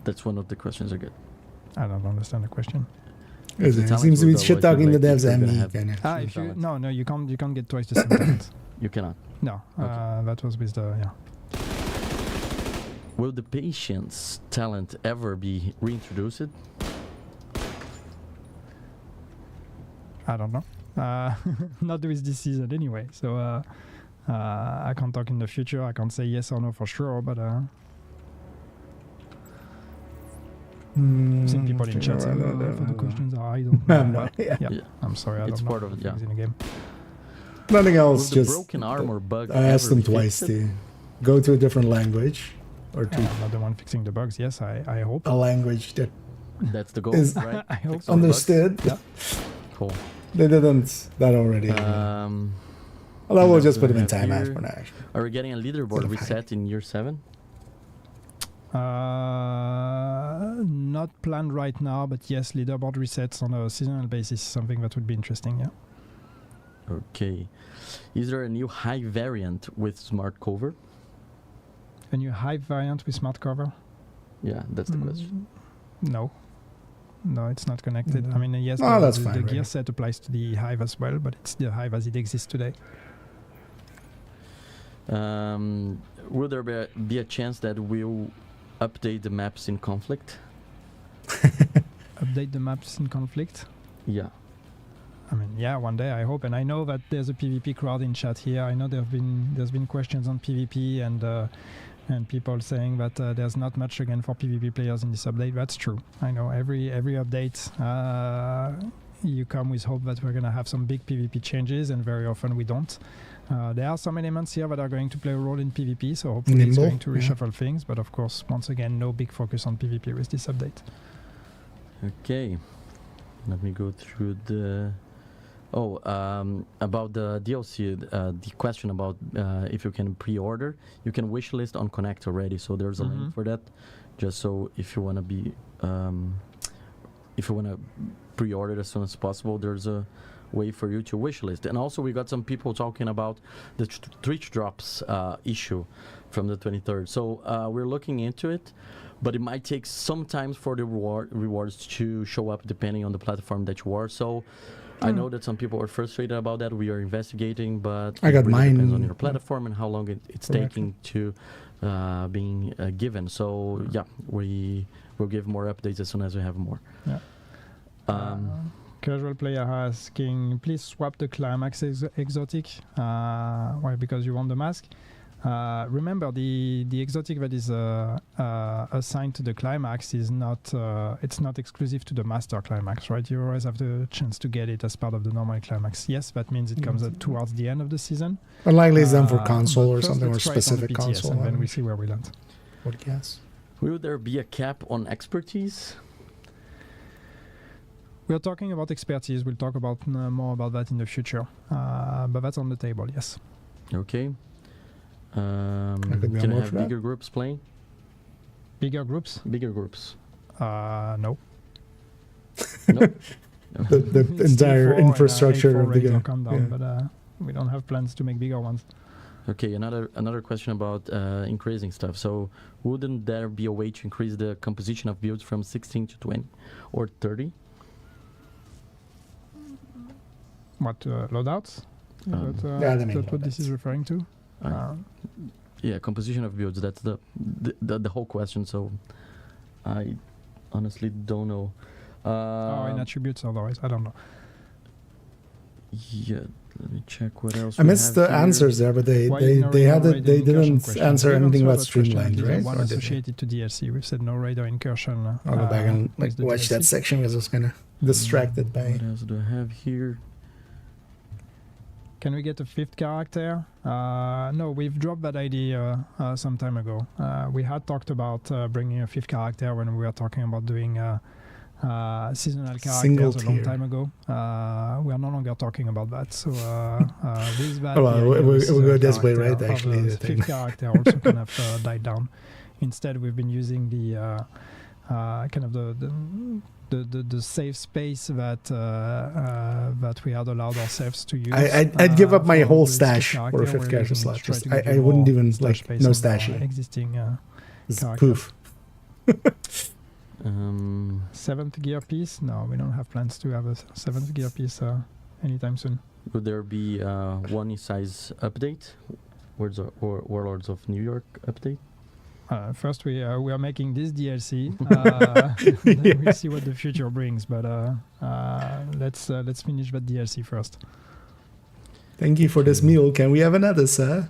H: That's one of the questions I get.
G: I don't understand the question.
H: If the
A: It
H: talents
A: seems to
H: will
A: be
H: double,
A: shit talking
H: like
A: the
H: if
A: devs
H: you're
A: and
H: gonna
A: me.
H: have-
A: Kinda.
G: If you
H: talents.
G: no, you can't get twice the same talent.
H: You cannot.
G: No, that was with the
H: Will the patience talent ever be reintroduced?
G: I don't know. Not with this season anyway, so I can't talk in the future. I can't say yes or no for sure, but I've seen people in chat saying, for the questions are, I don't know.
A: No,
G: but
A: yeah.
G: I'm sorry, I
H: It's
G: don't know.
H: part of it, yeah.
G: Things in the game.
A: Nothing
H: Will
A: else,
H: the
A: just
H: broken armor bug
A: I asked
H: ever
A: them
H: be
A: twice
H: fixed?
A: to go to a different language. or two.
G: I'm not the one fixing the bugs. Yes, I hope.
A: A language that
H: That's the goal,
A: Is-
H: right?
G: I hope
H: Fix
G: so.
H: all the bugs?
A: understood.
G: Yeah.
H: Cool.
A: They didn't that already. Although we'll just put them in
H: have
A: time out
H: here-
A: for now. actually.
H: Are we getting a leaderboard
A: Sort of
H: reset in year 7?
G: Not planned right now, but yes, leaderboard resets on a seasonal basis is something that would be interesting. Yeah.
H: Okay. Is there a new high variant with smart cover?
G: A new Hive variant with smart cover?
H: Yeah, that's the question.
G: No. No, it's not connected.
A: No.
G: I mean, yes,
A: Oh, that's
G: the
A: fine,
G: gear
A: right?
G: set applies to the Hive as well, but it's the Hive as it exists today.
H: Will there be a chance that we'll update the maps in conflict?
G: Update the maps in conflict?
H: Yeah.
G: I mean, yeah, one day I hope, and I know that there's a PvP crowd in chat here. I know there's been questions on PvP and people saying that there's not much again for PvP players in this update. That's true. I know every update you come with hope that we're gonna have some big PvP changes, and very often we don't. There are some elements here that are going to play a role in PvP, so hopefully it's
A: Nimble,
G: going to reshuffle things. But of course, once again, no big focus on PvP with this update.
H: Okay. Let me go through the... about the DLC, the question about if you can pre-order, you can wishlist on Connect already. So there's a link for that, just so if you want to be, if you want to pre-order it as soon as possible, there's a way for you to wishlist. And also we got some people talking about the Twitch drops issue from the 23rd. So we're looking into it, but it might take some time for the rewards to show up depending on the platform that you are. So I know that some people are frustrated about that. We are investigating, but
A: I got
H: it really
A: mine.
H: depends on your platform and how long it's
A: Correct.
H: taking to being given. So yeah, we will give more updates as soon as we have more.
G: Yeah. Casual player asking, please swap the climax exotic. Why? Because you want the mask. Remember, the exotic that is assigned to the climax is not it's not exclusive to the master climax, right? You always have the chance to get it as part of the normal climax. Yes, that means it comes towards the end of the season.
A: Unlikely it's done for
G: But
A: console or
G: first
A: something, or
G: let's try it on the
A: specific
G: PTS,
A: console.
G: and then we see where we land.
A: Would guess.
H: Will there be a cap on expertise?
G: We're talking about expertise. We'll talk about more about that in the future. But that's on the table. Yes.
H: Okay.
A: could be on
H: Can I
A: board
H: have
A: for that.
H: bigger groups playing?
G: Bigger groups?
H: Bigger groups.
G: No.
H: No.
A: The
G: It's
A: entire
G: T4 and,
A: infrastructure
G: A4
A: of the
G: rates are
A: game.
G: come down,
A: Yeah.
G: but we don't have plans to make bigger ones.
H: Okay, another question about increasing stuff. So wouldn't there be a way to increase the composition of builds from 16 to 20 or 30?
G: What, loadouts?
H: Um,
G: Is
A: Yeah,
G: that,
A: they make
G: that what this
A: loadouts.
G: is referring to?
H: Yeah, composition of builds. That's the whole question. So I honestly don't know.
G: In attributes, otherwise, I don't know.
H: Yeah, let me check what else.
A: I
H: we
A: missed
H: have
A: the
H: here.
A: answers there, but they
G: Why
A: they
G: ignoring
A: had
G: no
A: it.
G: raid
A: They
G: and incursion
A: didn't
G: question?
A: answer
G: We've
A: anything
G: answered
A: about
G: that question.
A: streamlined,
G: It is
A: right?
G: one
A: Or did they?
G: associated to DLC. We've said no raid or incursion.
A: I'll go back and
G: with the
A: watch that
G: DLC.
A: section because I was kind of distracted by.
H: What else do I have here?
G: Can we get a fifth character? No, we've dropped that idea some time ago. We had talked about bringing a fifth character when we were talking about doing seasonal
A: Single
G: characters a long
A: tier.
G: time ago. We are no longer talking about that. So with that,
A: Oh, well,
G: the idea of
A: we
G: a
A: go
G: seasonal
A: this way,
G: character
A: right,
G: of
A: actually,
G: a
A: the thing.
G: fifth character also kind of died down. Instead, we've been using the kind of the safe space that that we had allowed ourselves to use.
A: I'd give up my
G: for
A: whole
G: this
A: stash
G: fifth
A: for a
G: character.
A: fifth
G: We're
A: character
G: using it
A: slot.
G: to try
A: Just
G: to give
A: I
G: you
A: wouldn't
G: more
A: even
G: stash
A: like
G: space
A: no
G: on our
A: stashing.
G: existing
A: Just
G: character.
A: poof.
G: Seventh gear piece? No, we don't have plans to have a seventh gear piece anytime soon.
H: Would there be one size update? Warlords of New York update?
G: First, we are making this DLC. Then we'll see what the future brings. But let's finish that DLC first.
A: Thank you for this meal. Can we have another, sir?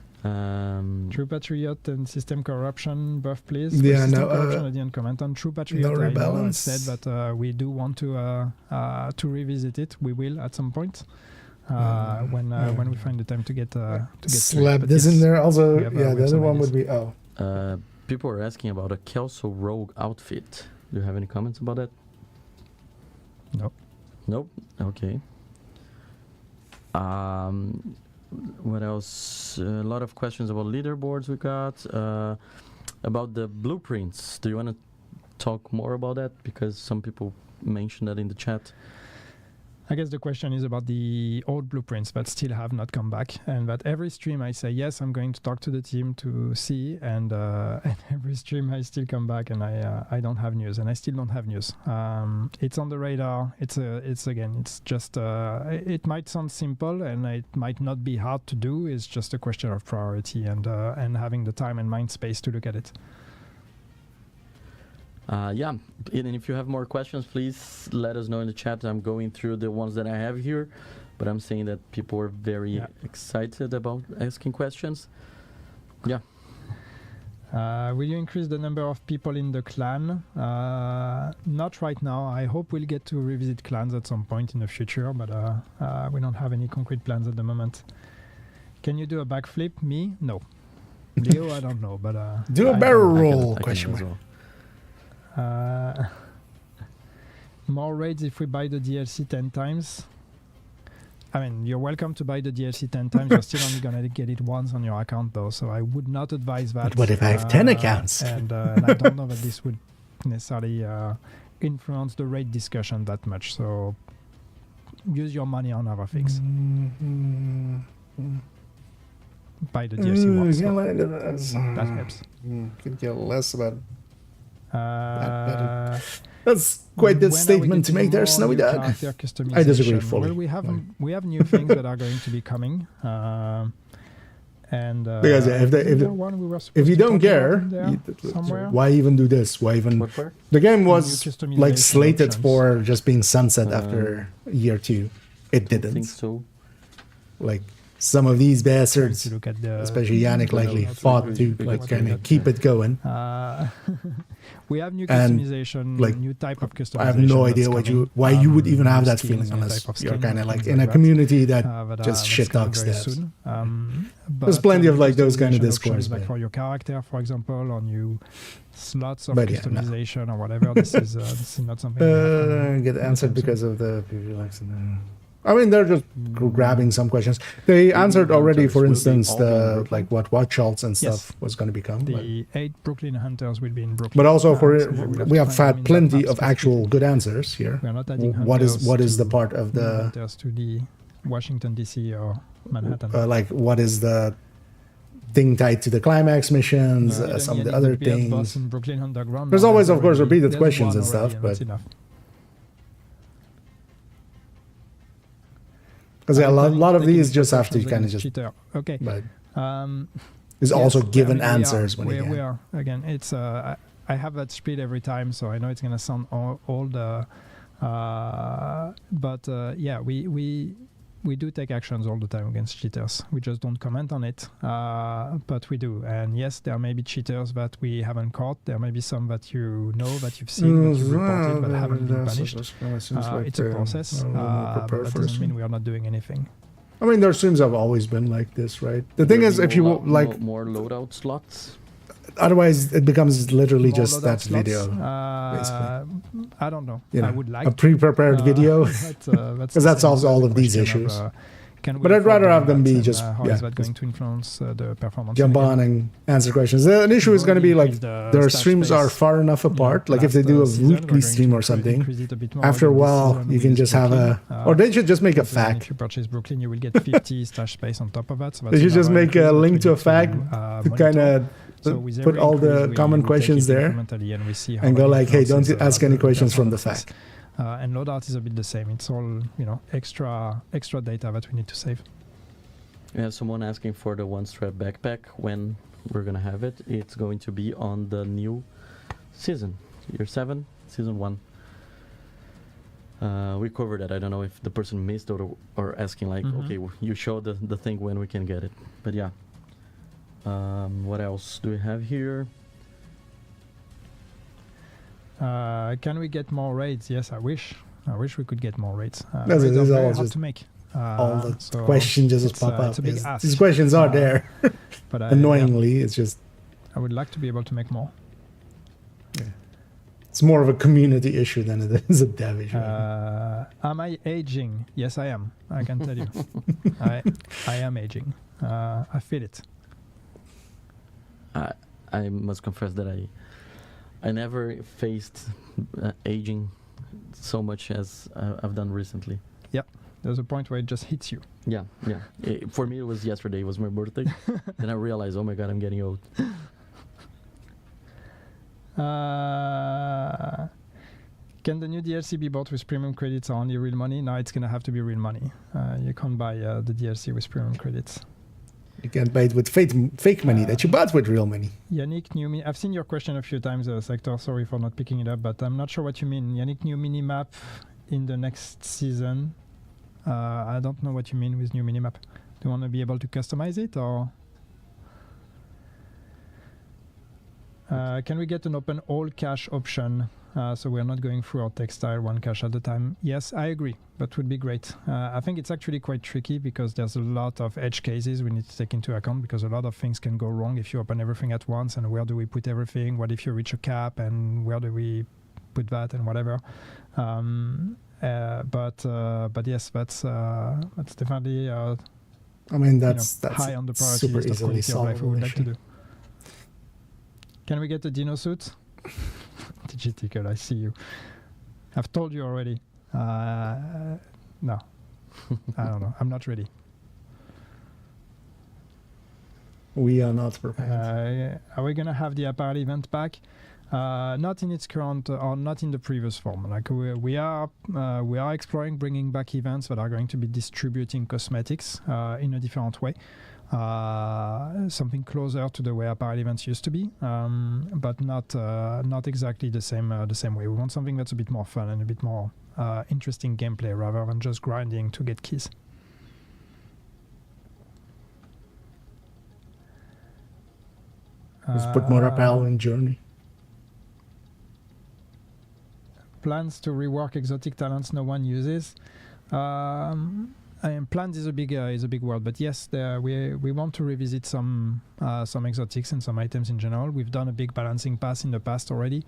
G: True Patriot and System Corruption buff, please.
A: Yeah,
G: System
A: no,
G: Corruption I didn't comment on. True Patriot,
A: no
G: I know I
A: rebalance.
G: said that we do want to revisit it. We will at some point when we find the time to get
A: Slap
G: But
A: this
G: yes,
A: in there. Also,
G: we have,
A: yeah,
G: we
A: the
G: have
A: other
G: some
A: one
G: ideas.
A: would be
H: people are asking about a Kelso Rogue outfit. Do you have any comments about that?
G: Nope.
H: Nope. Okay. What else? A lot of questions about leaderboards we got. About the blueprints. Do you want to talk more about that? Because some people mentioned that in the chat.
G: I guess the question is about the old blueprints that still have not come back, and that every stream I say yes, I'm going to talk to the team to see, and every stream I still come back and I don't have news, and I still don't have news. It's on the radar. It's just it might sound simple and it might not be hard to do. It's just a question of priority and having the time and mind space to look at it.
H: Yeah, and if you have more questions, please let us know in the chat. I'm going through the ones that I have here, but I'm saying that people are very excited about asking questions. Yeah.
G: Will you increase the number of people in the clan? Not right now. I hope we'll get to revisit clans at some point in the future, but we don't have any concrete plans at the moment. Can you do a backflip? Me? No. Leo, I don't know, but
A: do a barrel roll? Question mark.
G: More raids if we buy the DLC 10 times. I mean, you're welcome to buy the DLC 10 times. You're still only going to get it once on your account, though, so I would not advise that.
A: But what if I have 10 accounts?
G: And I don't know that this would necessarily influence the raid discussion that much, so use your money on other things. Buy the DLC once. That helps.
A: Could care less about that's quite the statement to make there, Snowy Dog. I disagree fully.
G: Well, we have new things that are going to be coming, and
A: because if you don't care, why even do this? Why even? The game was like slated for just being sunset after year 2. It didn't.
H: I think so.
A: Like some of these bastards, especially Yannick, likely fought to like kind of keep it going.
G: We have new customization,
A: like,
G: new type of customization.
A: I have no idea why you would even have that feeling unless you're kind of like in a community that just shit talks devs. There's plenty of like those kind of discourse.
G: Like for your character, for example, or new slots of customization or whatever. This is not something.
A: Get answered because of the I mean, they're just grabbing some questions. They answered already, for instance, the like what watch alts and stuff was going to become.
G: The 8 Brooklyn Hunters will be in Brooklyn.
A: But also we have had plenty of actual good answers here.
G: We are not adding
A: what is the part of the
G: hunters to the Washington DC or Manhattan?
A: Like what is the thing tied to the climax missions? Some of the other things. There's always, of course, repeated questions and stuff, but. Because a lot of these just have to kind of just.
G: Okay.
A: But is also given answers when
G: we are again. It's I have that split every time, so I know it's gonna sound old. But yeah, we do take actions all the time against cheaters. We just don't comment on it, but we do. And yes, there may be cheaters that we haven't caught. There may be some that you know, that you've seen, that you've reported, but haven't been punished. It's a process, but that doesn't mean we are not doing anything.
A: I mean, their streams have always been like this, right? The thing is, if you like
H: more loadout slots.
A: Otherwise, it becomes literally just that video.
G: I don't know.
A: You know,
G: I would like
A: a pre-prepared video, because that solves all of these issues. But I'd rather have them be just
G: how is that going to influence the performance?
A: Jump on and answer questions. An issue is going to be like their streams are far enough apart. Like if they do a weekly stream or something, after a while you can just have a, or they should just make a FAQ.
G: If you purchase Brooklyn, you will get 50 stash space on top of that. So
A: they should just make a link to a FAQ to kind of put all the common questions there and go like, hey, don't ask any questions from the FAQ.
G: And loadout is a bit the same. It's all, you know, extra data that we need to save.
H: Yeah, someone asking for the one strap backpack, when we're gonna have it. It's going to be on the new season, year 7, season 1. We covered that. I don't know if the person missed or asking like, okay, you show the thing when we can get it. But yeah. What else do we have here?
G: Can we get more raids? Yes, I wish we could get more raids.
A: This
G: raids
A: is
G: are
A: all
G: very hard
A: just
G: to make.
A: All the questions just pop up.
G: It's a big ask.
A: These questions are there.
G: But
A: annoyingly, it's just
G: I would like to be able to make more.
A: Yeah. It's more of a community issue than it is a dev issue.
G: Am I aging? Yes, I am. I can tell you. I am aging. I feel it.
H: I must confess that I never faced aging so much as I've done recently.
G: Yeah, there's a point where it just hits you.
H: Yeah. For me, it was yesterday. It was my birthday. Then I realized, oh my god, I'm getting old.
G: Can the new DLC be bought with premium credits or only real money? No, it's gonna have to be real money. You can't buy the DLC with premium credits.
A: You can't buy it with fake money that you bought with real money.
G: Yannick, new I've seen your question a few times, Sector. Sorry for not picking it up, but I'm not sure what you mean. Yannick, new minimap in the next season. I don't know what you mean with new minimap. Do you want to be able to customize it, or can we get an open all cash option? So we're not going through our textile one cash at a time. Yes, I agree. That would be great. I think it's actually quite tricky because there's a lot of edge cases we need to take into account, because a lot of things can go wrong if you open everything at once. And where do we put everything? What if you reach a cap, and where do we put that, and whatever. But yes, that's definitely
A: I mean, that's
G: high on the priority
A: super
G: list of
A: easily
G: quality of life we would like to
A: solvable.
G: do. Can we get the dino suit? Digitical, I see you. I've told you already. No, I don't know. I'm not ready.
A: We are not prepared.
G: Are we gonna have the apparel event back? Not in its current or not in the previous form. Like we are exploring bringing back events that are going to be distributing cosmetics in a different way. Something closer to the way apparel events used to be, but not exactly the same way. We want something that's a bit more fun and a bit more interesting gameplay rather than just grinding to get keys.
A: Let's put more apparel in Journey.
G: Plans to rework exotic talents no one uses. Plans is a big word, but yes, we want to revisit some exotics and some items in general. We've done a big balancing pass in the past already.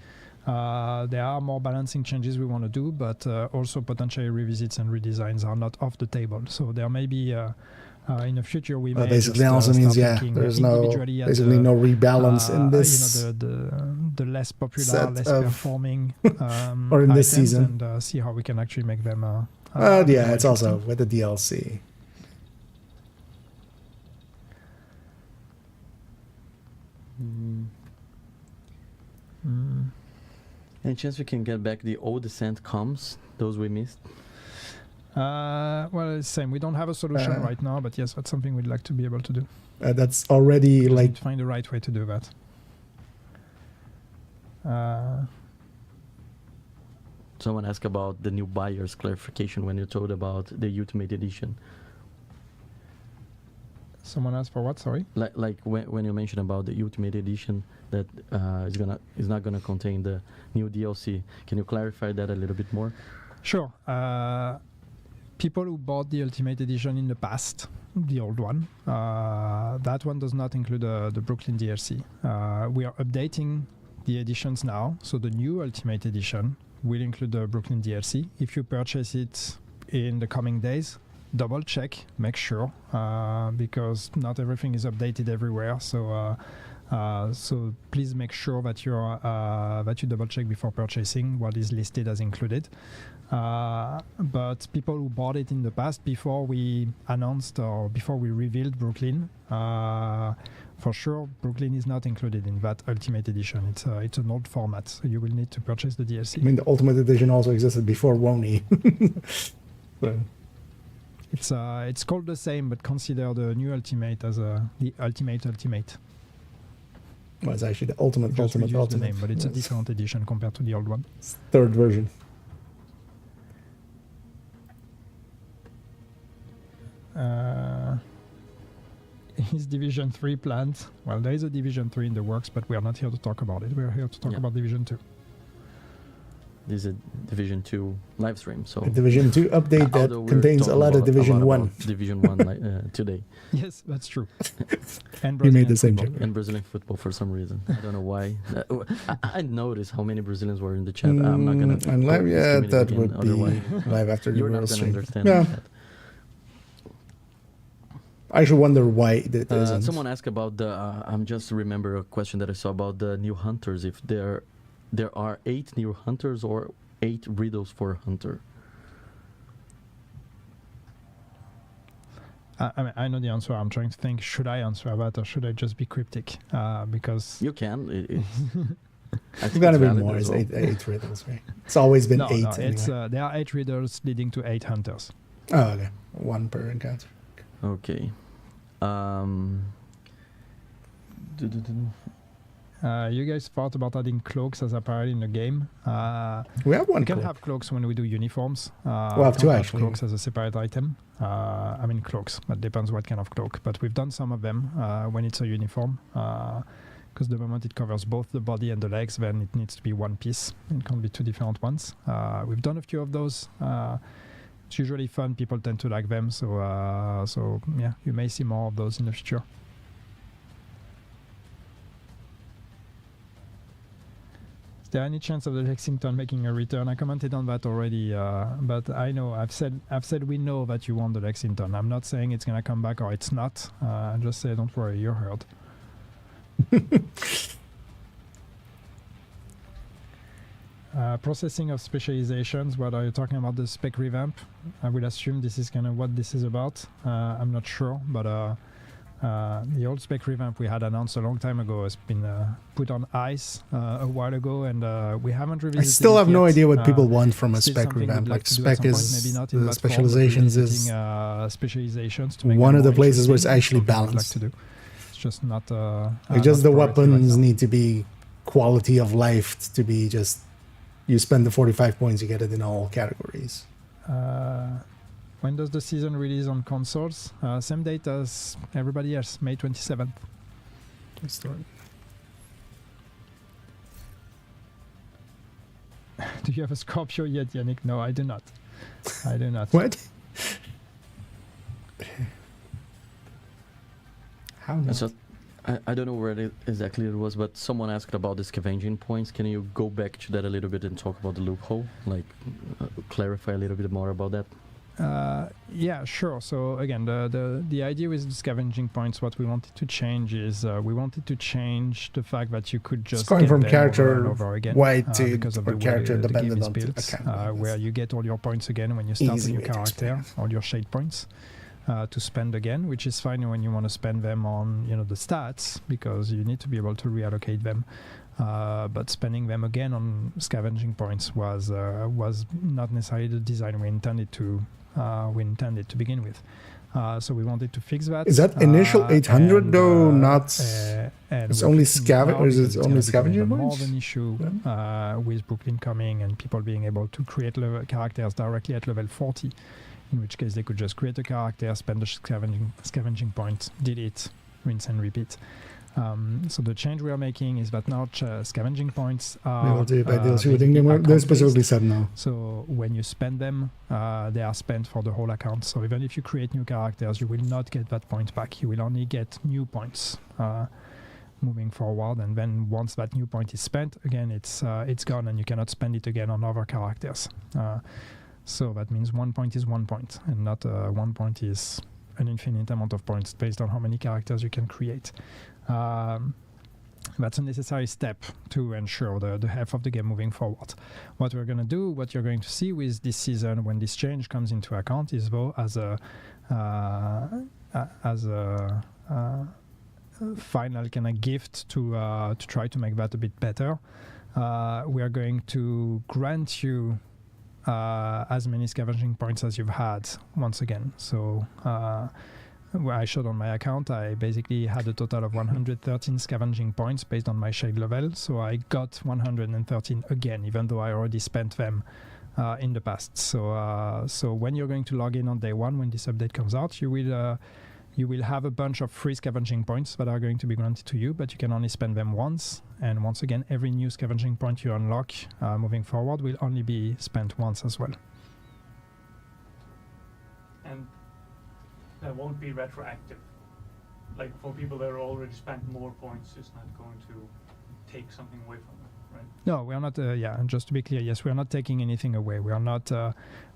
G: There are more balancing changes we want to do, but also potentially revisits and redesigns are not off the table. So there may be in the future we may
A: basically also means there's no rebalance in this.
G: The less popular, less performing
A: or in this
G: items,
A: season,
G: and see how we can actually make them.
A: It's also with the DLC.
H: Any chance we can get back the old Descent comms, those we missed?
G: Well, it's same. We don't have a solution right now, but yes, that's something we'd like to be able to do.
A: That's already like
G: to find the right way to do that.
H: Someone asked about the new buyer's clarification when you told about the Ultimate Edition.
G: Someone asked for what? Sorry.
H: Like when you mentioned about the Ultimate Edition that is not gonna contain the new DLC. Can you clarify that a little bit more?
G: Sure. People who bought the Ultimate Edition in the past, the old one, that one does not include the Brooklyn DLC. We are updating the editions now, so the new Ultimate Edition will include the Brooklyn DLC. If you purchase it in the coming days, double check, make sure, because not everything is updated everywhere. So please make sure that you double check before purchasing what is listed as included. But people who bought it in the past, before we announced or before we revealed Brooklyn, for sure Brooklyn is not included in that Ultimate Edition. It's an old format, so you will need to purchase the DLC.
A: I mean, the Ultimate Edition also existed before Wony. So.
G: It's called the same, but consider the new Ultimate as the Ultimate.
A: Well, it's actually the Ultimate.
G: The name, but it's a different edition compared to the old one.
A: It's third version.
G: Is Division 3 planned? Well, there is a Division 3 in the works, but we are not here to talk about it. We are here to talk about Division 2.
H: this is a Division 2 live stream. So
A: a Division 2 update that contains a lot of Division 1.
H: Division 1 today.
G: Yes, that's true. And
A: we made the same
G: football.
A: joke.
H: And Brazilian football for some reason. I don't know why. I noticed how many Brazilians were in the chat. I'm not going to...
A: And live, yeah, that would be live after the
H: You're not
A: real
H: going to
A: stream.
H: understand
A: Yeah.
H: that.
A: I should wonder why that isn't.
H: Someone asked about the... I'm just remember a question that I saw about the new hunters. If there are 8 new hunters or 8 riddles for a hunter.
G: I mean, I know the answer. I'm trying to think, should I answer that or should I just be cryptic? Because...
H: You can.
A: It's gotta be more. It's 8 riddles, right? It's always been 8.
G: No,
A: anyway.
G: it's, there are 8 riddles leading to 8 hunters.
A: Oh, okay. 1 per encounter.
H: Okay.
G: You guys thought about adding cloaks as a priority in the game.
A: We have 1
G: We can
A: cloak.
G: have cloaks when we do uniforms.
A: We have 2 actually.
G: Cloaks as a separate item. I mean cloaks, but depends what kind of cloak. But we've done some of them when it's a uniform. Because the moment it covers both the body and the legs, then it needs to be 1 piece. It can't be 2 different ones. We've done a few of those. It's usually fun. People tend to like them. So yeah, you may see more of those in the future. Is there any chance of the Lexington making a return? I commented on that already, but I know I've said we know that you want the Lexington. I'm not saying it's gonna come back or it's not. I just say don't worry, you're heard. Processing of specializations. What are you talking about? The spec revamp? I will assume this is kind of what this is about. I'm not sure, but the old spec revamp we had announced a long time ago has been put on ice a while ago, and we haven't revisited.
A: I still have no
G: yet.
A: idea what people want from a
G: Still
A: spec
G: something
A: revamp.
G: we'd
A: Like
G: to do at
A: spec
G: some point,
A: is
G: maybe not in
A: the
G: that form, but
A: specializations is
G: revisiting, specializations to make
A: one
G: them
A: of the
G: more
A: places where it's
G: interesting.
A: actually
G: Something I'd
A: balanced.
G: Like to do. It's just not.
A: Like just
G: not
A: the
G: priority right
A: weapons
G: now.
A: need to be quality of life to be just. You spend the 45 points, you get it in all categories.
G: When does the season release on consoles? Same date as everybody else, May 27th. Do you have a Scorpio yet, Yannick? No, I do not. I do not.
A: What? How not?
H: So, I don't know where exactly it was, but someone asked about the scavenging points. Can you go back to that a little bit and talk about the loophole? Like, clarify a little bit more about that?
G: Yeah, sure. So again, the idea with the scavenging points, what we wanted to change is we wanted to change the fact that you could just
A: It's going
G: get
A: from
G: them
A: character
G: over and over again,
A: white to
G: because of
A: or
G: the way
A: character
G: the game
A: dependent
G: is
A: on
G: built,
A: account.
G: where you get all your points again when you start
A: Easy
G: a new
A: way to
G: character,
A: explain
G: all your shade points. To spend again, which is fine when you want to spend them on the stats, because you need to be able to reallocate them. But spending them again on scavenging points was not necessarily the design we intended to begin with. So we wanted to fix that.
A: Is that initial 800 though? Not.
G: And
A: It's
G: we're
A: only
G: fixing it now
A: is
G: because
A: it
G: it's
A: only
G: gonna become
A: scavenger
G: even more
A: points?
G: of an issue with Brooklyn coming and people being able to create characters directly at level 40. In which case they could just create a character, spend the scavenging point, delete, rinse and repeat. So the change we are making is that now scavenging points are
A: They're specifically said no.
G: So when you spend them, they are spent for the whole account. So even if you create new characters, you will not get that point back. You will only get new points moving forward. And then once that new point is spent, again, it's gone and you cannot spend it again on other characters. So that means 1 point is 1 point, and not 1 point is an infinite amount of points based on how many characters you can create. That's a necessary step to ensure the health of the game moving forward. What we're going to do, what you're going to see with this season when this change comes into account is, though, as a final kind of gift to try to make that a bit better, we are going to grant you as many scavenging points as you've had once again. So where I showed on my account, I basically had a total of 113 scavenging points based on my shade level. So I got 113 again, even though I already spent them in the past. So when you're going to log in on day one, when this update comes out, you will you will have a bunch of free scavenging points that are going to be granted to you, but you can only spend them once. And once again, every new scavenging point you unlock moving forward will only be spent once as well.
I: And that won't be retroactive. Like for people that already spent more points, it's not going to take something away from them, right?
G: No, we are not, and just to be clear, yes, we are not taking anything away. We are not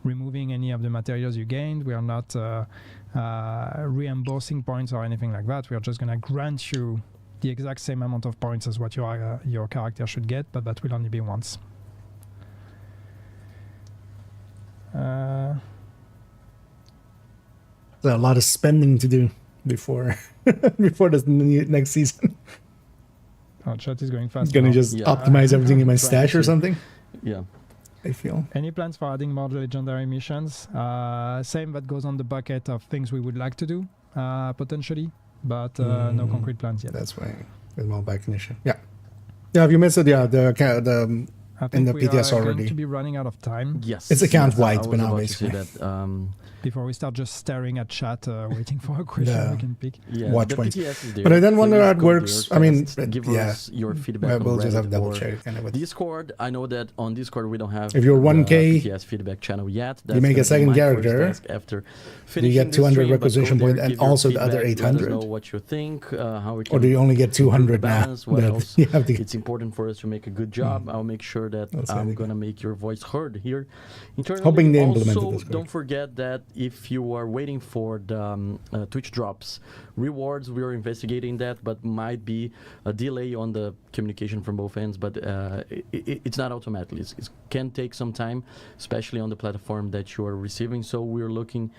G: removing any of the materials you gained. We are not reimbursing points or anything like that. We are just going to grant you the exact same amount of points as what your character should get, but that will only be once.
A: There's a lot of spending to do before before the next season.
G: Oh, chat is going fast.
A: Gonna just optimize everything in my stash or something.
H: Yeah.
A: I feel.
G: Any plans for adding more legendary missions? Same that goes on the bucket of things we would like to do, potentially, but no concrete plans yet.
A: That's why it's more back initial. Yeah. Yeah, have you missed it? Yeah, the
G: I think
A: the
G: we
A: PTS
G: are
A: already.
G: going to be running out of time.
H: Yes.
A: It's account
H: I
A: wide,
H: was
A: but now
H: about to say
A: basically.
H: that,
G: Before we start just staring at chat, waiting for a question we can pick.
H: yeah,
A: Watch
H: the
A: points.
H: PTS is there.
A: But I then wonder
H: Please
A: how it
H: go
A: works.
H: there,
A: I mean,
H: give
A: yeah.
H: us your feedback
A: Well,
H: on
A: we'll just have
H: Reddit
A: double
H: or
A: check kind of with
H: Discord. I know that on Discord we don't have
A: If you're
H: the
A: 1K,
H: PTS feedback channel yet.
A: you make a
H: gonna be
A: second
H: my first
A: character,
H: task after
A: you
H: finishing
A: get
H: this
A: 200
H: stream, but
A: requisition
H: go there,
A: point and
H: give your
A: also the other
H: feedback, let us
A: 800.
H: know what you think, how we can
A: Or do you only get 200
H: improve the
A: now?
H: balance, what
A: that
H: else?
A: you have to get?
H: It's important for us to make a good job. I'll make sure that
A: That's
H: I'm
A: really
H: gonna make your voice heard here. Internally,
A: Hoping they implemented
H: also,
A: this correct.
H: don't forget that if you are waiting for the Twitch drops rewards, we are investigating that, but might be a delay on the communication from both ends. But it's not automatically. It can take some time, especially on the platform that you are receiving. So we're looking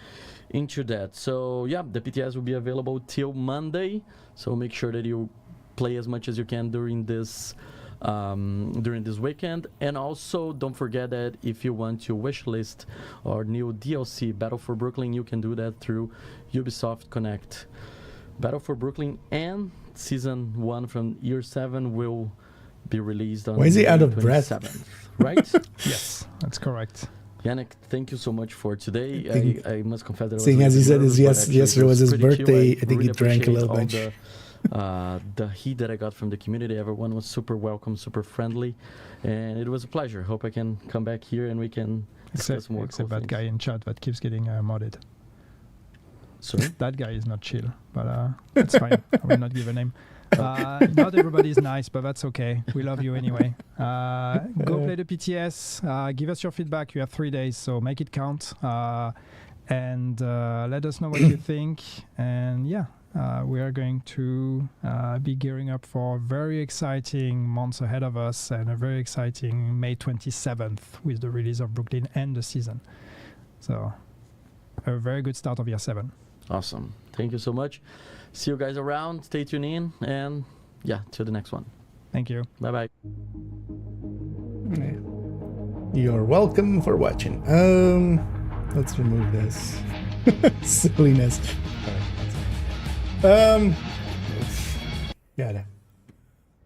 H: into that. So yeah, the PTS will be available till Monday. So make sure that you play as much as you can during this weekend. And also don't forget that if you want to wishlist our new DLC Battle for Brooklyn, you can do that through Ubisoft Connect. Battle for Brooklyn and Season 1 from Year 7 will be released on
A: Why is he out of
H: May
A: breath?
H: 27th, right?
G: Yes, that's correct.
H: Yannick, thank you so much for today. I must confess that I was
A: Seeing
H: a
A: as he
H: little
A: said
H: nervous, but actually
A: yesterday was his
H: pretty chill.
A: birthday, I think he
H: really
A: drank a little
H: appreciate
A: bit.
H: all the heat that I got from the community. Everyone was super welcome, super friendly, and it was a pleasure. Hope I can come back here and we can discuss more
G: Except
H: cool
G: that guy in chat that keeps getting modded.
H: Sorry?
G: That guy is not chill, but it's fine. I will not give a name. Not everybody is nice, but that's okay. We love you anyway. Go play the PTS. Give us your feedback. You have 3 days, so make it count. And let us know what you think. And yeah, we are going to be gearing up for very exciting months ahead of us and a very exciting May 27th with the release of Brooklyn and the season. So a very good start of year 7.
H: Awesome. Thank you so much. See you guys around. Stay tuned in. And yeah, till the next one.
G: Thank you.
H: Bye-bye.
A: You're welcome for watching. Let's remove this silliness. Yeah.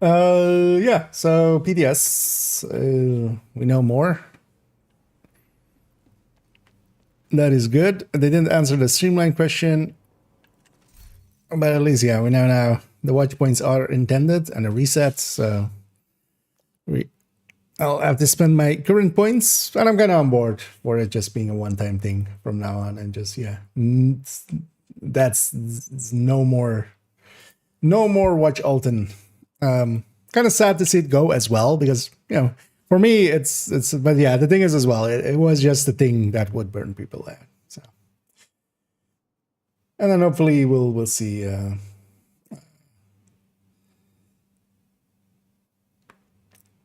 A: Yeah. So PTS, we know more. That is good. They didn't answer the streamline question, but at least yeah, we know now the watch points are intended and a reset. So I'll have to spend my current points, and I'm kind of on board for it just being a one-time thing from now on, and just yeah, that's no more watch Alton. Kind of sad to see it go as well, because you know, for me it's but yeah, the thing is as well, it was just the thing that would burn people out. So, and then hopefully we'll see.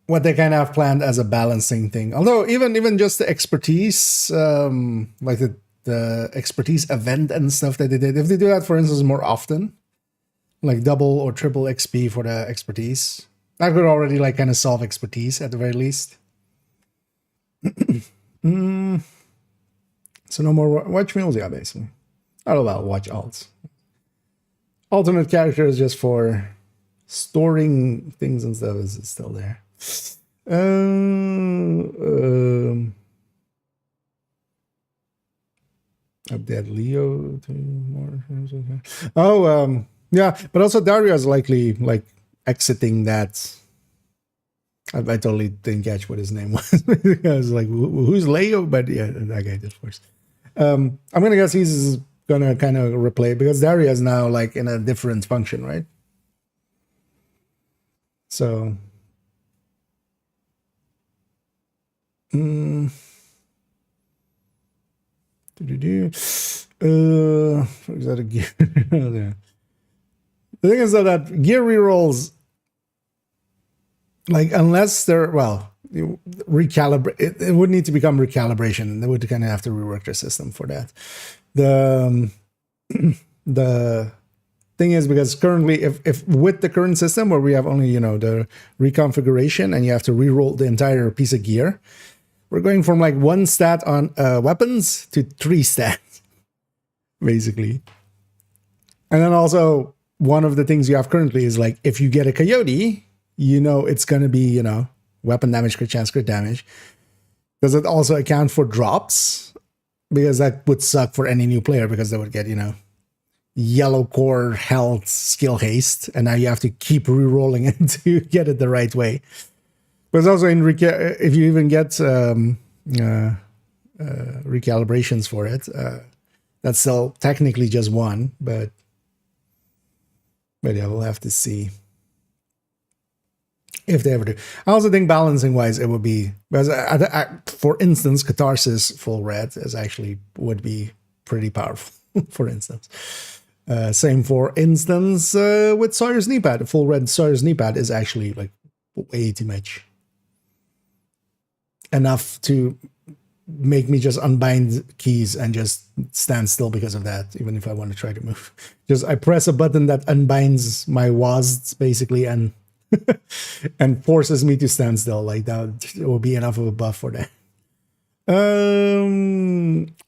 A: What they kind of have planned as a balancing thing. Although even just the expertise, like the expertise event and stuff that they did, if they do that, for instance, more often, like double or triple XP for the expertise, that could already like kind of solve expertise at the very least. So no more watch meals, yeah, basically. Oh well, watch alts. Alternate characters just for storing things and stuff is still there. Update Leo to more. Oh, yeah, but also Dario is likely like exiting that. I totally didn't catch what his name was. I was like, who's Leo? But yeah, that guy did, of course. I'm gonna guess he's gonna kind of replay because Dario is now like in a different function, right? So. Is that a gear? The thing is that gear rerolls, like, unless they're, well, recalibrate, it would need to become recalibration. They would kind of have to rework their system for that. The thing is, because currently, if with the current system where we have only, you know, the reconfiguration and you have to reroll the entire piece of gear, we're going from like 1 stat on weapons to 3 stats, basically. And then also, one of the things you have currently is like, if you get a coyote, you know it's going to be, you know, weapon damage, crit chance, crit damage. Does it also account for drops? Because that would suck for any new player because they would get, you know, yellow core, health, skill haste. And now you have to keep re-rolling it to get it the right way. But also in if you even get recalibrations for it, that's still technically just 1. But yeah, we'll have to see if they ever do. I also think balancing wise, it would be, because for instance, Catharsis full red is actually would be pretty powerful. For instance, same for instance with Sawyer's knee pad. Full red Sawyer's knee pad is actually like way too much. Enough to make me just unbind keys and just stand still because of that, even if I want to try to move. Just I press a button that unbinds my WASDs basically and and forces me to stand still. Like that will be enough of a buff for that.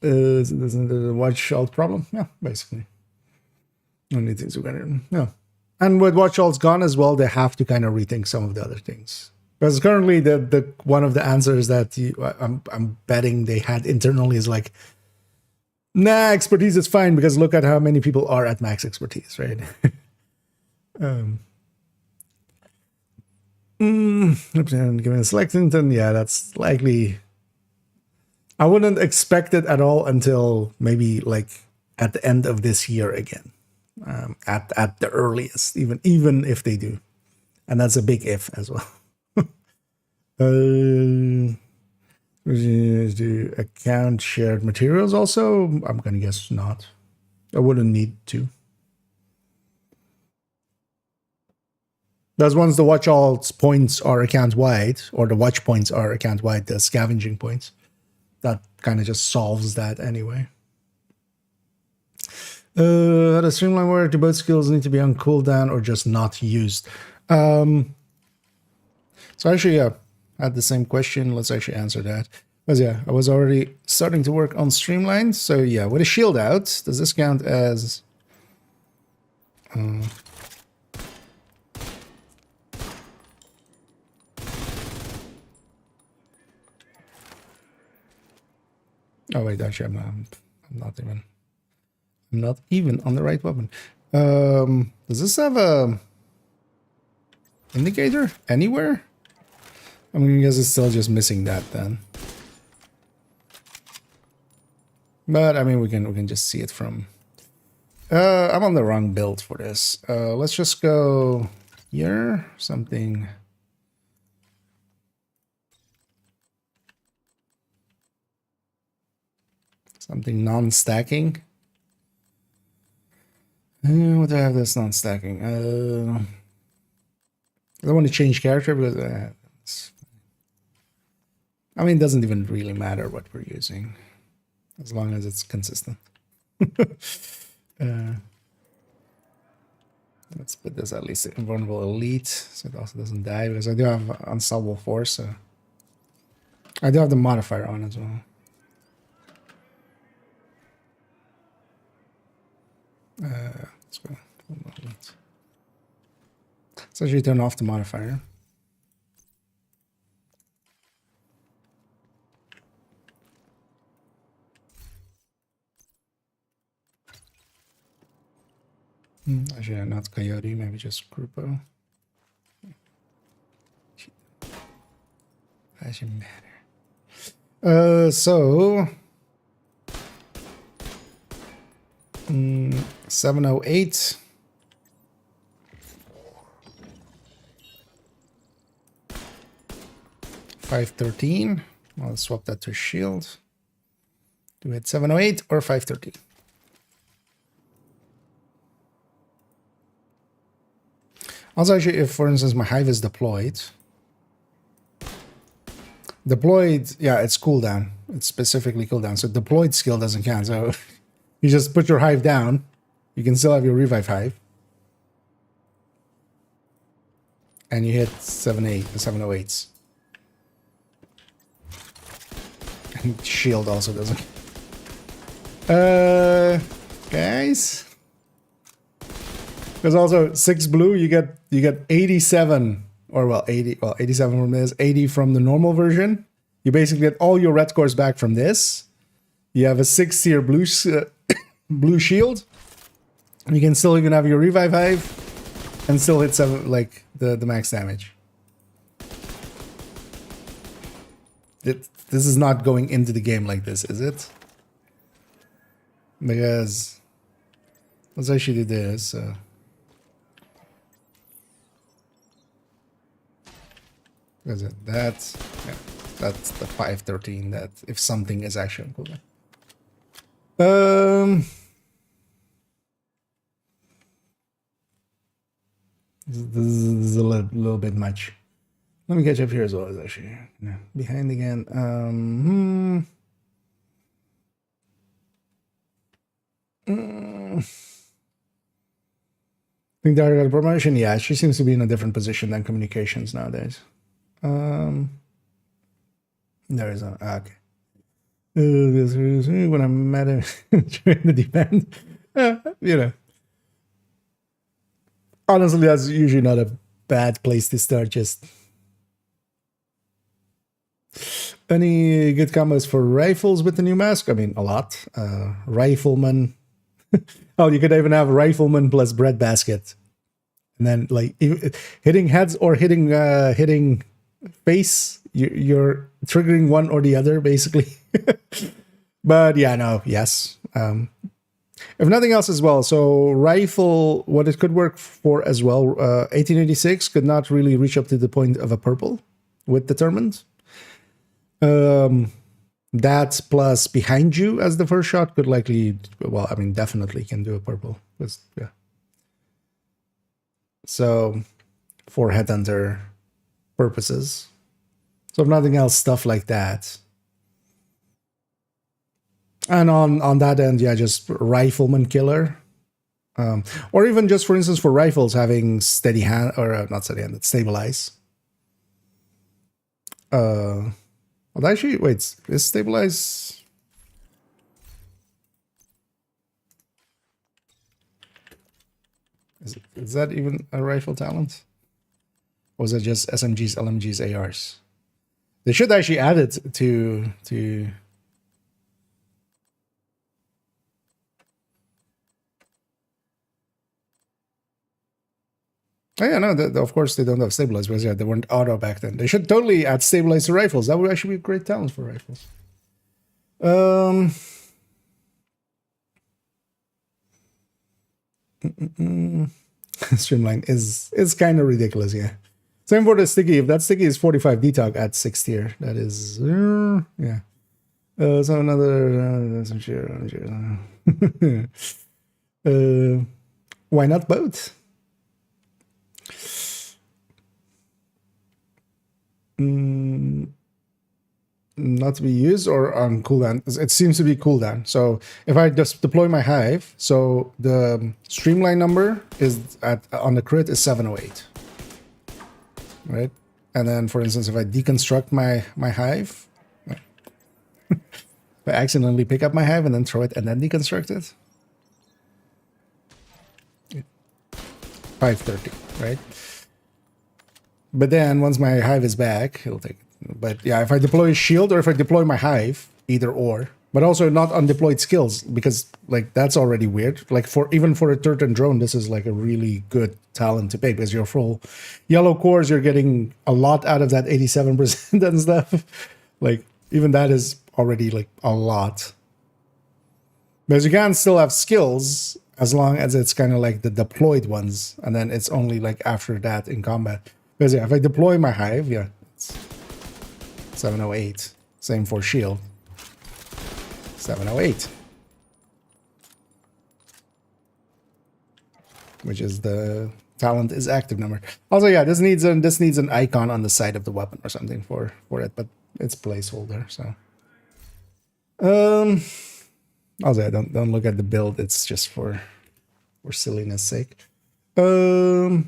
A: Isn't the watch alt problem? Yeah, basically. Only things we're gonna, yeah. And with watch alts gone as well, they have to kind of rethink some of the other things. Because currently, the one of the answers that I'm betting they had internally is like, nah, expertise is fine because look at how many people are at max expertise, right? Given a selecting, then yeah, that's likely. I wouldn't expect it at all until maybe like at the end of this year again, at the earliest, even if they do, and that's a big if as well. Do account shared materials also? I'm gonna guess not. I wouldn't need to. That's once the watch alts points are account wide, or the watch points are account wide, the scavenging points. That kind of just solves that anyway. The streamline where do both skills need to be on cooldown or just not used? So actually, yeah. Had the same question. Let's actually answer that. Because yeah, I was already starting to work on streamlines. So yeah, with a shield out, does this count as oh wait, actually I'm not even on the right weapon. Does this have a indicator anywhere? I mean, I guess it's still just missing that then. But I mean, we can just see it from. I'm on the wrong build for this. Let's just go here. Something. Something non-stacking. What do I have that's non-stacking? I don't want to change character because. I mean, it doesn't even really matter what we're using, as long as it's consistent. Let's put this at least invulnerable elite, so it also doesn't die, because I do have unstoppable force, so I do have the modifier on as well. Let's go. Let's actually turn off the modifier. Actually, not Coyote, maybe just Grupo. Doesn't matter. So 708. $513. I'll swap that to shield. Do it 708 or 513. Also, actually, if for instance my hive is deployed, yeah, it's cooldown. It's specifically cooldown. So deployed skill doesn't count. So you just put your hive down. You can still have your revive hive. And you hit 708s. And shield also doesn't. Guys. There's also 6 blue, you get 87, or well 80, well 87 from this, 80 from the normal version. You basically get all your red cores back from this. You have a 6-tier blue blue shield. You can still even have your revive hive and still hit the max damage. This is not going into the game like this, is it? Because let's actually do this. Is it that? Yeah, that's the 513. That if something is actually on cooldown. This is a little bit much. Let me catch up here as well. Is actually behind again. I think Daria got a promotion. Yeah, she seems to be in a different position than communications nowadays. There is a okay. When I'm mad at trying to defend, you know. Honestly, that's usually not a bad place to start. Just any good combos for rifles with the new mask? I mean, a lot. Rifleman. Oh, you could even have rifleman plus breadbasket, and then like hitting heads or hitting face. You're triggering one or the other, basically. But yeah, no, yes. If nothing else as well, so rifle, what it could work for as well, 1886 could not really reach up to the point of a purple with determined. That plus behind you as the first shot could likely, well, I mean, definitely can do a purple. Yeah. So for headhunter purposes. So if nothing else, stuff like that. And on that end, yeah, just rifleman killer. Or even just, for instance, for rifles, having steady hand, or not steady hand, stabilize. Well, actually, wait, is stabilize... Is that even a rifle talent? Or is it just SMGs, LMGs, ARs? They should actually add it to oh yeah, no, of course they don't have stabilize, because yeah, they weren't auto back then. They should totally add stabilize to rifles. That would actually be a great talent for rifles. Streamline is kind of ridiculous, yeah. Same for the sticky. If that sticky is 45 detox at 6 tier, that is yeah. So another why not both? Not to be used or on cooldown. It seems to be cooldown. So if I just deploy my hive, so the streamline number is on the crit is 708. Right? And then for instance, if I deconstruct my hive, if I accidentally pick up my hive and then throw it and then deconstruct it, 530, right? But then once my hive is back, he'll take it. But yeah, if I deploy a shield or if I deploy my hive, either or, but also not on deployed skills, because like that's already weird. Like even for a third and drone, this is like a really good talent to pick because your full yellow cores, you're getting a lot out of that 87% and stuff. Like even that is already like a lot. Because you can still have skills as long as it's kind of like the deployed ones, and then it's only like after that in combat. Because yeah, if I deploy my hive, yeah, it's 708. Same for shield. 708. Which is the talent is active number. Also, yeah, this needs an icon on the side of the weapon or something for it, but it's placeholder. So, also, yeah, don't look at the build. It's just for silliness sake. So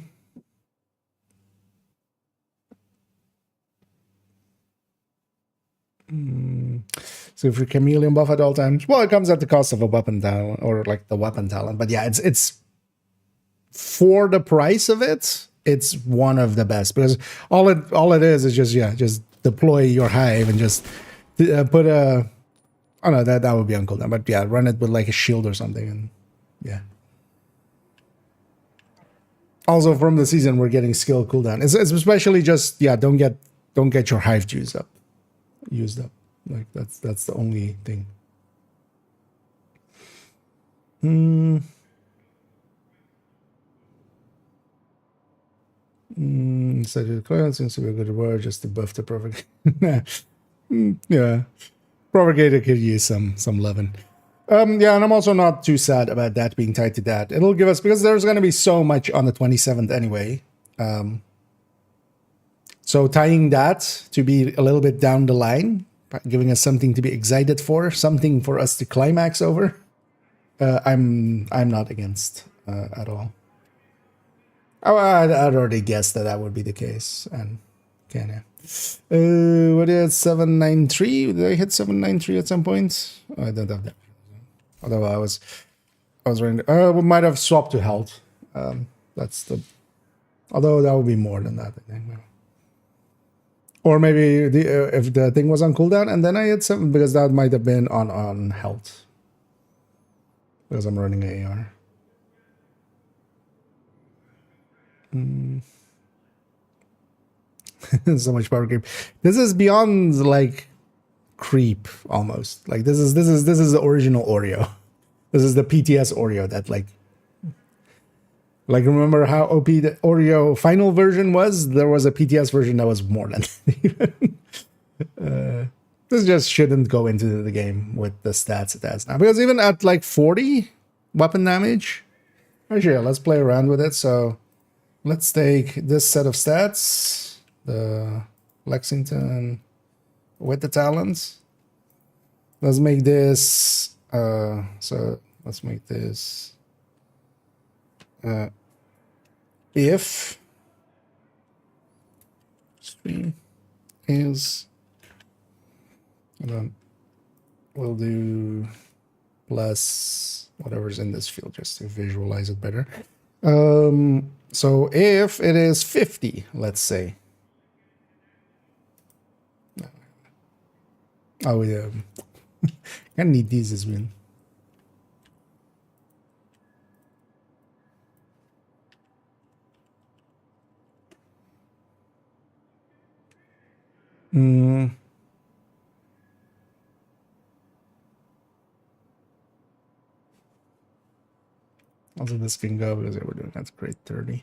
A: if you're chameleon buff at all times, well, it comes at the cost of a weapon talent or like the weapon talent. But yeah, it's for the price of it, it's one of the best because all it is just deploy your hive and just put a. Oh no, that would be on cooldown. But yeah, run it with like a shield or something, and yeah. Also, from the season, we're getting skill cooldown. It's especially just don't get your hive used up. Like that's the only thing. Such a class seems to be a good word just to buff the provocate. Yeah, provocator could use some loving. Yeah, and I'm also not too sad about that being tied to that. It'll give us, because there's going to be so much on the 27th anyway. So tying that to be a little bit down the line, giving us something to be excited for, something for us to climax over. I'm not against at all. Oh, I'd already guessed that would be the case, and can yeah. What is 793? Did I hit 793 at some point? I don't have that. Although I was running. We might have swapped to health. That's the. Although that would be more than that, I think. Or maybe if the thing was on cooldown and then I hit 7, because that might have been on health. Because I'm running AR. So much power creep. This is beyond like creep almost. Like this is the original Oreo. This is the PTS Oreo that like remember how OP the Oreo final version was? There was a PTS version that was more than that. This just shouldn't go into the game with the stats it has now, because even at like 40 weapon damage, actually, yeah, let's play around with it. So let's take this set of stats, the Lexington with the talents. Let's make this, so let's make this, if stream is, and then we'll do plus whatever's in this field just to visualize it better. So if it is 50, let's say. Oh yeah, I need these as well. Also, this can go because we're doing that's great 30.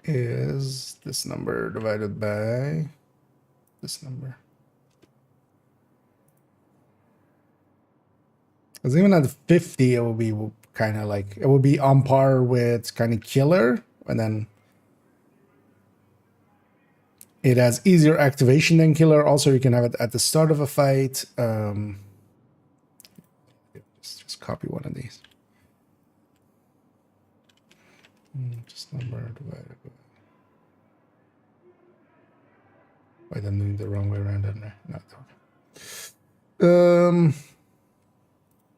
A: Is this number divided by this number? Because even at 50, it will be kind of like, it will be on par with kind of killer, and then it has easier activation than killer. Also, you can have it at the start of a fight. Just copy one of these. Just number divided by. Wait, I'm doing the wrong way around, didn't I? No.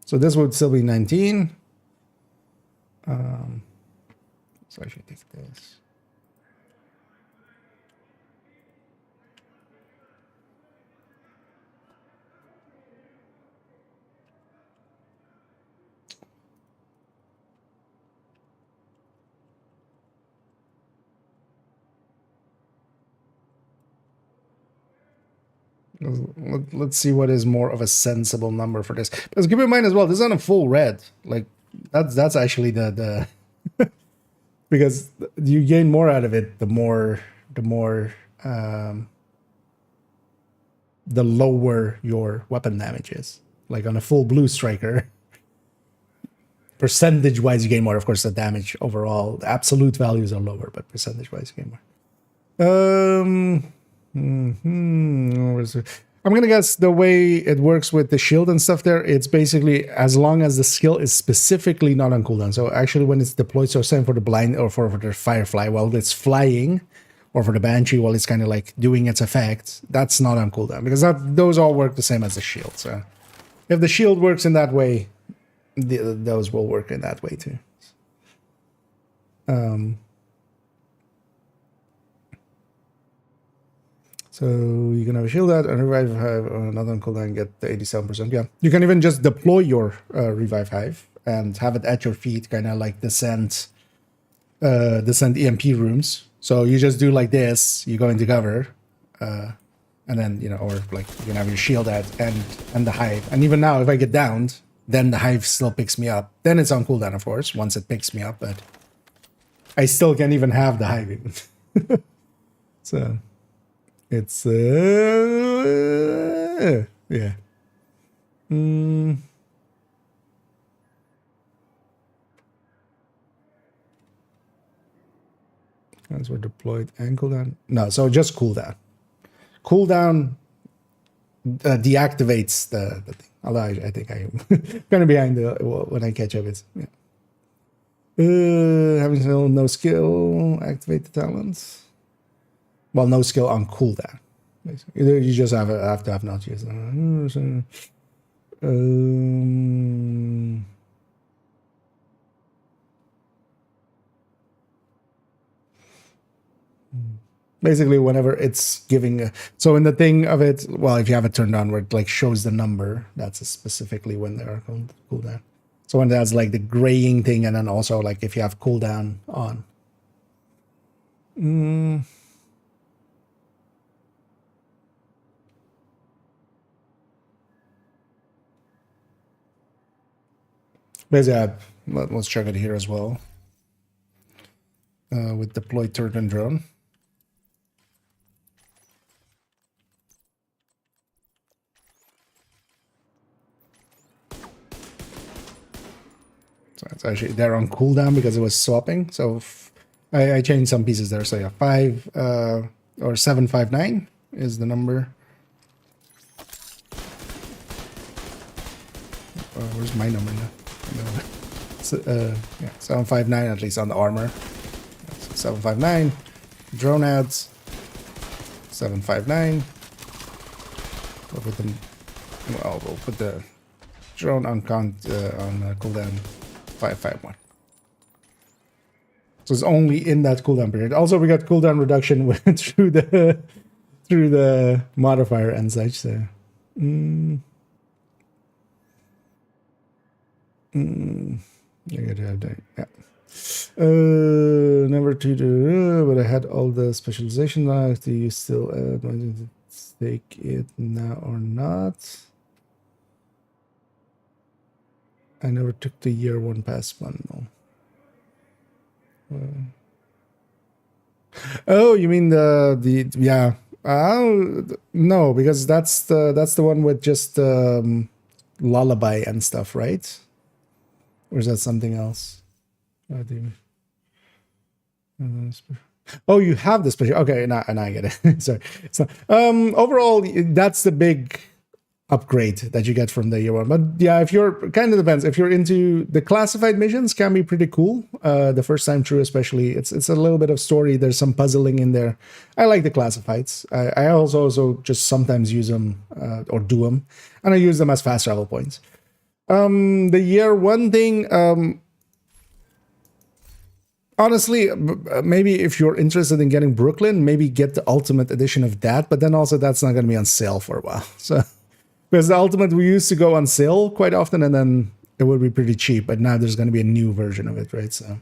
A: So this would still be 19. So I should take this. Let's see what is more of a sensible number for this. Because keep in mind as well, this is on a full red. Like that's actually the because you gain more out of it the more the lower your weapon damage is. Like on a full blue striker, percentage wise you gain more. Of course, the damage overall, the absolute values are lower, but percentage wise you gain more. I'm gonna guess the way it works with the shield and stuff there, it's basically as long as the skill is specifically not on cooldown. So actually when it's deployed, so same for the blind or for the firefly while it's flying, or for the banshee while it's kind of like doing its effect, that's not on cooldown because those all work the same as the shield. So if the shield works in that way, those will work in that way too. So you can have a shield out and revive hive on another on cooldown and get the 87%. Yeah, you can even just deploy your revive hive and have it at your feet, kind of like descend EMP rooms. So you just do like this, you go into cover, and then, you know, or like you can have your shield out and the hive. And even now, if I get downed, then the hive still picks me up. Then it's on cooldown, of course, once it picks me up, but I still can't even have the hive even. So it's yeah. As we're deployed and cooldown. No, so just cooldown. Cooldown deactivates the thing. Although I think I'm kind of behind when I catch up. It's yeah. Having no skill, activate the talents. Well, no skill on cooldown. Basically. You just have to have not used. Basically, whenever it's giving so in the thing of it, well, if you have it turned on where it like shows the number, that's specifically when they are cooldown. So when that's like the graying thing, and then also like if you have cooldown on. Basically, let's check it here as well. With deploy turret drone. So it's actually they're on cooldown because it was swapping. So I changed some pieces there. So yeah, 5 or 759 is the number. Where's my number now? So, yeah, 759 at least on the armor. So 759. Drone ads. 759. We'll put the drone on cooldown 551. So it's only in that cooldown period. Also, we got cooldown reduction through the modifier and such. So, I gotta have that. Yeah. Number 2, but I had all the specialization now. Do you still want to take it now or not? I never took the year 1 pass bundle. Oh, you mean the yeah? No, because that's the one with just lullaby and stuff, right? Or is that something else? Oh, you have the special. Okay, now I get it. Sorry. So, overall, that's the big upgrade that you get from the year 1. But yeah, if you're kind of depends. If you're into the classified missions, can be pretty cool. The first time through, especially, it's a little bit of story. There's some puzzling in there. I like the classifieds. I also just sometimes use them or do them, and I use them as fast travel points. The year 1 thing, honestly, maybe if you're interested in getting Brooklyn, maybe get the ultimate edition of that, but then also that's not going to be on sale for a while. So, because the ultimate we used to go on sale quite often, and then it would be pretty cheap, but now there's going to be a new version of it, right? So,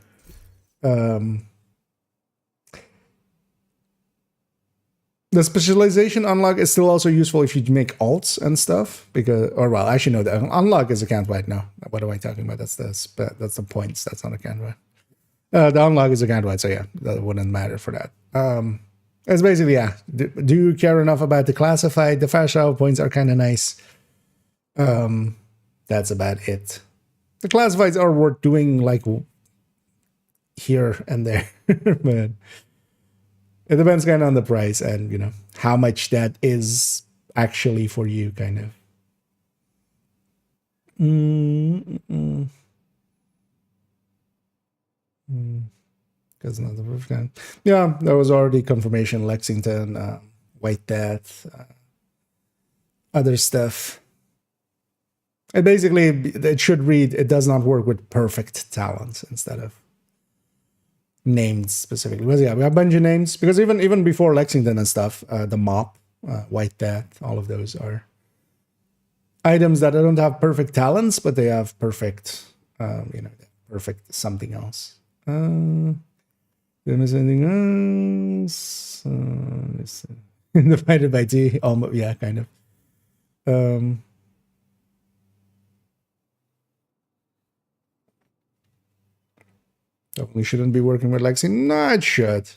A: The specialization unlock is still also useful if you make alts and stuff, because, or well, actually no, the unlock is a count right now. What am I talking about? That's the points. That's not a count right. The unlock is a count right, so yeah, that wouldn't matter for that. It's basically, yeah. Do you care enough about the classified? The fast travel points are kind of nice. That's about it. The classifieds are worth doing like here and there, but it depends kind of on the price and, you know, how much that is actually for you, kind of. Because not the first kind. Yeah, there was already confirmation. Lexington, White Death, other stuff. It basically, it should read, it does not work with perfect talents instead of named specifically. But yeah, we have a bunch of names, because even before Lexington and stuff, the Mop, White Death, all of those are items that don't have perfect talents, but they have perfect, you know, perfect something else. Did I miss anything else? Divided by T, almost, yeah, kind of. Definitely shouldn't be working with Lexi. No, it should.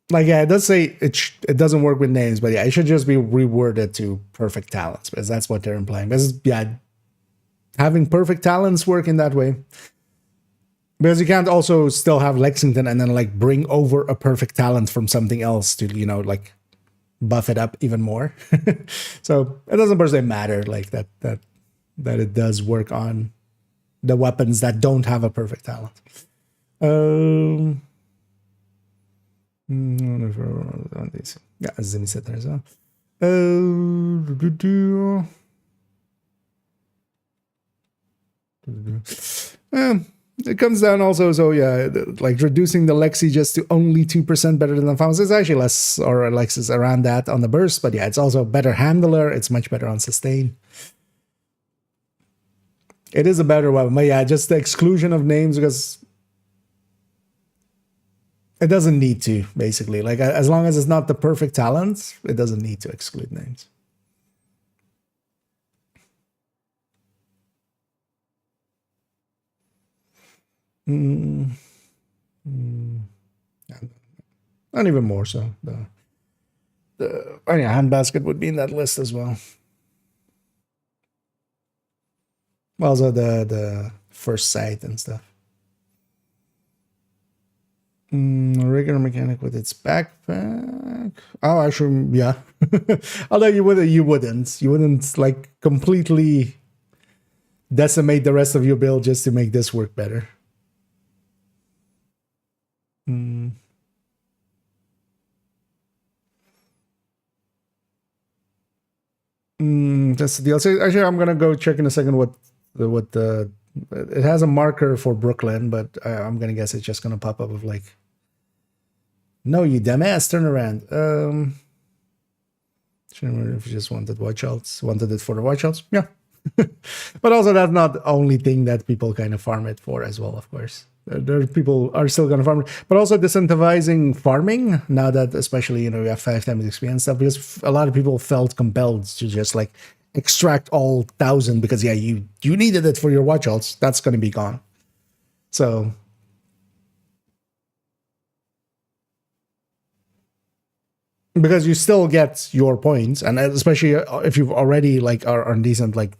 A: Like, yeah, it does say it doesn't work with names, but yeah, it should just be reworded to perfect talents, because that's what they're implying. Because, yeah, having perfect talents work in that way. Because you can't also still have Lexington and then, like, bring over a perfect talent from something else to, you know, like, buff it up even more. So it doesn't per se matter, like, that it does work on the weapons that don't have a perfect talent. Yeah, as Zimmy said there as well. It comes down also, so yeah, like reducing the Lexi just to only 2% better than the Faust is actually less, or Alexis around that on the burst, but yeah, it's also a better handler, it's much better on sustain. It is a better weapon, but yeah, just the exclusion of names, because it doesn't need to, basically. Like, as long as it's not the perfect talent, it doesn't need to exclude names. And even more so. The handbasket would be in that list as well. Also the first sight and stuff. Regular mechanic with its backpack. Oh, actually, yeah. Although you wouldn't like completely decimate the rest of your build just to make this work better. That's the deal. So actually, I'm gonna go check in a second what the it has a marker for Brooklyn, but I'm gonna guess it's just gonna pop up with like, no, you dumbass, turn around. If you just wanted White Shells, wanted it for the White Shells, yeah. But also that's not the only thing that people kind of farm it for as well, of course. There people are still going to farm it, but also disincentivizing farming now that, especially, you know, you have 5 times experience stuff, because a lot of people felt compelled to just like extract all 1,000 because, yeah, you needed it for your watch outs. That's going to be gone. So because you still get your points, and especially if you've already like are decent, like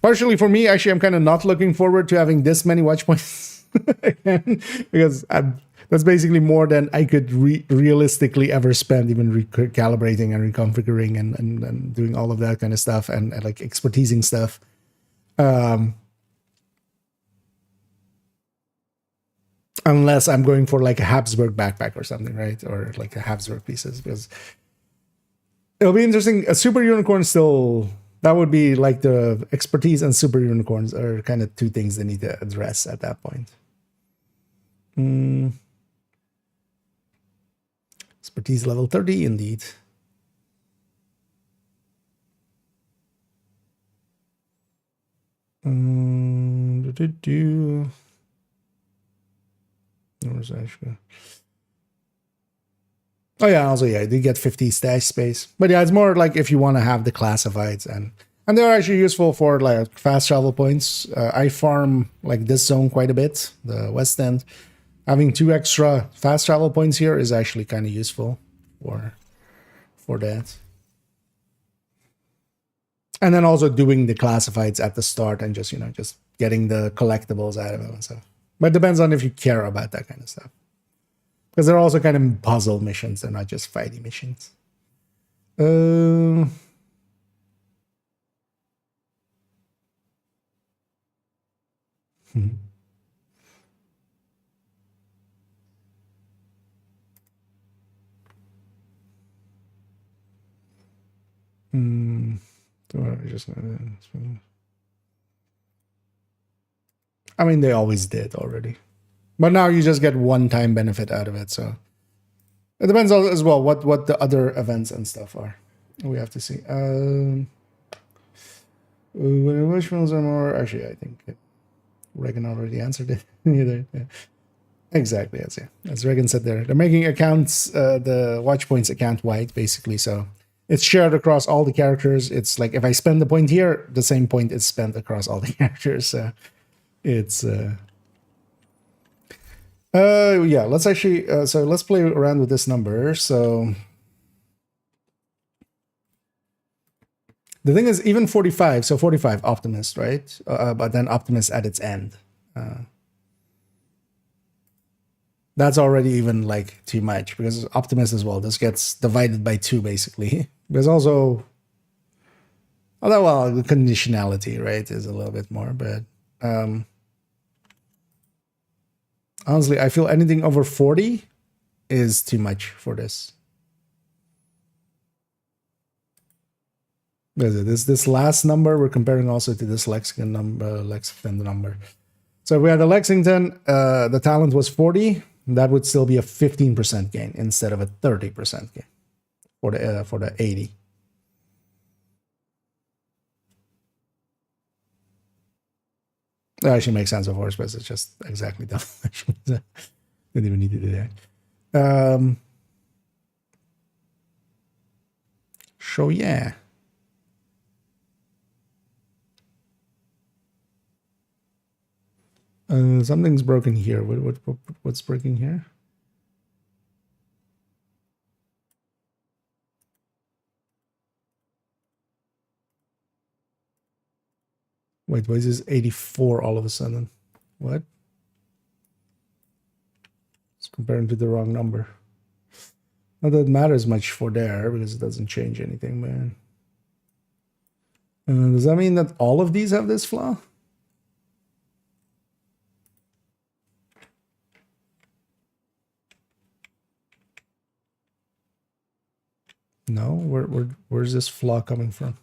A: partially for me, actually, I'm kind of not looking forward to having this many watch points again, because that's basically more than I could realistically ever spend, even recalibrating and reconfiguring and doing all of that kind of stuff and like expertising stuff. Unless I'm going for like a Habsburg backpack or something, right? Or like a Habsburg pieces, because it'll be interesting. A super unicorn still, that would be like the expertise and super unicorns are kind of 2 things they need to address at that point. Expertise level 30, indeed. Oh yeah, also yeah, you get 50 stash space. But yeah, it's more like if you want to have the classifieds, and they're actually useful for like fast travel points. I farm like this zone quite a bit, the West End. Having 2 extra fast travel points here is actually kind of useful for that. And then also doing the classifieds at the start and just, just getting the collectibles out of them and stuff. But it depends on if you care about that kind of stuff. Because they're also kind of puzzle missions. They're not just fighting missions. I mean, they always did already. But now you just get one-time benefit out of it, so it depends on as well what the other events and stuff are. We have to see. Which ones are more? Actually, I think Reagan already answered it. Either. Yeah. Exactly, as Reagan said there. They're making accounts, the watch points account wide, basically. So it's shared across all the characters. It's like if I spend the point here, the same point is spent across all the characters. So it's yeah, let's actually so let's play around with this number. So the thing is, even 45, so 45 Optimist, right? But then Optimist at its end. That's already even like too much, because Optimist as well, this gets divided by 2 basically. There's also, although well, the conditionality, right, is a little bit more, but honestly, I feel anything over 40 is too much for this. This last number we're comparing also to this Lexington number. So if we had a Lexington, the talent was 40. That would still be a 15% gain instead of a 30% gain for the 80. That actually makes sense, of course, but it's just exactly done. Didn't even need to do that. So yeah. Something's broken here. What's breaking here? Wait, why is this 84 all of a sudden? What? It's comparing to the wrong number. Not that it matters much for there, because it doesn't change anything, man. Does that mean that all of these have this flaw? No, where's this flaw coming from?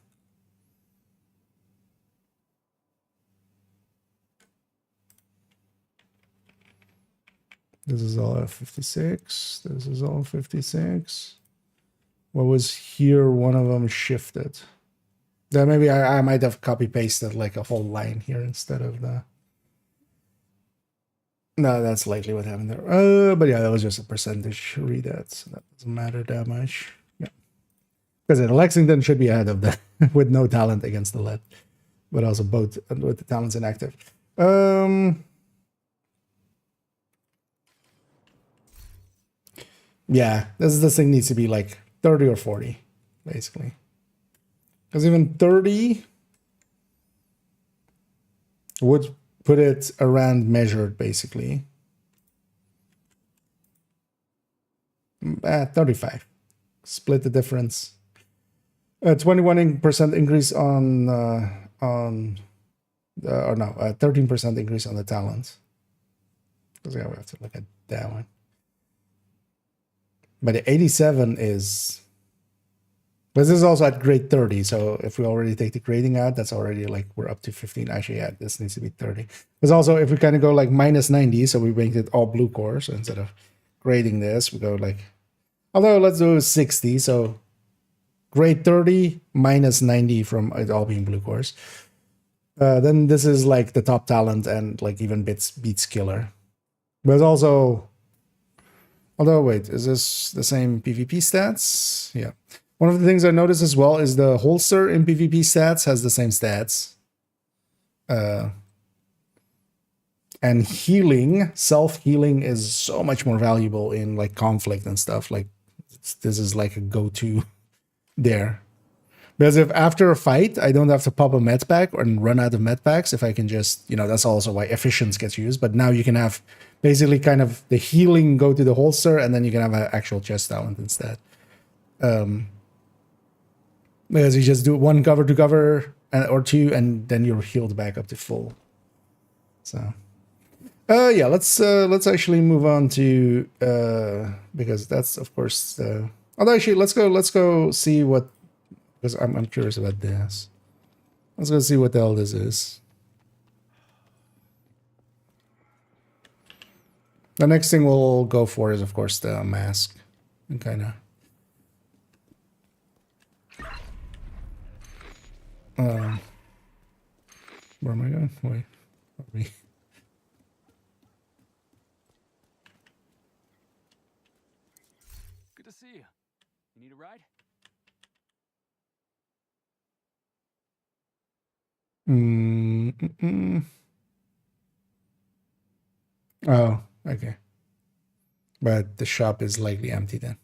A: This is all 56. This is all 56. What was here? One of them shifted. Then maybe I might have copy pasted like a whole line here instead of the. No, that's likely what happened there. But yeah, that was just a percentage read that, so that doesn't matter that much. Because Lexington should be ahead of that with no talent against the lead, but also both with the talents inactive. Yeah, this thing needs to be like 30 or 40, basically. Because even 30 would put it around measured, basically. 35. Split the difference. 21% increase on or no, 13% increase on the talent. Because yeah, we have to look at that one. But the 87 is. But this is also at grade 30. So if we already take the grading out, that's already like we're up to 15. Actually, yeah, this needs to be 30. Because also if we kind of go like minus 90, so we make it all blue core. So instead of grading this, we go like. Although let's do 60. So grade 30 minus 90 from it all being blue cores. Then this is like the top talent and like even beats killer. But also Although, wait, is this the same PvP stats? Yeah. One of the things I noticed as well is the holster in PvP stats has the same stats. And healing, self-healing is so much more valuable in like conflict and stuff. Like this is like a go-to there. Because if after a fight, I don't have to pop a med pack and run out of med packs, if I can just, that's also why efficiency gets used. But now you can have basically kind of the healing go to the holster, and then you can have an actual chest talent instead. Because you just do one cover to cover or two, and then you're healed back up to full. So, yeah, let's actually move on to because that's of course. Although actually, let's go see what. Because I'm curious about this. Let's go see what the hell this is. The next thing we'll go for is, of course, the mask. And kind of... where am I going? Wait.
J: Good to see you. You need a ride?
A: Oh, okay. But the shop is likely empty then.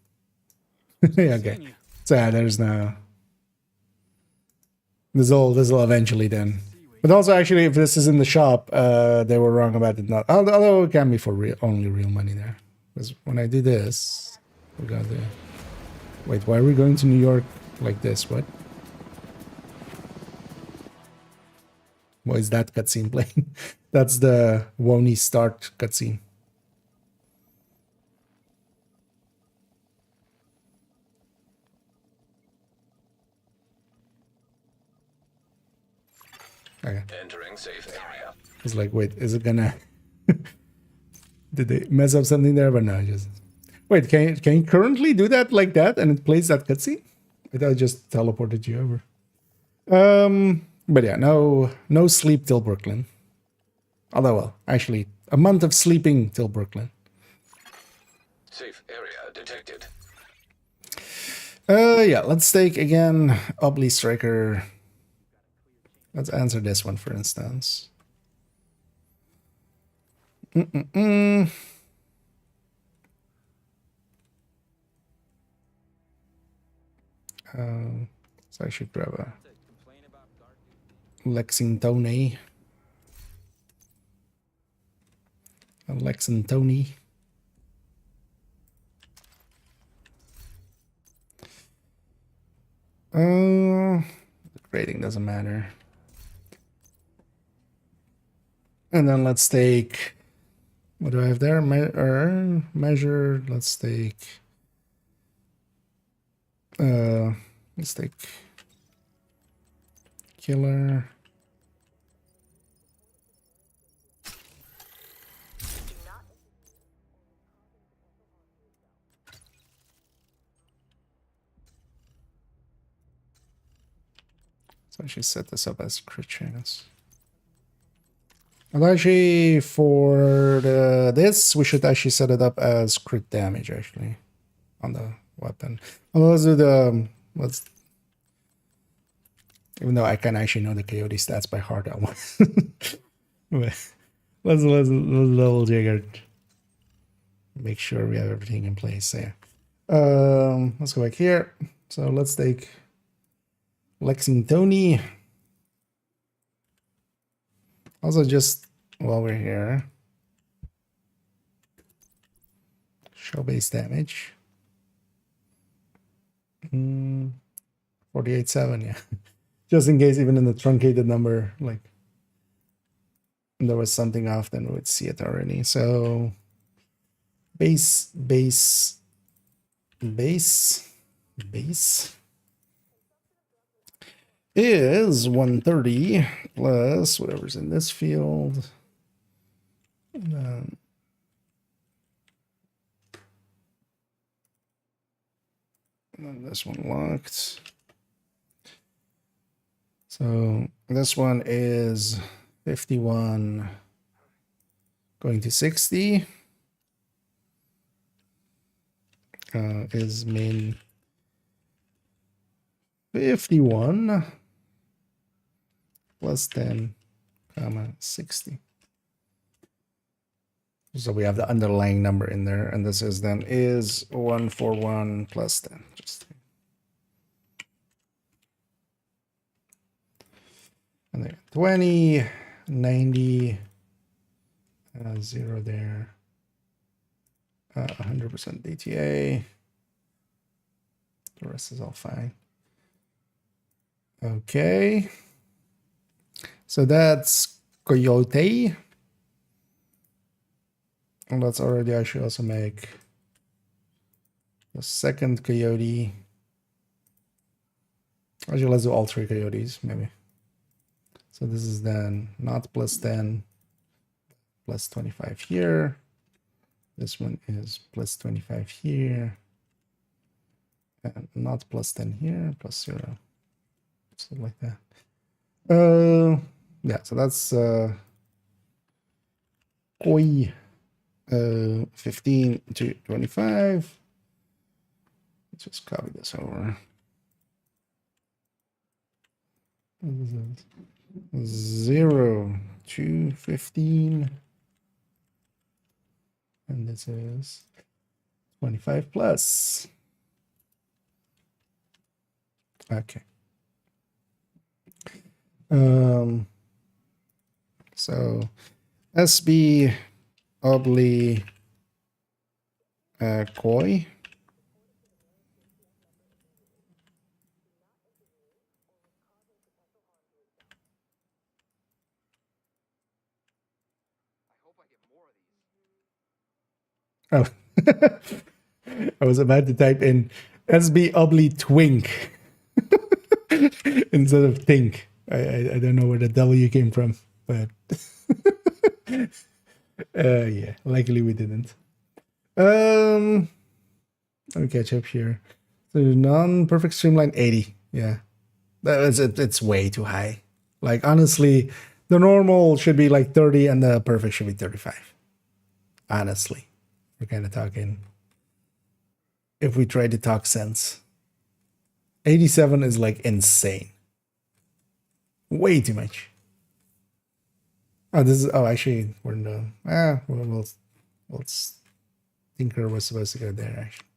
A: Yeah, okay. So yeah, there's no... This will eventually then. But also, actually, if this is in the shop, they were wrong about it not... Although it can be for only real money there. Because when I do this, we got the... Wait, why are we going to New York like this? What? Why is that cutscene playing? That's the Wony start cutscene. Okay.
B: Entering safe area.
A: It's like, wait, is it gonna... Did they mess up something there? But no, just... Wait, can you currently do that like that and it plays that cutscene? I thought I just teleported you over. But yeah, no sleep till Brooklyn. Although, well, actually, a month of sleeping till Brooklyn.
B: Safe area detected.
A: Yeah, let's take again Obly Striker. Let's answer this one, for instance. So I should grab a Lexington. Lexington. The grading doesn't matter. And then let's take, what do I have there? Measure. Let's take killer. So I should set this up as crit chance. And actually, for this, we should actually set it up as crit damage, actually, on the weapon. Well, let's do the... Even though I can actually know the Coyote stats by heart, I want... let's level check it. Make sure we have everything in place there. Let's go back here. So let's take Lexington. Also, just while we're here, show base damage. 48.7, yeah. Just in case, even in the truncated number, like there was something off, then we would see it already. So base is 130 plus whatever's in this field. And then this one locked. So this one is 51 going to 60. is min 51 plus 10 comma 60. So we have the underlying number in there, and this is then is 141 plus 10. Just and then 20, 90, 0 there, 100% DTA. The rest is all fine. Okay. So that's Coyote. And let's already actually also make the second Coyote. Actually, let's do all three Coyotes, maybe. So this is then not plus 10, plus 25 here. This one is plus 25 here. And not plus 10 here, plus 0. Something like that. Yeah, so that's Koi 15 to 25. Let's just copy this over. 0 to 15. And this is 25 plus. Okay. So SB obli Koi. Oh, I was about to type in SB obli twink instead of think. I don't know where the W came from, but yeah, likely we didn't. Let me catch up here. So non-perfect streamline 80. Yeah, that is it. It's way too high. Like honestly, the normal should be like 30, and the perfect should be 35. Honestly, we're kind of talking. If we try to talk sense, 87 is like insane. Way too much. Oh, this is, oh, actually, we're in the, we'll Tinker was supposed to go there, actually.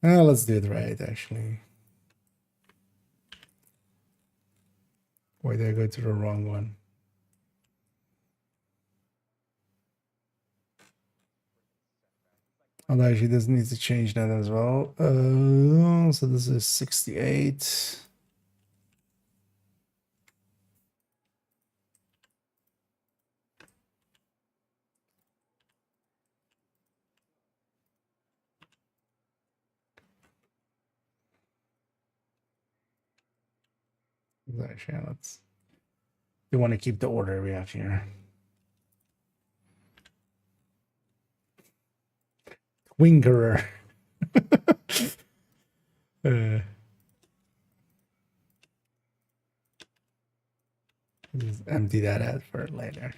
A: Let's do it right, actually. Why did I go to the wrong one? Although actually this needs to change that as well. So this is 68. Actually, let's. We want to keep the order we have here. Twinkerer. Just empty that out for later.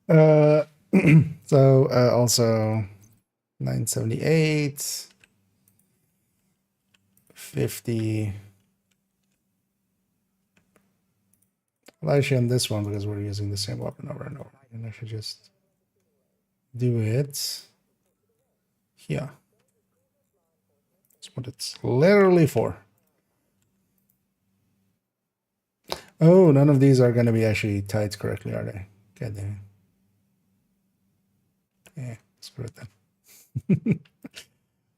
A: So also 978, 50. Well, actually on this one, because we're using the same weapon over and over, and I should just do it here. That's what it's literally for. Oh, none of these are going to be actually tied correctly, are they? God damn it. Yeah, screw it then.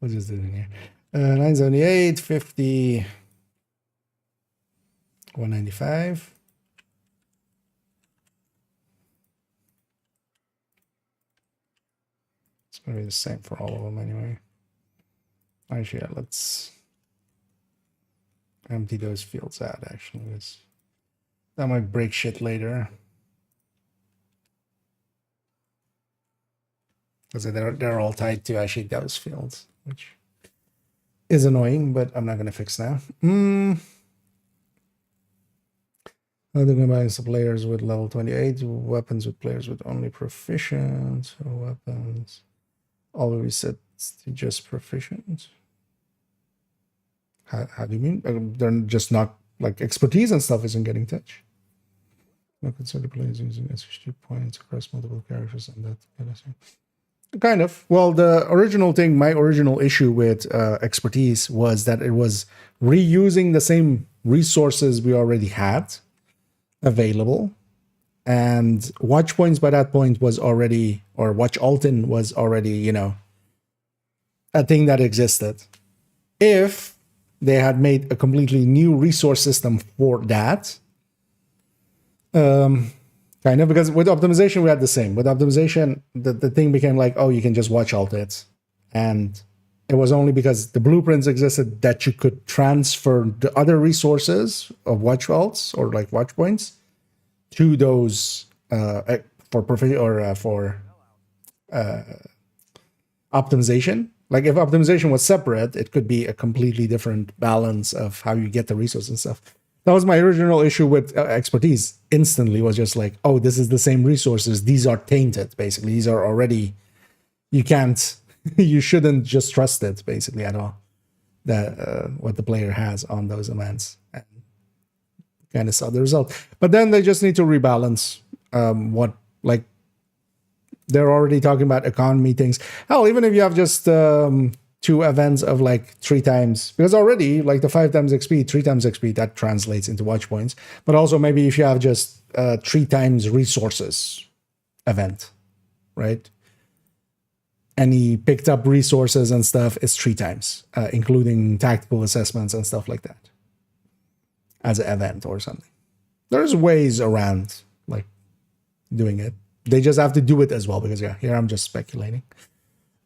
A: We'll just do it in here. 978, 50, 195. It's going to be the same for all of them anyway. Actually, yeah, let's empty those fields out, actually. That might break shit later. Because they're all tied to actually those fields, which is annoying, but I'm not going to fix now. Other combines of players with level 28, weapons with players with only proficient, weapons. Always set to just proficient. How do you mean? They're just not, like, expertise and stuff isn't getting touched. No consider players using SHD points across multiple characters and that kind of thing. Kind of. Well, the original thing, my original issue with expertise was that it was reusing the same resources we already had available. And watch points by that point was already, or watch Alton was already, you know, a thing that existed. If they had made a completely new resource system for that, kind of, because with optimization we had the same. With optimization, the thing became like, oh, you can just watch alt it, and it was only because the blueprints existed that you could transfer the other resources of watch alts or like watch points to those for optimization. Like if optimization was separate, it could be a completely different balance of how you get the resources and stuff. That was my original issue with expertise. Instantly was just like, oh, this is the same resources. These are tainted, basically. These are already, you can't, you shouldn't just trust it, basically, at all. That what the player has on those events. And kind of saw the result. But then they just need to rebalance what, like, they're already talking about economy things. Hell, even if you have just 2 events of like 3 times, because already like the 5 times XP, 3 times XP, that translates into watch points. But also maybe if you have just 3 times resources event, right? Any picked up resources and stuff is 3 times, including tactical assessments and stuff like that as an event or something. There's ways around like doing it. They just have to do it as well, because yeah, here I'm just speculating.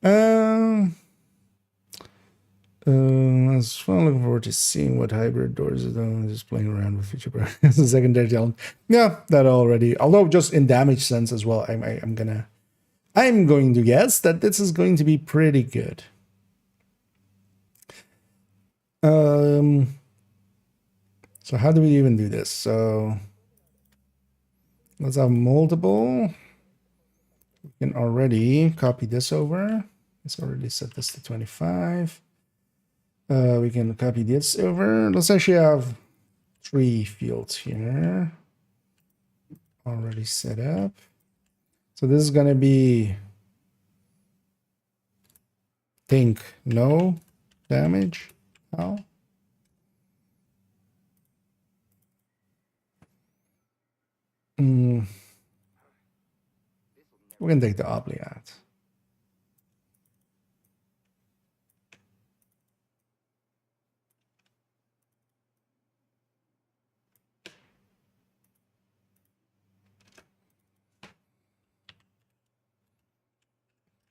A: As well, looking forward to seeing what hybrid doors are doing. Just playing around with feature as a secondary talent. Yeah, that already. Although just in damage sense as well, I'm going to guess that this is going to be pretty good. So how do we even do this? So let's have multiple. We can already copy this over. Let's already set this to 25. We can copy this over. Let's actually have 3 fields here already set up. So this is going to be think no damage. How? We can take the obli out.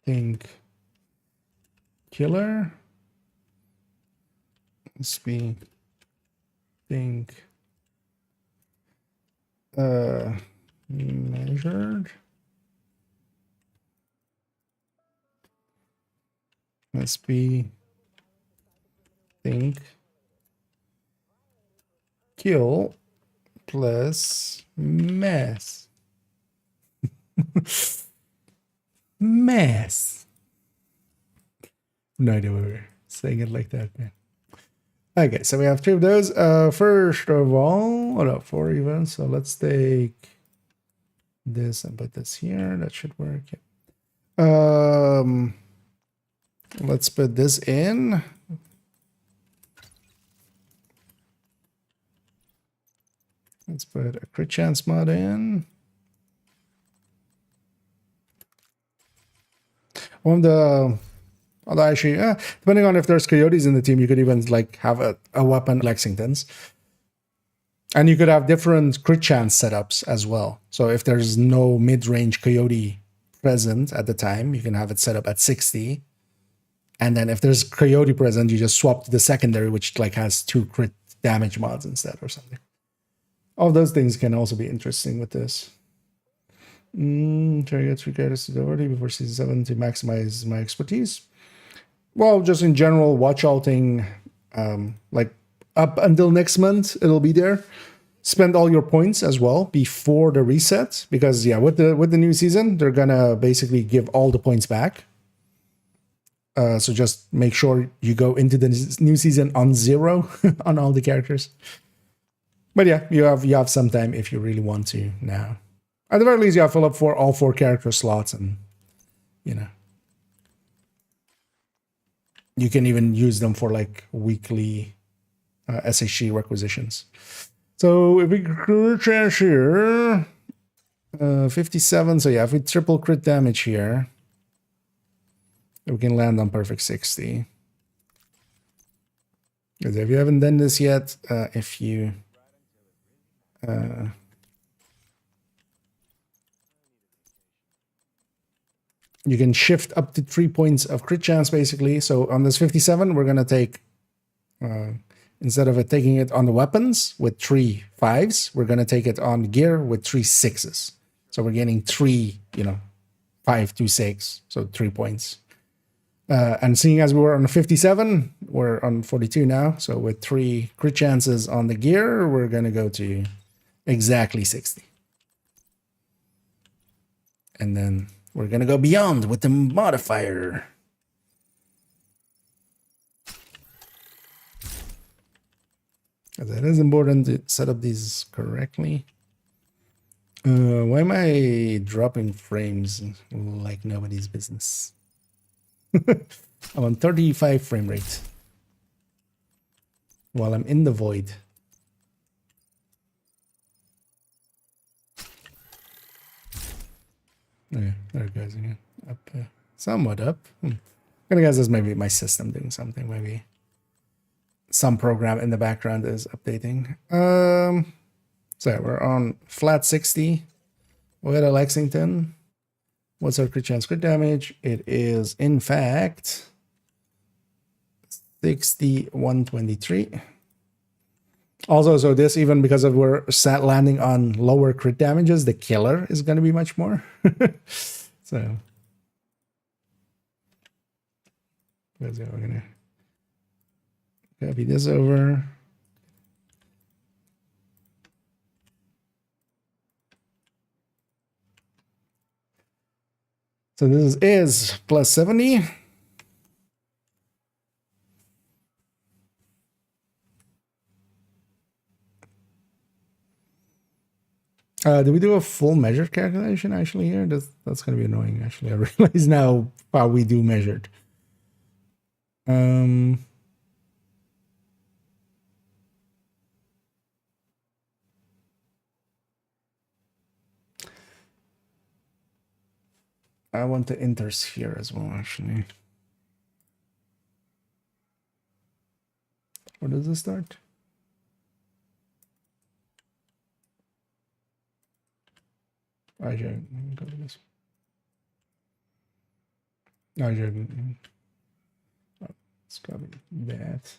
A: Think killer. Let's be think measured. Let's be think kill plus mess. Mess. No idea why we're saying it like that, man. Okay, so we have 2 of those. First of all, 4 even. So let's take this and put this here. That should work. Yeah. Let's put this in. Let's put a crit chance mod in. On the, although actually, depending on if there's coyotes in the team, you could even like have a weapon Lexingtons. And you could have different crit chance setups as well. So if there's no mid-range coyote present at the time, you can have it set up at 60. And then if there's coyote present, you just swap to the secondary, which like has 2 crit damage mods instead or something. All those things can also be interesting with this. Try to get 3 characters to the already before season 7 to maximize my expertise. Well, just in general, watch alting, like up until next month, it'll be there. Spend all your points as well before the reset, because yeah, with the new season, they're gonna basically give all the points back. So just make sure you go into the new season on 0 on all the characters. But yeah, you have some time if you really want to now. At the very least, you have to fill up for all 4 character slots, and you know, you can even use them for like weekly SHG requisitions. So if we crit chance here, 57. So yeah, if we triple crit damage here, we can land on perfect 60. Because if you haven't done this yet, if you you can shift up to 3 points of crit chance, basically. So on this 57, we're gonna take instead of taking it on the weapons with 3 5s, we're gonna take it on gear with 3 6s. So we're getting 3, 5 to 6, so 3 points. And seeing as we were on 57, we're on 42 now. So with 3 crit chances on the gear, we're going to go to exactly 60. And then we're going to go beyond with the modifier. That is important to set up these correctly. Why am I dropping frames like nobody's business? I'm on 35 frame rate while I'm in the void. Yeah, there it goes again. Up, somewhat up. I'm gonna guess this may be my system doing something. Maybe some program in the background is updating. So yeah, we're on flat 60. We're at Lexington. What's our crit chance crit damage? It is, in fact, 6123. Also, so this, even because of we're landing on lower crit damages, the killer is going to be much more. So, we're going to copy this over. So this is plus 70. Do we do a full measured calculation actually here? That's going to be annoying actually. I realize now how we do measured. I want the inters here as well, actually. Where does this start? I didn't go to this. I didn't. Let's copy that.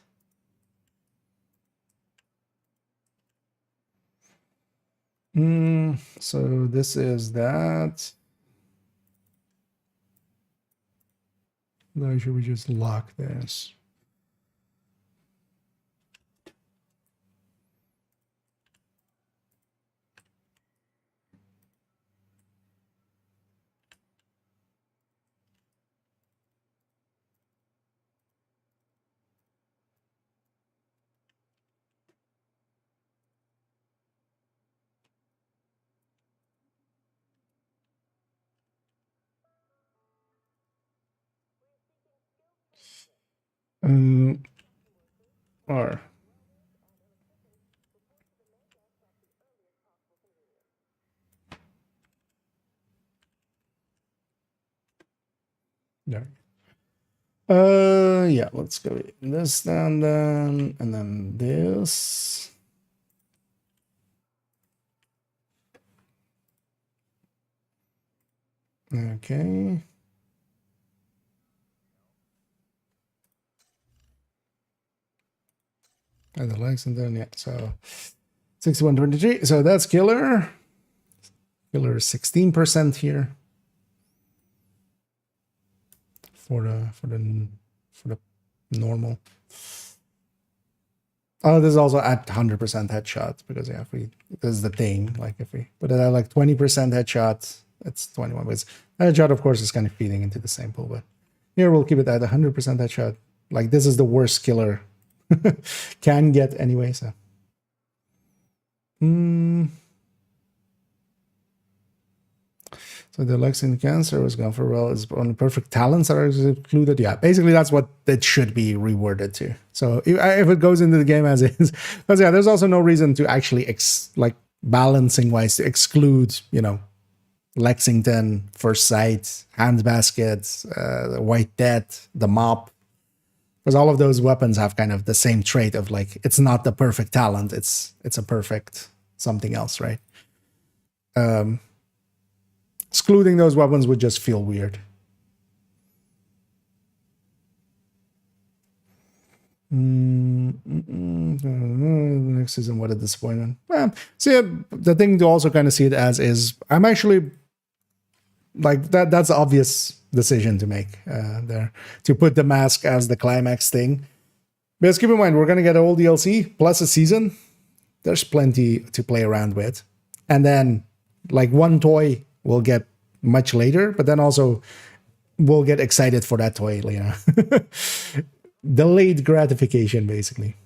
A: So this is that. Now should we just lock this? R. Yeah. Yeah, let's go this down then, and then this. Okay. And the Lexington, yeah, so 6123. So that's killer. Killer is 16% here. For the normal. Oh, this is also at 100% headshot, because yeah, if we, this is the thing, like if we put it at like 20% headshot, it's 21. But headshot, of course, is kind of feeding into the same pool, but Here we'll keep it at 100% headshot. Like this is the worst killer can get anyway. So. So the Lexington cancer was gone for well. Is only perfect talents that are included. Yeah, basically that's what it should be reworded to. So if it goes into the game as is, because yeah, there's also no reason to actually like balancing wise to exclude, you know, Lexington, First Sight, Handbasket, the White Death, the Mop, because all of those weapons have kind of the same trait of like it's not the perfect talent, it's a perfect something else, right? Excluding those weapons would just feel weird. Next season, what a disappointment. See, the thing to also kind of see it as is I'm actually like that's the obvious decision to make there, to put the mask as the climax thing. Because keep in mind, we're going to get a whole DLC plus a season. There's plenty to play around with. And then like one toy we'll get much later, but then also we'll get excited for that toy, you know. Delayed gratification, basically.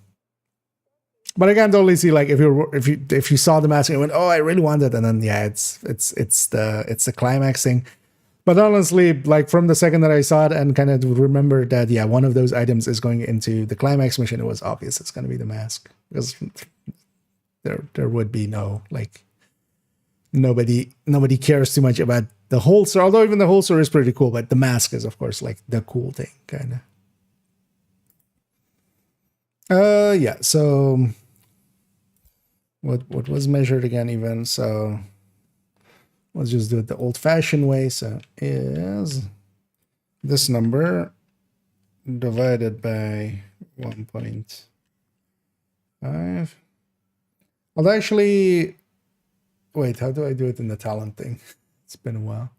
A: But I can totally see like if you saw the mask and went, oh, I really want it, and then yeah, it's the climax thing. But honestly, like from the second that I saw it and kind of remembered that yeah, one of those items is going into the climax mission, it was obvious it's going to be the mask, because there would be no like nobody cares too much about the holster, although even the holster is pretty cool, but the mask is of course like the cool thing kind of. Yeah, so what was measured again even, so let's just do it the old-fashioned way. So is this number divided by 1.5. I'll actually wait, how do I do it in the talent thing? It's been a while.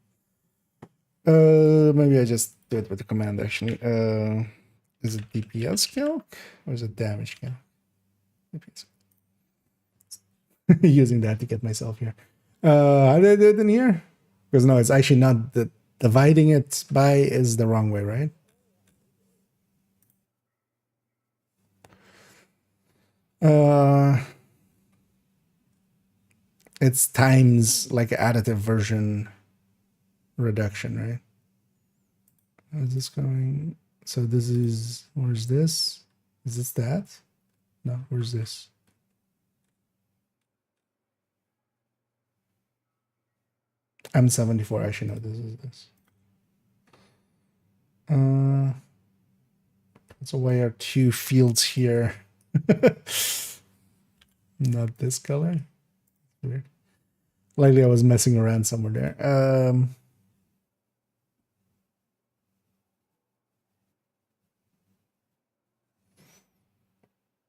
A: Maybe I just do it with the command actually. Is it DPS calc or is it damage calc? DPS. Using that to get myself here. How did I do it in here? Because no, it's actually not the dividing it by is the wrong way, right? It's times like additive version reduction, right? How's this going? So this is, where's this? Is this that? No, where's this? I'm 74, I should know this is this. So why are two fields here? Not this color. Weird. Likely I was messing around somewhere there.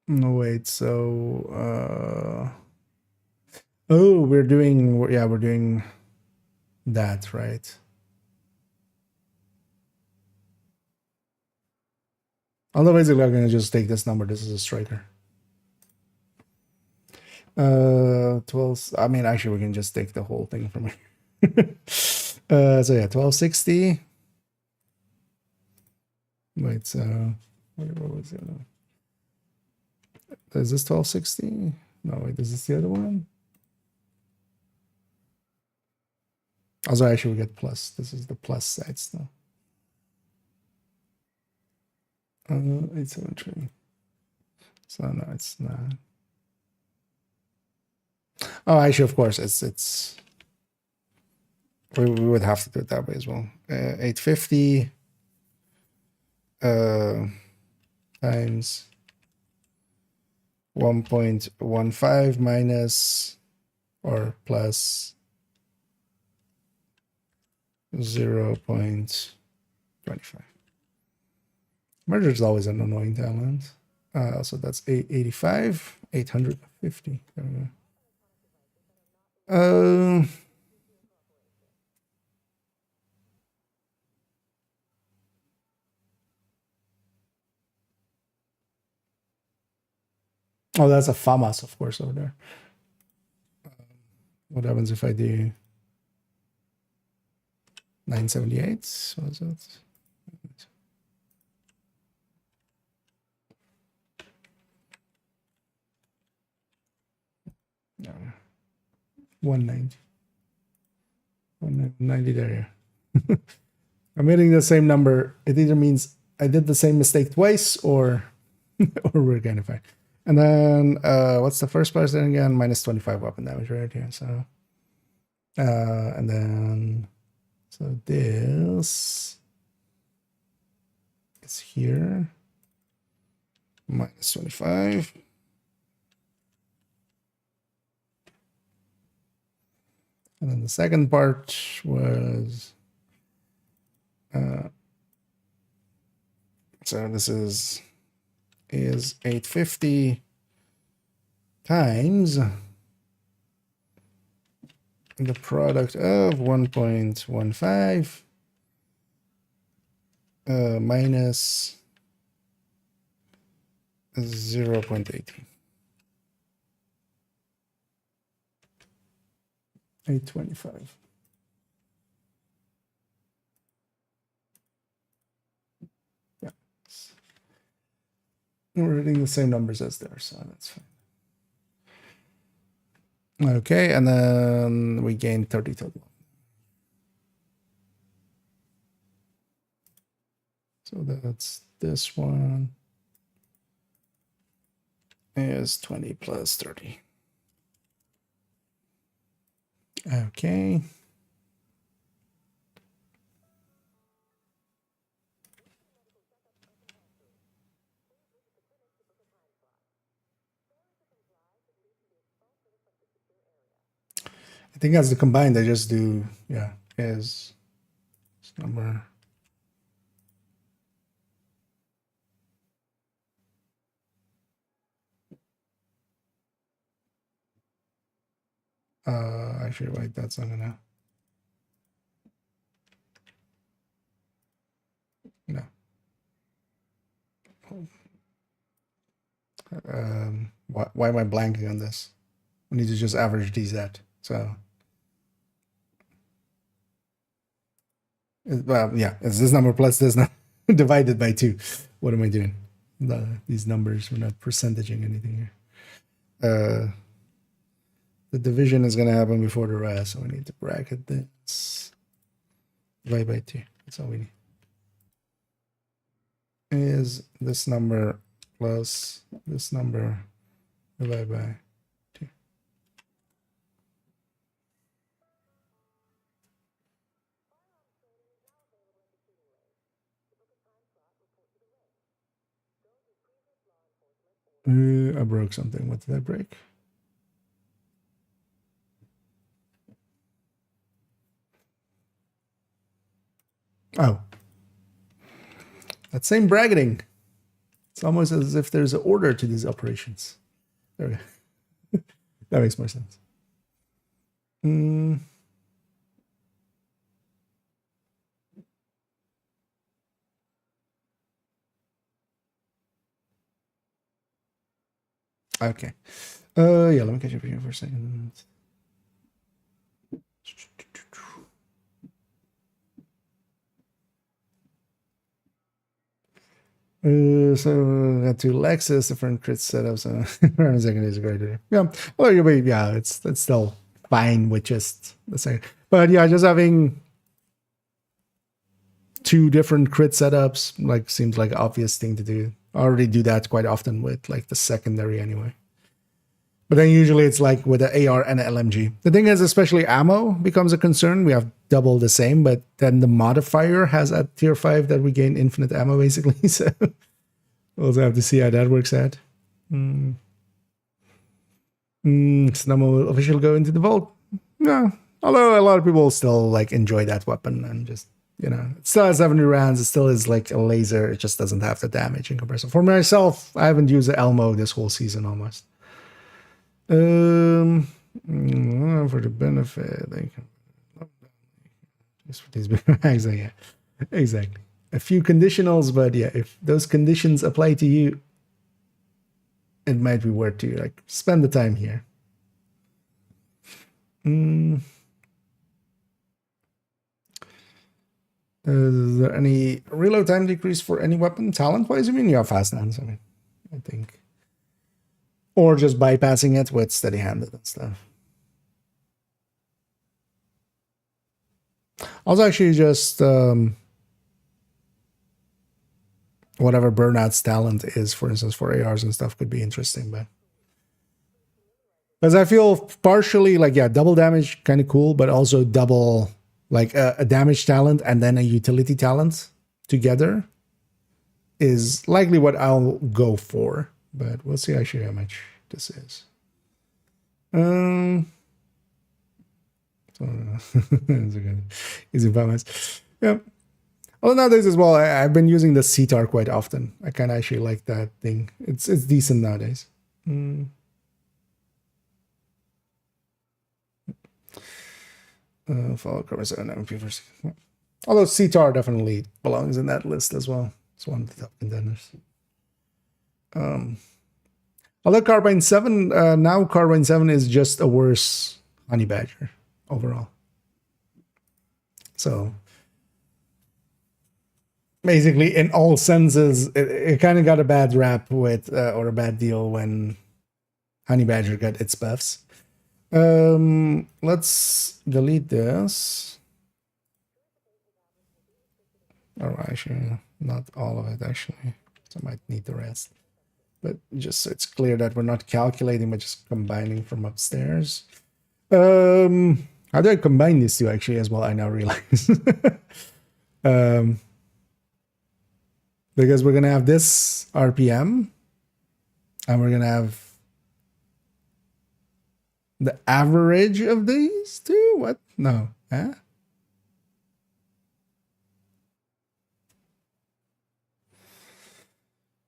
A: No, wait, so oh, we're doing that, right? Although basically I'm gonna just take this number. This is a striker. 12. I mean, actually, we can just take the whole thing from here. So yeah, 1260. Wait, so what was it? Is this 1260? No, wait, is this the other one? Also, actually, we get plus. This is the plus side still. 873. So no, it's not. Oh, actually, of course, it's. We would have to do it that way as well. 850 times 1.15 minus or plus 0.25. Merger is always an annoying talent. So that's 885, 850. There we go. Oh, that's a FAMAS, of course, over there. What happens if I do 978? What is it? No. 190. 190 there. Yeah. I'm hitting the same number. It either means I did the same mistake twice or or we're kind of fine. And then what's the first person again? Minus 25 weapon damage right here. So and then so this is here. Minus 25. And then the second part was so this is 850 times the product of 1.15 minus 0.18. 825. Yeah. We're reading the same numbers as there, so that's fine. Okay, and then we gain 30 total. So that's this one is 20 plus 30. Okay. I think as the combined, I just do, yeah, is number. Actually, wait, that's not gonna. No. Why am I blanking on this? We need to just average these out. So, well, yeah, it's this number plus this number divided by 2. What am I doing? These numbers, we're not percentaging anything here. The division is going to happen before the rest, so we need to bracket this. Divide by 2. That's all we need. Is this number plus this number divided by 2. I broke something. What did I break? Oh, that same bracketing. It's almost as if there's an order to these operations. There we go. That makes more sense. Okay. Yeah, let me catch up here for a second. So got 2 Lexus, different crit setups. Around a second is a great idea. Yeah, well, yeah, it's still fine with just the second. But yeah, just having 2 different crit setups like seems like an obvious thing to do. I already do that quite often with like the secondary anyway. But then usually it's like with the AR and the LMG. The thing is, especially ammo becomes a concern. We have double the same, but then the modifier has at tier 5 that we gain infinite ammo basically. So we'll also have to see how that works out. Snummo will officially go into the vault. Yeah, although a lot of people still like enjoy that weapon and just, you know, it still has 70 rounds. It still is like a laser. It just doesn't have the damage in comparison. For myself, I haven't used the Elmo this whole season almost. For the benefit, they can just for these big bags. Yeah, exactly. A few conditionals, but yeah, if those conditions apply to you, it might be worth to like spend the time here. Is there any reload time decrease for any weapon talent wise? I mean, you have fast hands. I mean, I think or just bypassing it with steady-handed and stuff. Also, actually, just whatever Burnout's talent is, for instance, for ARs and stuff, could be interesting, but because I feel partially like, yeah, double damage kind of cool, but also double like a damage talent and then a utility talent together is likely what I'll go for. But we'll see actually how much this is. So, it's okay. Easy comments. Yeah. Well, nowadays as well, I've been using the CTAR quite often. I kind of actually like that thing. It's decent nowadays. Follow cover 7 MP per second. Although CTAR definitely belongs in that list as well. It's one of the top contenders. Although Carbine 7, now Carbine 7 is just a worse Honey Badger overall. So basically, in all senses, it kind of got a bad rap with, or a bad deal when Honey Badger got its buffs. Let's delete this. Or actually, not all of it, actually. So I might need the rest. But just so it's clear that we're not calculating, but just combining from upstairs. How do I combine these two, actually, as well? I now realize. Because we're going to have this RPM. And we're going to have the average of these two? What? No. Huh?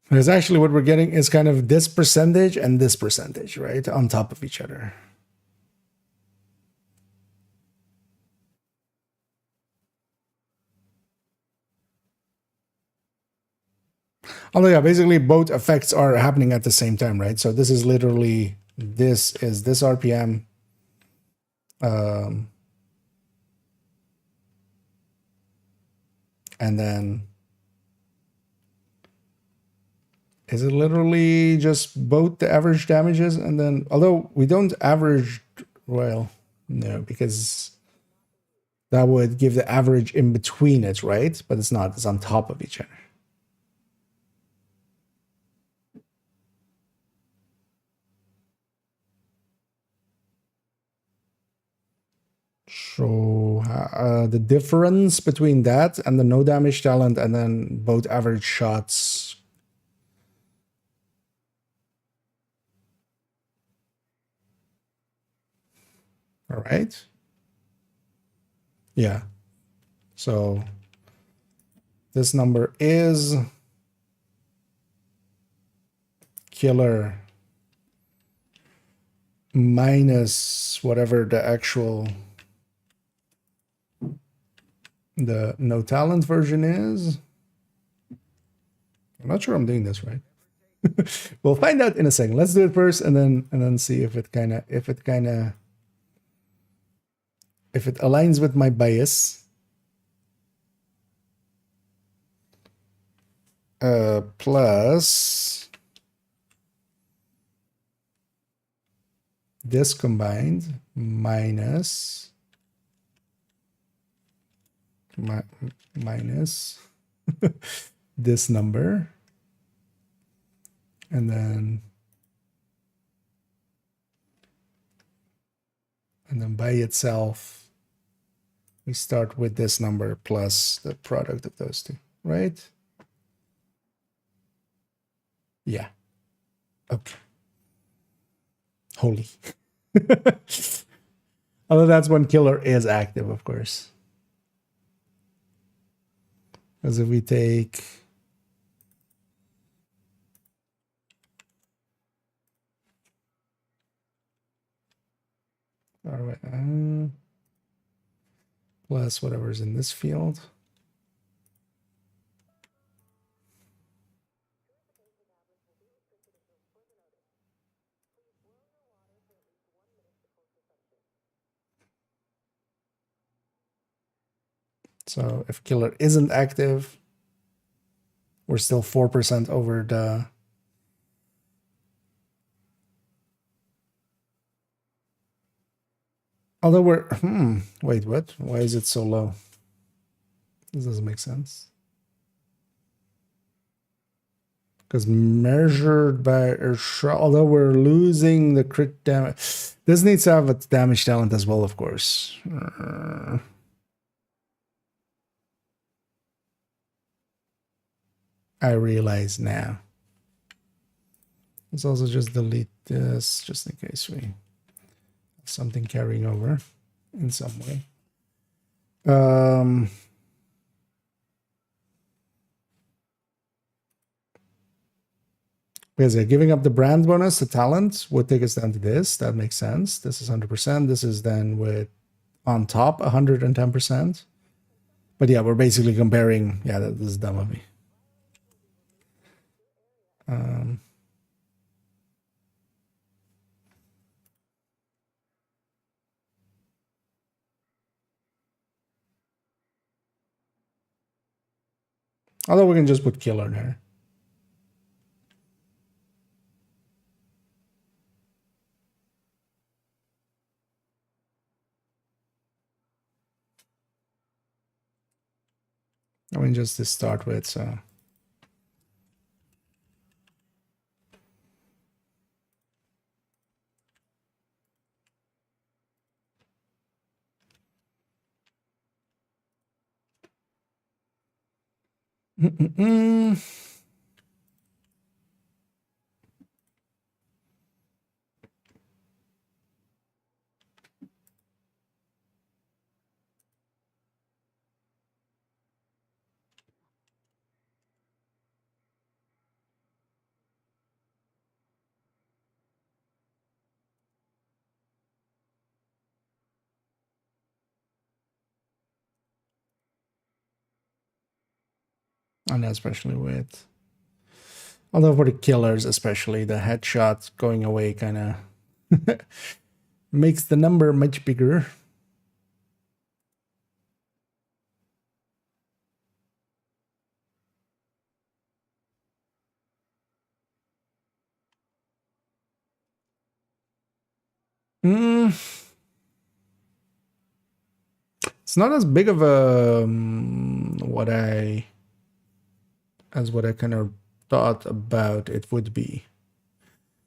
A: Because actually what we're getting is kind of this percentage and this percentage, right? On top of each other. Although, yeah, basically both effects are happening at the same time, right? So this is literally, this is this RPM. And then is it literally just both the average damages and then, although we don't average, well, no, because that would give the average in between it, right? But it's not, it's on top of each other. So the difference between that and the no damage talent and then both average shots. All right. Yeah. So this number is killer minus whatever the actual the no talent version is. I'm not sure I'm doing this right. We'll find out in a second. Let's do it first and then see if it aligns with my bias. Plus this combined minus this number, and then by itself we start with this number plus the product of those two, right? Yeah. Okay. Holy. Although that's when killer is active, of course. Because if we take all right, plus whatever's in this field. So if killer isn't active, we're still 4% over Although we're... wait, what? Why is it so low? This doesn't make sense. Because measured by... although we're losing the crit damage... This needs to have a damage talent as well, of course. I realize now. Let's also just delete this, just in case we have something carrying over in some way. Because giving up the brand bonus, the talent, would take us down to this. That makes sense. This is 100%. This is then with, on top, 110%. But yeah, we're basically comparing... Yeah, this is dumb of me. Although we can just put killer there. I mean, just to start with, so... And especially with... Although for the killers, especially, the headshot going away kind of makes the number much bigger. It's not as big of a what I kind of thought about it would be.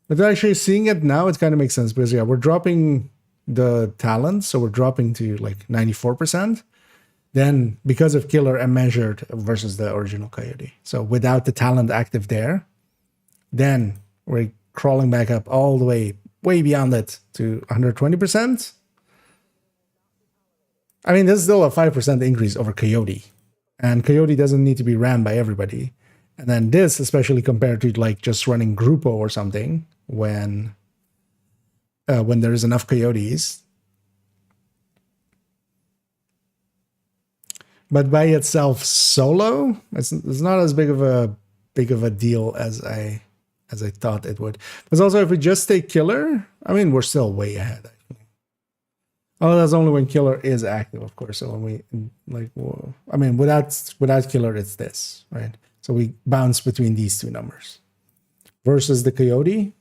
A: But actually seeing it now, it kind of makes sense because yeah, we're dropping the talent, so we're dropping to like 94%. Then because of killer and measured versus the original coyote. So without the talent active there, then we're crawling back up all the way beyond it to 120%. I mean, this is still a 5% increase over coyote. And coyote doesn't need to be ran by everybody. And then this, especially compared to like just running Grupo or something, when there is enough coyotes. But by itself solo, it's not as big of a deal as I thought it would. Because also if we just take killer, I mean we're still way ahead actually. Oh, that's only when killer is active, of course. So when we like, well, I mean without killer, it's this, right? So we bounce between these two numbers versus the coyote,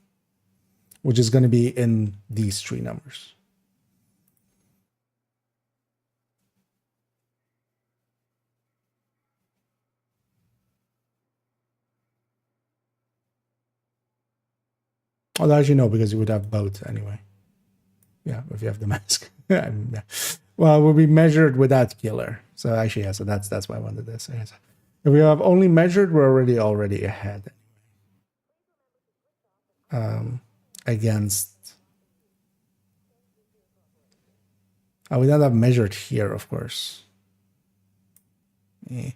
A: which is going to be in these three numbers. Although actually no, because you would have both anyway. Yeah, if you have the mask. Well, it will be measured without killer. So actually, yeah, so that's why I wanted this. If we have only measured, we're already ahead. Against... we don't have measured here, of course. Yeah.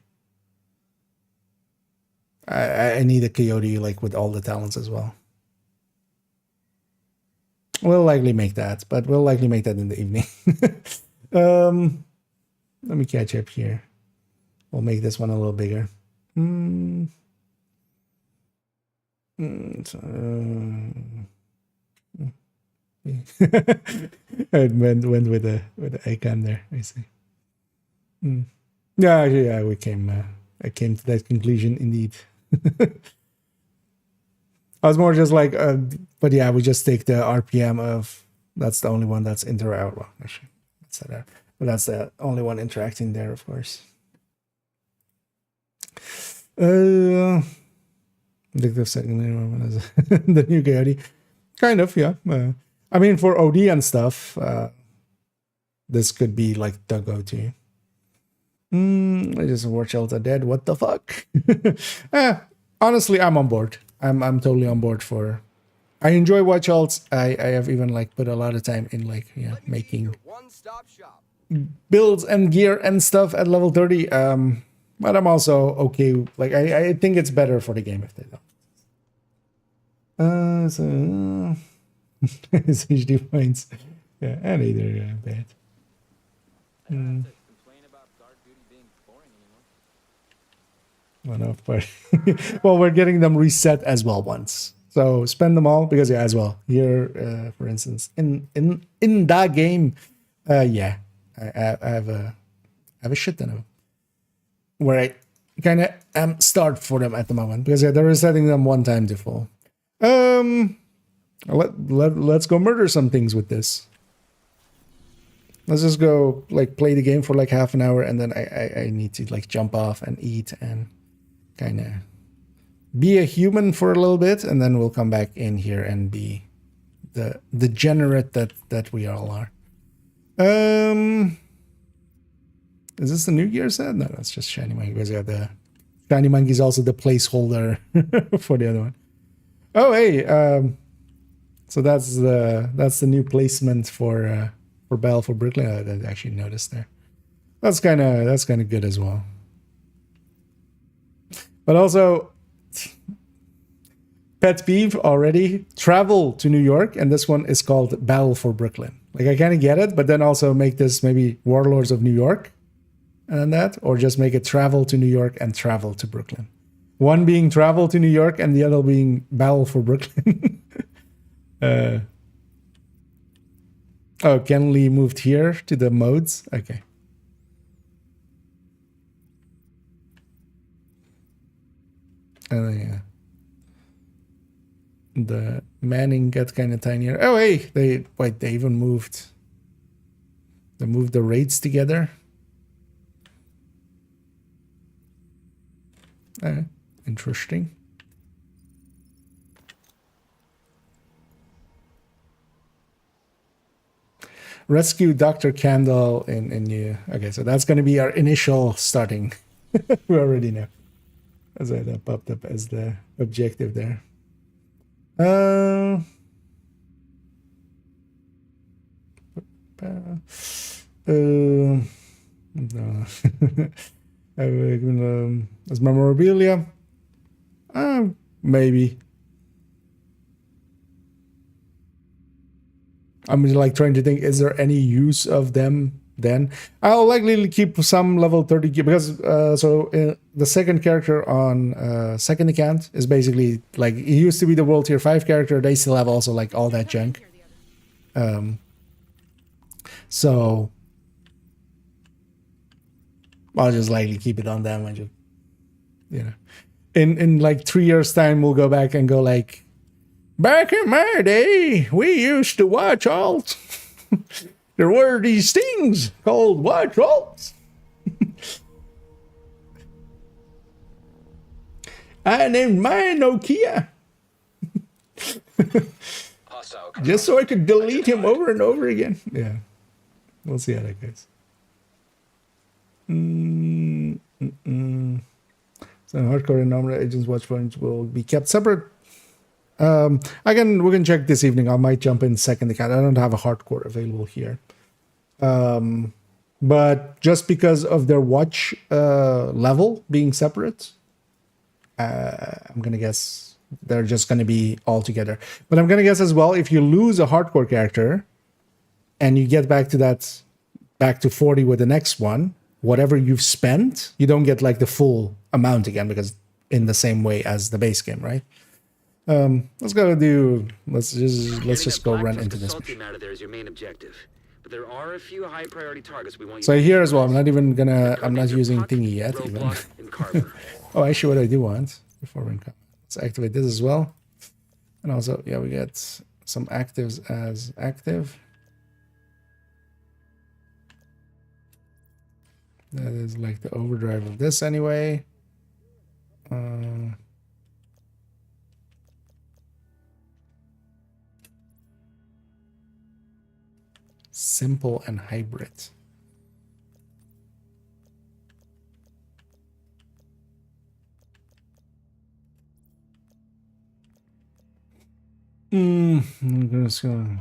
A: I need a coyote like with all the talents as well. We'll likely make that, but we'll likely make that in the evening. Let me catch up here. We'll make this one a little bigger. It went with the icon there. I see. Yeah, actually, yeah, I came to that conclusion indeed. I was more just like, but yeah, we just take the RPM of, that's the only one that's inter out. Well, actually, etc. But that's the only one interacting there, of course. Addictive secondary the new Coyote. Kind of, yeah. I mean, for OD and stuff, this could be like the go-to. I just watch Elta Dead. What the fuck? Honestly, I'm on board. I'm totally on board for. I enjoy Watch Alts. I have even like put a lot of time in like making builds and gear and stuff at level 30. But I'm also okay. Like I think it's better for the game if they don't. So it's HD points. Yeah, and either bad. Well, we're getting them reset as well once. So spend them all because as well here, for instance, in that game, I have a shit ton of them where I kind of am starved for them at the moment because they're resetting them one time to full. Let's go murder some things with this. Let's just go like play the game for like half an hour and then I need to like jump off and eat and kind of be a human for a little bit, and then we'll come back in here and be the degenerate that we all are. Is this the new gear set? No, that's just Shiny Monkey because the Shiny Monkey is also the placeholder for the other one. Oh hey, so that's the new placement for Battle for Brooklyn. I actually noticed there. That's kind of good as well. But also, pet peeve already, travel to New York, and this one is called Battle for Brooklyn. Like I kind of get it, but then also make this maybe Warlords of New York, and that, or just make it travel to New York and travel to Brooklyn. One being travel to New York and the other being Battle for Brooklyn. Oh, Ken Lee moved here to the modes. Okay. Yeah. The Manning got kind of tinier. Oh, hey, they even moved. They moved the raids together. Interesting. Rescue Dr. Candle in you. Okay, so that's going to be our initial starting. We already know. As that popped up as the objective there. No. As memorabilia? Maybe. I'm like trying to think, is there any use of them then? I'll likely keep some level 30 gear because the second character on second account is basically like he used to be the world tier 5 character. They still have also like all that junk. So I'll just likely keep it on them and just, you know, in like 3 years time we'll go back and go like, back in my day we used to watch alt. There were these things called watch alts. I named mine Nokia. Just so I could delete him over and over again. Yeah. We'll see how that goes. So hardcore and normal agents watch points will be kept separate. We can check this evening. I might jump in second account. I don't have a hardcore available here. But just because of their watch level being separate, I'm gonna guess they're just gonna be all together. But I'm gonna guess as well, if you lose a hardcore character and you get back to 40 with the next one, whatever you've spent, you don't get like the full amount again because in the same way as the base game, right? Let's just go run into this.
K: Out of there is your main objective. But there are a few high priority targets we want.
A: So here as well, I'm not using thingy yet even. Oh, actually what I do want before we come. Let's activate this as well. And also, yeah, we get some actives as active. That is like the overdrive of this anyway. Simple and hybrid. I'm just gonna...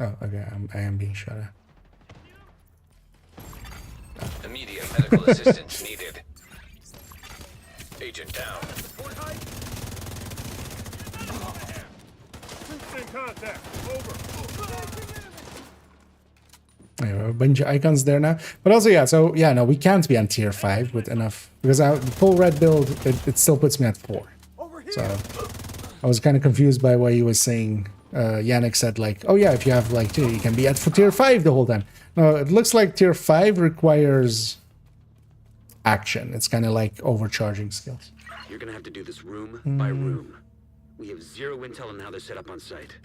A: Oh, okay. I am being shot at.
B: Immediate medical assistance needed. Agent down.
A: Anyway, a bunch of icons there now. But also, yeah, so, yeah, no, we can't be on tier 5 with enough. Because the full red build, it still puts me at 4. So, I was kind of confused by what he was saying. Yannick said, like, oh, yeah, if you have, like, 2, you can be at tier 5 the whole time. No, it looks like tier 5 requires action. It's kind of like overcharging skills.
K: You're gonna have to do this room by room. We have zero intel on how they're set up on site.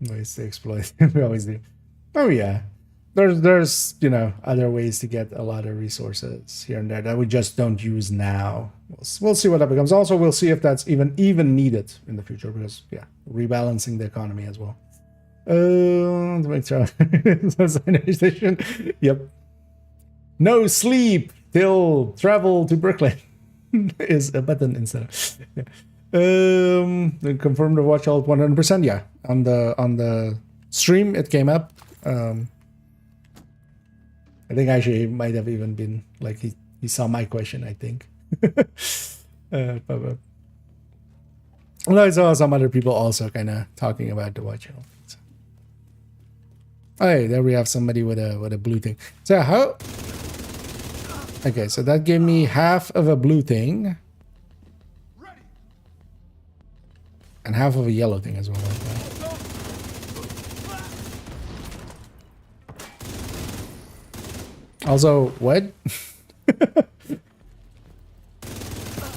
A: Ways to exploit. We always do. Oh yeah, there's you know other ways to get a lot of resources here and there that we just don't use now. We'll see what that becomes. Also, we'll see if that's even needed in the future because yeah, rebalancing the economy as well. To make sure. Yep. No sleep till travel to Brooklyn is a button instead of. Yeah. Confirm the watch alt 100%. Yeah, on the stream it came up. I think actually it might have even been like he saw my question. I think. But I saw some other people also kind of talking about the watch alt. So. Hey, there we have somebody with a blue thing. So how? Okay, so that gave me half of a blue thing. And half of a yellow thing as well. Like that. Also, what?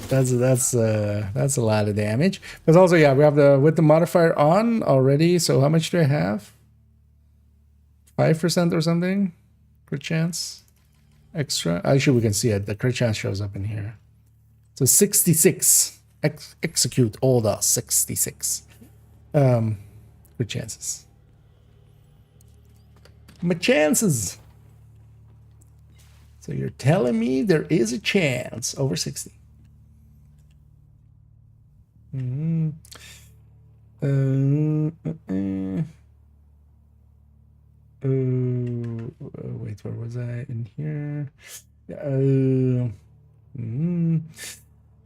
A: that's a lot of damage. But also, yeah, we have with the modifier on already. So how much do I have? 5% or something? Crit chance extra. Actually, we can see it. The crit chance shows up in here. So 66. Execute all the 66. Good chances. My chances. So you're telling me there is a chance over 60. Wait, where was I in here?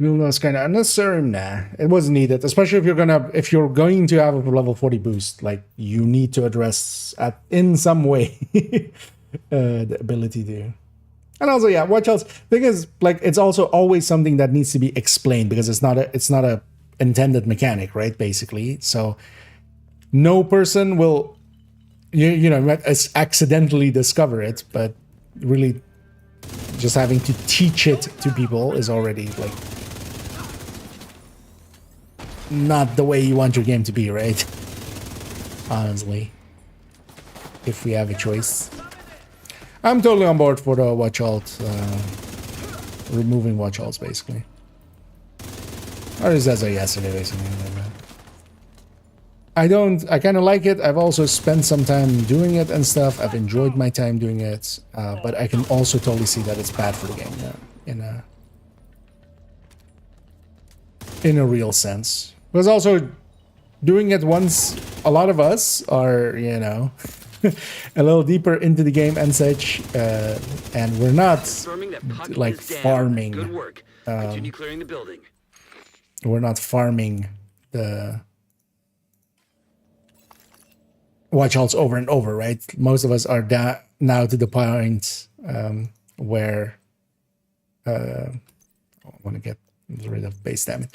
A: It's kind of unnecessary. Nah, it wasn't needed. Especially if you're going to have a level 40 boost, like you need to address in some way the ability to. And also, yeah, watch outs. Thing is, like, it's also always something that needs to be explained because it's not a intended mechanic, right? Basically, so no person will, accidentally discover it, but really, just having to teach it to people is already like not the way you want your game to be, right? Honestly, if we have a choice. I'm totally on board for the watch alt, removing watch alts, basically. Or is that a yesterday, basically? I kind of like it. I've also spent some time doing it and stuff. I've enjoyed my time doing it, but I can also totally see that it's bad for the game in a real sense. Because also doing it once, a lot of us are, a little deeper into the game and such, and we're not like farming.
K: Good work. Continue clearing the building.
A: We're not farming the watch alts over and over, right? Most of us are now to the point where I want to get rid of base damage.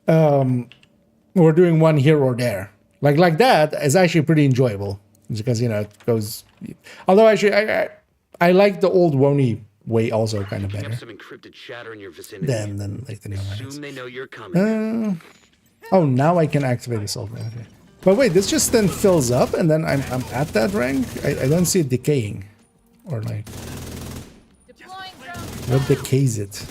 A: We're doing one here or there. Like that is actually pretty enjoyable because it goes. Although actually I like the old Wony way also kind of
K: Picking
A: better
K: up some encrypted chatter in your vicinity.
A: than like the new
K: Assume
A: ones.
K: they know you're coming.
A: Oh, now I can activate the salt ring. Okay. But wait, this just then fills up and then I'm at that rank? I don't see it decaying. Or like... What decays it?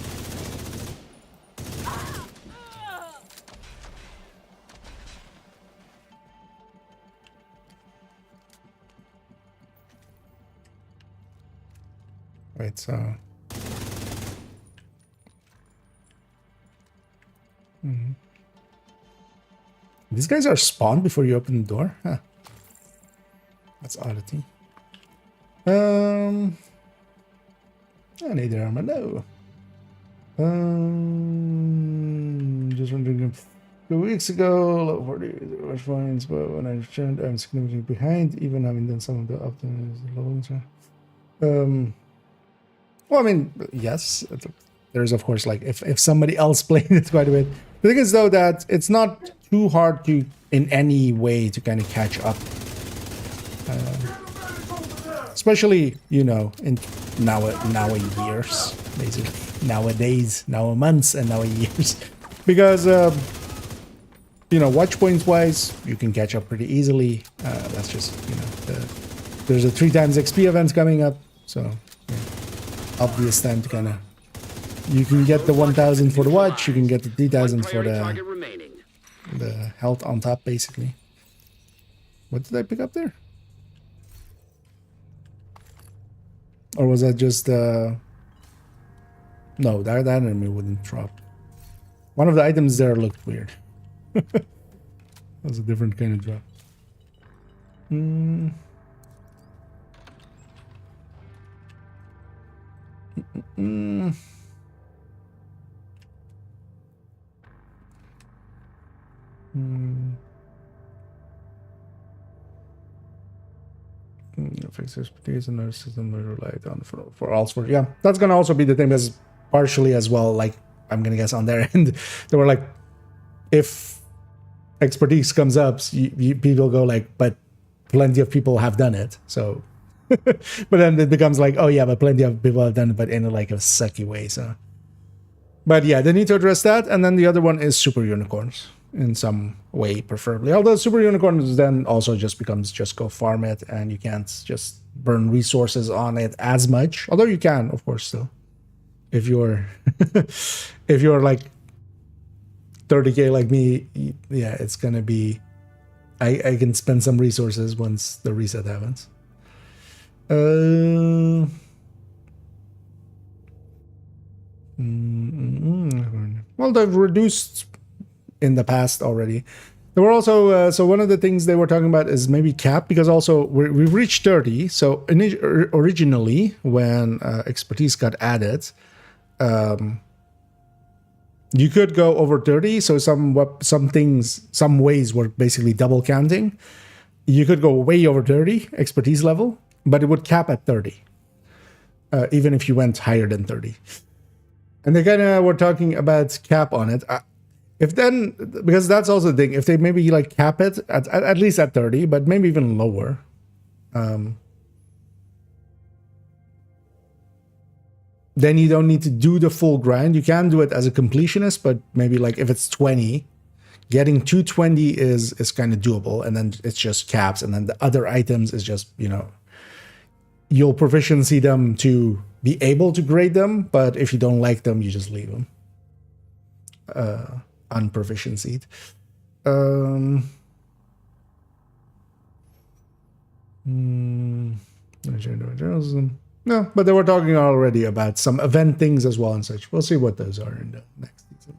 A: Wait, so... These guys are spawned before you open the door? Huh. That's oddity. I need the armor. No. Just wondering, 2 weeks ago, low 40 was points, but when I returned, I'm significantly behind, even having done some of the optimized low. Well, I mean, yes, there's of course like if somebody else played it quite a bit. The thing is though that it's not too hard to in any way to kind of catch up, especially in now years, basically nowadays, now months, and now years, because watch points wise you can catch up pretty easily. That's just there's a 3x XP event coming up, so yeah, obvious time to kind of. You can get the 1,000 for the watch, you can get the 3,000 for the health on top, basically. What did I pick up there? Or was that just... No, that enemy wouldn't drop. One of the items there looked weird. That was a different kind of drop. Fix expertise and another system we relied on for all sports. Yeah, that's gonna also be the thing. That's partially as well. Like I'm gonna guess on their end, they were like, if expertise comes up, people go like, but plenty of people have done it. So, but then it becomes like, oh yeah, but plenty of people have done it, but in like a sucky way. So, but yeah, they need to address that. And then the other one is super unicorns. In some way, preferably. Although super unicorns then also just becomes just go farm it, and you can't just burn resources on it as much. Although you can, of course, still. If you're if you're like 30k like me, yeah, it's gonna be. I can spend some resources once the reset happens. Well, they've reduced. In the past already. There were also, so one of the things they were talking about is maybe cap, because also we've reached 30. So originally when expertise got added, you could go over 30. So some ways were basically double counting. You could go way over 30 expertise level, but it would cap at 30. Even if you went higher than 30. And they kind of were talking about cap on it. If then, because that's also the thing, if they maybe like cap it at least at 30, but maybe even lower. Then you don't need to do the full grind. You can do it as a completionist, but maybe like if it's 20, getting to 20 is kind of doable. And then it's just caps. And then the other items is just, you'll proficiency them to be able to grade them. But if you don't like them, you just leave them. Unproficiency'd. No, but they were talking already about some event things as well and such. We'll see what those are in the next season.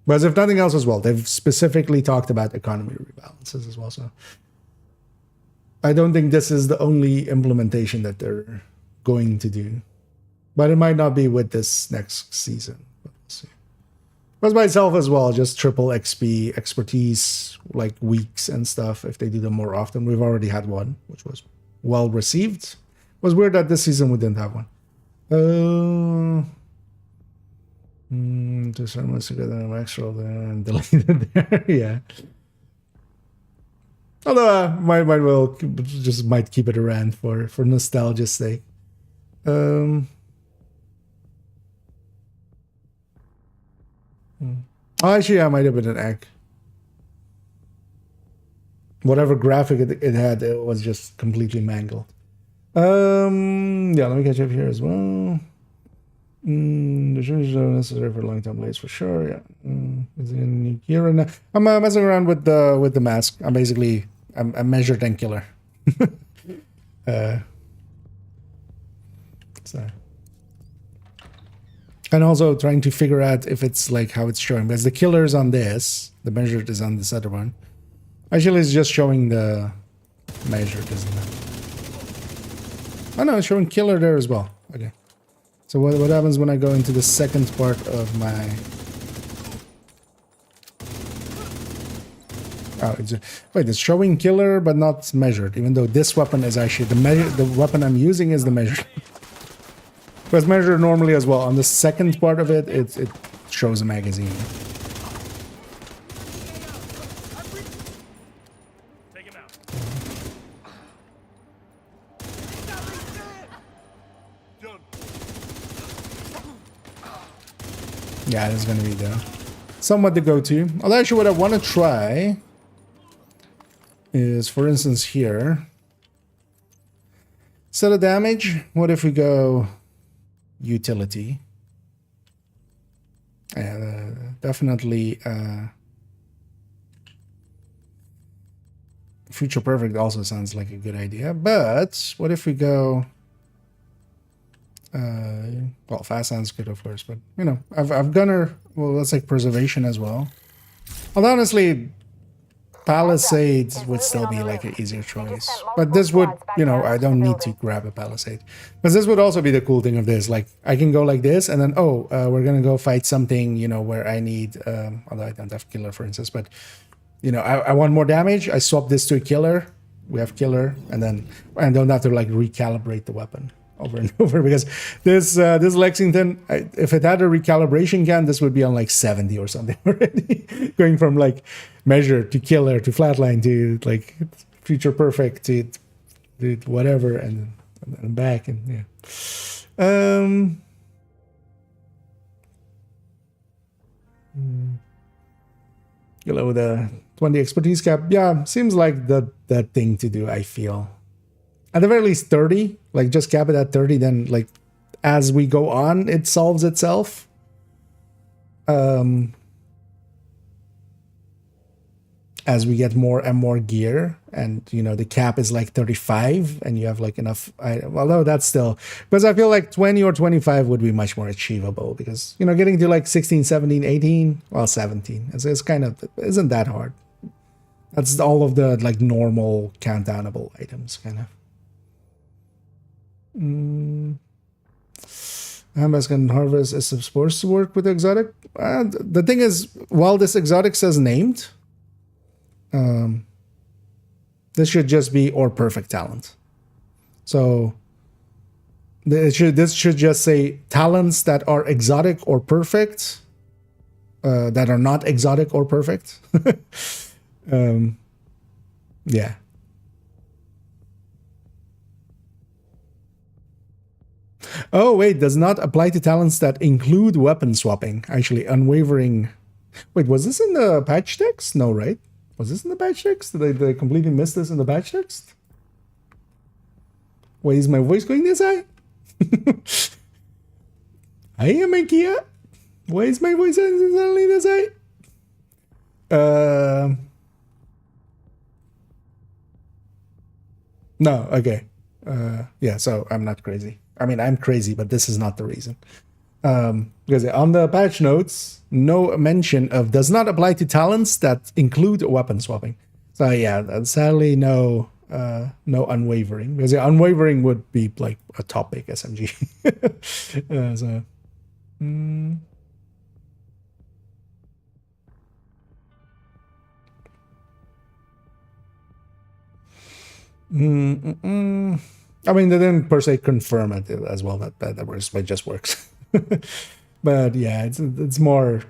A: But as if nothing else as well, they've specifically talked about economy rebalances as well. So I don't think this is the only implementation that they're going to do, but it might not be with this next season. But we'll see. But by itself as well, just triple XP expertise like weeks and stuff. If they do them more often, we've already had one, which was well received. It was weird that this season we didn't have one. Two ceremonies together, I'm extra there and deleted there. Yeah. Although might keep it around for nostalgia's sake. Actually, I might have been an egg. Whatever graphic it had, it was just completely mangled. Yeah, let me catch up here as well. The changes are necessary for long-term plays for sure. Yeah, is it in new gear right now? I'm messing around with the mask. I'm measured and killer. So. And also trying to figure out if it's like how it's showing, because the killer is on this, the measured is on this other one. Actually, it's just showing the measured, isn't it? Oh no, it's showing killer there as well. Okay. So what happens when I go into the second part of my... Oh, wait, it's showing killer but not measured, even though this weapon is actually the weapon I'm using is the measured. But measured normally as well. On the second part of it, it shows a magazine.
L: Take him out.
A: Yeah, it's gonna be somewhat the go-to. Although actually what I want to try is, for instance, here. Set of damage. What if we go utility? Yeah, definitely future perfect also sounds like a good idea. But what if we go well, fast sounds good, of course, but you know, I've gunner. Well, let's like preservation as well. Although honestly, Palisade would still be like an easier choice, but this would, you know, I don't need to grab a Palisade, because this would also be the cool thing of this. Like I can go like this, and then we're gonna go fight something, you know, where I need, although I don't have killer, for instance, but you know, I want more damage. I swap this to a killer. We have killer, and then I don't have to like recalibrate the weapon over and over, because this Lexington, if it had a recalibration can, this would be on like 70 or something already, going from like measure to killer to flatline to like future perfect to whatever and back, and yeah. Below the 20 expertise cap, yeah, seems like that thing to do. I feel at the very least 30, like just cap it at 30, then like as we go on it solves itself. As we get more and more gear, and you know the cap is like 35 and you have like enough, although that's still, because I feel like 20 or 25 would be much more achievable, because you know getting to like 16, 17, 18, well 17 it's kind of isn't that hard. That's all of the like normal countdownable items kind of. Ambassador can harvest is supposed to work with exotic. The thing is, while this exotic says named, this should just be or perfect talent. So this should just say talents that are exotic or perfect, that are not exotic or perfect. Yeah. Oh wait, does not apply to talents that include weapon swapping. Actually, unwavering. Wait, was this in the patch text? No, right? Was this in the patch text? Did I completely miss this in the patch text? Wait, is my voice going this high? I am IKEA. Why is my voice suddenly this high? No, okay. Yeah, so I'm not crazy. I mean, I'm crazy, but this is not the reason. Because on the patch notes, no mention of does not apply to talents that include weapon swapping. So yeah, sadly no unwavering, because unwavering would be like a topic SMG. So. I mean, they didn't per se confirm it as well that works, but it just works. But yeah, it's more.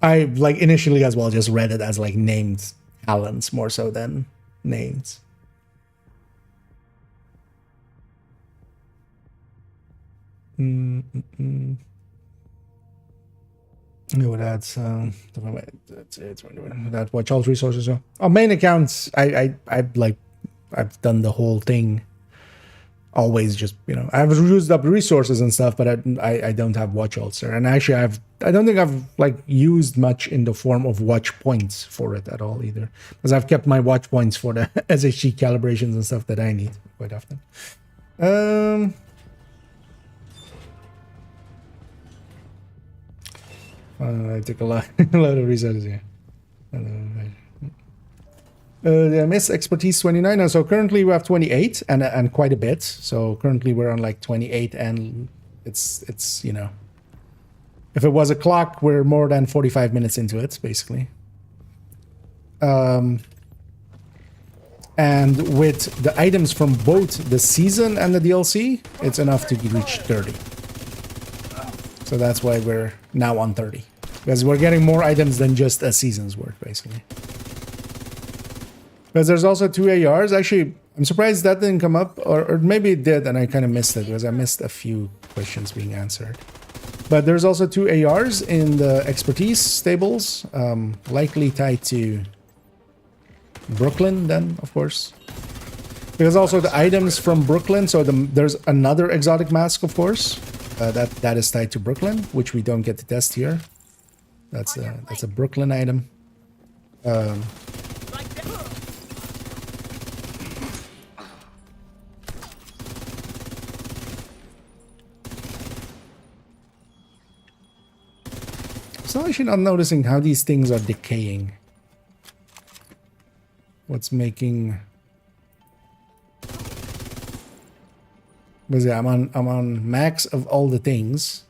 A: I like initially as well just read it as like named talents more so than names. No, that's that watch all resources. On main accounts, I've done the whole thing. Always just, you know, I've used up resources and stuff, but I don't have watch alts there. And actually I don't think I've like used much in the form of watch points for it at all either, because I've kept my watch points for the SHG calibrations and stuff that I need quite often. I took a lot of resources here. The MS expertise 29. So currently we have 28 and quite a bit. So currently we're on like 28, and it's you know, if it was a clock, we're more than 45 minutes into it basically. And with the items from both the season and the DLC, it's enough to reach 30. So that's why we're now on 30, because we're getting more items than just a season's worth basically. Because there's also 2 ARs. Actually, I'm surprised that didn't come up, or maybe it did and I kind of missed it because I missed a few questions being answered. But there's also 2 ARs in the expertise stables, likely tied to Brooklyn then, of course. Because also the items from Brooklyn, so there's another exotic mask, of course, that is tied to Brooklyn, which we don't get to test here. That's a Brooklyn item. So actually not noticing how these things are decaying. What's making? Because yeah, I'm on max of all the things.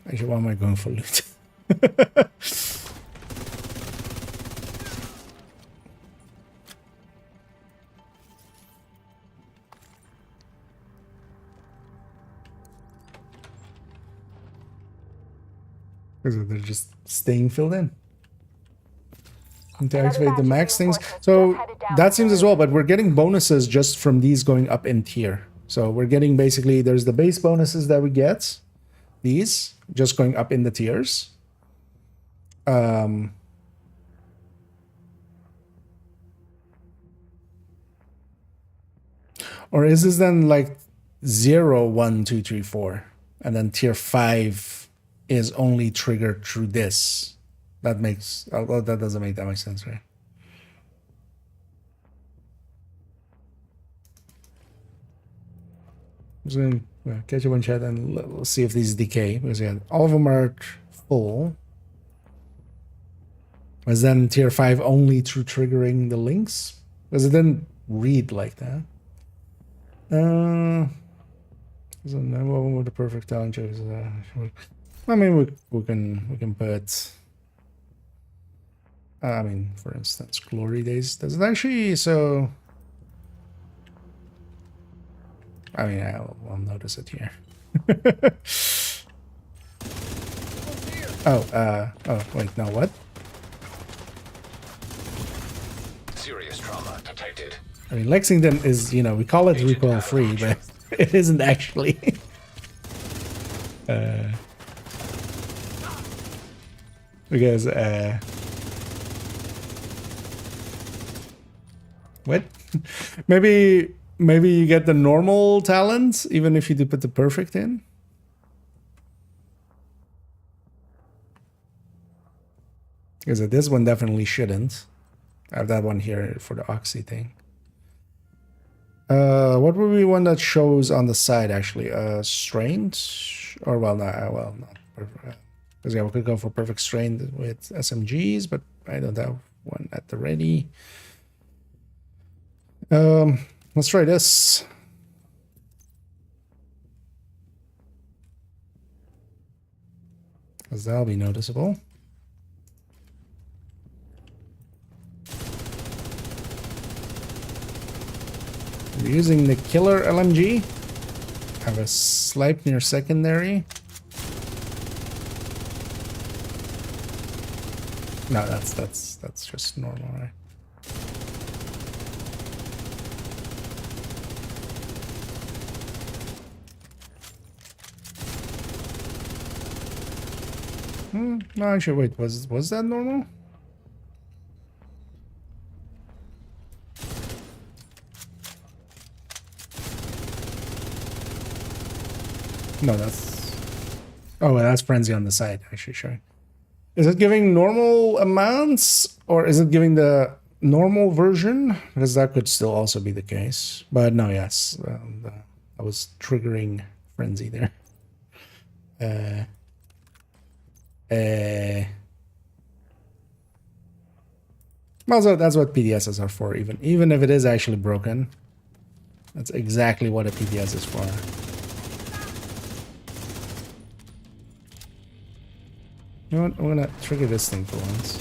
A: Actually, why am I going for loot? Because they're just staying filled in. And to activate the max things. So that seems as well, but we're getting bonuses just from these going up in tier. So we're getting basically, there's the base bonuses that we get. These just going up in the tiers. Or is this then like 0, 1, 2, 3, 4, and then tier 5 is only triggered through this? That makes, although that doesn't make that much sense, right? I'm just going to catch up on chat and let's see if these decay, because yeah, all of them are full. Was then tier 5 only through triggering the links? Because it didn't read like that. So now what would the perfect talent choice? I mean, we can put. I mean, for instance, Glory Days. Does it actually? So. I mean, I'll notice it here. Oh, wait, no, what?
B: Serious trauma detected.
A: I mean, Lexington is, you know, we call it recoil free, but it isn't actually. Because, what? Maybe you get the normal talent, even if you do put the perfect in. Because this one definitely shouldn't. I have that one here for the Oxy thing. What would be one that shows on the side actually? Strained? Or well, not perfect. Because yeah, we could go for perfect strained with SMGs, but I don't have one at the ready. Let's try this. Because that'll be noticeable. We're using the killer LMG. Have a Sleipnir secondary. No, that's just normal, right? No, actually, wait, was that normal? No, that's... Oh, well, that's frenzy on the side, actually showing. Is it giving normal amounts, or is it giving the normal version? Because that could still also be the case. But no, yes, I was triggering frenzy there. Also, that's what PTSs are for, even if it is actually broken. That's exactly what a PTS is for. You know what? I'm gonna trigger this thing for once.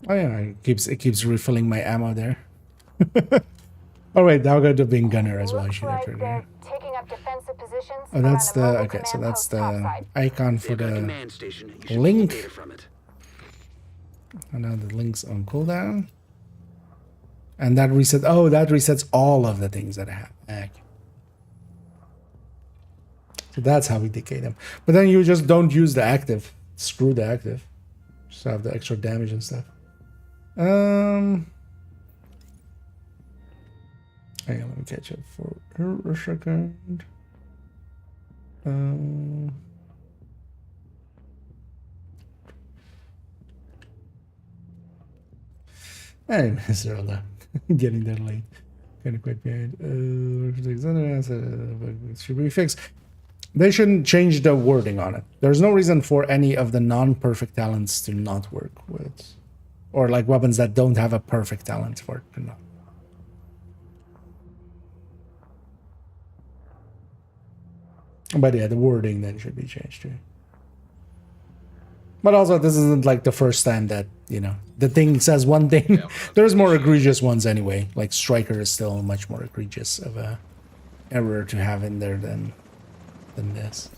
A: Oh yeah, it keeps refilling my ammo there. Oh wait, now got the being gunner as well. I should have triggered. Oh, that's the okay. So that's the icon for the link. And now the link's on cooldown. And that resets. Oh, that resets all of the things that I have. Okay. So that's how we decay them. But then you just don't use the active. Screw the active. Just have the extra damage and stuff. Hang on, let me catch up for a second. Hey, Mr. Getting there late. Kind of quite behind. Should be fixed. They shouldn't change the wording on it. There's no reason for any of the non-perfect talents to not work with. Or like weapons that don't have a perfect talent for it to not. But yeah, the wording then should be changed too. But also, this isn't like the first time that, you know, the thing says one thing. Yeah, there's more egregious ones anyway. Like Striker is still much more egregious of a error to have in there than this.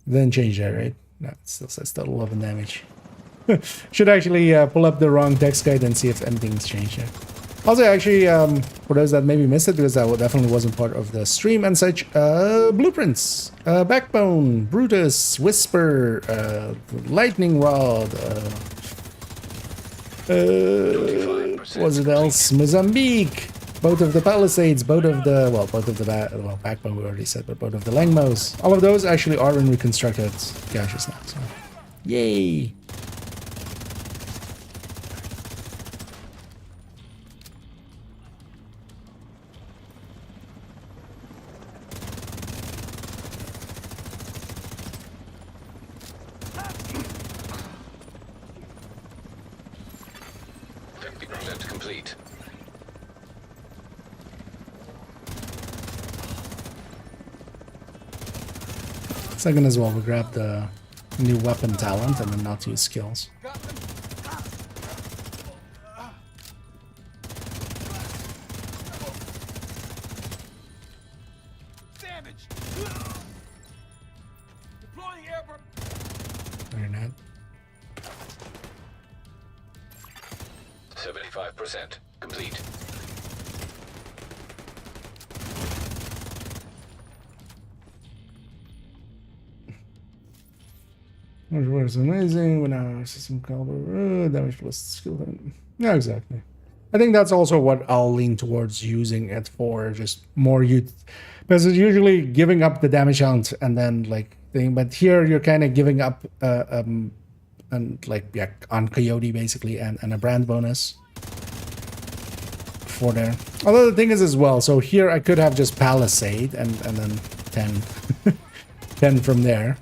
A: Then change that, right? No, it still says total 11 damage. Should actually pull up the wrong text guide and see if anything's changed here. Also, actually, for those that maybe missed it, because that definitely wasn't part of the stream and such, blueprints, Backbone, Brutus, Whisper, Lightning Rod, what's it else? Mozambique, both of the Palisades, both of the Backbone we already said, but both of the Langmos. All of those actually are in reconstructed caches now, so yay!
B: Complete.
A: Second as well, we grab the new weapon talent and then not use skills. Very nice.
B: 75% complete.
A: Which amazing. When our system caliber damage plus skill. Yeah, exactly. I think that's also what I'll lean towards using it for. Just more youth, because it's usually giving up the damage count and then like thing. But here you're kind of giving up and like yeah on Coyote basically and a brand bonus for there. Although the thing is as well, so here I could have just Palisade and then 10 10 from there.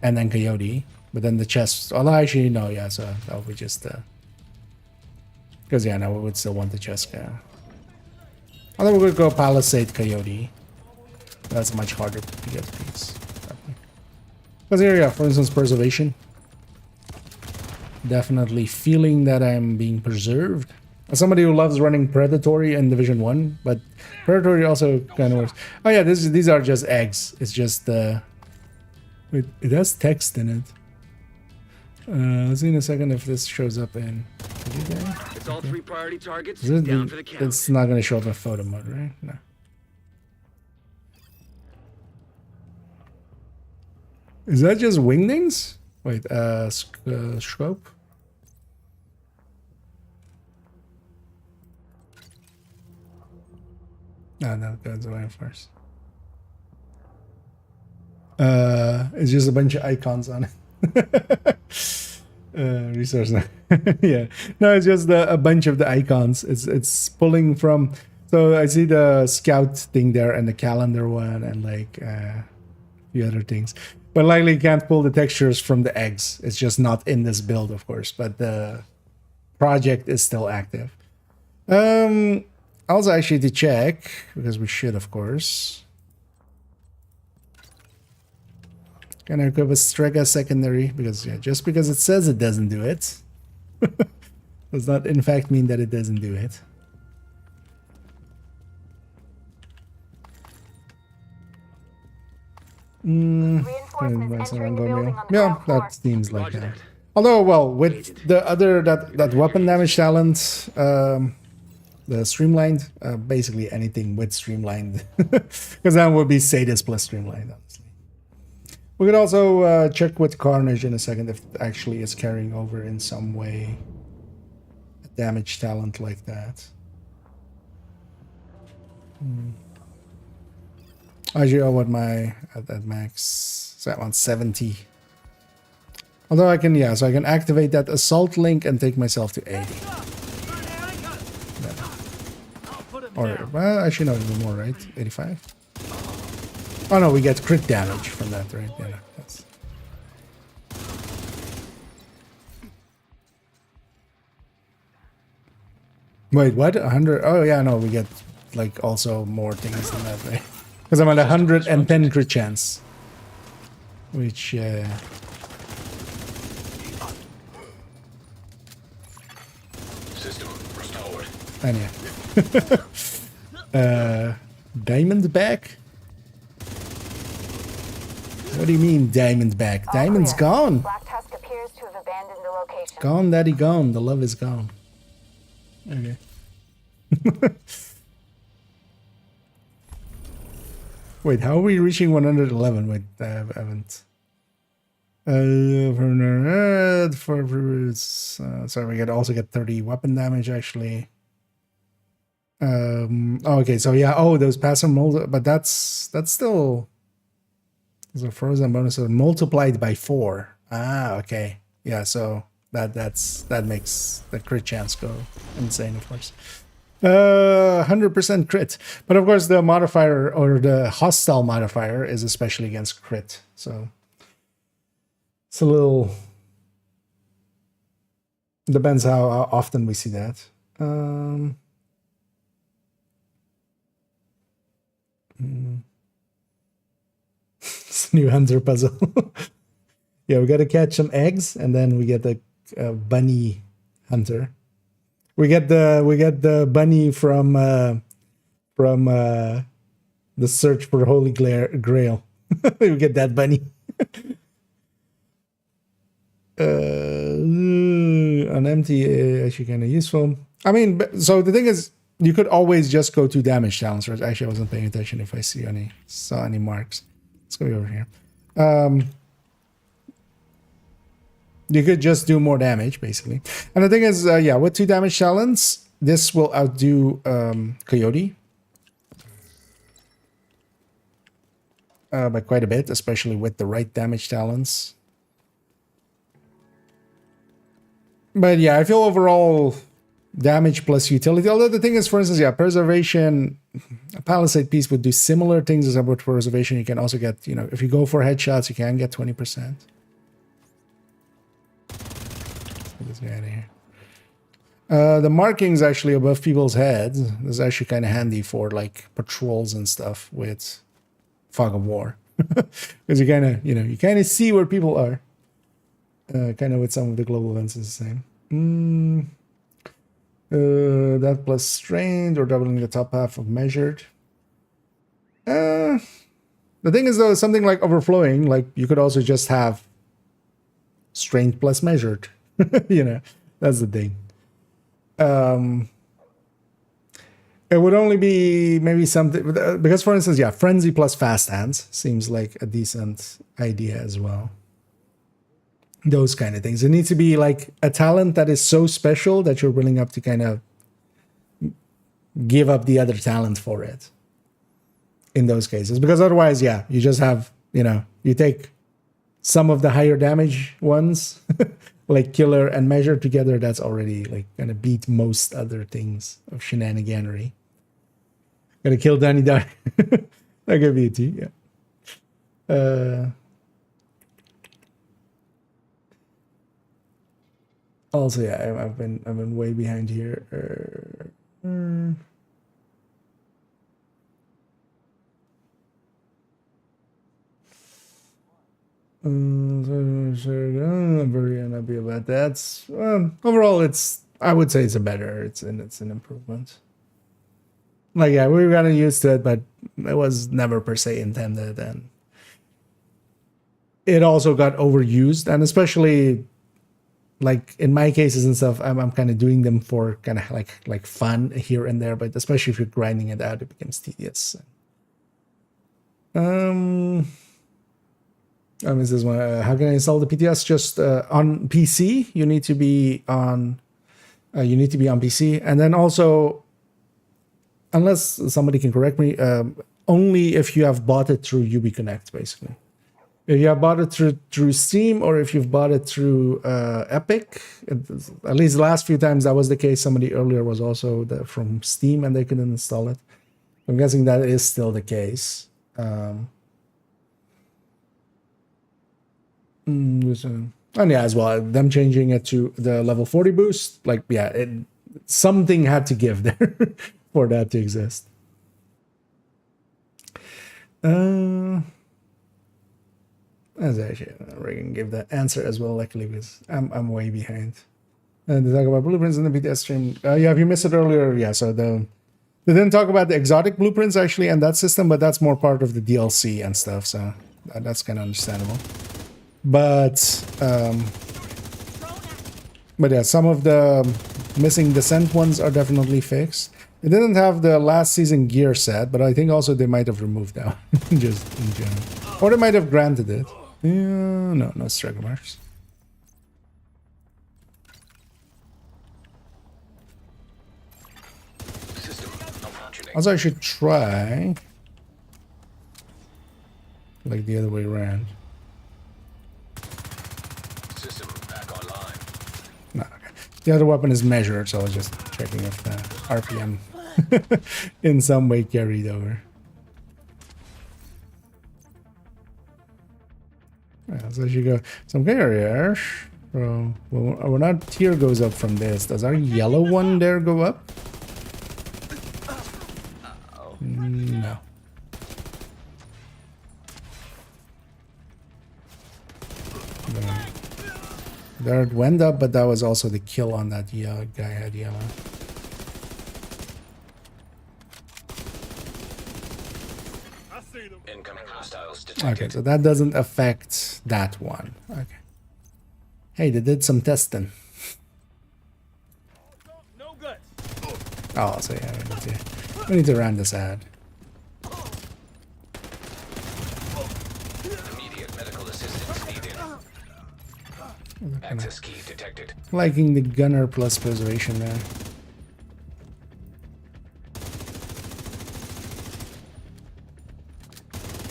A: And then Coyote, but then the chest. Although actually no, yeah. So that would be just because yeah, no, we would still want the chest. Yeah. Although we would go Palisade Coyote. That's much harder to get these. Because here, yeah, for instance, preservation. Definitely feeling that I'm being preserved. As somebody who loves running Predatory in Division 1, but Predatory also kind of works. Oh yeah, these are just eggs. It's just it has text in it. Let's see in a second if this shows up in.
K: It's all 3 priority targets down for the count.
A: It's not going to show up in photo mode, right? No. Is that just wingdings? Wait, scope. No, goes away first. It's just a bunch of icons on it. Resource. Yeah, no, it's just a bunch of the icons. It's pulling from. So I see the scout thing there and the calendar one and like a few other things. But likely can't pull the textures from the eggs. It's just not in this build, of course. But the project is still active. Also, actually, to check because we should, of course. Can I equip a Strega secondary? Because yeah, just because it says it doesn't do it, does not in fact mean that it doesn't do it. Yeah, that seems like that. Although, well, with the other that weapon damage talent, the streamlined, basically anything with streamlined, because that would be Sadist plus streamlined, honestly. We could also check with Carnage in a second if it actually is carrying over in some way a damage talent like that. Actually, what my at max is that 170. Although I can, yeah, so I can activate that assault link and take myself to 80. Or, well, actually, no, even more, right? 85? Oh, no, we get crit damage from that, right? Yeah, that's... Wait, what? 100? Oh, yeah, no, we get, like, also more things than that, right? Because I'm at 110 crit chance. Which,
B: System restored.
A: And yeah. Diamondback? What do you mean, Diamondback? Diamond's gone.
E: Black Tusk appears to have abandoned the location.
A: Gone, daddy, gone. The love is gone. Okay. Wait, how are we reaching 111? Wait, I haven't. Sorry, we also get 30 weapon damage actually. Okay, so yeah, those passive mold, but that's still there's a frozen bonus multiplied by 4. Ah, okay. Yeah, so that makes the crit chance go insane, of course. 100% crit. But of course the modifier or the hostile modifier is especially against crit. So it's a little depends how often we see that. It's a new hunter puzzle. Yeah, we got to catch some eggs and then we get the bunny hunter. We get the bunny from the search for Holy Grail. We get that bunny. An empty actually kind of useful. I mean, so the thing is, you could always just go to damage talents. Right? Actually, I wasn't paying attention if I saw any marks. Let's go over here. You could just do more damage, basically. And the thing is, yeah, with 2 damage talents, this will outdo Coyote. By quite a bit, especially with the right damage talents. But yeah, I feel overall damage plus utility. Although the thing is, for instance, yeah, Preservation, a Palisade piece would do similar things as about Preservation. You can also get, you know, if you go for headshots, you can get 20%. This guy out of here. The markings actually above people's heads is actually kind of handy for like patrols and stuff with Fog of War, because you kind of see where people are. Kind of with some of the global events is the same. That plus strained or doubling the top half of measured. The thing is though, something like overflowing, like you could also just have strained plus measured. You know, that's the thing. It would only be maybe something because, for instance, yeah, frenzy plus fast hands seems like a decent idea as well. Those kind of things. It needs to be like a talent that is so special that you're willing up to kind of give up the other talent for it. In those cases, because otherwise, yeah, you just have, you know, you take some of the higher damage ones, like killer and measure together. That's already like gonna beat most other things of shenaniganery. Gonna kill Danny Dark. That could be a T, yeah. Also, yeah, I've been way behind here. I'm very unhappy about that. Overall, I would say it's an improvement. Like, yeah, we were getting used to it, but it was never per se intended, and it also got overused, and especially like in my cases and stuff, I'm kind of doing them for kind of like fun here and there, but especially if you're grinding it out, it becomes tedious. This is one. How can I install the PTS? Just on PC. You need to be on. You need to be on PC, and then also, unless somebody can correct me, only if you have bought it through UbiConnect, basically. If you have bought it through Steam, or if you've bought it through Epic, at least the last few times that was the case. Somebody earlier was also from Steam, and they couldn't install it. I'm guessing that is still the case. And yeah, as well, them changing it to the level 40 boost, like, yeah, something had to give there for that to exist. As actually, we're gonna give the answer as well, luckily, because I'm way behind. And they talk about blueprints in the PTS stream. Yeah, if you missed it earlier, yeah. So they didn't talk about the exotic blueprints actually and that system, but that's more part of the DLC and stuff. So that's kind of understandable. But yeah, some of the missing descent ones are definitely fixed. It didn't have the last season gear set, but I think also they might have removed that just in general, or they might have granted it. Yeah, no struggle marks. Also, I should try like the other way around. No, okay. The other weapon is measured, so I was just checking if the RPM in some way carried over. Yeah, so as you go, some carriers. So, well, when our tier goes up from this, does our yellow one there go up? No. There it went up, but that was also the kill on that yellow guy had yellow.
B: Incoming hostiles detected.
A: Okay, so that doesn't affect that one. Okay. Hey, they did some testing.
J: No good.
A: Oh, so yeah, we need to run this ad.
B: Immediate medical assistance needed. Access key detected.
A: Liking the gunner plus preservation there.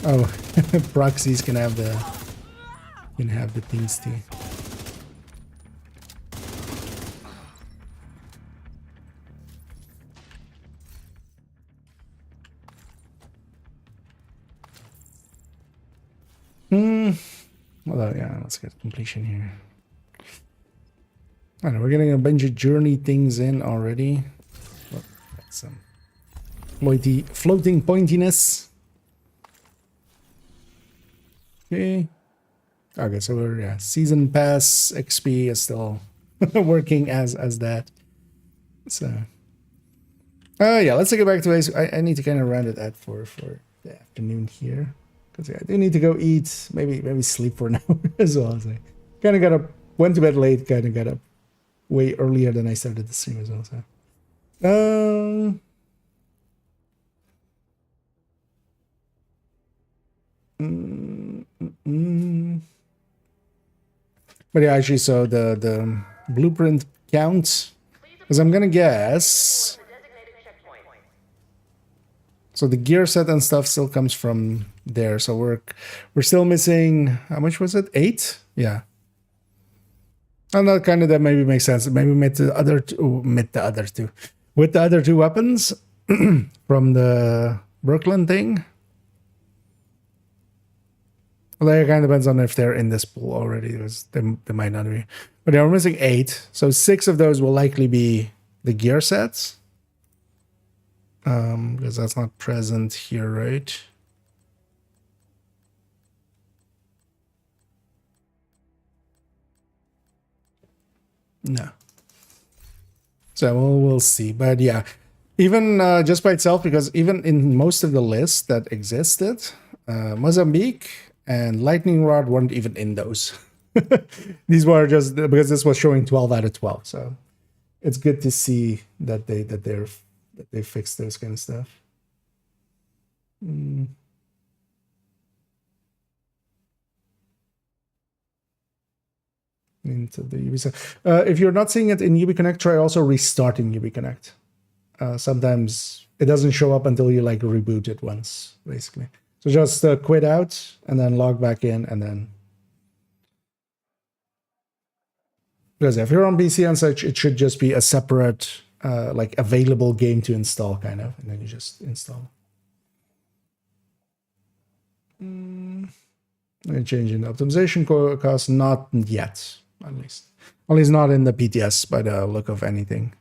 A: Oh, proxies can have the things too. Well, yeah, let's get completion here. I know we're getting a bunch of journey things in already. Oh, that's some floating pointiness. Okay. Okay, so we're, yeah, season pass XP is still working as that. So, yeah, let's take it back to Ace. I need to kind of round it out for the afternoon here. Because I do need to go eat, maybe sleep for an hour as well. So kind of got up, went to bed late, kind of got up way earlier than I started the stream as well. So, but yeah, actually, so the blueprint count, because I'm gonna guess. So the gear set and stuff still comes from there. So we're still missing, how much was it? 8? Yeah. And that kind of, that maybe makes sense. Maybe with the other two weapons from the Brooklyn thing. Well, that kind of depends on if they're in this pool already. They might not be. But yeah, we're missing 8. So 6 of those will likely be the gear sets. Because that's not present here, right? No. So we'll see. But yeah, even just by itself, because even in most of the lists that existed, Mozambique and Lightning Rod weren't even in those. These were just because this was showing 12 out of 12. So it's good to see that they fixed those kind of stuff. Into the UbiSoft. If you're not seeing it in UbiConnect, try also restarting UbiConnect. Sometimes it doesn't show up until you like reboot it once, basically. So just quit out and then log back in, and then, because if you're on PC and such, it should just be a separate like available game to install, kind of, and then you just install. And changing the optimization cost, not yet, at least not in the PTS by the look of anything.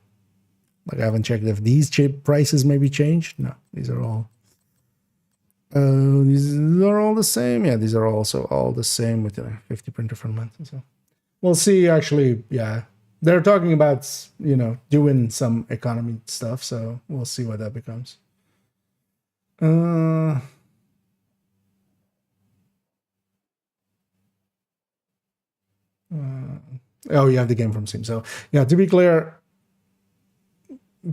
A: Like I haven't checked if these chip prices maybe changed. No, these are all the same. Yeah, these are also all the same with the 50 printer per month. So we'll see. Actually, yeah, they're talking about, you know, doing some economy stuff. So we'll see what that becomes. Oh, you have the game from Steam. So yeah, to be clear,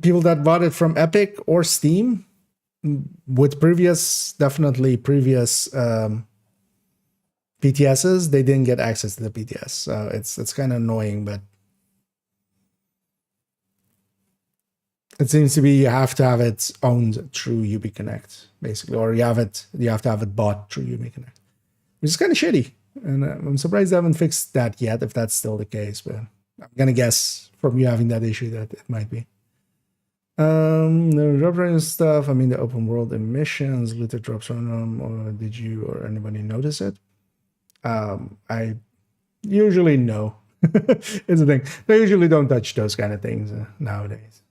A: people that bought it from Epic or Steam with definitely previous PTSs, they didn't get access to the PTS. So it's kind of annoying, but it seems to be you have to have it owned through UbiConnect, basically, or you have to have it bought through UbiConnect, which is kind of shitty. And I'm surprised they haven't fixed that yet, if that's still the case. But I'm gonna guess from you having that issue that it might be. The drop range stuff. I mean, the open world emissions, liter drops random, or did you or anybody notice it? I usually no. It's the thing. They usually don't touch those kind of things nowadays.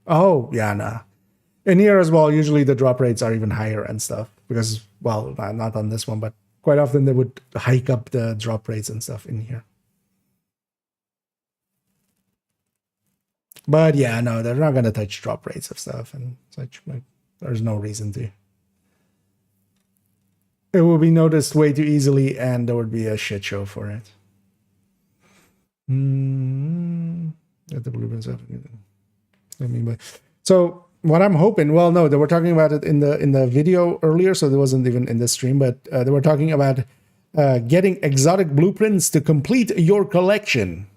A: Oh yeah, nah. In here as well, usually the drop rates are even higher and stuff because, well, not on this one, but quite often they would hike up the drop rates and stuff in here. But yeah, no, they're not going to touch drop rates of stuff and such. Like, there's no reason to. It will be noticed way too easily, and there would be a shit show for it. Get the blueprints up. I mean, but so what I'm hoping, well, no, they were talking about it in the video earlier, so there wasn't even in the stream, but they were talking about getting exotic blueprints to complete your collection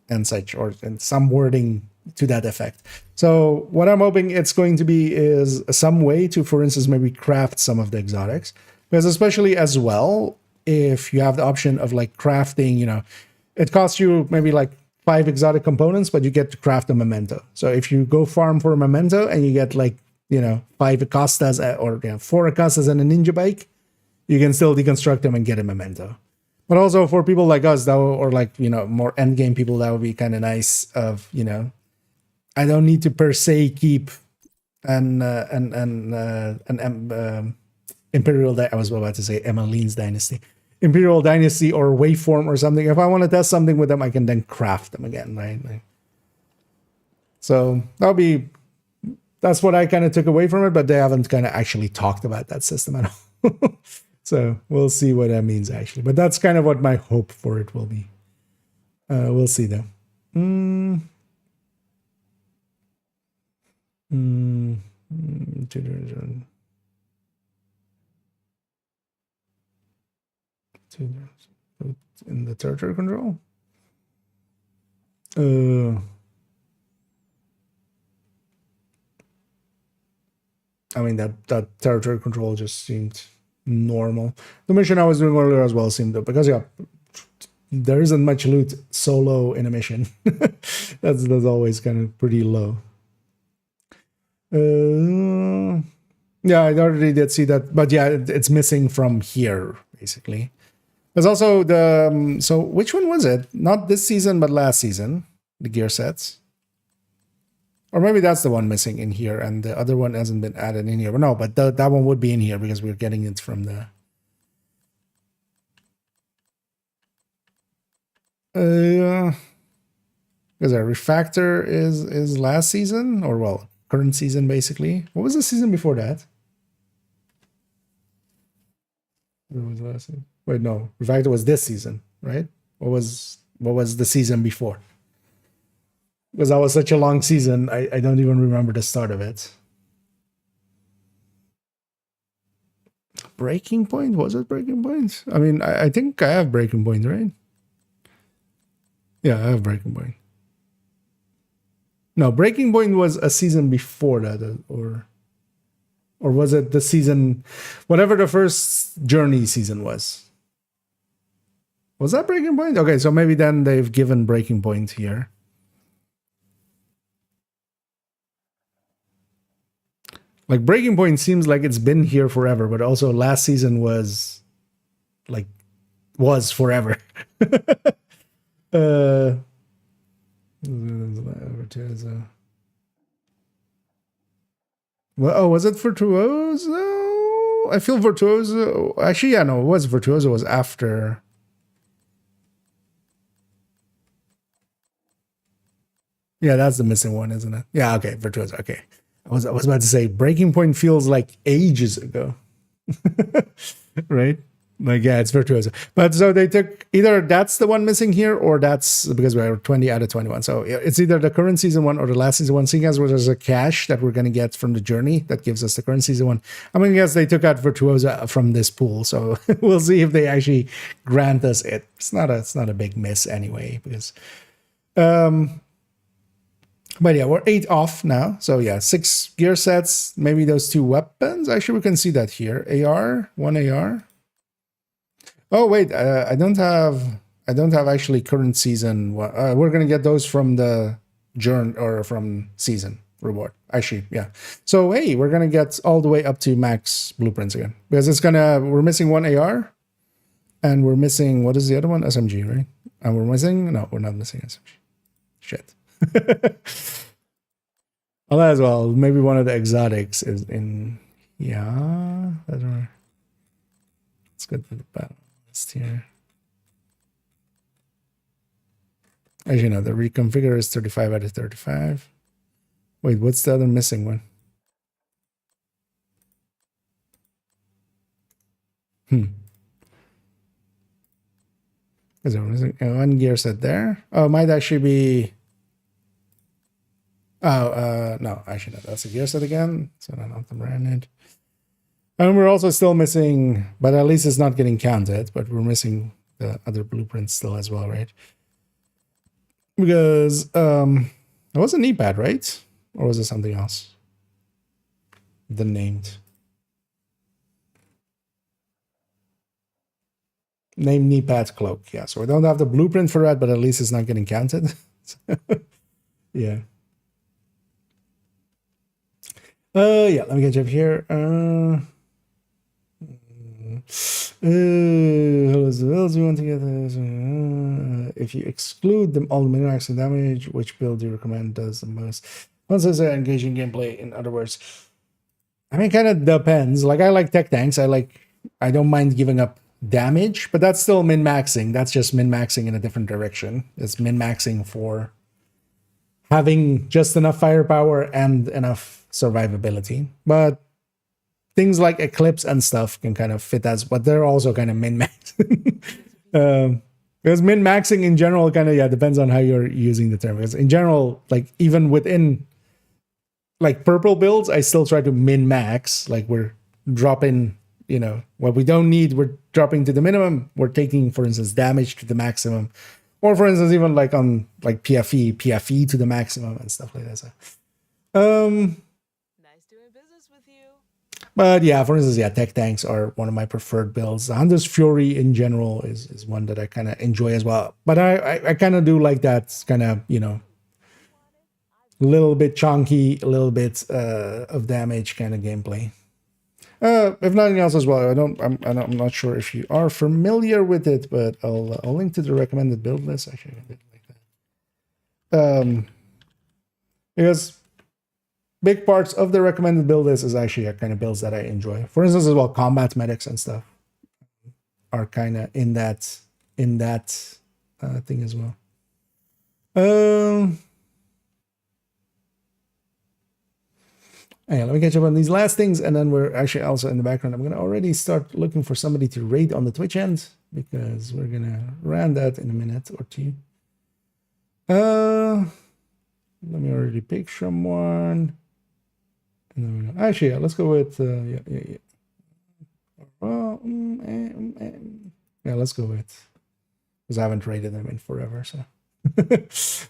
A: and such, or and some wording to that effect. So what I'm hoping it's going to be is some way to, for instance, maybe craft some of the exotics, because especially as well, if you have the option of like crafting, you know, it costs you maybe like 5 exotic components, but you get to craft a memento. So if you go farm for a memento and you get like, you know, 5 Acostas or 4 Acostas and a ninja bike, you can still deconstruct them and get a memento. But also for people like us, that or like, you know, more end game people, that would be kind of nice. Of, you know, I don't need to per se keep an Imperial. I was about to say Emmeline's dynasty. Imperial Dynasty or Waveform or something. If I want to test something with them, I can then craft them again, right? So that's what I kind of took away from it, but they haven't kind of actually talked about that system at all. So we'll see what that means actually. But that's kind of what my hope for it will be. We'll see though. In the territory control. I mean that territory control just seemed normal. The mission I was doing earlier as well seemed, because there isn't much loot solo in a mission. that's always kind of pretty low. Yeah, I already did see that, but yeah, it's missing from here basically. There's also the so which one was it? Not this season, but last season. The gear sets. Or maybe that's the one missing in here, and the other one hasn't been added in here. But no, but that one would be in here because we're getting it from the... because our refactor is last season, or well, current season basically. What was the season before that? What was the last season? Wait, no, refactor was this season, right? What was the season before? Because that was such a long season, I don't even remember the start of it. Breaking Point? Was it Breaking Point? I mean, I think I have Breaking Point, right? Yeah, I have Breaking Point. No, Breaking Point was a season before that, or was it the season, whatever the first Journey season was? Was that Breaking Point? Okay, so maybe then they've given Breaking Point here. Like Breaking Point seems like it's been here forever, but also last season was forever. Well, oh, was it Virtuoso? I feel Virtuoso. Actually, yeah, no, it was Virtuoso was after. Yeah, that's the missing one, isn't it? Yeah, okay, Virtuoso. Okay. I was about to say Breaking Point feels like ages ago. Right? Like, yeah, it's Virtuoso. But so they took either that's the one missing here, or that's because we're 20 out of 21. So it's either the current season one or the last season one. Seeing as there's a cache that we're going to get from the journey that gives us the current season one. I'm going to guess they took out Virtuoso from this pool. So we'll see if they actually grant us it. It's not a big miss anyway, because but yeah, we're 8 off now. So yeah, 6 gear sets, maybe those 2 weapons. Actually, we can see that here. One AR. Oh wait, I don't have actually current season. We're gonna get those from the journey or from season reward. Actually, yeah. So hey, we're gonna get all the way up to max blueprints again, because we're missing 1 AR, and we're missing, what is the other one? SMG, right? And we're not missing SMG. Shit. Well, as well, maybe one of the exotics is in. Yeah, I don't know. Let's go to the battle list here. Actually, no, the reconfigure is 35 out of 35. Wait, what's the other missing one? Is there missing one gear set there? Oh, it might actually be. Oh, no, actually, no, that's a gear set again. So I don't brand it. And we're also still missing, but at least it's not getting counted, but we're missing the other blueprints still as well, right? Because it was an E-pad, right? Or was it something else? The named knee-pad cloak. Yeah, so we don't have the blueprint for that, but at least it's not getting counted. Yeah. Yeah, let me get you up here. Hello, do you want to get this? If you exclude them, all the minimums and damage, which build do you recommend does the most? Once there's engaging gameplay, in other words. I mean, kind of depends. Like, I like tech tanks. I don't mind giving up damage, but that's still min-maxing. That's just min-maxing in a different direction. It's min-maxing for having just enough firepower and enough survivability. But things like Eclipse and stuff can kind of fit as, but they're also kind of min-maxing. Because min-maxing in general kind of, depends on how you're using the term. Because in general, like even within like purple builds, I still try to min-max. Like we're dropping, what we don't need, we're dropping to the minimum. We're taking, for instance, damage to the maximum. Or for instance, even like on like PFE to the maximum and stuff like that. So,
F: Nice doing business with you.
A: But yeah, for instance, tech tanks are one of my preferred builds. Hunter's Fury in general is one that I kind of enjoy as well. But I kind of do like that kind of, a little bit chunky, a little bit of damage kind of gameplay. If nothing else as well, I'm not sure if you are familiar with it, but I'll link to the recommended build list. Actually, I did like that. Because big parts of the recommended build list is actually a kind of builds that I enjoy. For instance, as well, combat medics and stuff are kind of in that thing as well. Let me catch up on these last things, and then we're actually also in the background. I'm going to already start looking for somebody to raid on the Twitch end, because we're going to run that in a minute or two. Let me already pick someone. And then actually, let's go with let's go with, because I haven't raided them in forever, so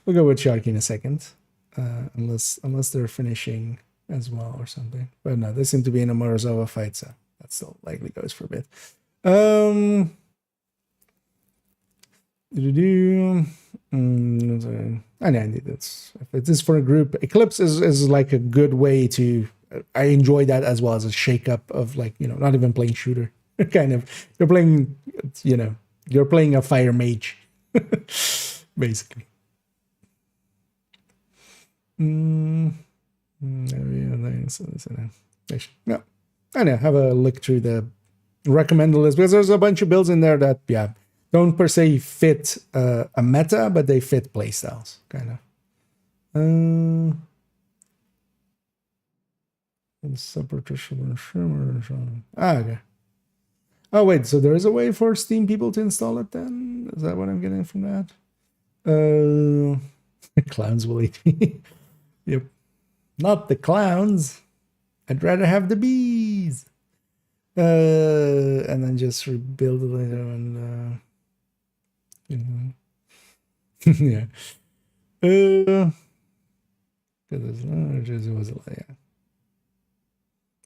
A: we'll go with Sharky in a second, unless they're finishing as well or something. But no, they seem to be in a Morozova fight, so that still likely goes for a bit. Indeed, if it is for a group, Eclipse is like a good way to, I enjoy that as well as a shake-up of like, not even playing shooter. Kind of, you're playing a fire mage, basically. Yeah, I know. Have a look through the recommended list, because there's a bunch of builds in there that don't per se fit a meta, but they fit playstyles, kind of. Okay. Oh wait, so there is a way for Steam people to install it then? Is that what I'm getting from that? Clowns will eat me. Yep. Not the clowns. I'd rather have the bees. And then just rebuild it later and yeah.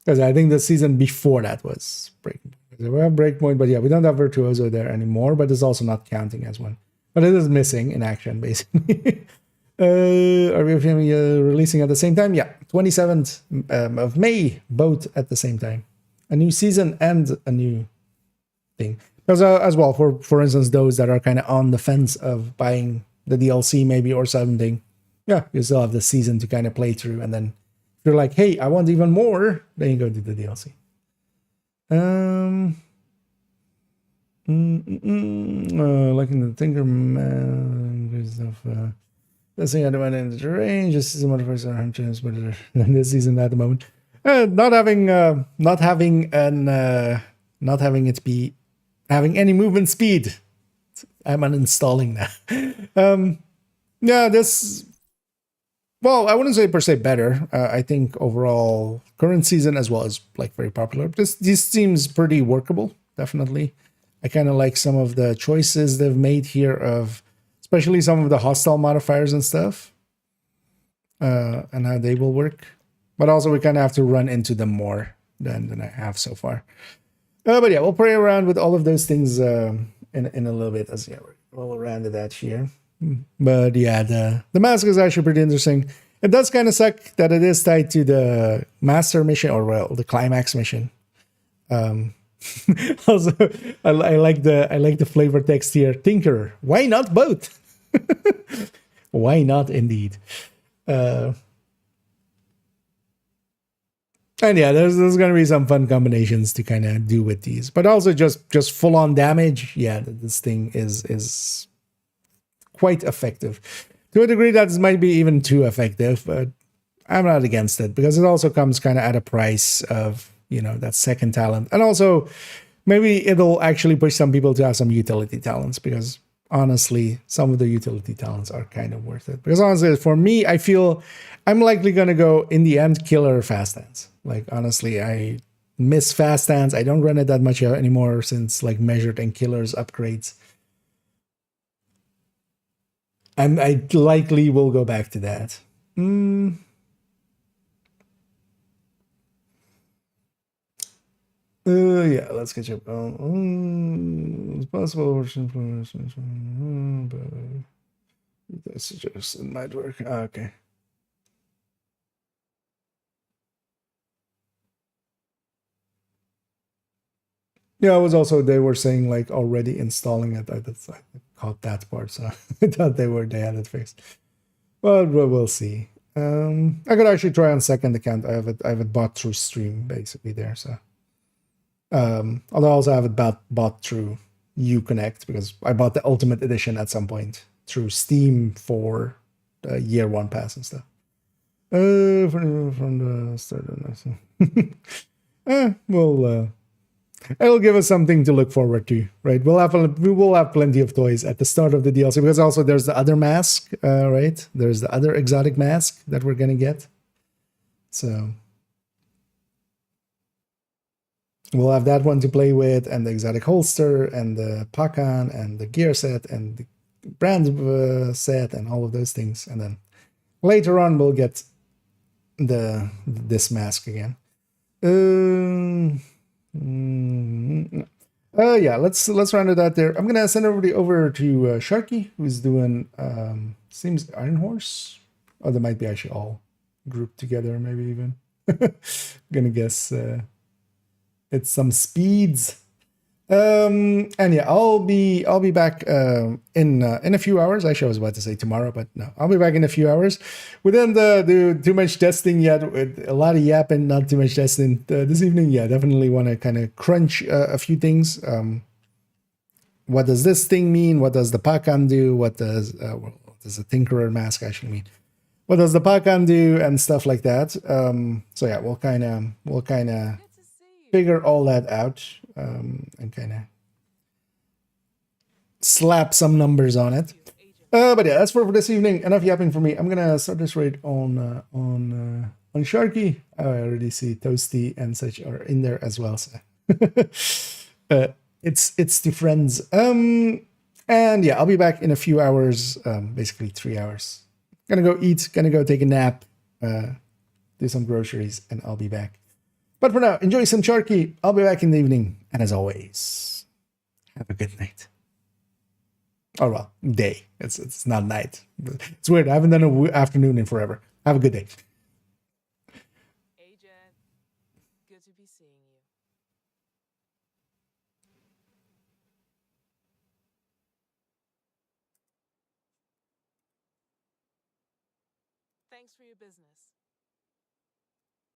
A: Because I think the season before that was Breakpoint. We have Breakpoint, but we don't have Virtuoso there anymore, but it's also not counting as one. But it is missing in action, basically. Are we releasing at the same time? Yeah, 27th of May, both at the same time. A new season and a new thing. Because as well, for instance, those that are kind of on the fence of buying the DLC maybe or something, you still have the season to kind of play through, and then if you're like, hey, I want even more, then you go to the DLC. Like in the Tinkerman stuff. This thing I don't want in the range. This is modifiers are hunches better than this season at the moment. Not having it be having any movement speed. I'm uninstalling that. This. Well, I wouldn't say per se better. I think overall current season as well is like very popular. This seems pretty workable. Definitely, I kind of like some of the choices they've made here of, especially some of the hostile modifiers and stuff, and how they will work. But also we kind of have to run into them more than I have so far. But we'll play around with all of those things in a little bit as we'll round it out here. But the mask is actually pretty interesting. It does kind of suck that it is tied to the master mission, or the climax mission. Also, I like the flavor text here. Tinker, why not both? Why not indeed? And yeah, there's going to be some fun combinations to kind of do with these, but also just full on damage. Yeah, this thing is quite effective to a degree that might be even too effective, but I'm not against it because it also comes kind of at a price of, you know, that second talent. And also maybe it'll actually push some people to have some utility talents, because honestly, some of the utility talents are kind of worth it. Because honestly, for me, I feel I'm likely going to go in the end killer fast hands. Like, honestly, I miss fast hands. I don't run it that much anymore since like measured and killers upgrades. And I likely will go back to that. Yeah, let's catch up. It's possible. That suggests it might work. Okay. Yeah, it was also, they were saying like already installing it. I caught that part, so I thought they had it fixed. But we'll see. I could actually try on second account. I have it bought through Stream basically there. So, although I also have it bought through Uconnect, because I bought the Ultimate Edition at some point through Steam for the year 1 pass and stuff. From the start of it'll give us something to look forward to, right? We will have plenty of toys at the start of the DLC, because also there's the other mask, right? There's the other exotic mask that we're gonna get. So we'll have that one to play with, and the exotic holster, and the Pakan, and the gear set, and the brand set, and all of those things. And then later on, we'll get this mask again. Yeah, let's round it out there. I'm gonna send everybody over to Sharky, who's doing seems Iron Horse. Oh, they might be actually all grouped together, maybe even. Gonna guess it's some speeds. And yeah, I'll be back in a few hours. Actually, I was about to say tomorrow, but no, I'll be back in a few hours. We didn't do too much testing yet. With a lot of yapping, not too much testing this evening. Yeah, definitely want to kind of crunch a few things. What does this thing mean? What does the Pakan do? What does the Tinkerer mask actually mean? What does the Pakan do, and stuff like that. So yeah, we'll kind of figure all that out, and kind of slap some numbers on it. But yeah, that's for this evening. Enough yapping for me. I'm gonna start this raid on Sharky. I already see Toasty and such are in there as well. So it's the friends. And yeah, I'll be back in a few hours. Basically 3 hours. Gonna go eat. Gonna go take a nap. Do some groceries, and I'll be back. But for now, enjoy some Sharky. I'll be back in the evening. And as always, have a good night. Oh, well, day. It's not night. It's weird. I haven't done an afternoon in forever. Have a good day.
F: Agent, good to be seeing you. Thanks for your business.